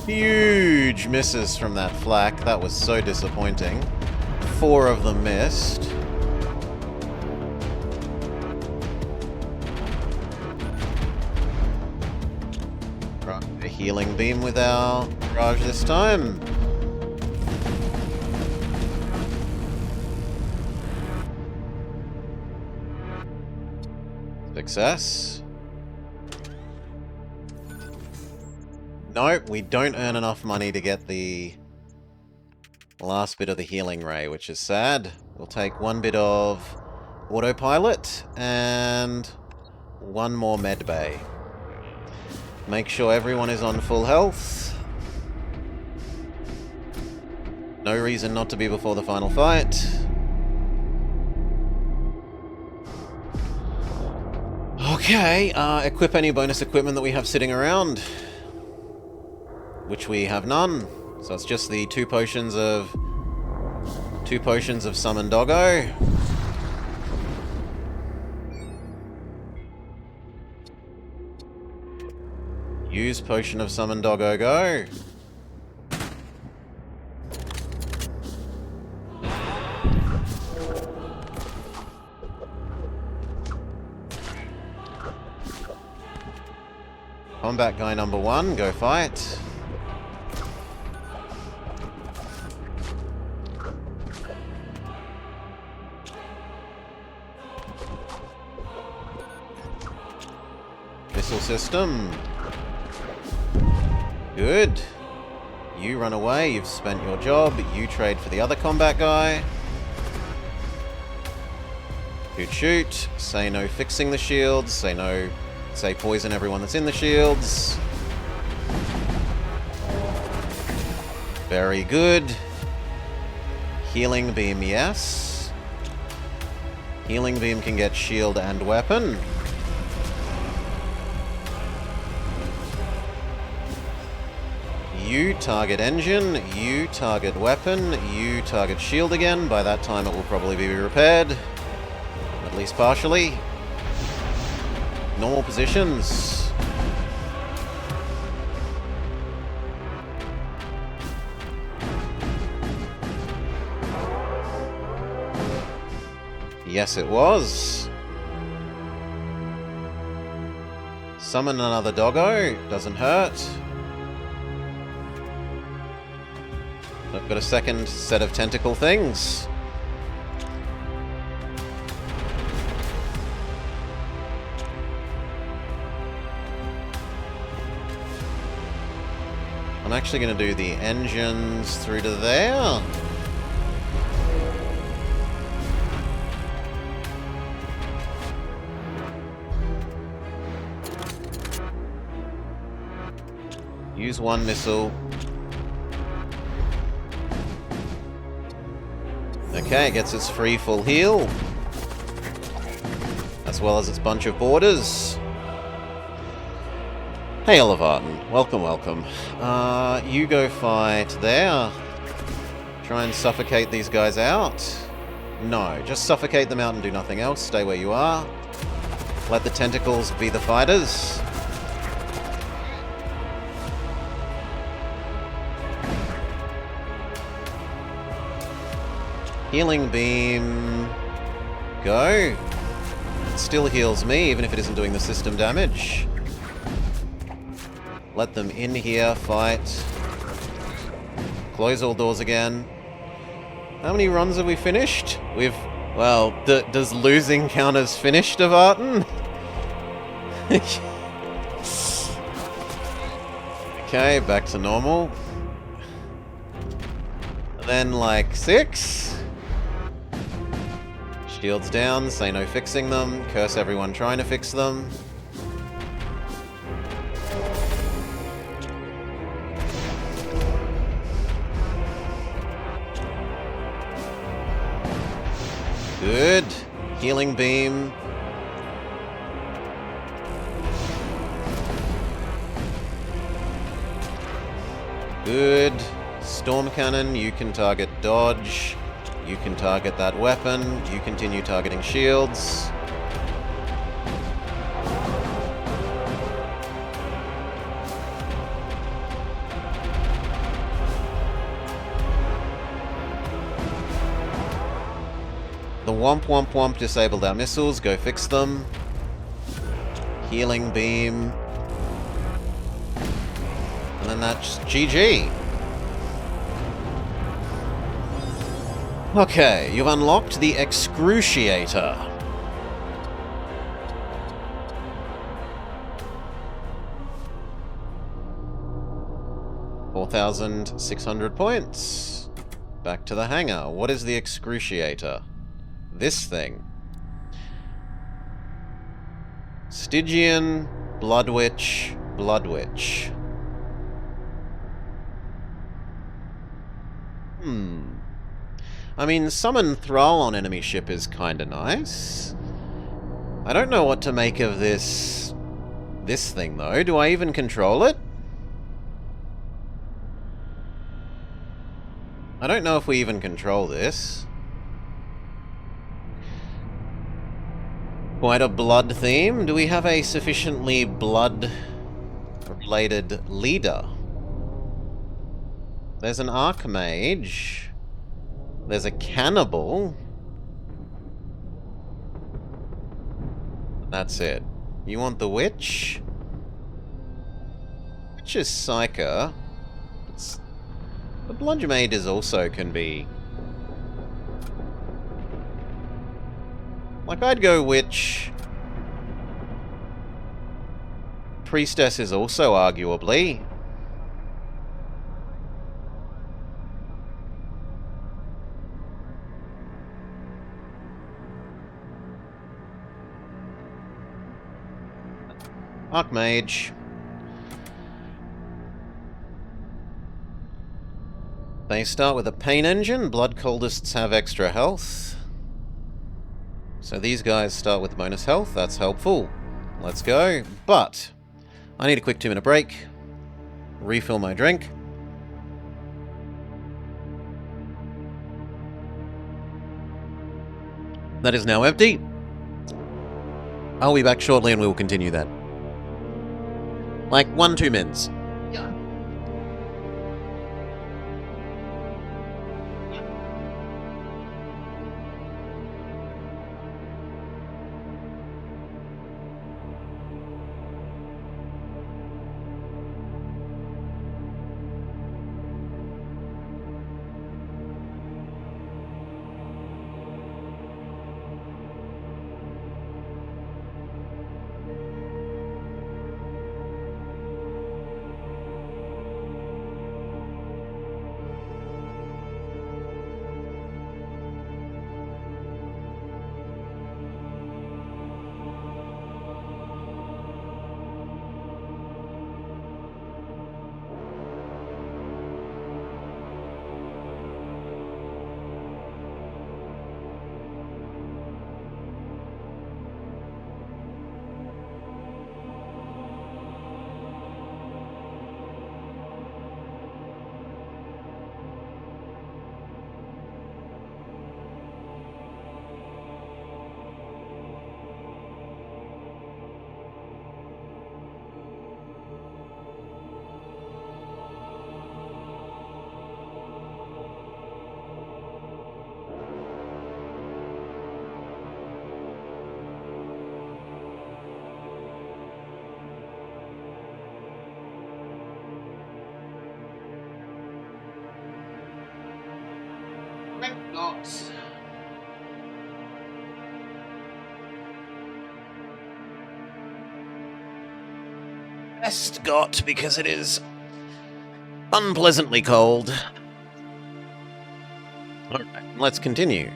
Huge misses from that flak. That was so disappointing. 4 of them missed. Right, a healing beam with our barrage this time. Success. Nope, we don't earn enough money to get the last bit of the healing ray, which is sad. We'll take 1 bit of autopilot and 1 more med bay. Make sure everyone is on full health. No reason not to be before the final fight. Okay, equip any bonus equipment that we have sitting around. Which we have none. So it's just the 2 potions of Summon Doggo. Use Potion of Summon Doggo, go. Combat guy number 1, go fight. Missile system. Good. You run away, you've spent your job, you trade for the other combat guy. Shoot, shoot. Say no fixing the shields, say poison everyone that's in the shields. Very good. Healing beam, yes. Healing beam can get shield and weapon. You target engine, you target weapon, you target shield again. By that time it will probably be repaired. At least partially. Normal positions. Yes, it was. Summon another doggo. Doesn't hurt. I've got a second set of tentacle things. I'm actually going to do the engines through to there. Use one missile. Okay, it gets its free full heal. As well as its bunch of borders. Hey, Olivarton. Welcome, welcome. You go fight there. Try and suffocate these guys out. No, just suffocate them out and do nothing else. Stay where you are. Let the tentacles be the fighters. Healing beam. Go. It still heals me, even if it isn't doing the system damage. Let them in here, fight. Close all doors again. How many runs have we finished? Well, does losing count as finished, Avarton? Okay, back to normal. Then, like, 6. Shields down, say no fixing them, curse everyone trying to fix them. Good. Healing beam. Good. Storm cannon, you can target dodge. You can target that weapon. You continue targeting shields. The Womp Womp Womp disabled our missiles. Go fix them. Healing beam. And then that's GG. Okay, you've unlocked the Excruciator. $4,600 points. Back to the hangar. What is the Excruciator? This thing. Stygian, Blood Witch, Blood Witch. I mean, summon Thrall on enemy ship is kinda nice. I don't know what to make of this thing, though. Do I even control it? I don't know if we even control this. Quite a blood theme. Do we have a sufficiently blood-related leader? There's an Archmage. There's a cannibal. That's it. You want the witch? Witch is Psyker. The Bludge Maid is also can be... Like, I'd go witch. Priestess is also arguably. Archmage. They start with a pain engine. Blood cultists have extra health. So these guys start with bonus health. That's helpful. Let's go. But I need a quick 2-minute break. Refill my drink. That is now empty. I'll be back shortly and we will continue that. Like 1-2 mins. Yeah. got. Best got because it is unpleasantly cold. Alright, let's continue.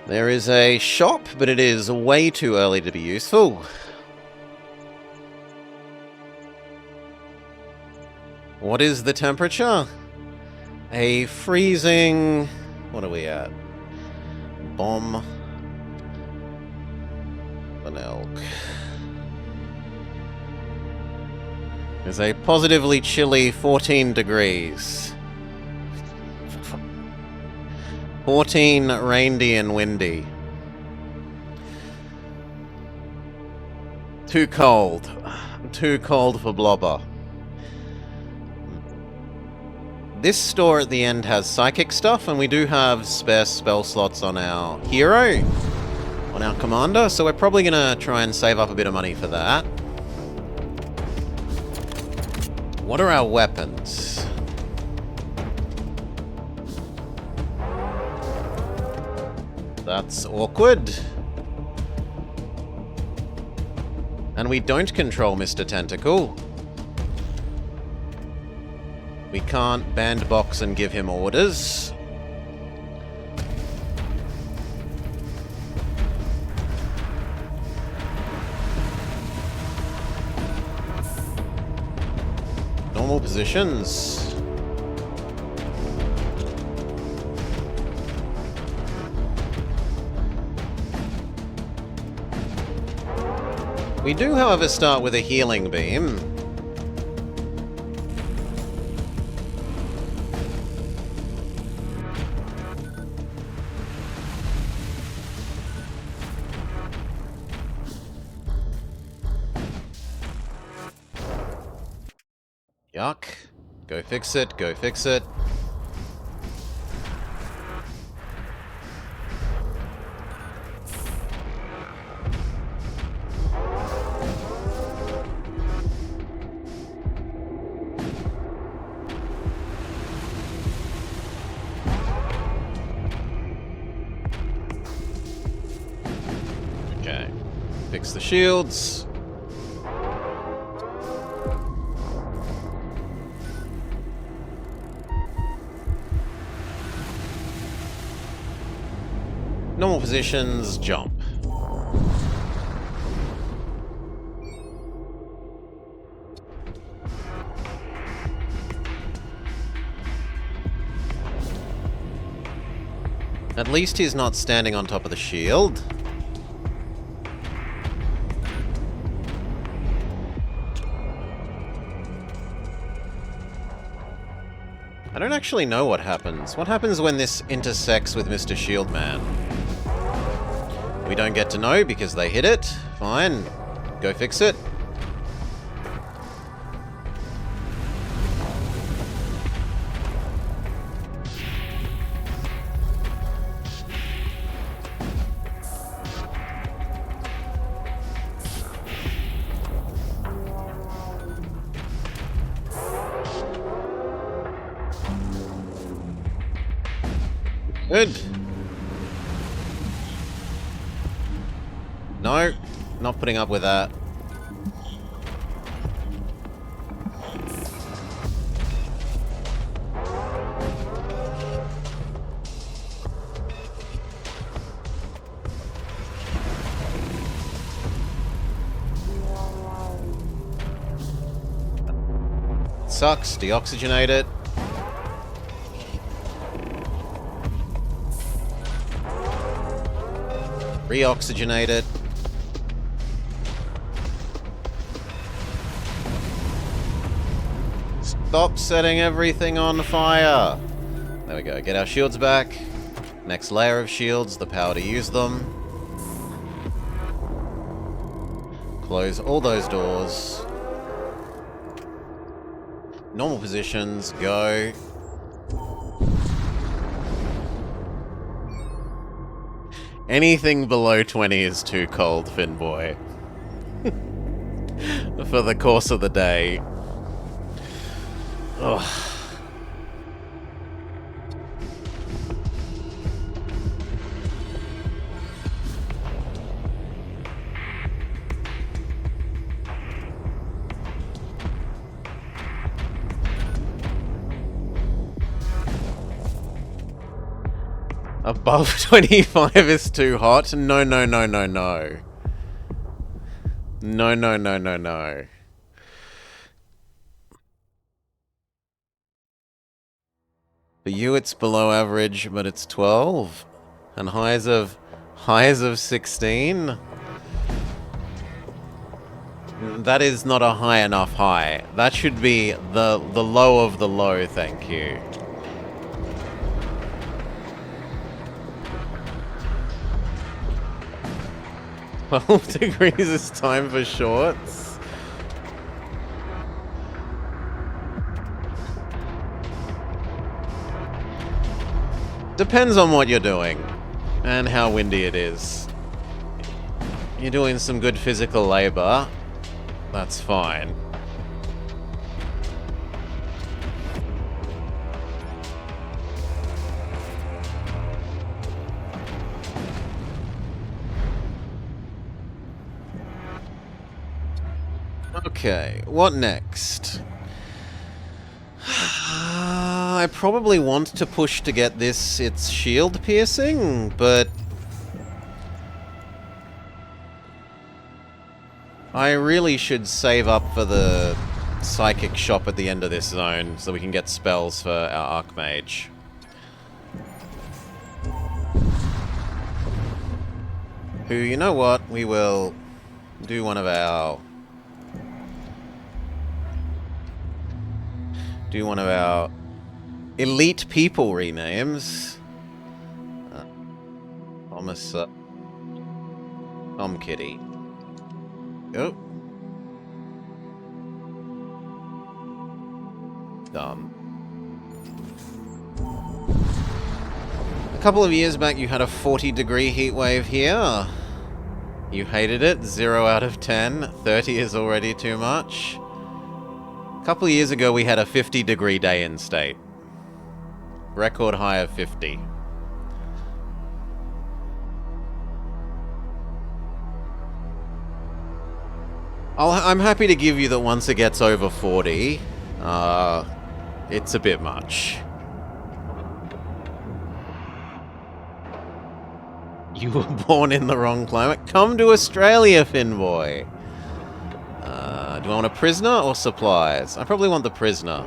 There is a shop, but it is way too early to be useful. What is the temperature? A freezing... What are we at? Bomb. An elk. There's a positively chilly 14 degrees. 14 rainy and windy. Too cold. Too cold for blubber. This store at the end has psychic stuff, and we do have spare spell slots on our hero, on our commander, so we're probably going to try and save up a bit of money for that. What are our weapons? That's awkward. And we don't control Mr. Tentacle. We can't bandbox and give him orders. Normal positions. We do, however, start with a healing beam. Yuck. Go fix it, go fix it. Okay. Fix the shields. Normal positions, jump. At least he's not standing on top of the shield. I don't actually know what happens. What happens when this intersects with Mr. Shieldman? We don't get to know because they hit it. Fine. Go fix it. Good. No, not putting up with that. Sucks, deoxygenate it. Reoxygenate it. Stop setting everything on fire. There we go. Get our shields back. Next layer of shields, the power to use them. Close all those doors. Normal positions, go. Anything below 20 is too cold, Finboy. for the course of the day. Ugh. Above 25 is too hot? No, no, no, no, no. No, no, no, no, no. For you it's below average, but it's 12. And highs of 16. That is not a high enough high. That should be the low of the low, thank you. 12 degrees is time for shorts. Depends on what you're doing and how windy it is. You're doing some good physical labor, that's fine. Okay, what next? I probably want to push to get its shield piercing, but I really should save up for the psychic shop at the end of this zone so we can get spells for our Archmage. Who, you know what? We will do one of our elite people renames. Thomas, Tom Kitty. Oh. Done. A couple of years back you had a 40-degree heat wave here. You hated it, 0 out of 10. 30 is already too much. A couple of years ago we had a 50-degree day in state. Record high of 50. I'm happy to give you that once it gets over 40, it's a bit much. You were born in the wrong climate. Come to Australia, Finboy. Do I want a prisoner or supplies? I probably want the prisoner.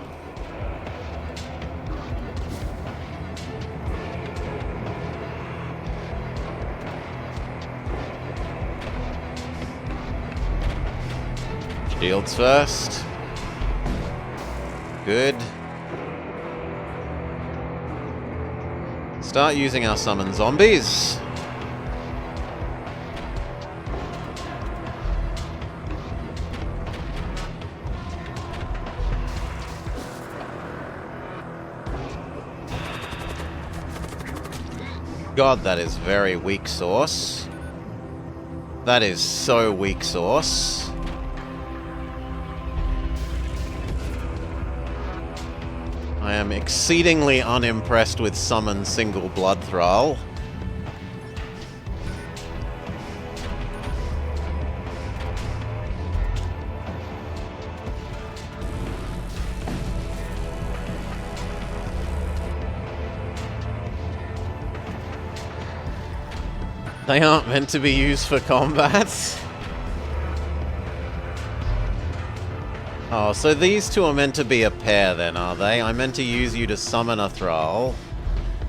Shields first. Good. Start using our summon zombies. God, that is very weak sauce. That is so weak sauce. I am exceedingly unimpressed with summon single blood thrall. They aren't meant to be used for combat. Oh, so these two are meant to be a pair then, are they? I'm meant to use you to summon a thrall,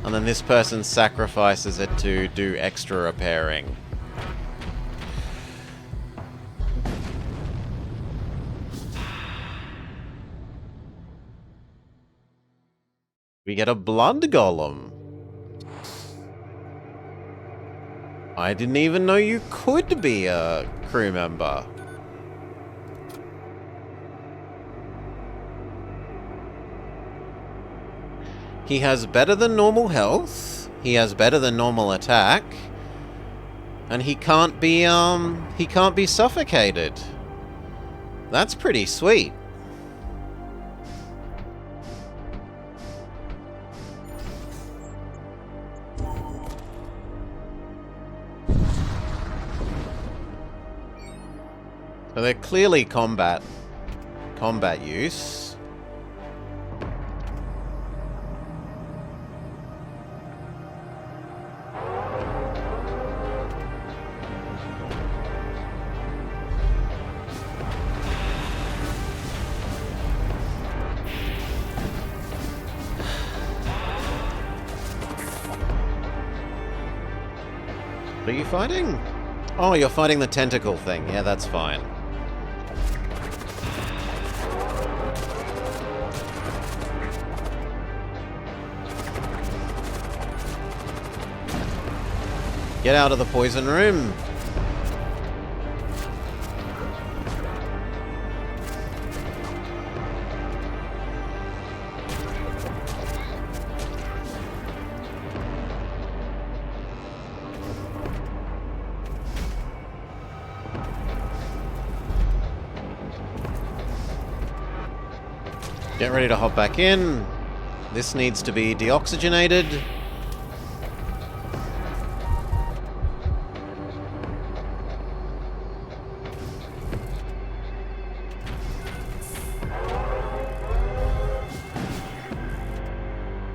and then this person sacrifices it to do extra repairing. We get a blood golem. I didn't even know you could be a crew member. He has better than normal health, he has better than normal attack, and he can't be suffocated. That's pretty sweet. So they're clearly combat use. What are you fighting? Oh, you're fighting the tentacle thing. Yeah, that's fine. Get out of the poison room. Get ready to hop back in. This needs to be deoxygenated.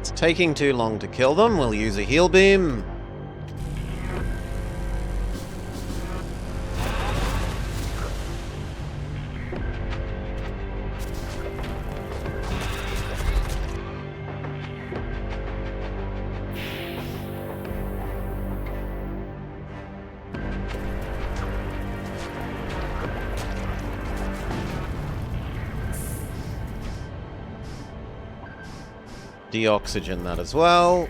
It's taking too long to kill them. We'll use a heal beam. Deoxygen that as well.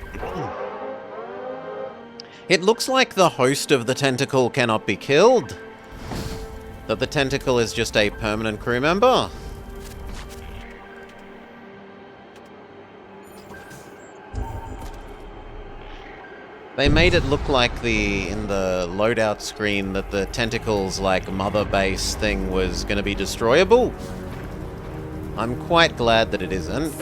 It looks like the host of the tentacle cannot be killed. That the tentacle is just a permanent crew member. They made it look like in the loadout screen that the tentacle's like mother base thing was going to be destroyable. I'm quite glad that it isn't.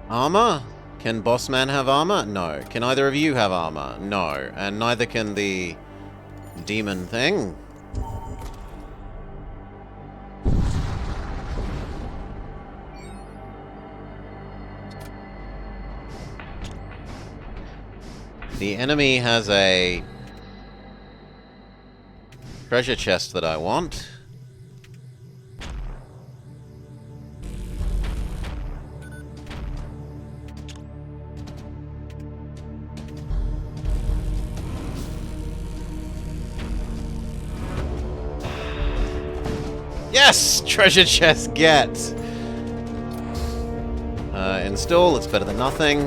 Armor? Can Bossman have armor? No. Can either of you have armor? No. And neither can the demon thing. The enemy has a treasure chest that I want. Yes! Treasure chest get! Install, it's better than nothing.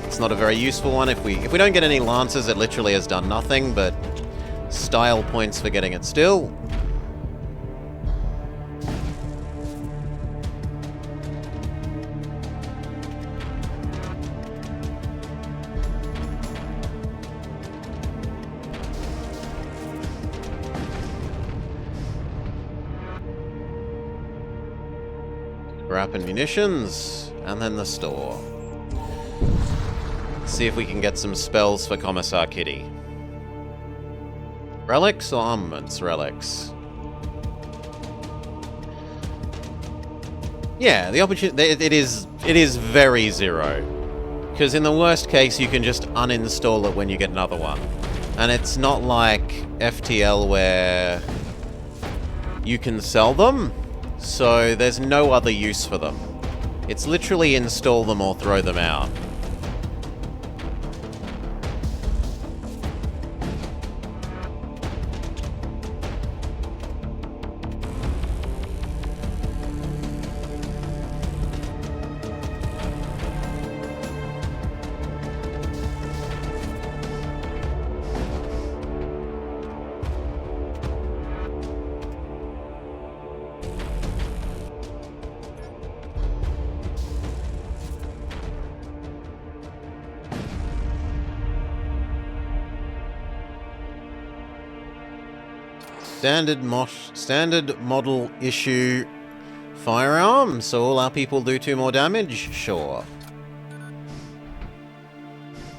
It's not a very useful one. If we don't get any lances, it literally has done nothing, but style points for getting it still. Scrap and munitions, and then the store. See if we can get some spells for Commissar Kitty. Relics or armaments? Relics. Yeah, the opportunity. It is very zero. Because in the worst case, you can just uninstall it when you get another one, and it's not like FTL where you can sell them. So there's no other use for them. It's literally install them or throw them out. Standard model issue firearm, so all our people do 2 more damage? Sure.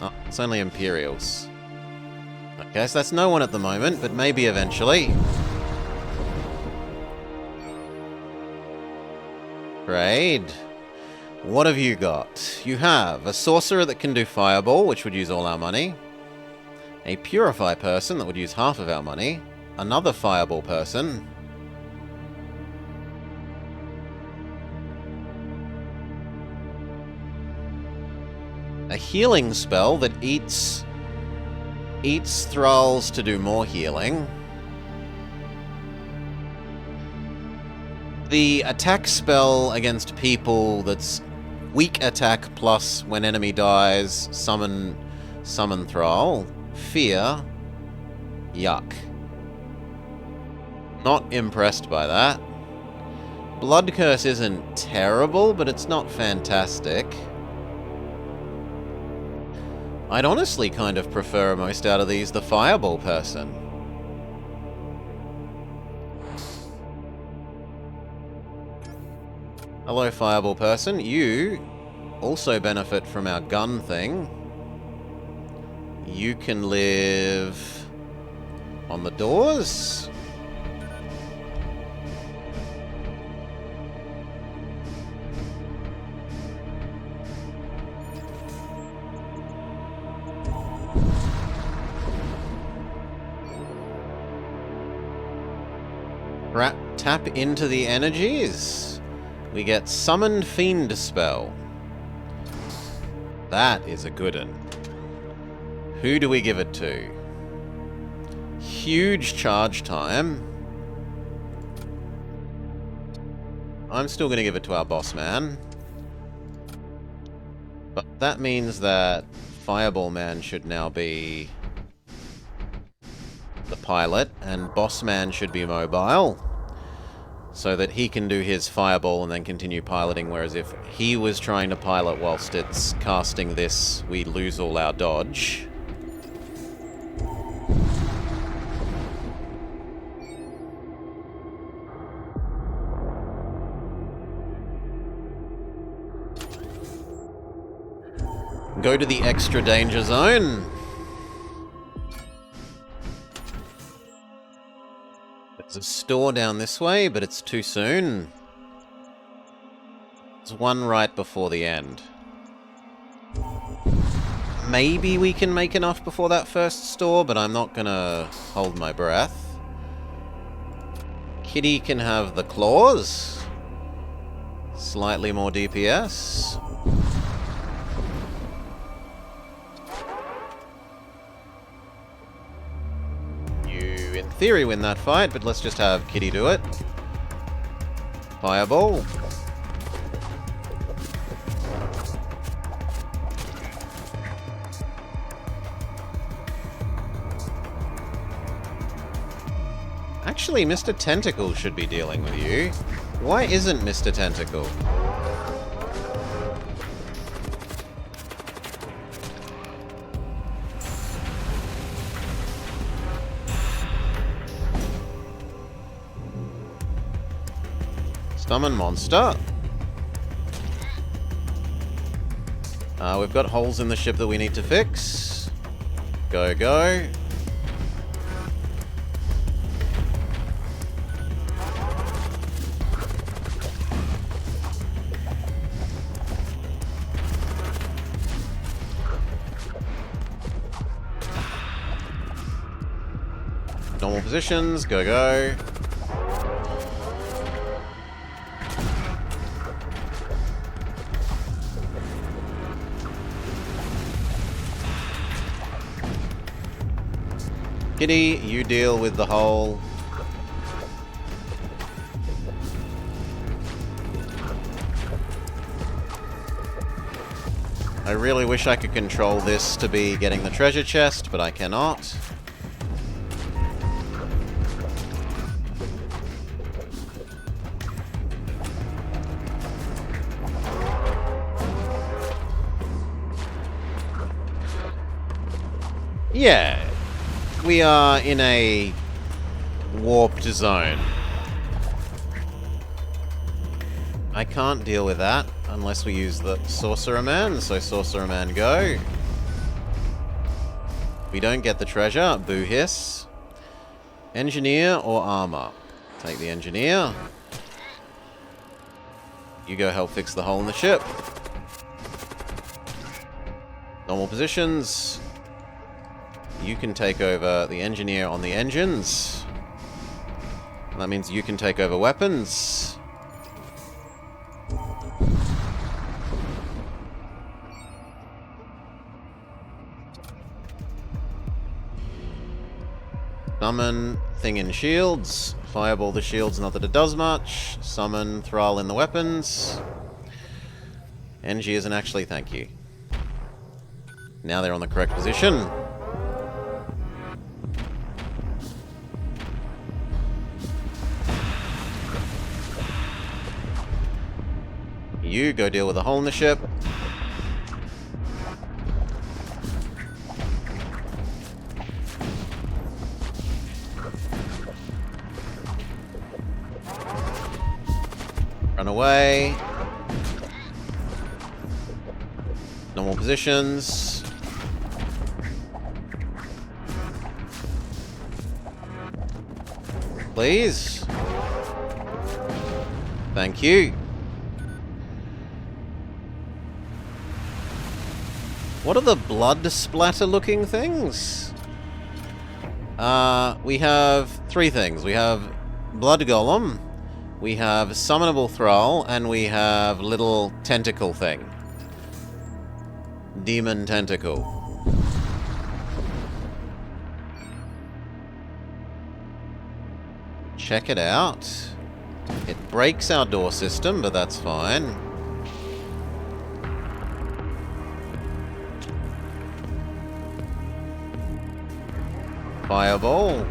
Oh, it's only Imperials. Okay, so that's no one at the moment, but maybe eventually. Raid. What have you got? You have a sorcerer that can do fireball, which would use all our money. A purify person that would use half of our money. Another fireball person. A healing spell that eats thralls to do more healing. The attack spell against people that's weak attack plus when enemy dies, summon thrall. Fear. Yuck. Not impressed by that. Blood Curse isn't terrible, but it's not fantastic. I'd honestly kind of prefer most out of these the Fireball person. Hello, Fireball person. You also benefit from our gun thing. You can live on the doors. Tap into the energies. We get Summoned Fiend Spell. That is a good one. Who do we give it to? Huge charge time. I'm still going to give it to our boss man. But that means that Fireball Man should now be the pilot, and Boss Man should be mobile, so that he can do his fireball and then continue piloting, whereas if he was trying to pilot whilst it's casting this, we lose all our dodge. Go to the extra danger zone. There's a store down this way, but it's too soon. There's one right before the end. Maybe we can make enough before that first store, but I'm not gonna hold my breath. Kitty can have the claws. Slightly more DPS. In theory win that fight, but let's just have Kitty do it. Fireball. Actually, Mr. Tentacle should be dealing with you. Why isn't Mr. Tentacle? Summon monster. We've got holes in the ship that we need to fix. Go, go. Normal positions. Go, go. Kitty, you deal with the hole. I really wish I could control this to be getting the treasure chest, but I cannot. Yeah. We are in a warped zone. I can't deal with that unless we use the Sorcerer Man, so Sorcerer Man go. We don't get the treasure, boo hiss. Engineer or armor? Take the engineer. You go help fix the hole in the ship. Normal positions. You can take over the engineer on the engines. That means you can take over weapons. Summon thing in shields. Fireball the shields, not that it does much. Summon Thrall in the weapons. NG isn't actually, thank you. Now they're on the correct position. You go deal with the hole in the ship. Run away. Normal positions. Please. Thank you. What are the blood splatter looking things? We have three things. We have Blood Golem, we have Summonable Thrall, and we have little tentacle thing. Demon tentacle. Check it out. It breaks our door system, but that's fine. Fireball.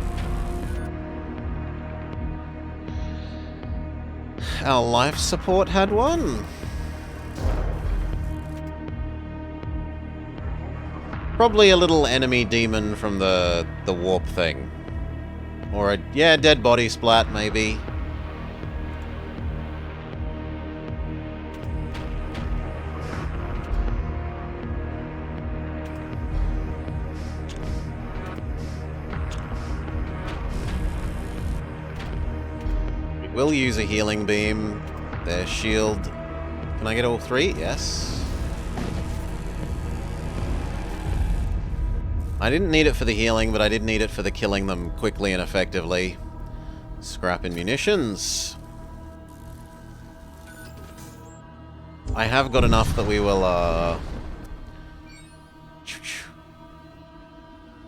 Our life support had one. Probably a little enemy demon from the warp thing. Or a, yeah, dead body splat, maybe. We'll use a healing beam. Their shield. Can I get all three? Yes. I didn't need it for the healing, but I did need it for the killing them quickly and effectively. Scrap and munitions. I have got enough that we will,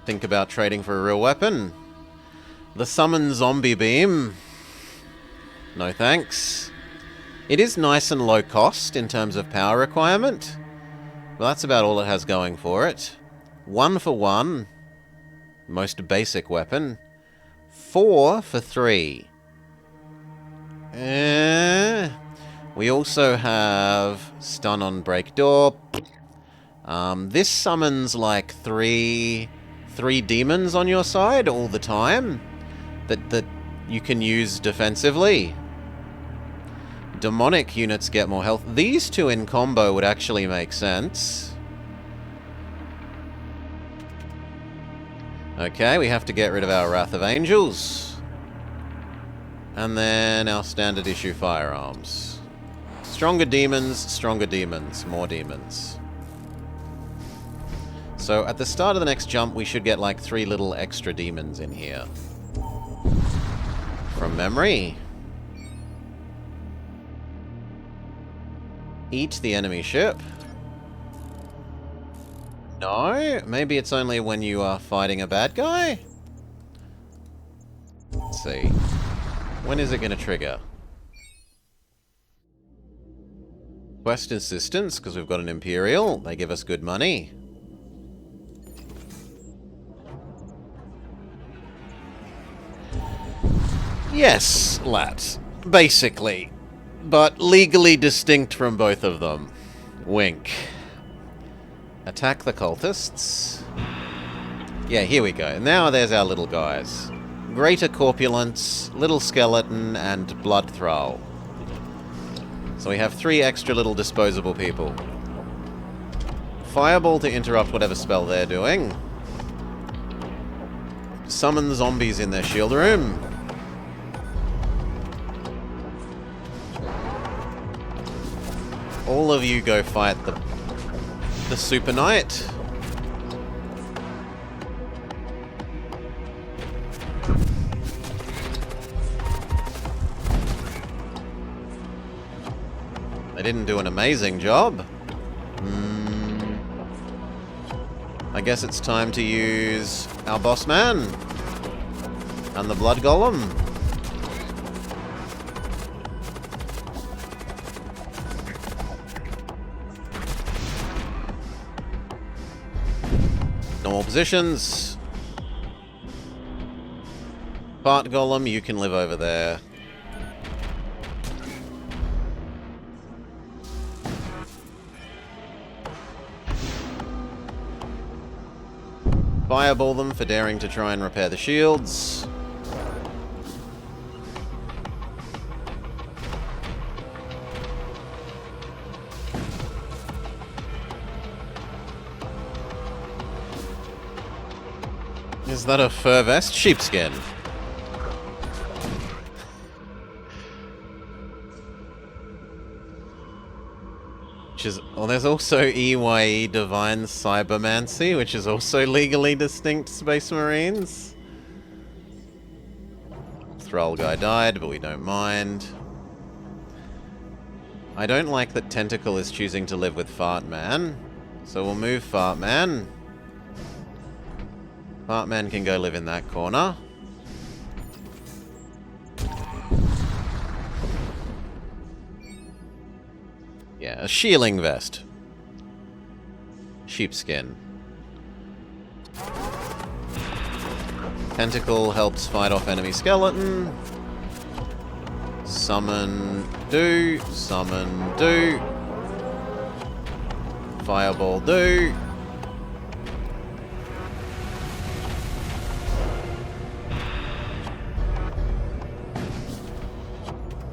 think about trading for a real weapon. The Summon Zombie Beam. No thanks. It is nice and low cost in terms of power requirement, but that's about all it has going for it. 1 for 1. Most basic weapon. 4 for 3. We also have Stun on Break Door. This summons like three demons on your side all the time that you can use defensively. Demonic units get more health. These two in combo would actually make sense. Okay, we have to get rid of our Wrath of Angels. And then our standard issue firearms. Stronger demons, more demons. So at the start of the next jump, we should get like 3 little extra demons in here. From memory. Eat the enemy ship. No? Maybe it's only when you are fighting a bad guy? Let's see. When is it going to trigger? Quest assistance, because we've got an Imperial. They give us good money. Yes, lads. Basically. But legally distinct from both of them. Wink. Attack the cultists. Yeah, here we go. Now there's our little guys. Greater Corpulence, Little Skeleton, and Blood Thrall. So we have 3 extra little disposable people. Fireball to interrupt whatever spell they're doing. Summon zombies in their shield room. All of you go fight the Super Knight. They didn't do an amazing job. I guess it's time to use our boss man and the blood golem. Normal positions. Part golem, you can live over there. Fireball them for daring to try and repair the shields. Is that a fur vest? Sheepskin. Well, there's also EYE Divine Cybermancy, which is also legally distinct Space Marines. Thrall guy died, but we don't mind. I don't like that Tentacle is choosing to live with Fart Man, so we'll move Fart Man. Fart Man can go live in that corner. Yeah, a shielding vest. Sheepskin. Tentacle helps fight off enemy skeleton. Summon do. Summon do. Fireball do.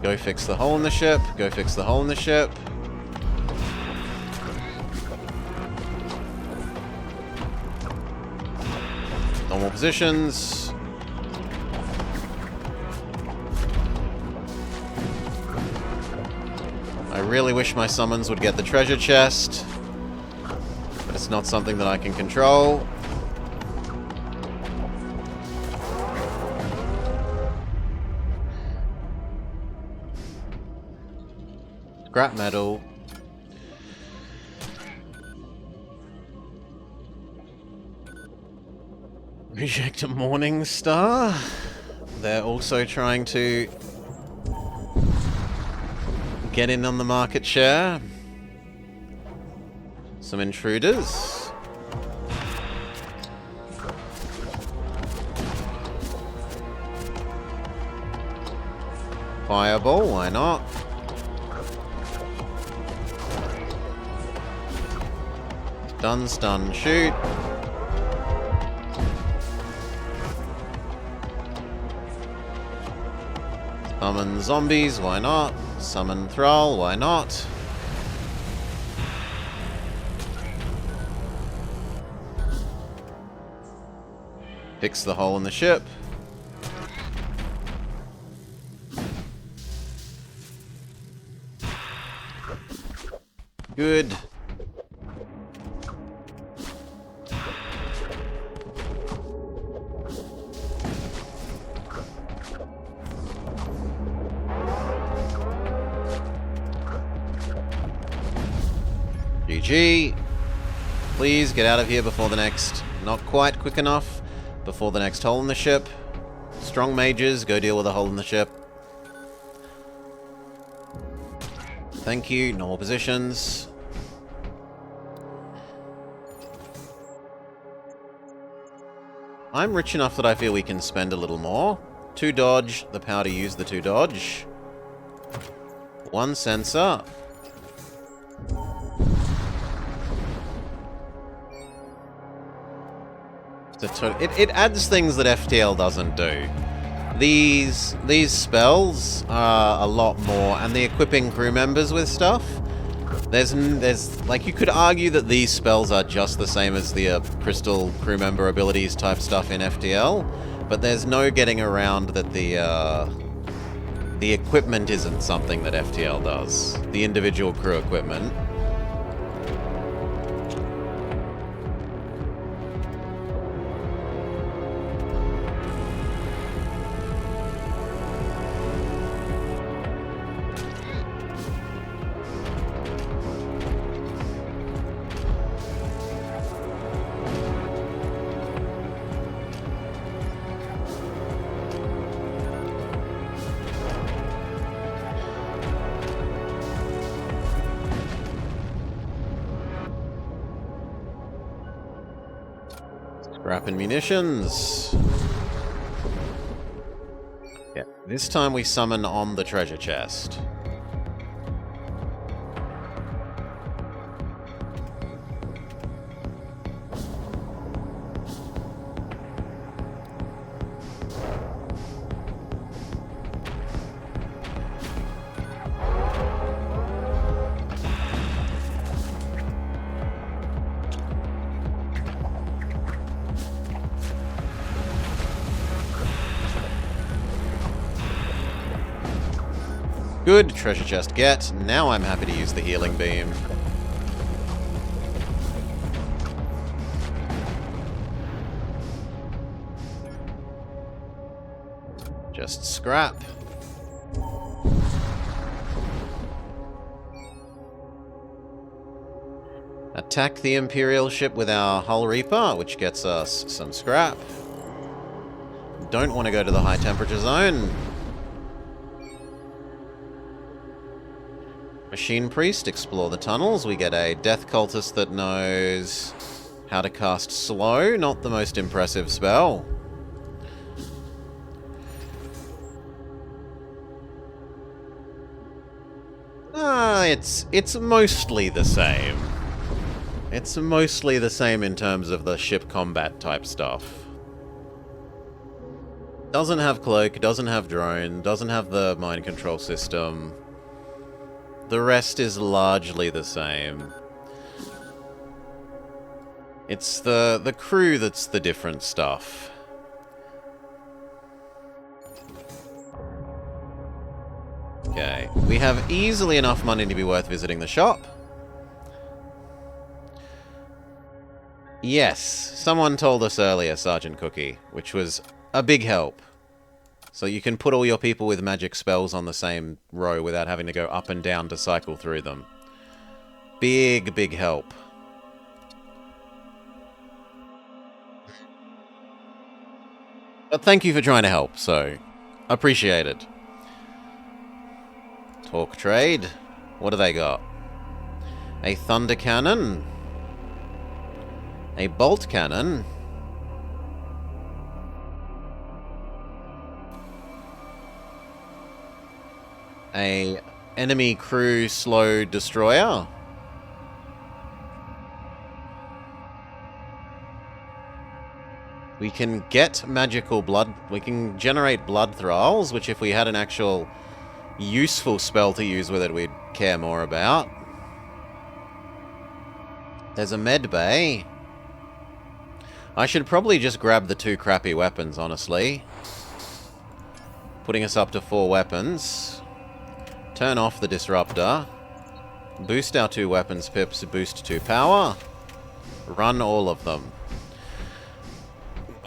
Go fix the hole in the ship. Go fix the hole in the ship. Normal positions. I really wish my summons would get the treasure chest, but it's not something that I can control. Scrap metal. Reject a Morning Star. They're also trying to get in on the market share. Some intruders. Fireball, why not? Stun, shoot. Summon zombies, why not? Summon Thrall, why not? Fix the hole in the ship. Good. GG. Please get out of here before the next... Not quite quick enough. Before the next hole in the ship. Strong mages, go deal with a hole in the ship. Thank you. Normal positions. I'm rich enough that I feel we can spend a little more. 2 dodge, the power to use the 2 dodge. 1 sensor. It adds things that FTL doesn't do. These spells are a lot more, and the equipping crew members with stuff. There's like, you could argue that these spells are just the same as the crystal crew member abilities type stuff in FTL, but there's no getting around that the equipment isn't something that FTL does. The individual crew equipment. Scrap and munitions. Yeah, this time we summon on the treasure chest. Good, treasure chest get. Now I'm happy to use the healing beam. Just scrap. Attack the Imperial ship with our Hull Reaper, which gets us some scrap. Don't want to go to the high temperature zone. Machine Priest, explore the tunnels. We get a Death Cultist that knows how to cast slow. Not the most impressive spell. It's mostly the same. It's mostly the same in terms of the ship combat type stuff. Doesn't have cloak, doesn't have drone, doesn't have the mind control system. The rest is largely the same. It's the crew that's the different stuff. Okay, we have easily enough money to be worth visiting the shop. Yes, someone told us earlier, Sergeant Cookie, which was a big help. So you can put all your people with magic spells on the same row without having to go up and down to cycle through them. Big, big help. But thank you for trying to help, so appreciate it. Talk trade. What do they got? A thunder cannon. A bolt cannon. A enemy crew slow destroyer. We can get magical blood. We can generate blood thralls, which if we had an actual useful spell to use with it, we'd care more about. There's a med bay. I should probably just grab the 2 crappy weapons, honestly. Putting us up to 4 weapons. Turn off the disruptor. Boost our 2 weapons pips, boost 2 power. Run all of them.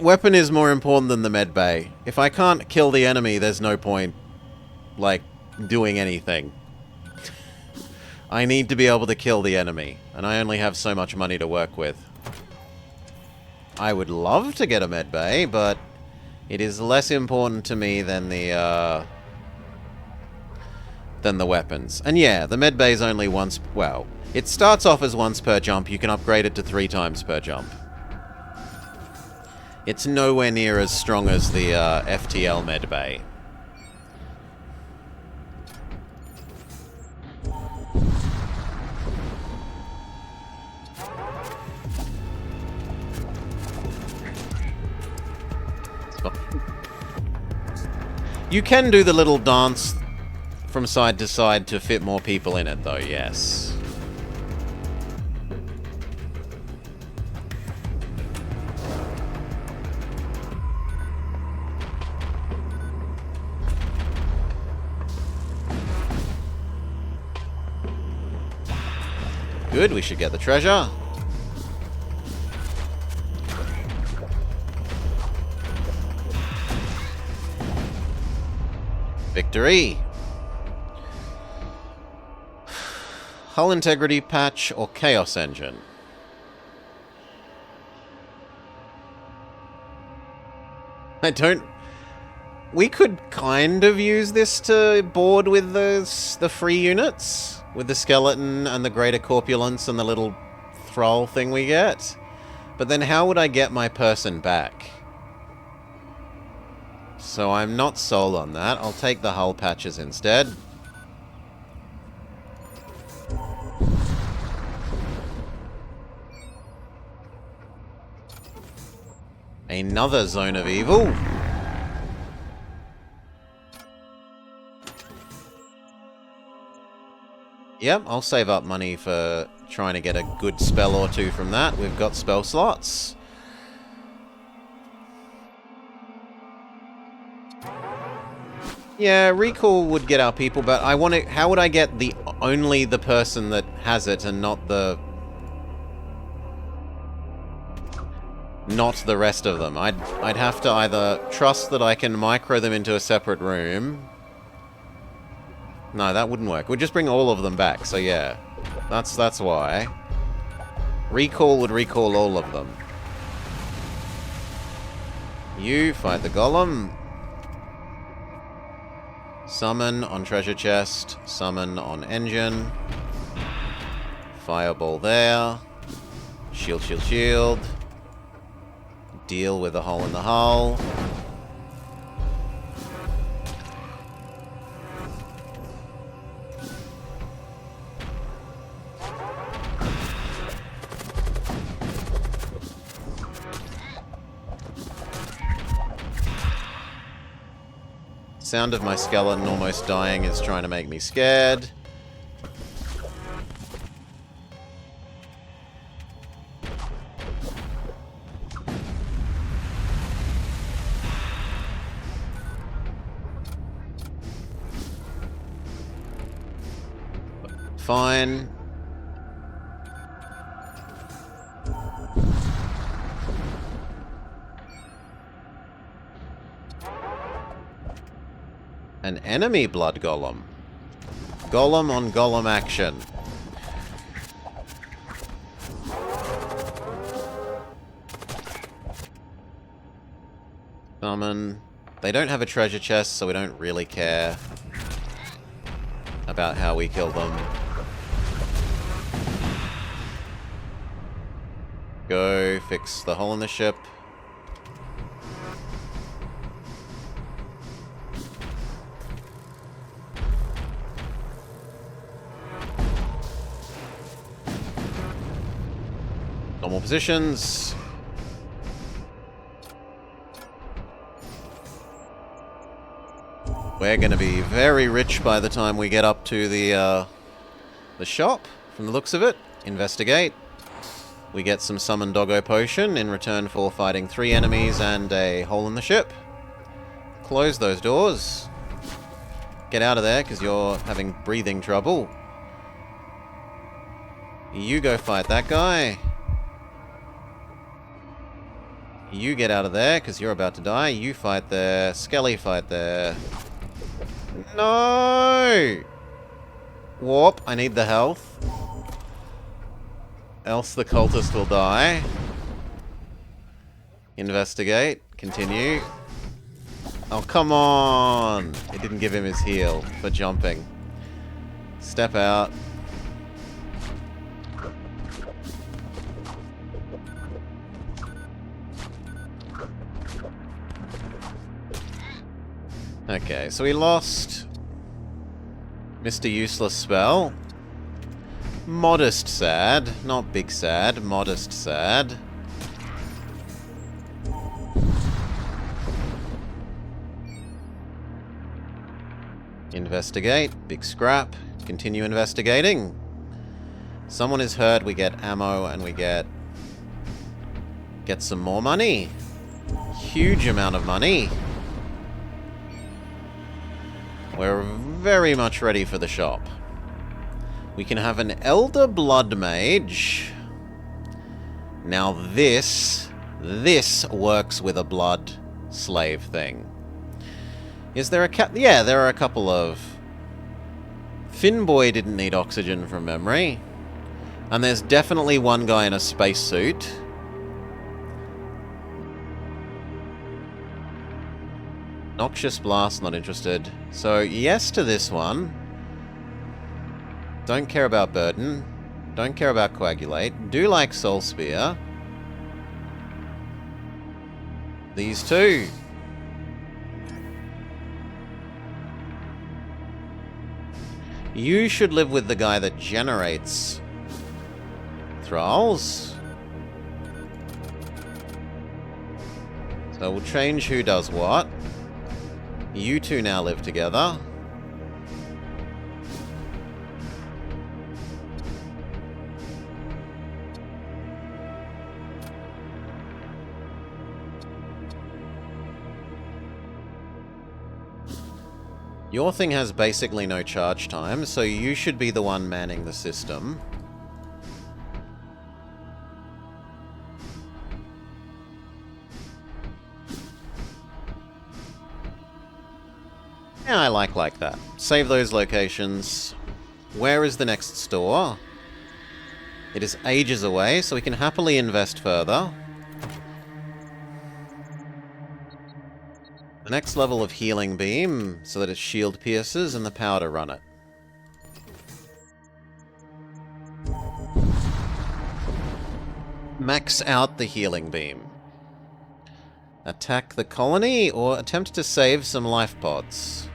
Weapon is more important than the med bay. If I can't kill the enemy, there's no point, like, doing anything. I need to be able to kill the enemy, and I only have so much money to work with. I would love to get a med bay, but it is less important to me than the weapons. And yeah, the med bay is only once, well, it starts off as once per jump. You can upgrade it to 3 times per jump. It's nowhere near as strong as the FTL med bay. You can do the little dance from side to side to fit more people in it, though, yes. Good, we should get the treasure. Victory. Hull integrity patch or chaos engine? I don't... We could kind of use this to board with the free units. With the skeleton and the greater corpulence and the little thrall thing we get. But then how would I get my person back? So I'm not sold on that. I'll take the hull patches instead. Another zone of evil. Yep, I'll save up money for trying to get a good spell or two from that. We've got spell slots. Yeah, recall would get our people, but I want to... How would I get only the person that has it and not the rest of them? I'd have to either trust that I can micro them into a separate room. No, that wouldn't work. We'd just bring all of them back, so yeah. That's why. Recall would recall all of them. You fight the golem. Summon on treasure chest. Summon on engine. Fireball there. Shield, shield, shield. Deal with a hole in the hull. Sound of my skeleton almost dying is trying to make me scared. Fine. An enemy blood golem. Golem on golem action. Summon. They don't have a treasure chest, so we don't really care about how we kill them. Go fix the hole in the ship. Normal positions. We're going to be very rich by the time we get up to the shop, from the looks of it. Investigate. We get some Summon Doggo Potion in return for fighting 3 enemies and a hole in the ship. Close those doors. Get out of there, because you're having breathing trouble. You go fight that guy. You get out of there, because you're about to die. You fight there. Skelly fight there. No! Warp, I need the health. Else the cultist will die. Investigate. Continue. Oh, come on! It didn't give him his heal for jumping. Step out. Okay, so we lost Mr. Useless Spell. Modest sad. Not big sad. Modest sad. Investigate. Big scrap. Continue investigating. Someone is hurt. We get ammo and we get some more money. Huge amount of money. We're very much ready for the shop. We can have an Elder Blood Mage. Now this works with a blood slave thing. Is there a Yeah, there are a couple of... Finboy didn't need oxygen from memory. And there's definitely one guy in a spacesuit. Noxious Blast, not interested. So, yes to this one. Don't care about Burden. Don't care about Coagulate. Do like Soul Spear. These two. You should live with the guy that generates thralls. So we'll change who does what. You two now live together. Your thing has basically no charge time, so you should be the one manning the system. Yeah, I like that. Save those locations. Where is the next store? It is ages away, so we can happily invest further. The next level of Healing Beam, so that its shield pierces and the powder run it. Max out the Healing Beam. Attack the colony, or attempt to save some life pods.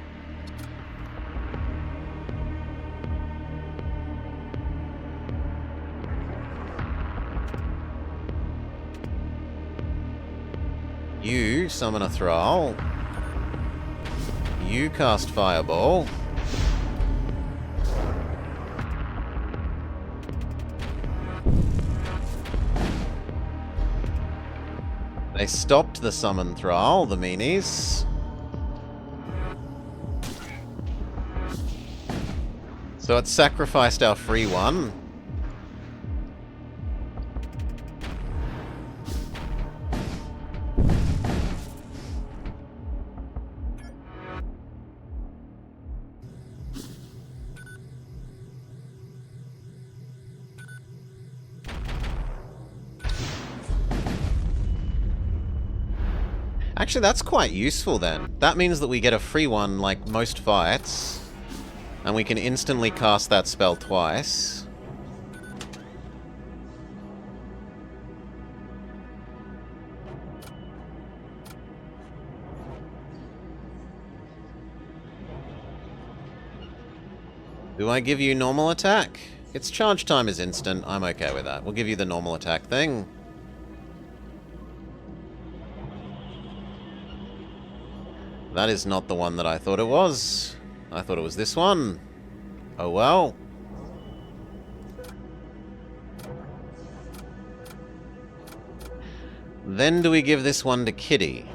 You summon a Thrall. You cast Fireball. They stopped the summon Thrall, the meanies. So it sacrificed our free one. Actually, that's quite useful then. That means that we get a free one like most fights, and we can instantly cast that spell twice. Do I give you normal attack? Its charge time is instant. I'm okay with that. We'll give you the normal attack thing. That is not the one that I thought it was. I thought it was this one. Oh well. Then do we give this one to Kitty?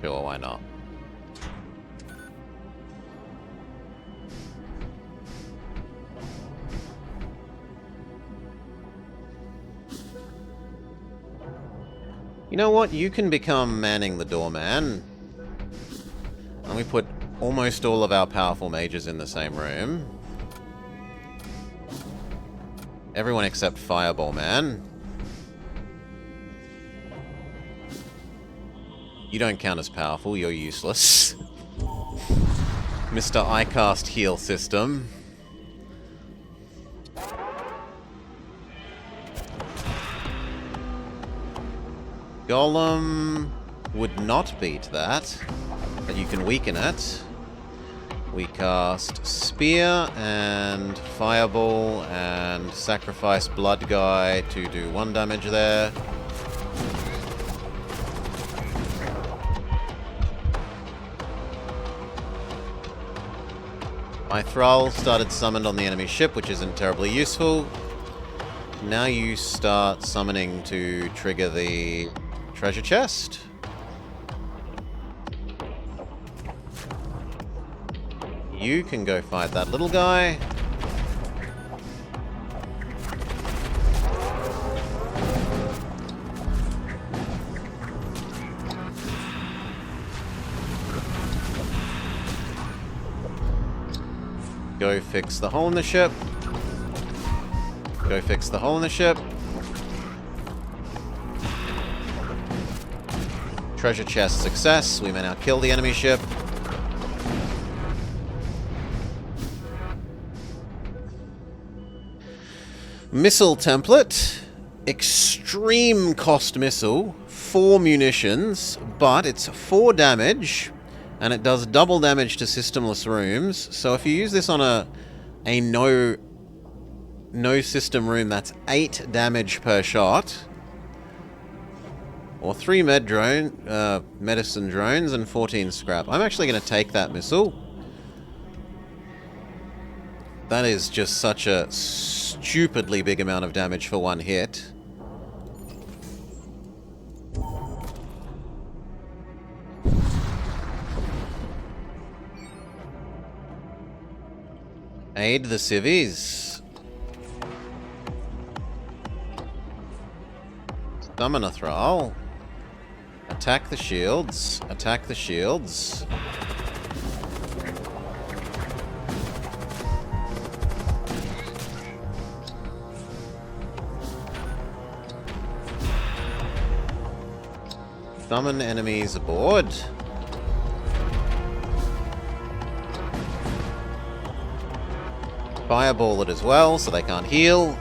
Sure, why not? You know what? You can become manning the doorman. And we put almost all of our powerful mages in the same room. Everyone except Fireball Man. You don't count as powerful, you're useless. Mr. iCast heal system. Golem would not beat that, but you can weaken it. We cast Spear and Fireball and sacrifice Blood Guy to do 1 damage there. My Thrall started summoned on the enemy ship, which isn't terribly useful. Now you start summoning to trigger the treasure chest. You can go fight that little guy. Go fix the hole in the ship. Go fix the hole in the ship. Treasure chest success. We may now kill the enemy ship. Missile template. Extreme cost missile. 4 munitions, but it's 4 damage. And it does double damage to systemless rooms. So if you use this on a no system room, that's 8 damage per shot. Or 3 medicine drones and 14 scrap. I'm actually going to take that missile. That is just such a stupidly big amount of damage for one hit. Aid the civvies. Summon a Thrall. Attack the shields. Attack the shields. Summon enemies aboard. Fireball it as well, so they can't heal.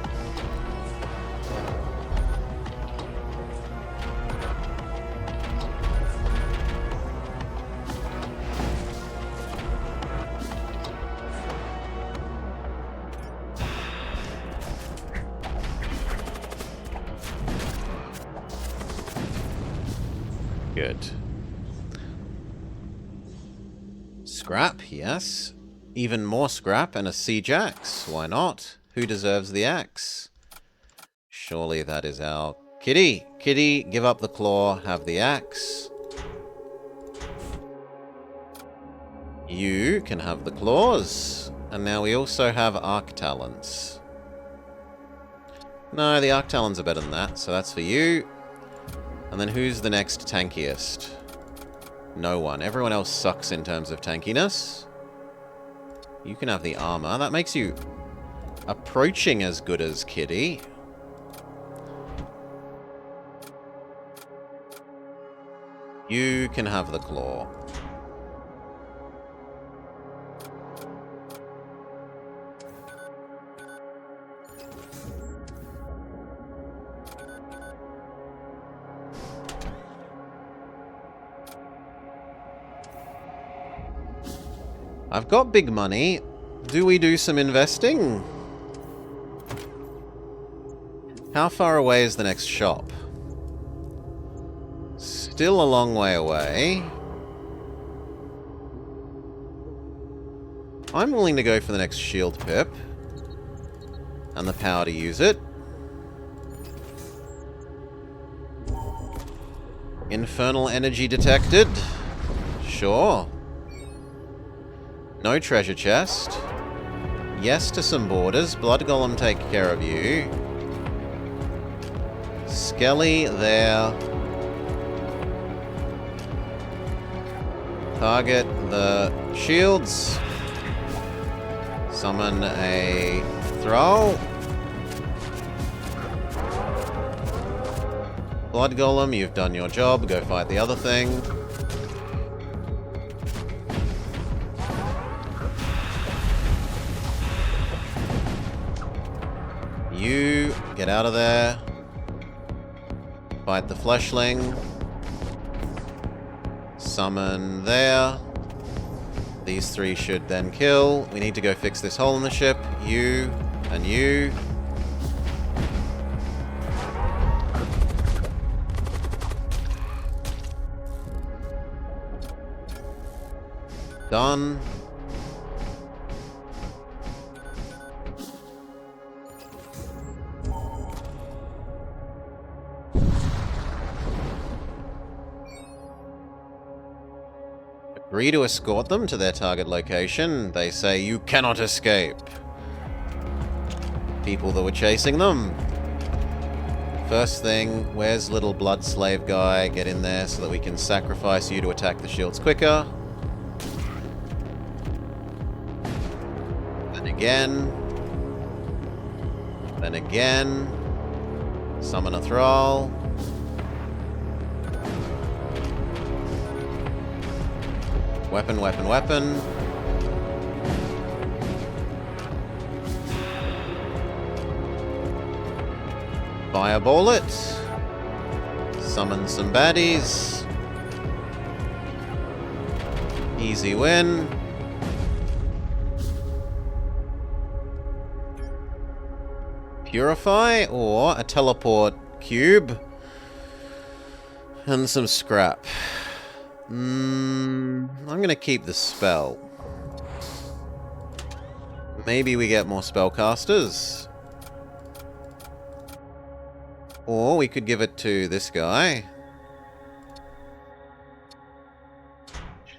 Good. Scrap, yes. Even more scrap and a siege axe. Why not? Who deserves the axe? Surely that is our Kitty. Kitty, give up the claw, have the axe. You can have the claws. And now we also have arc talons. No, the arc talons are better than that, so that's for you. And then who's the next tankiest? No one. Everyone else sucks in terms of tankiness. You can have the armor. That makes you approaching as good as Kitty. You can have the claw. I've got big money. Do we do some investing? How far away is the next shop? Still a long way away. I'm willing to go for the next shield pip. And the power to use it. Infernal energy detected. Sure. No treasure chest. Yes to some borders. Blood Golem take care of you. Skelly there. Target the shields. Summon a Thrall. Blood Golem, you've done your job. Go fight the other thing. You get out of there. Fight the fleshling. Summon there. These 3 should then kill. We need to go fix this hole in the ship. You and you. Done. Agree to escort them to their target location. They say you cannot escape. People that were chasing them. First thing, where's little blood slave guy? Get in there so that we can sacrifice you to attack the shields quicker. Then again. Then again. Summon a thrall. Weapon, weapon, weapon. Fireball it. Summon some baddies. Easy win. Purify or a teleport cube. And some scrap. I'm gonna keep the spell. Maybe we get more spellcasters. Or we could give it to this guy.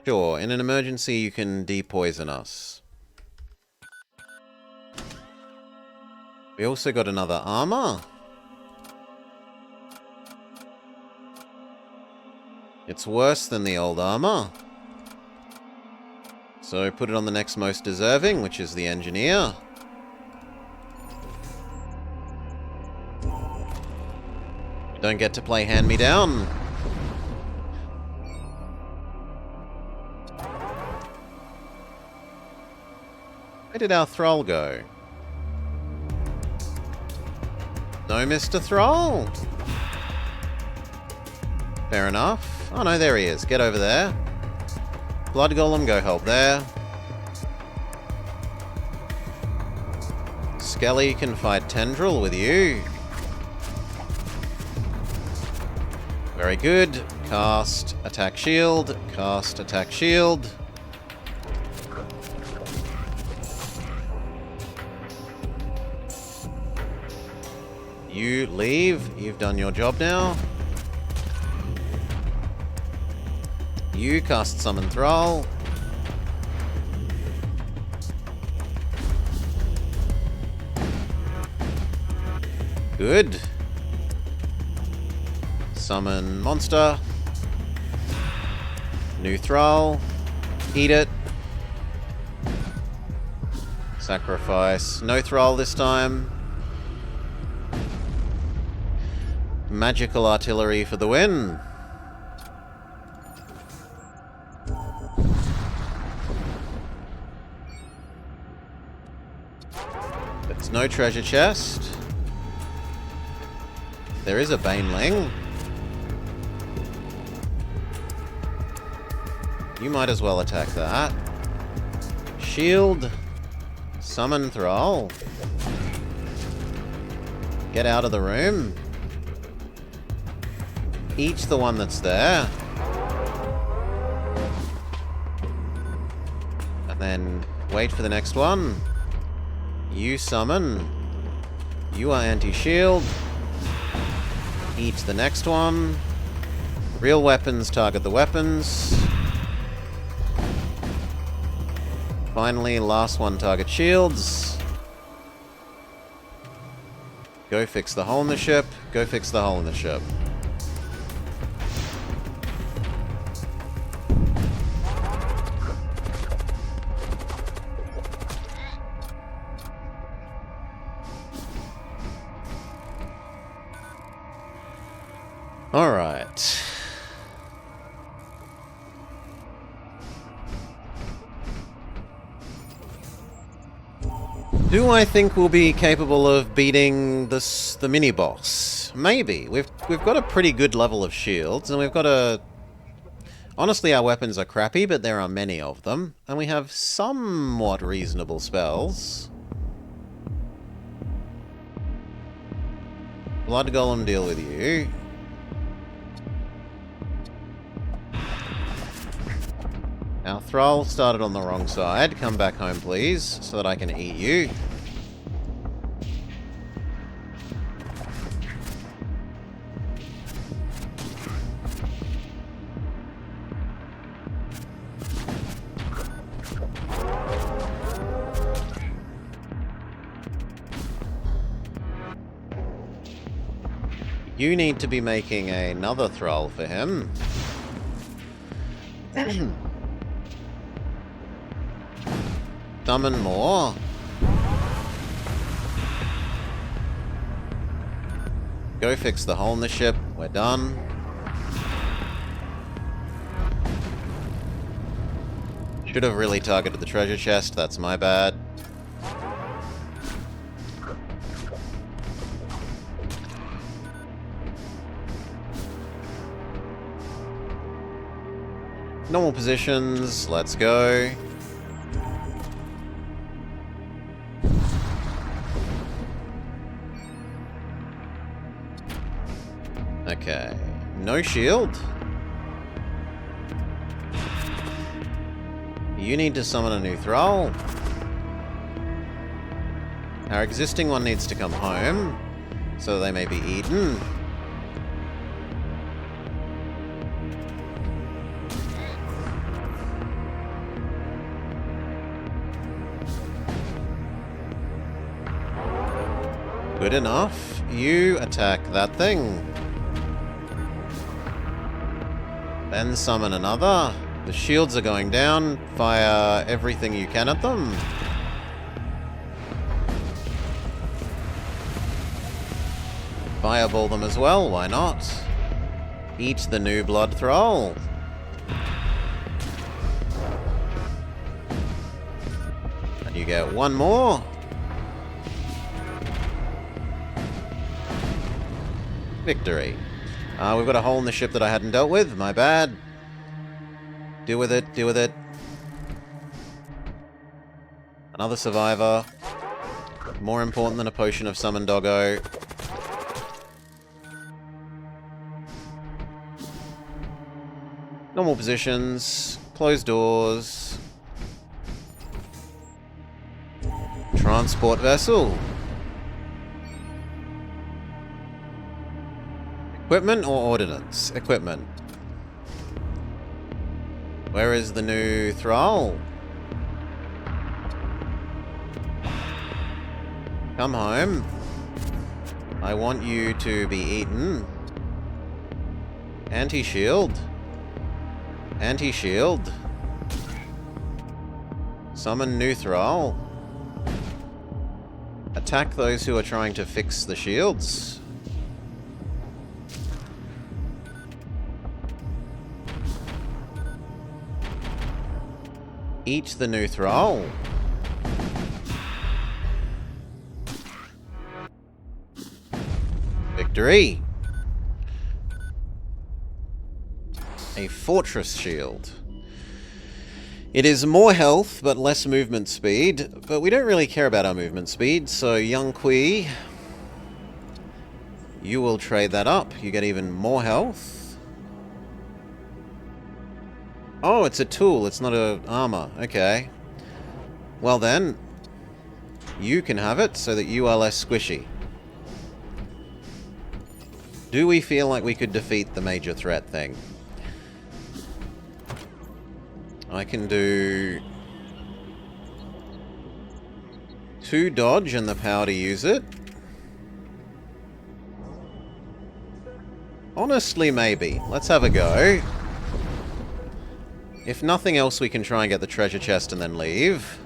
Sure, in an emergency you can depoison us. We also got another armor. It's worse than the old armor. So put it on the next most deserving, which is the engineer. Don't get to play hand-me-down. Where did our Thrall go? No, Mr. Thrall? Fair enough. Oh no, there he is. Get over there. Blood Golem, go help there. Skelly can fight Tendril with you. Very good. Cast, attack shield. Cast, attack shield. You leave. You've done your job now. You cast Summon Thrall. Good. Summon Monster. New Thrall. Eat it. Sacrifice. No Thrall this time. Magical Artillery for the win. There's no treasure chest. There is a Baneling. You might as well attack that. Shield. Summon Thrall. Get out of the room. Eat the one that's there. And then wait for the next one. You summon. You are anti-shield. Eat the next one. Real weapons target the weapons. Finally, last one target shields. Go fix the hole in the ship. Go fix the hole in the ship. Alright. Do I think we'll be capable of beating the mini-boss? Maybe. We've got a pretty good level of shields, and we've got a... Honestly, our weapons are crappy, but there are many of them. And we have somewhat reasonable spells. Blood Golem, deal with you. Our Thrall started on the wrong side. Come back home, please, so that I can eat you. You need to be making another thrall for him. Summon more. Go fix the hole in the ship. We're done. Should have really targeted the treasure chest. That's my bad. Normal positions. Let's go. Okay. No shield. You need to summon a new thrall. Our existing one needs to come home, so they may be eaten. Good enough. You attack that thing. Then summon another. The shields are going down. Fire everything you can at them. Fireball them as well, why not? Eat the new blood thrall. And you get one more. Victory. We've got a hole in the ship that I hadn't dealt with. My bad. Deal with it. Deal with it. Another survivor. More important than a potion of summon doggo. Normal positions. Closed doors. Transport vessel. Equipment or ordnance? Equipment. Where is the new thrall? Come home. I want you to be eaten. Anti-shield. Anti-shield. Summon new thrall. Attack those who are trying to fix the shields. Eat the new thrall. Victory. A fortress shield. It is more health, but less movement speed. But we don't really care about our movement speed, so Young Kui, you will trade that up. You get even more health. Oh, it's a tool. It's not a armor. Okay. Well then, you can have it so that you are less squishy. Do we feel like we could defeat the major threat thing? I can do 2 dodge and the power to use it. Honestly, maybe. Let's have a go. If nothing else, we can try and get the treasure chest and then leave.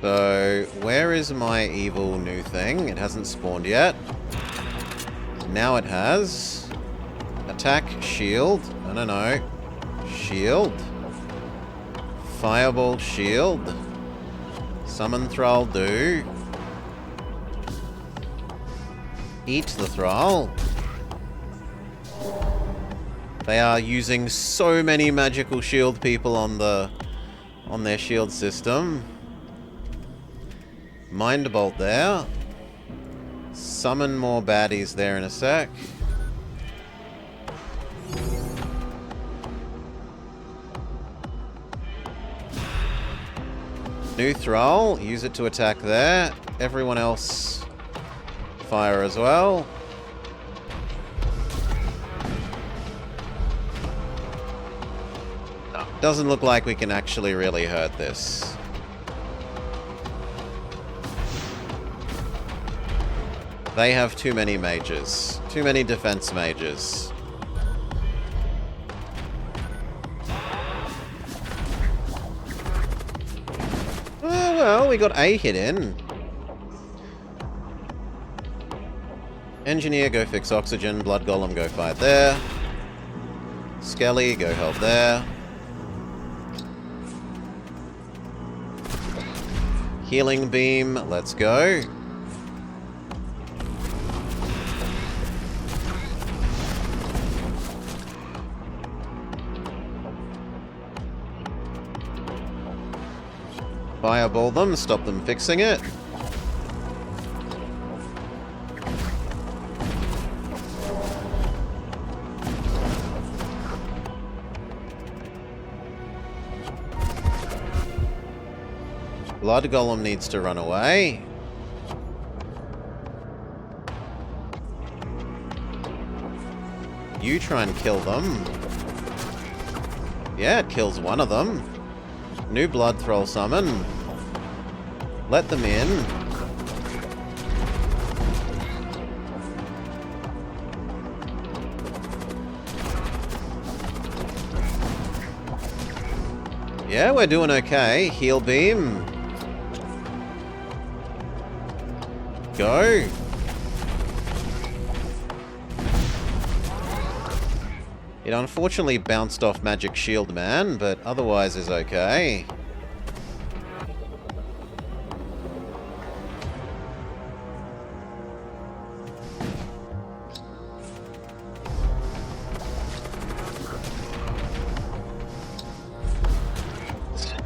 So, where is my evil new thing? It hasn't spawned yet. Now it has. Attack, shield. No. Shield. Fireball, shield. Summon thrall, do. Eat the thrall. They are using so many magical shield people on their shield system. Mind Bolt there. Summon more baddies there in a sec. New thrall. Use it to attack there. Everyone else fire as well. Doesn't look like we can actually really hurt this. They have too many mages. Too many defense mages. Oh, well, we got a hit in. Engineer, go fix oxygen. Blood Golem, go fight there. Skelly, go help there. Healing beam, let's go. Fireball them, stop them fixing it. Blood Golem needs to run away. You try and kill them. Yeah, it kills one of them. New Blood Thrall summon. Let them in. Yeah, we're doing okay. Heal beam. Go. It unfortunately bounced off Magic Shield Man, but otherwise is okay.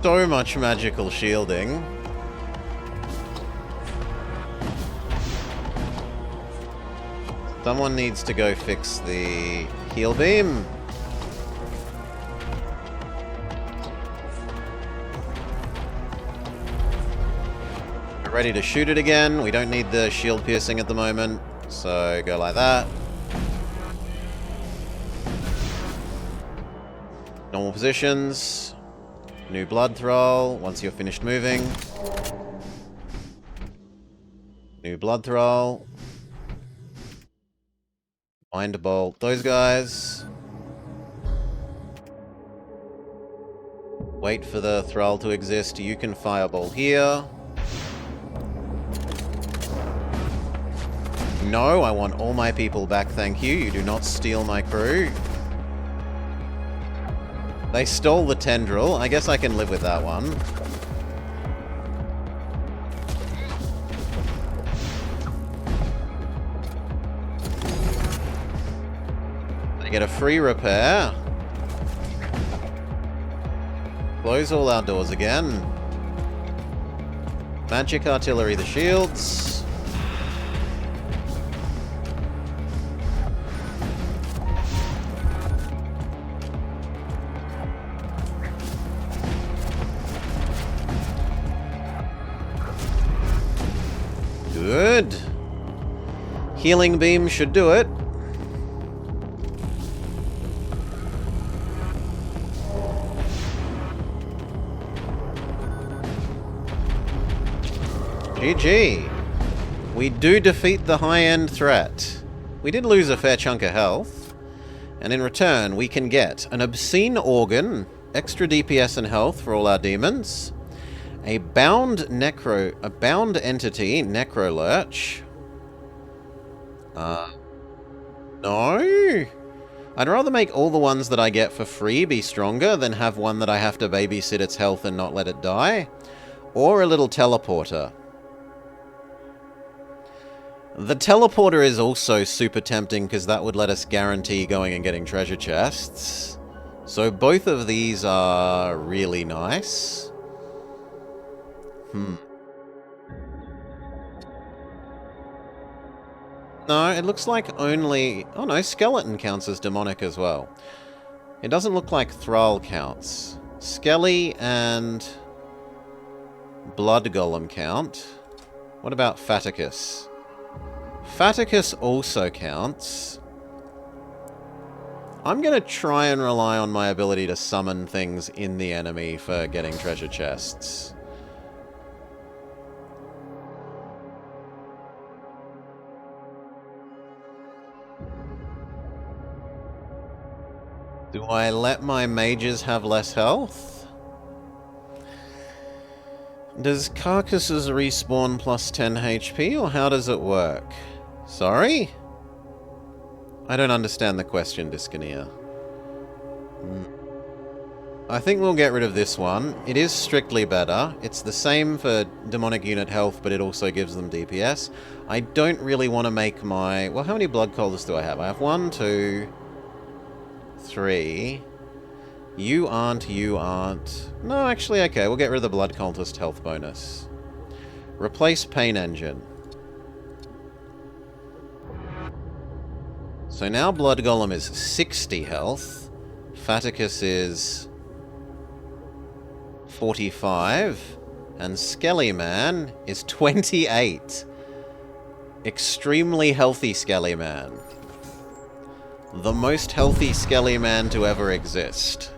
So much magical shielding. Someone needs to go fix the heal beam. We're ready to shoot it again. We don't need the shield piercing at the moment, so go like that. Normal positions. New Blood Thrall once you're finished moving. New Blood Thrall. Mind Bolt those guys. Wait for the Thrall to exist. You can Fireball here. No, I want all my people back, thank you. You do not steal my crew. They stole the Tendril. I guess I can live with that one. They get a free repair. Close all our doors again. Magic Artillery the shields. Good. Healing beam should do it. GG. We do defeat the high-end threat. We did lose a fair chunk of health. And in return, we can get an obscene organ, extra DPS and health for all our demons, a bound entity, Necro Lurch. No. I'd rather make all the ones that I get for free be stronger than have one that I have to babysit its health and not let it die. Or a little teleporter. The teleporter is also super tempting because that would let us guarantee going and getting treasure chests. So both of these are really nice. No, it looks like only... Oh no, Skeleton counts as demonic as well. It doesn't look like Thrall counts. Skelly and Blood Golem count. What about Faticus? Faticus also counts. I'm going to try and rely on my ability to summon things in the enemy for getting treasure chests. Do I let my mages have less health? Does carcasses respawn plus 10 HP, or how does it work? Sorry? I don't understand the question, Dyskineer. I think we'll get rid of this one. It is strictly better. It's the same for demonic unit health, but it also gives them DPS. I don't really want to make my... Well, how many blood cultists do I have? I have 1, 2, 3... You aren't, you aren't... No, actually, okay, we'll get rid of the blood cultist health bonus. Replace pain engine. So now Blood Golem is 60 health. Faticus is 45. And Skelly Man is 28. Extremely healthy Skelly Man. The most healthy Skelly Man to ever exist.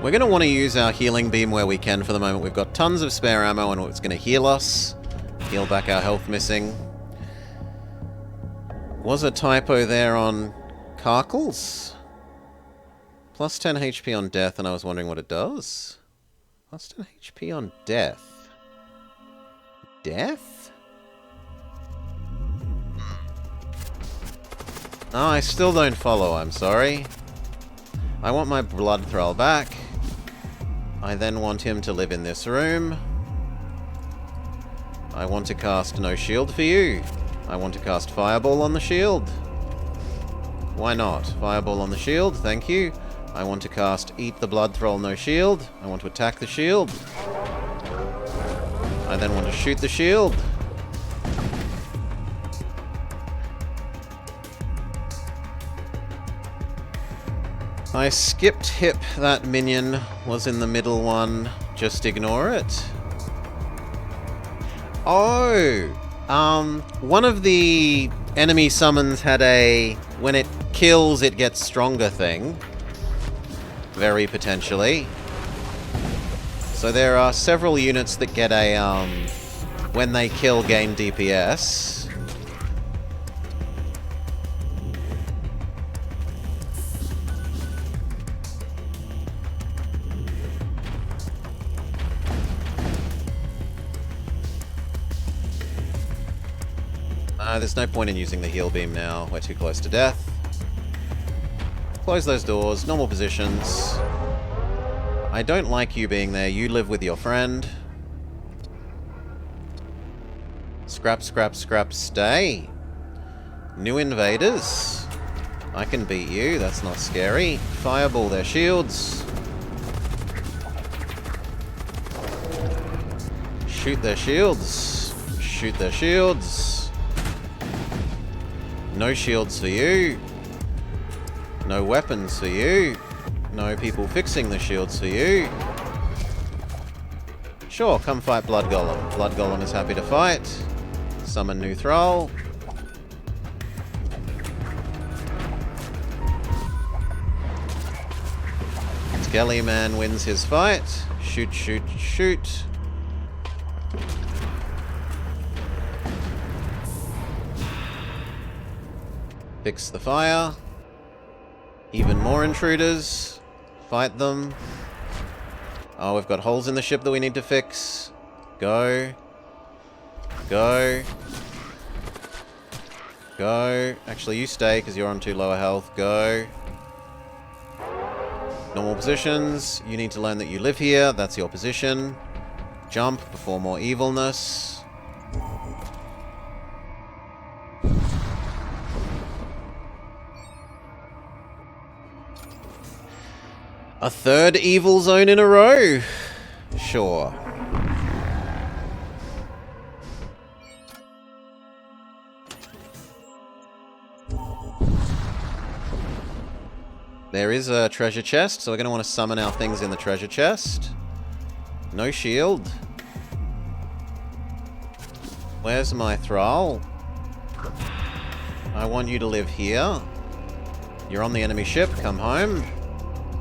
We're going to want to use our healing beam where we can for the moment. We've got tons of spare ammo and it's going to heal us. Heal back our health missing. Was a typo there on Carkles? Plus 10 HP on death, and I was wondering what it does. Plus 10 HP on death. Death? Oh, I still don't follow, I'm sorry. I want my blood thrall back. I then want him to live in this room. I want to cast no shield for you. I want to cast fireball on the shield. Why not? Fireball on the shield, thank you. I want to cast eat the blood thrall no shield. I want to attack the shield. I then want to shoot the shield. I skipped hip. That minion was in the middle one. Just ignore it. Oh! One of the enemy summons had a when it kills it gets stronger thing. Very potentially. So there are several units that get a when they kill gain DPS. There's no point in using the heal beam now. We're too close to death. Close those doors. Normal positions. I don't like you being there. You live with your friend. Scrap, scrap, scrap, stay. New invaders. I can beat you. That's not scary. Fireball their shields. Shoot their shields. Shoot their shields. No shields for you. No weapons for you. No people fixing the shields for you. Sure, come fight Blood Golem. Blood Golem is happy to fight. Summon new thrall. Skelly Man wins his fight. Shoot, shoot, shoot. Fix the fire. Even more intruders. Fight them. Oh, we've got holes in the ship that we need to fix. Go. Go. Go. Actually, you stay because you're on too low a health. Go. Normal positions. You need to learn that you live here. That's your position. Jump before more evilness. A third evil zone in a row. Sure. There is a treasure chest, so we're going to want to summon our things in the treasure chest. No shield. Where's my thrall? I want you to live here. You're on the enemy ship, come home.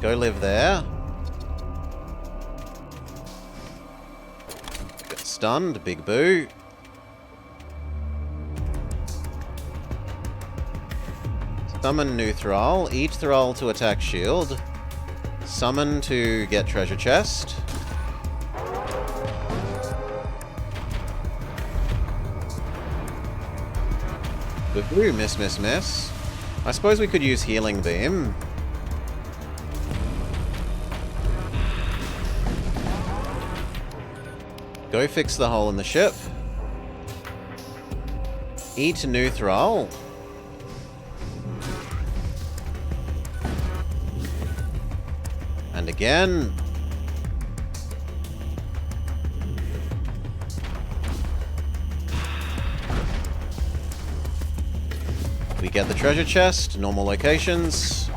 Go live there. Get stunned, big boo. Summon new thrall. Eat thrall to attack shield. Summon to get treasure chest. Woohoo, miss, miss, miss. I suppose we could use healing beam. Go fix the hole in the ship. Eat new thrall. And again. We get the treasure chest, normal locations.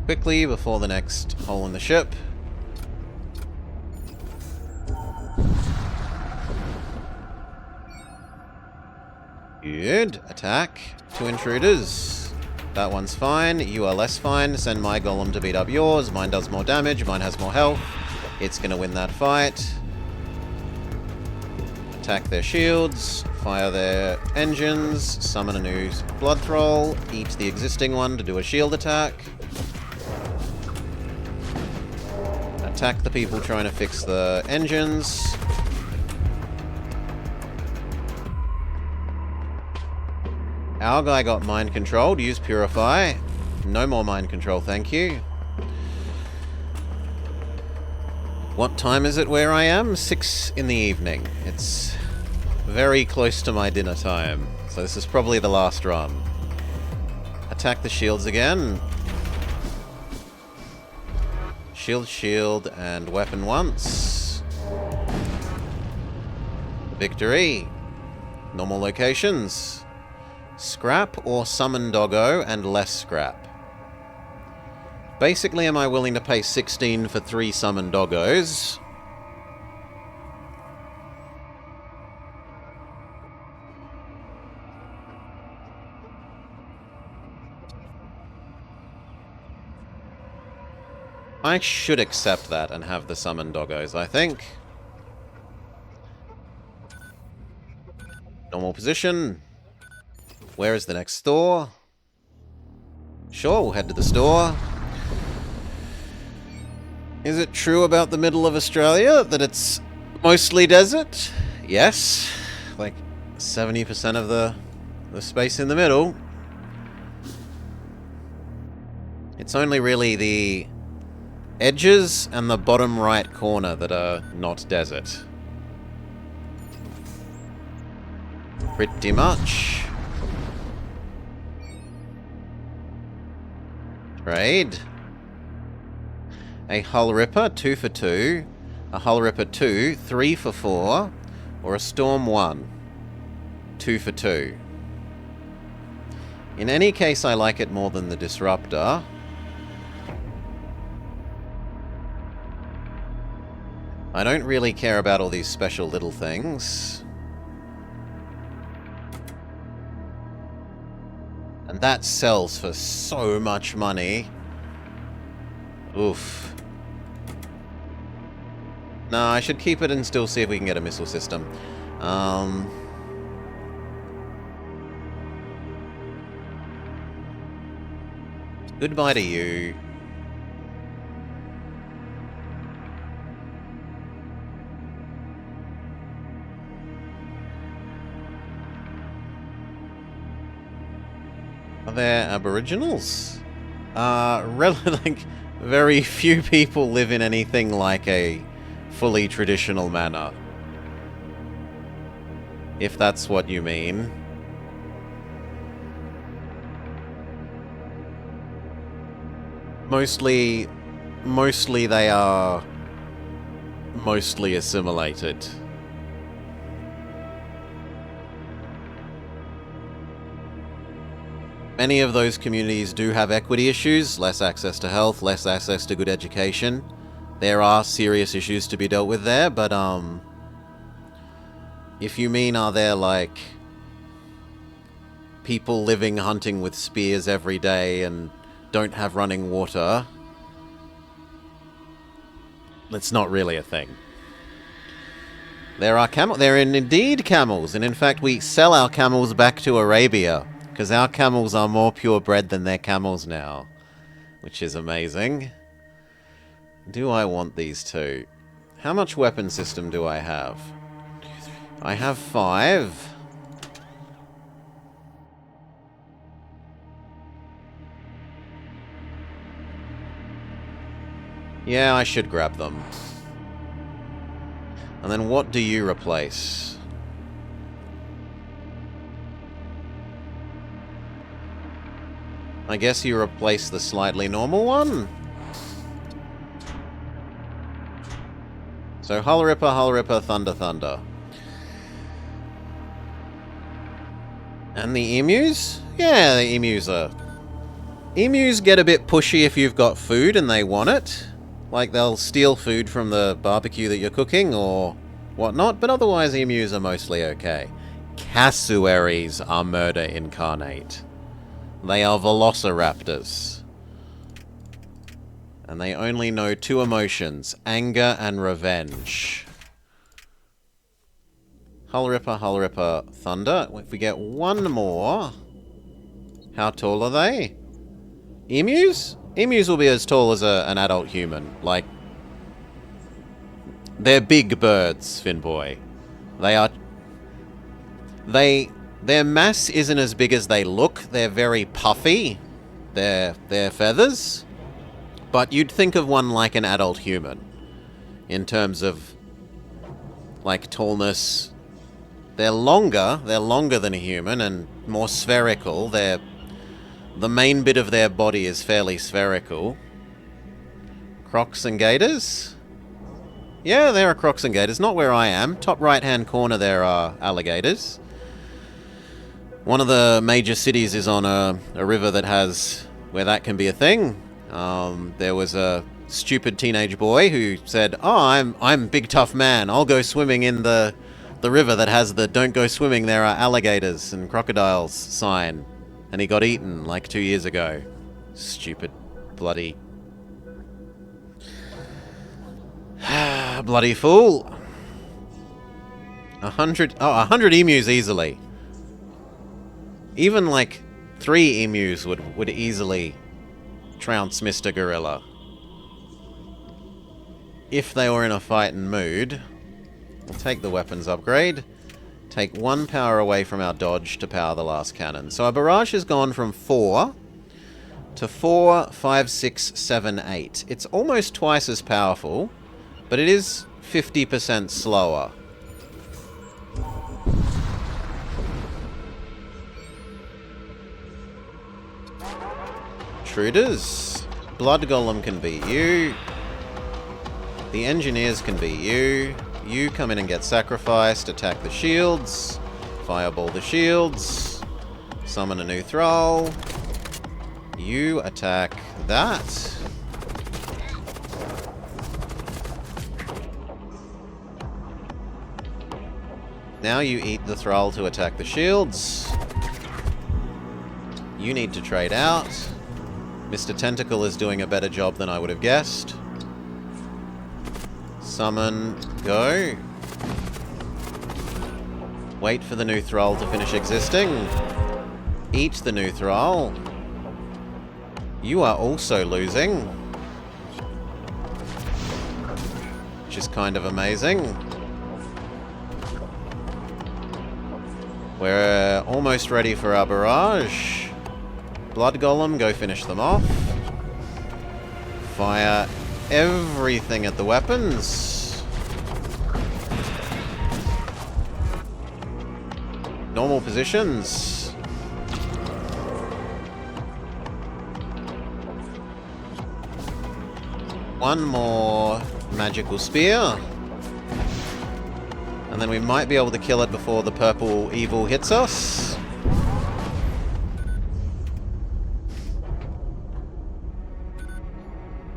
Quickly before the next hole in the ship. Good. Attack. 2 intruders. That one's fine. You are less fine. Send my golem to beat up yours. Mine does more damage. Mine has more health. It's gonna win that fight. Attack their shields. Fire their engines. Summon a new blood thrall. Eat the existing one to do a shield attack. Attack the people trying to fix the engines. Our guy got mind controlled. Use Purify. No more mind control, thank you. What time is it where I am? 6 in the evening. It's very close to my dinner time. So this is probably the last run. Attack the shields again. Shield, shield, and weapon once. Victory. Normal locations. Scrap or summon doggo and less scrap. Basically, am I willing to pay 16 for 3 summon doggos? I should accept that and have the summon doggos, I think. Normal position. Where is the next store? Sure, we'll head to the store. Is it true about the middle of Australia that it's mostly desert? Yes. Like 70% of the space in the middle. It's only really the edges and the bottom right corner that are not desert. Pretty much. Trade. A hull ripper, 2 for 2. A hull ripper 2, 3 for 4. Or a storm 1, 2 for 2. In any case, I like it more than the disruptor. I don't really care about all these special little things. And that sells for so much money. Oof. No, I should keep it and still see if we can get a missile system. Goodbye to you. Are there Aboriginals? Like, very few people live in anything like a fully traditional manner. If that's what you mean. Mostly they are mostly assimilated. Many of those communities do have equity issues, less access to health, less access to good education. There are serious issues to be dealt with there, but if you mean are there like people living hunting with spears every day and don't have running water, that's not really a thing. There are indeed camels, and in fact we sell our camels back to Arabia, because our camels are more purebred than their camels now, which is amazing. Do I want these two? How much weapon system do I have? I have 5. Yeah, I should grab them. And then what do you replace? I guess you replace the slightly normal one? So Hull Ripper, Thunder, Thunder. And the emus? Yeah, the emus are... Emus get a bit pushy if you've got food and they want it. Like, they'll steal food from the barbecue that you're cooking or whatnot, but otherwise emus are mostly okay. Cassowaries are murder incarnate. They are velociraptors. And they only know 2 emotions, anger and revenge. Hull Ripper, Thunder. If we get one more... How tall are they? Emus? Emus will be as tall as an adult human. Like, they're big birds, Finboy. They are... Their mass isn't as big as they look. They're very puffy. Their feathers. But you'd think of one like an adult human. In terms of, like, tallness. They're longer than a human and more spherical. The main bit of their body is fairly spherical. Crocs and gators? Yeah, there are crocs and gators. Not where I am. Top right-hand corner there are alligators. One of the major cities is on a river that has... where that can be a thing. There was a stupid teenage boy who said, "Oh, I'm big tough man. I'll go swimming in the river that has the 'Don't go swimming, there are alligators and crocodiles' sign." And he got eaten like 2 years ago. Stupid bloody... bloody fool. 100 emus easily. Even like 3 emus would easily trounce Mr. Gorilla. If they were in a fighting mood. We'll take the weapons upgrade. Take 1 power away from our dodge to power the last cannon. So our barrage has gone from 4 to 4, 5, 6, 7, 8. It's almost twice as powerful, but it is 50% slower. Intruders. Blood Golem can be you. The engineers can be you. You come in and get sacrificed, attack the shields, fireball the shields, summon a new thrall. You attack that. Now you eat the thrall to attack the shields. You need to trade out. Mr. Tentacle is doing a better job than I would have guessed. Summon, go. Wait for the new thrall to finish existing. Eat the new thrall. You are also losing. Which is kind of amazing. We're almost ready for our barrage. Blood Golem, go finish them off. Fire everything at the weapons. Normal positions. One more magical spear. And then we might be able to kill it before the purple evil hits us.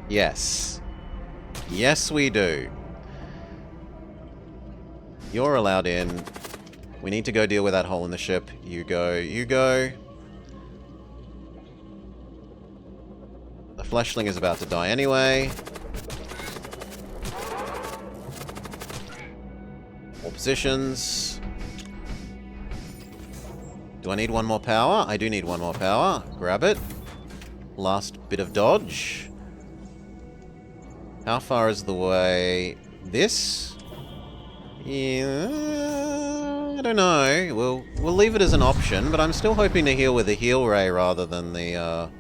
Yes. Yes, we do. You're allowed in. We need to go deal with that hole in the ship. You go, you go. The fleshling is about to die anyway. All positions. Do I need one more power? I do need one more power. Grab it. Last bit of dodge. How far is the way? This? Yeah, I don't know. We'll leave it as an option, but I'm still hoping to heal with a heal ray rather than the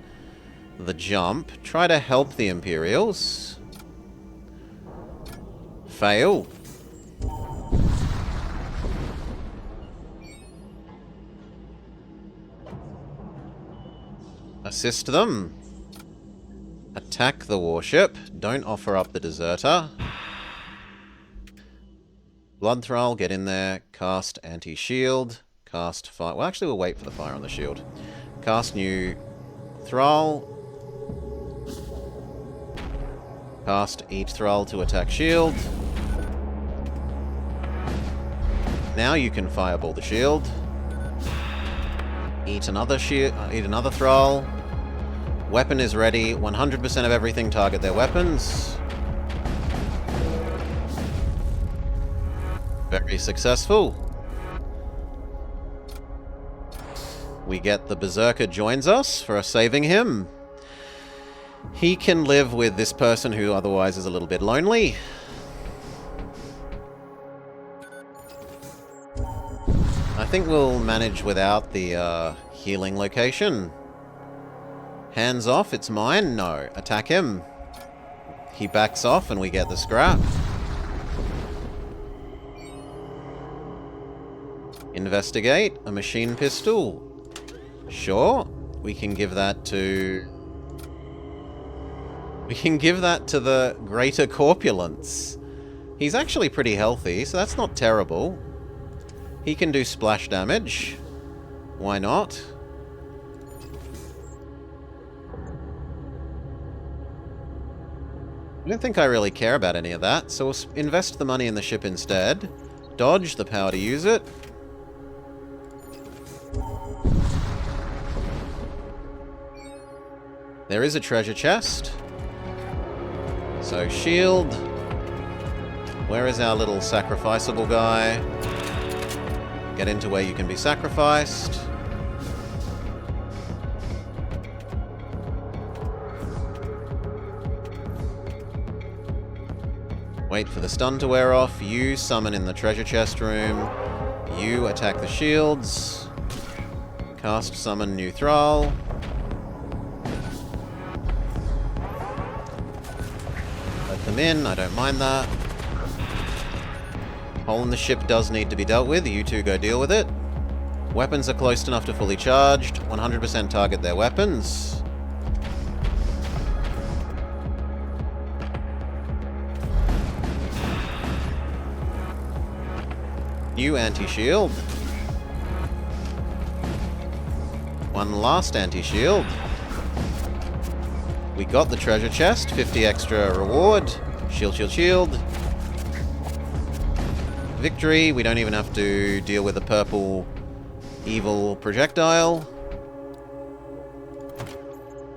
jump. Try to help the Imperials. Fail. Assist them. Attack the warship. Don't offer up the deserter. Blood Thrall, get in there. Cast anti-shield. Cast fire. Well, actually, we'll wait for the fire on the shield. Cast new Thrall. Cast each Thrall to attack shield. Now you can fireball the shield. Eat another shield. Eat another Thrall. Weapon is ready. 100% of everything target their weapons. Very successful. We get the Berserker joins us for saving him. He can live with this person who otherwise is a little bit lonely. I think we'll manage without the healing location. Hands off, it's mine? No. Attack him. He backs off and we get the scrap. Investigate. A machine pistol. Sure. We can give that to... We can give that to the Greater Corpulence. He's actually pretty healthy, so that's not terrible. He can do splash damage. Why not? I don't think I really care about any of that, so we'll invest the money in the ship instead. Dodge, the power to use it. There is a treasure chest. So, shield. Where is our little sacrificable guy? Get into where you can be sacrificed. Wait for the stun to wear off. You summon in the treasure chest room. You attack the shields. Cast summon new Thrall. Let them in, I don't mind that. Hole in the ship does need to be dealt with. You two go deal with it. Weapons are close enough to fully charged. 100% target their weapons. New anti-shield. One last anti-shield. We got the treasure chest. 50 extra reward. Shield, shield, shield. Victory. We don't even have to deal with the purple evil projectile.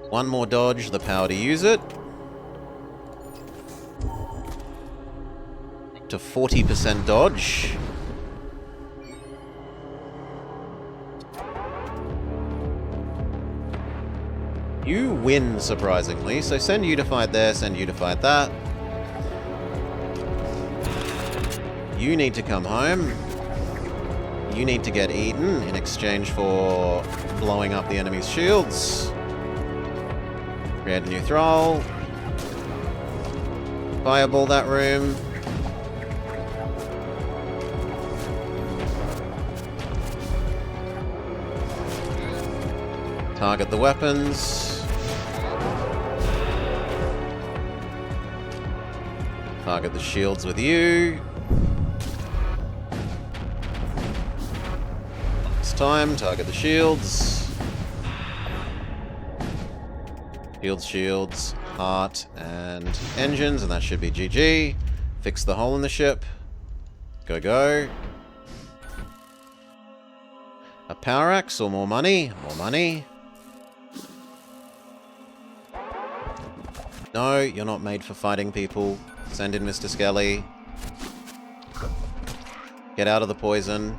One more dodge. The power to use it. To 40% dodge. You win, surprisingly, so send you to fight there, send you to fight that. You need to come home. You need to get eaten in exchange for blowing up the enemy's shields. Create a new Thrall. Fireball that room. Target the weapons. Target the shields with you. This time, target the shields. Shields, shields, heart, and engines, and that should be GG. Fix the hole in the ship. Go, go. A power axe or more money? More money. No, you're not made for fighting people. Send in Mr. Skelly. Get out of the poison.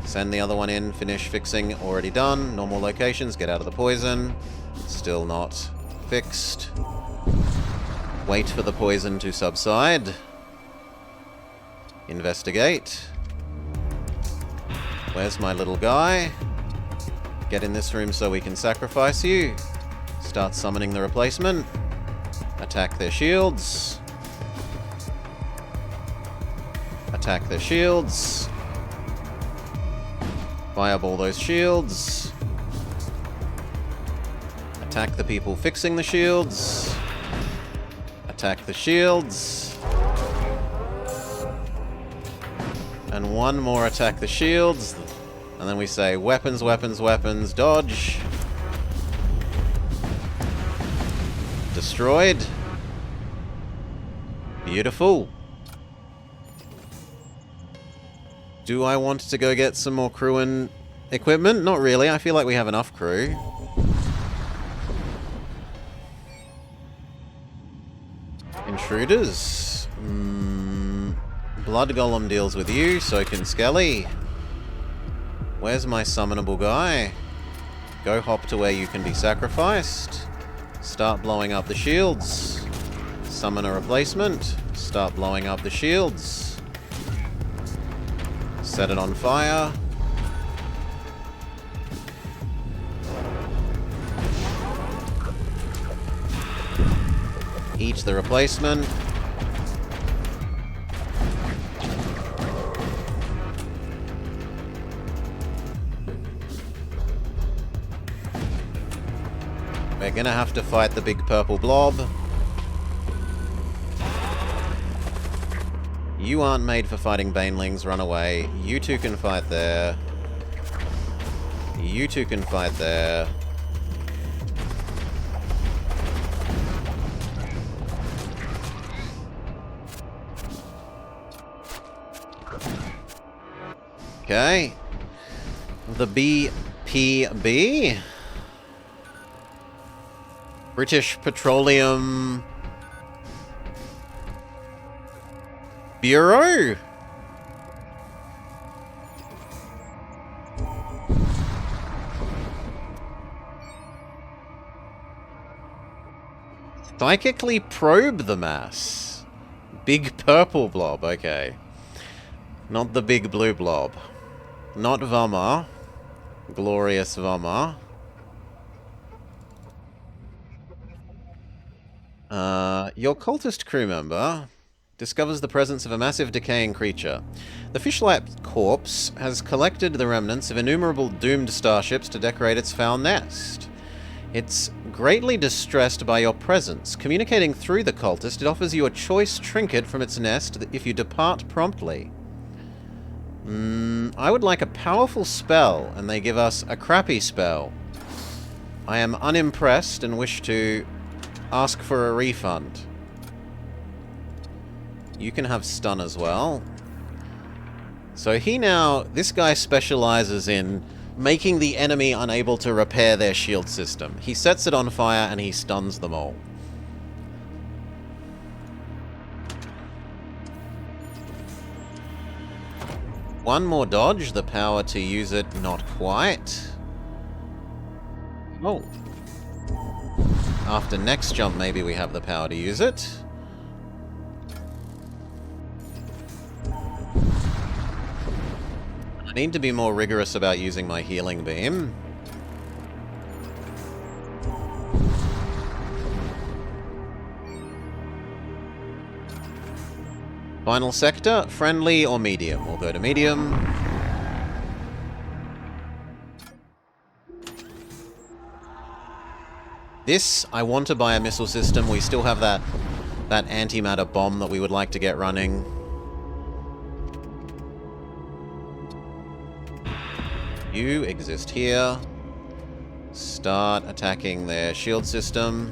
Send the other one in. Finish fixing. Already done. Normal locations. Get out of the poison. Still not fixed. Wait for the poison to subside. Investigate. Where's my little guy? Get in this room so we can sacrifice you. Start summoning the replacement. Attack their shields. Attack their shields. Fireball those shields. Attack the people fixing the shields. Attack the shields. And one more attack the shields. And then we say weapons, weapons, weapons, dodge. Destroyed. Beautiful. Do I want to go get some more crew and equipment? Not really. I feel like we have enough crew. Intruders. Blood Golem deals with you, so can Skelly. Where's my summonable guy? Go hop to where you can be sacrificed. Start blowing up the shields. Summon a replacement. Start blowing up the shields. Set it on fire. Eat the replacement. We're gonna have to fight the big purple blob. You aren't made for fighting banelings, run away. You two can fight there. You two can fight there. Okay. The BPB. British Petroleum Bureau? Psychically probe the mass. Big purple blob, okay. Not the big blue blob. Not Vama. Glorious Vama. Your cultist crew member discovers the presence of a massive decaying creature. The fishlight corpse has collected the remnants of innumerable doomed starships to decorate its foul nest. It's greatly distressed by your presence. Communicating through the cultist, it offers you a choice trinket from its nest if you depart promptly. I would like a powerful spell, and they give us a crappy spell. I am unimpressed and wish to ask for a refund. You can have stun as well. So this guy specializes in making the enemy unable to repair their shield system. He sets it on fire and he stuns them all. One more dodge, the power to use it, not quite. Oh. After next jump, maybe we have the power to use it. I need to be more rigorous about using my healing beam. Final sector, friendly or medium? We'll go to medium. This, I want to buy a missile system. We still have that antimatter bomb that we would like to get running. You exist here. Start attacking their shield system.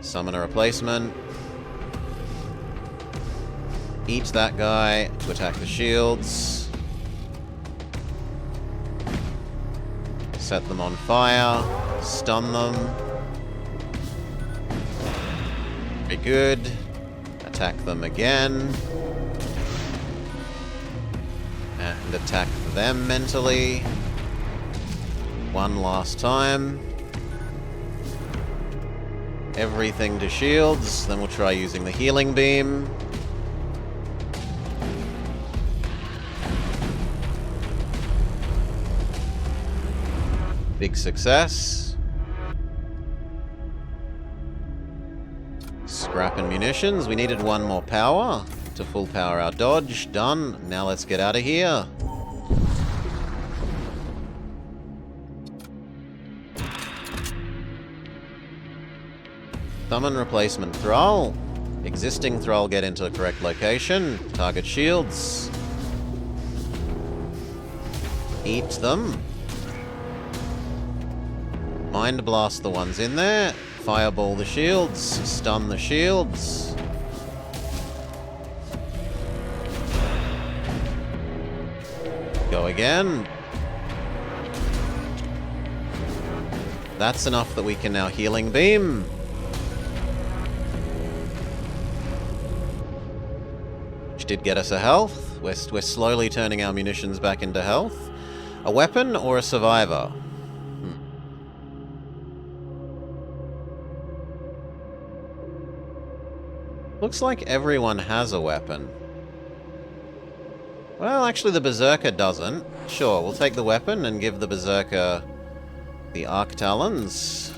Summon a replacement. Eat that guy to attack the shields. Set them on fire. Stun them. Very good. Attack them again. And attack them mentally. One last time. Everything to shields. Then we'll try using the healing beam. Big success. Scrap and munitions. We needed one more power to full power our dodge. Done. Now let's get out of here. Summon replacement Thrall. Existing Thrall get into the correct location. Target shields. Eat them. Mind blast the ones in there. Fireball the shields. Stun the shields. Go again. That's enough that we can now healing beam. Which did get us a health. We're slowly turning our munitions back into health. A weapon or a survivor? Looks like everyone has a weapon. Well, actually the Berserker doesn't. Sure, we'll take the weapon and give the Berserker the Arc Talons.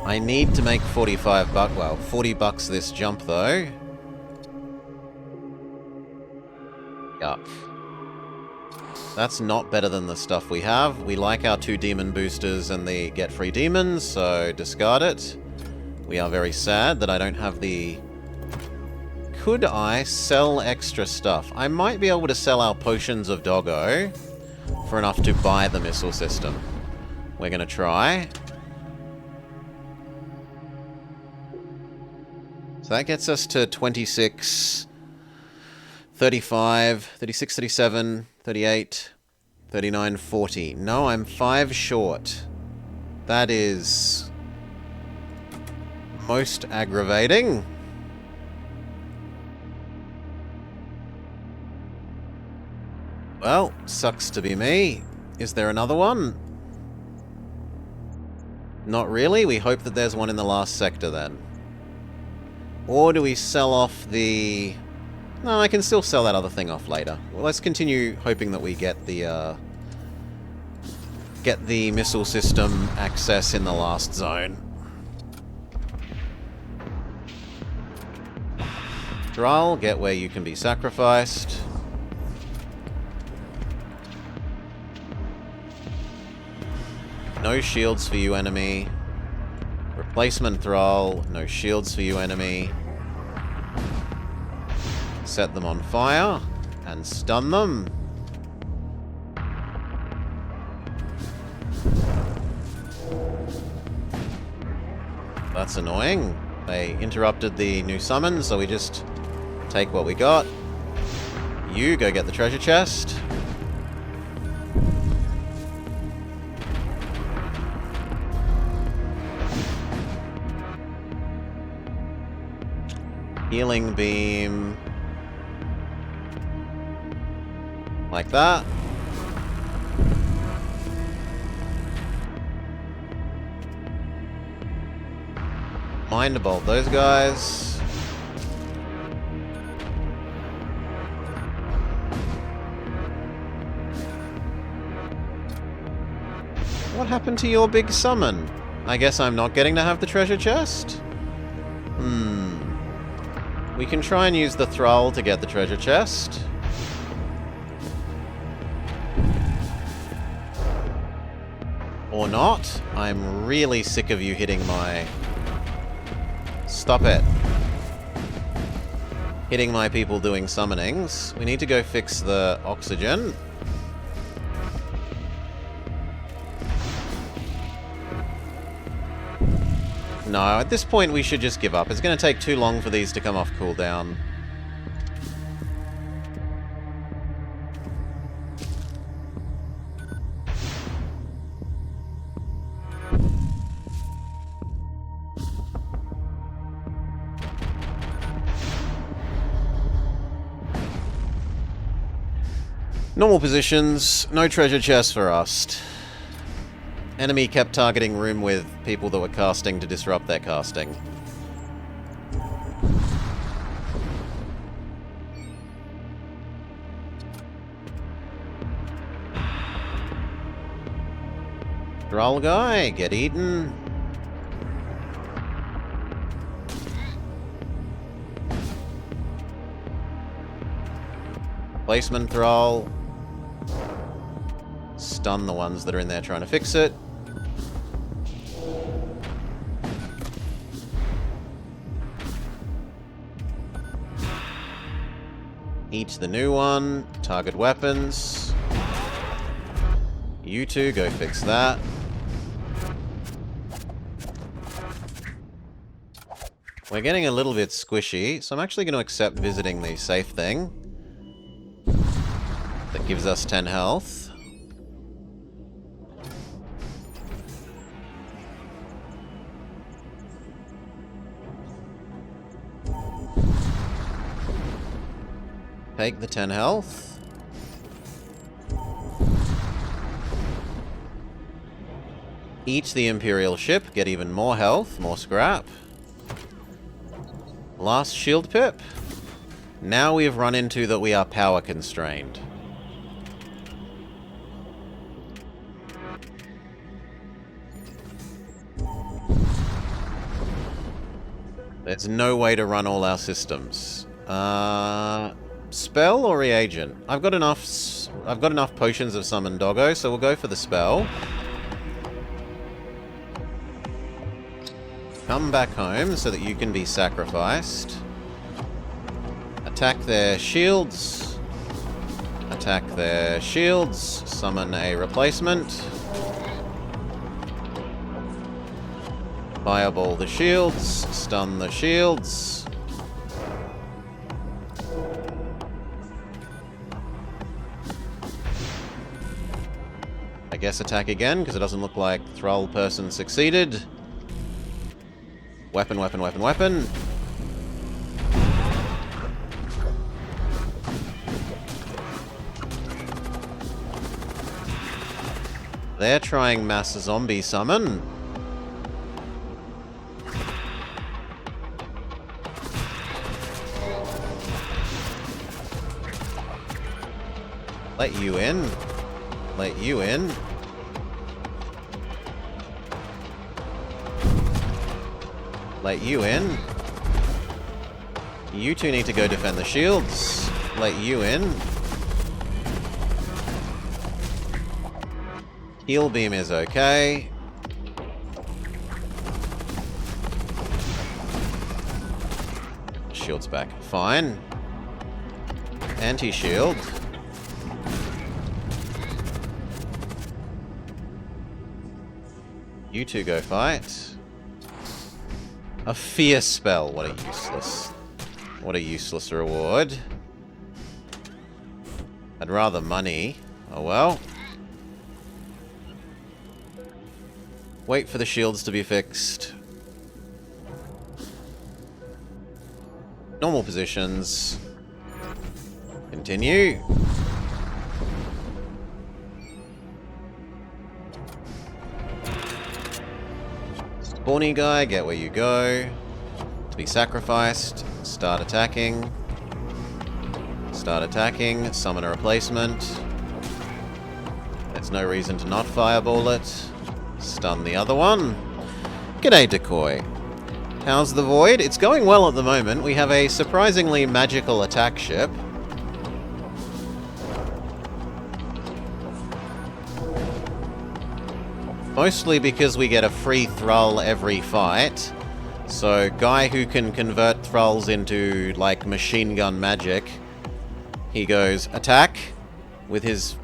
I need to make 45 bucks, well, 40 bucks this jump though. Yup. That's not better than the stuff we have. We like our 2 demon boosters and the get free demons, so discard it. We are very sad that I don't have the... Could I sell extra stuff? I might be able to sell our potions of doggo for enough to buy the missile system. We're going to try. So that gets us to 26... 35, 36, 37, 38, 39, 40. No, I'm 5 short. That is most aggravating. Well, sucks to be me. Is there another one? Not really. We hope that there's one in the last sector then. Or do we sell off the... No, I can still sell that other thing off later. Well, let's continue hoping that we get the missile system access in the last zone. Thrall, get where you can be sacrificed. No shields for you, enemy. Replacement Thrall, no shields for you, enemy. Set them on fire and stun them. That's annoying. They interrupted the new summon, so we just take what we got. You go get the treasure chest. Healing beam. Like that. Mind bolt those guys. What happened to your big summon? I guess I'm not getting to have the treasure chest? We can try and use the Thrall to get the treasure chest. Or not. I'm really sick of you hitting my... Stop it. Hitting my people doing summonings. We need to go fix the oxygen. No, at this point we should just give up. It's going to take too long for these to come off cooldown. Normal positions, no treasure chest for us. Enemy kept targeting room with people that were casting to disrupt their casting. Thrall guy, get eaten. Placement Thrall. Stun the ones that are in there trying to fix it. Eat the new one. Target weapons. You two go fix that. We're getting a little bit squishy, so I'm actually going to accept visiting the safe thing. That gives us 10 health. Take the 10 health. Eat the Imperial ship, get even more health, more scrap. Last shield pip. Now we've run into that we are power constrained. There's no way to run all our systems. Spell or reagent? I've got enough potions of summon doggo, so we'll go for the spell. Come back home so that you can be sacrificed. Attack their shields. Attack their shields. Summon a replacement. Fireball the shields. Stun the shields. I guess attack again, because it doesn't look like Thrall person succeeded. Weapon, weapon, weapon, weapon. They're trying mass zombie summon. Let you in. Let you in. Let you in. You two need to go defend the shields. Let you in. Heal beam is okay. Shield's back. Fine. Anti-shield. You two go fight. A fear spell. What a useless reward. I'd rather money. Oh well. Wait for the shields to be fixed. Normal positions. Continue. Spawny guy, get where you go. To be sacrificed. Start attacking. Start attacking. Summon a replacement. There's no reason to not fireball it. Stun the other one. G'day, Decoy. How's the Void? It's going well at the moment. We have a surprisingly magical attack ship. Mostly because we get a free Thrall every fight. So, guy who can convert Thralls into, like, machine gun magic. He goes, attack, with his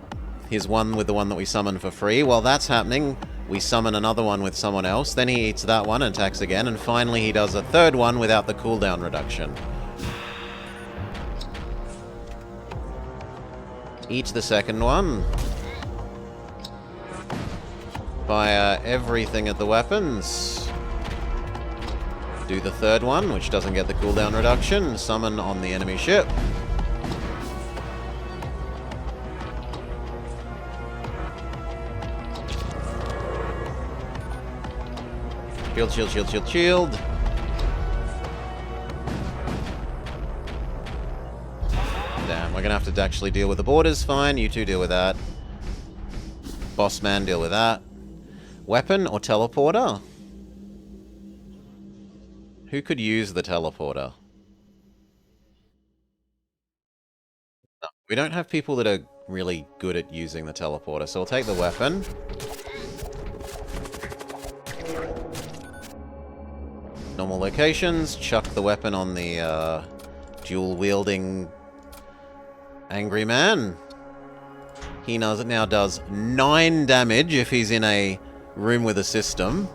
one with the one that we summon for free. While that's happening, we summon another one with someone else. Then he eats that one and attacks again. And finally he does a third one without the cooldown reduction. Eat the second one. Fire everything at the weapons. Do the third one, which doesn't get the cooldown reduction. Summon on the enemy ship. Shield, shield, shield, shield, shield. Damn, we're gonna have to actually deal with the borders. Fine, you two deal with that. Boss man, deal with that. Weapon or teleporter? Who could use the teleporter? No, we don't have people that are really good at using the teleporter, so we'll take the weapon. Normal locations, chuck the weapon on the dual-wielding angry man. He now does 9 damage if he's in a room with a system.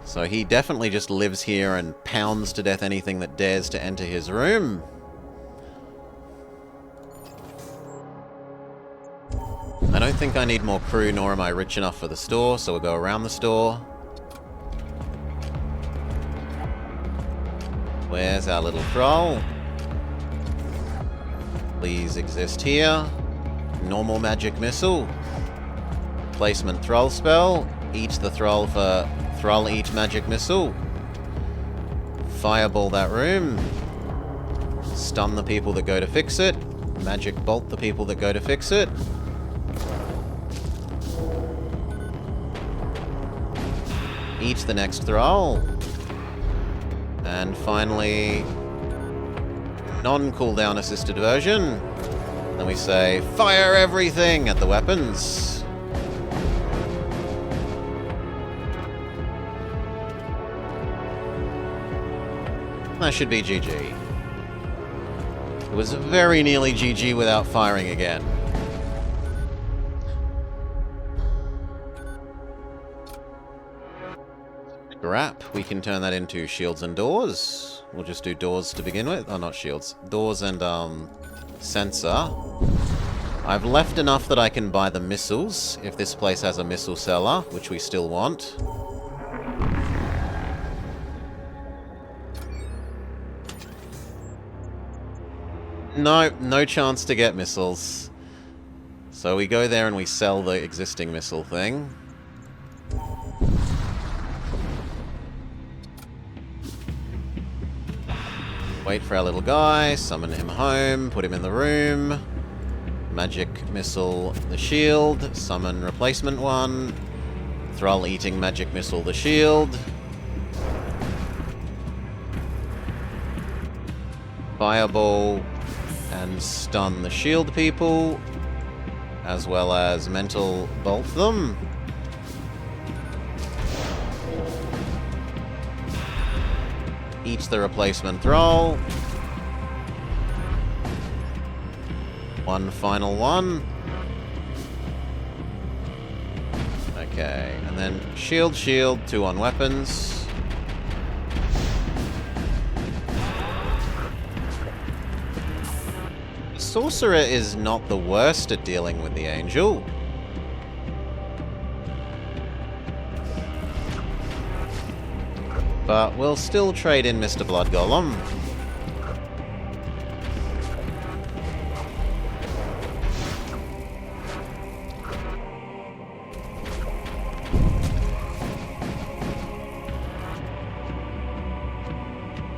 So he definitely just lives here and pounds to death anything that dares to enter his room. I don't think I need more crew, nor am I rich enough for the store, so we'll go around the store. Where's our little thrall? Please exist here. Normal magic missile. Placement thrall spell. Eat the thrall for thrall eat magic missile. Fireball that room. Stun the people that go to fix it. Magic bolt the people that go to fix it. Eat the next thrall. And finally, non-cooldown assisted version. Then we say, fire everything at the weapons. That should be GG. It was very nearly GG without firing again. Scrap. We can turn that into shields and doors. We'll just do doors to begin with. Oh, not shields. Doors and, sensor. I've left enough that I can buy the missiles, if this place has a missile seller, which we still want. No, no chance to get missiles. So we go there and we sell the existing missile thing. Wait for our little guy, summon him home, put him in the room. Magic missile the shield, summon replacement one. Thrall eating magic missile the shield. Fireball and stun the shield people, as well as mental bolt them. Eat the replacement thrall. One final one. Okay, and then shield, shield, 2 on weapons. Sorcerer is not the worst at dealing with the angel. But we'll still trade in Mr. Blood Golem.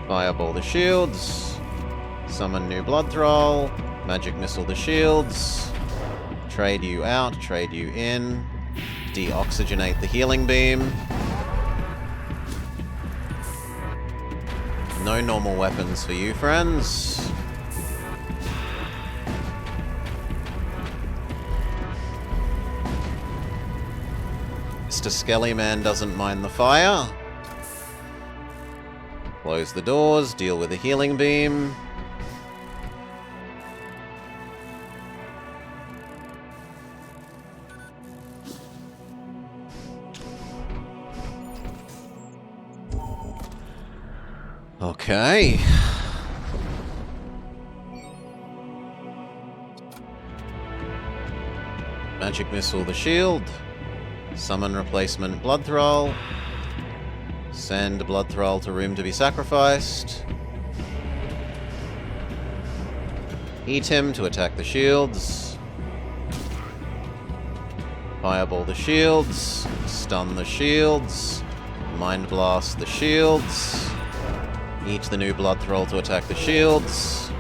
Fireball the shields. Summon new Blood Thrall. Magic Missile the shields. Trade you out, trade you in. Deoxygenate the healing beam. No normal weapons for you, friends. Mr. Skellyman doesn't mind the fire. Close the doors, deal with the healing beam. Okay. Magic Missile the shield. Summon replacement Blood Thrall. Send Blood Thrall to room to be sacrificed. Eat him to attack the shields. Fireball the shields. Stun the shields. Mind Blast the shields. Eat the new Blood Thrall to attack the shields.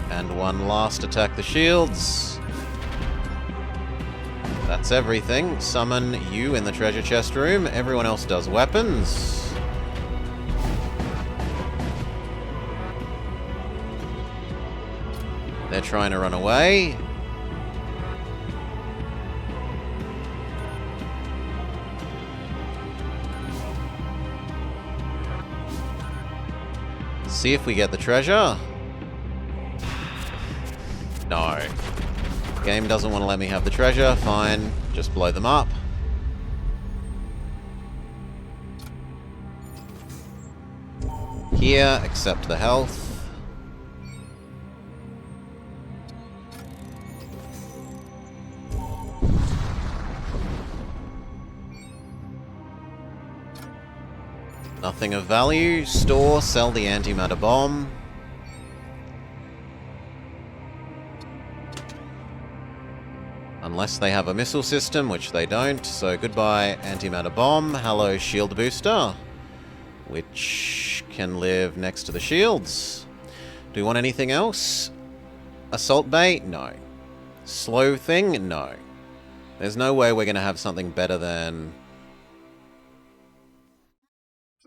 And one last attack the shields. That's everything. Summon you in the treasure chest room. Everyone else does weapons. They're trying to run away. See if we get the treasure. No. Game doesn't want to let me have the treasure. Fine. Just blow them up. Here, accept the health. Nothing of value. Store, sell the antimatter bomb. Unless they have a missile system, which they don't. So goodbye, antimatter bomb. Hello, shield booster. Which can live next to the shields. Do we want anything else? Assault bait? No. Slow thing? No. There's no way we're going to have something better than...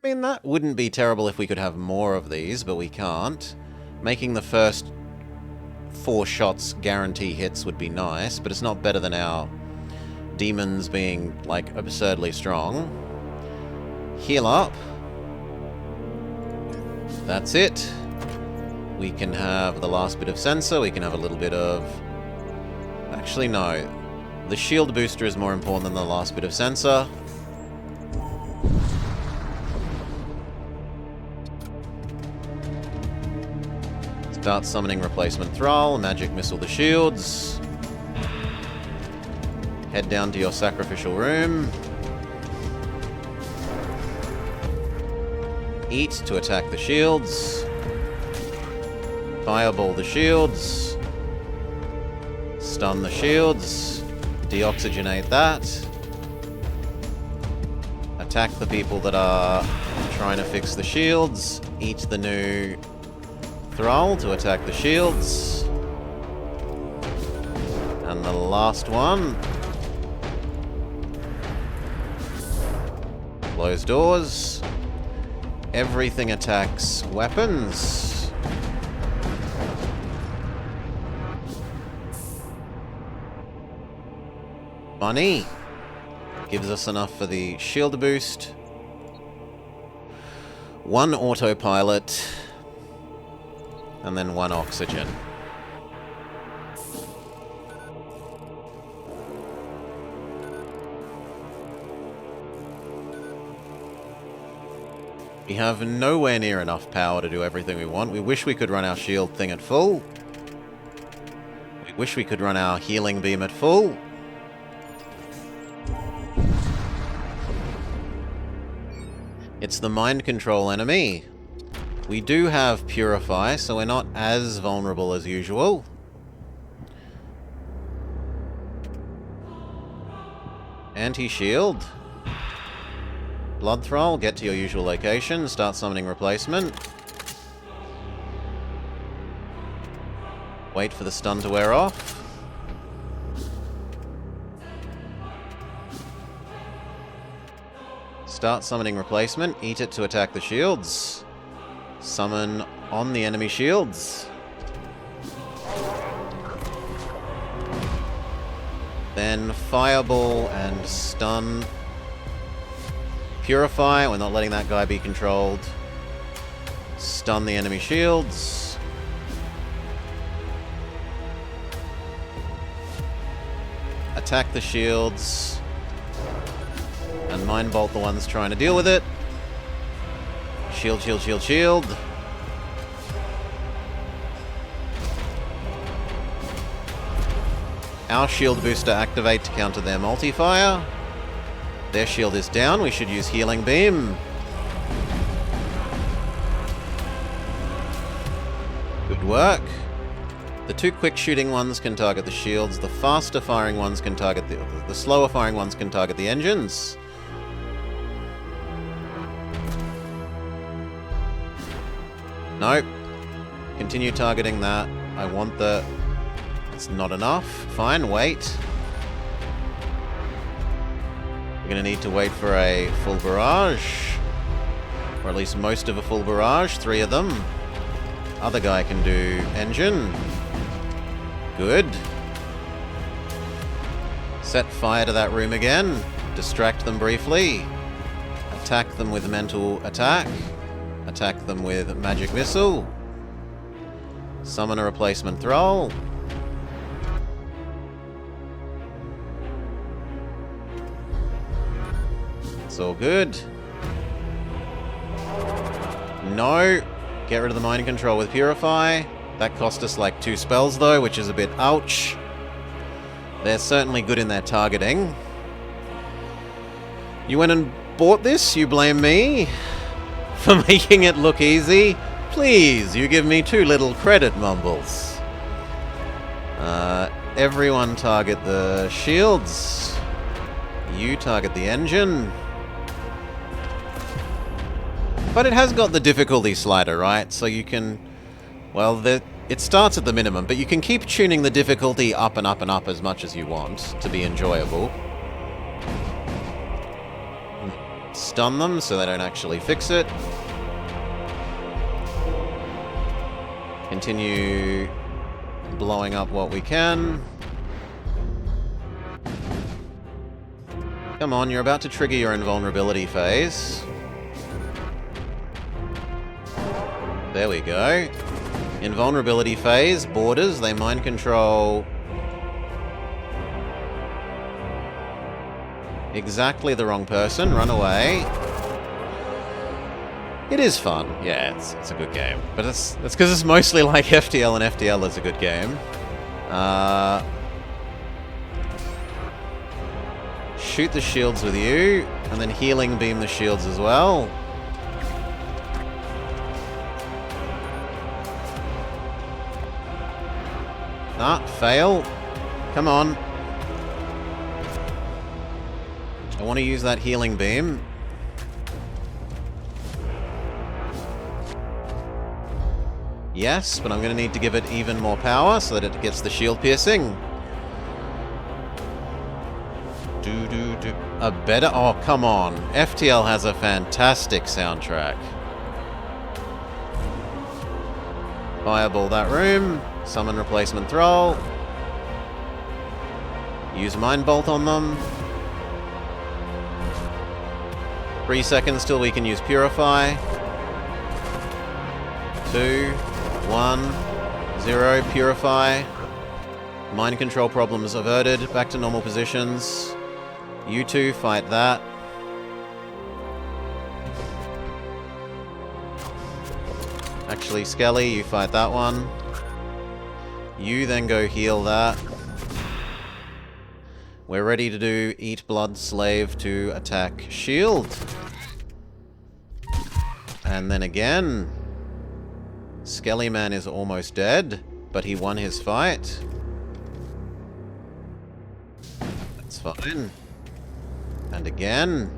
I mean, that wouldn't be terrible if we could have more of these, but we can't. Making the first 4 shots guarantee hits would be nice, but it's not better than our demons being, like, absurdly strong. Heal up. That's it. We can have the last bit of sensor, we can have a little bit of... Actually, no. The shield booster is more important than the last bit of sensor. Start summoning replacement thrall, magic missile the shields. Head down to your sacrificial room. Eat to attack the shields. Fireball the shields. Stun the shields. Deoxygenate that. Attack the people that are trying to fix the shields. Eat the new thrall to attack the shields. And the last one. Close doors. Everything attacks weapons. Money. Gives us enough for the shield boost. 1 autopilot. And then 1 oxygen. We have nowhere near enough power to do everything we want. We wish we could run our shield thing at full. We wish we could run our healing beam at full. It's the mind control enemy. We do have Purify, so we're not as vulnerable as usual. Anti-shield. Blood Thrall, get to your usual location, start summoning replacement. Wait for the stun to wear off. Start summoning replacement, eat it to attack the shields. Summon on the enemy shields. Then Fireball and Stun. Purify, we're not letting that guy be controlled. Stun the enemy shields. Attack the shields. And Mind Bolt the ones trying to deal with it. Shield, shield, shield, shield. Our shield booster activate to counter their multi-fire. Their shield is down. We should use healing beam. Good work. The two quick shooting ones can target the shields. The faster firing ones can target the slower firing ones can target the engines. Nope. Continue targeting that. I want the... It's not enough. Fine, wait. We're going to need to wait for a full barrage. Or at least most of a full barrage. 3 of them. Other guy can do engine. Good. Set fire to that room again. Distract them briefly. Attack them with mental attack. Attack them with magic missile. Summon a replacement thrall. It's all good. No. Get rid of the mind control with Purify. That cost us like 2 spells though, which is a bit ouch. They're certainly good in their targeting. You went and bought this? You blame me? For making it look easy? Please, you give me too little credit, Mumbles. Everyone target the shields. You target the engine. But it has got the difficulty slider, right? So you can... Well, it starts at the minimum, but you can keep tuning the difficulty up and up and up as much as you want to be enjoyable. Stun them so they don't actually fix it. Continue blowing up what we can. Come on, you're about to trigger your invulnerability phase. There we go. Invulnerability phase, borders, they mind control exactly the wrong person. Run away. It is fun. Yeah, it's a good game. But it's because it's mostly like FTL, and FTL is a good game. Shoot the shields with you, and then healing beam the shields as well. Ah, fail. Come on. I want to use that healing beam. Yes, but I'm going to need to give it even more power so that it gets the shield piercing. A better... Oh, come on. FTL has a fantastic soundtrack. Fireball that room. Summon replacement thrall. Use Mind Bolt on them. 3 seconds till we can use Purify. 2, 1, 0. Purify. Mind control problems averted. Back to normal positions. You two fight that. Actually, Skelly, you fight that one. You then go heal that. We're ready to do Eat Blood Slave to attack shield. And then again. Skelly Man is almost dead, but he won his fight. That's fine. And again.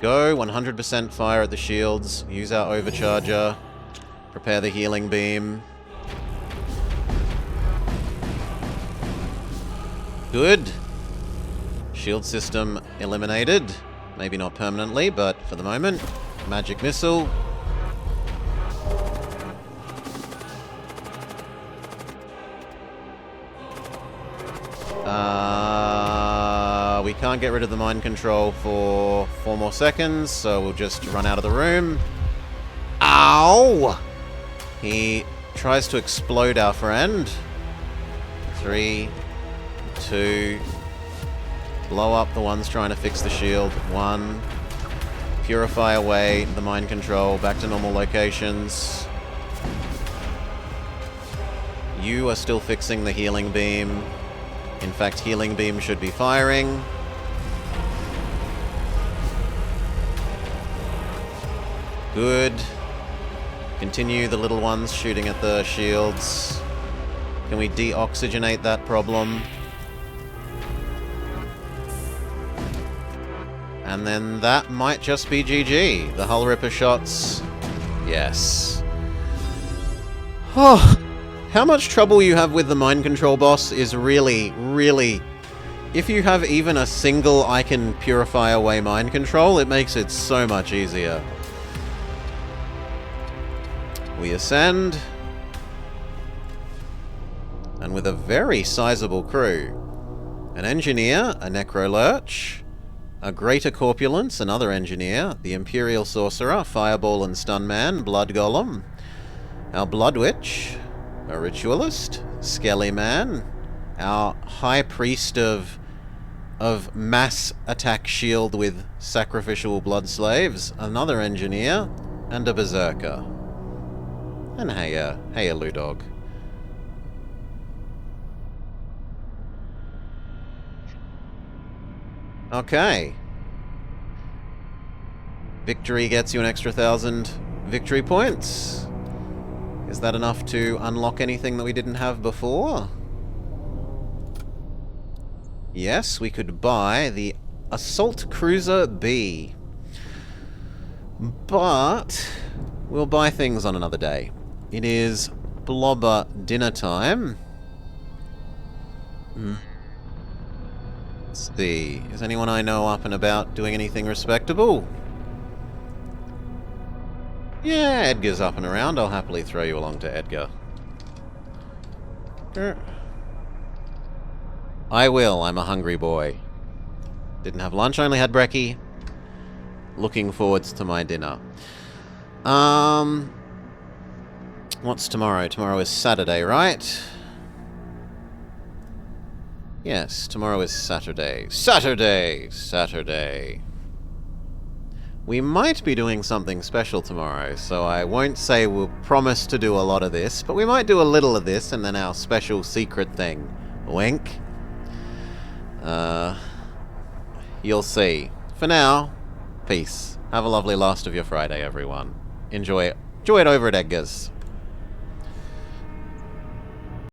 Go, 100% fire at the shields. Use our overcharger. Prepare the healing beam. Good. Shield system eliminated. Maybe not permanently, but for the moment. Magic missile. We can't get rid of the mind control for 4 more seconds, so we'll just run out of the room. Ow! He tries to explode our friend. 3, 2... Blow up the ones trying to fix the shield. 1. Purify away the mind control. Back to normal locations. You are still fixing the healing beam. In fact, healing beam should be firing. Good. Continue the little ones shooting at the shields. Can we deoxygenate that problem? And then that might just be GG. The hull ripper shots. Yes. Oh, how much trouble you have with the mind control boss is really, really... If you have even a single I can purify away mind control, it makes it so much easier. We ascend. And with a very sizable crew. An engineer, a necrolurch, a greater corpulence, another engineer, the Imperial Sorcerer, Fireball and Stunman, Blood Golem, our Blood Witch, a Ritualist, Skelly Man, our High Priest of Mass Attack Shield with Sacrificial Blood Slaves, another Engineer, and a Berserker. And hey, Ludog. Okay. Victory gets you an extra 1,000 victory points. Is that enough to unlock anything that we didn't have before? Yes, we could buy the Assault Cruiser B. But we'll buy things on another day. It is Blobber dinner time. Let's see. Is anyone I know up and about doing anything respectable? Yeah, Edgar's up and around. I'll happily throw you along to Edgar. I will. I'm a hungry boy. Didn't have lunch, only had brekkie. Looking forwards to my dinner. What's tomorrow? Tomorrow is Saturday, right? Yes, tomorrow is Saturday. Saturday! We might be doing something special tomorrow, so I won't say we'll promise to do a lot of this, but we might do a little of this and then our special secret thing. Wink. You'll see. For now, peace. Have a lovely last of your Friday, everyone. Enjoy it over at Edgar's.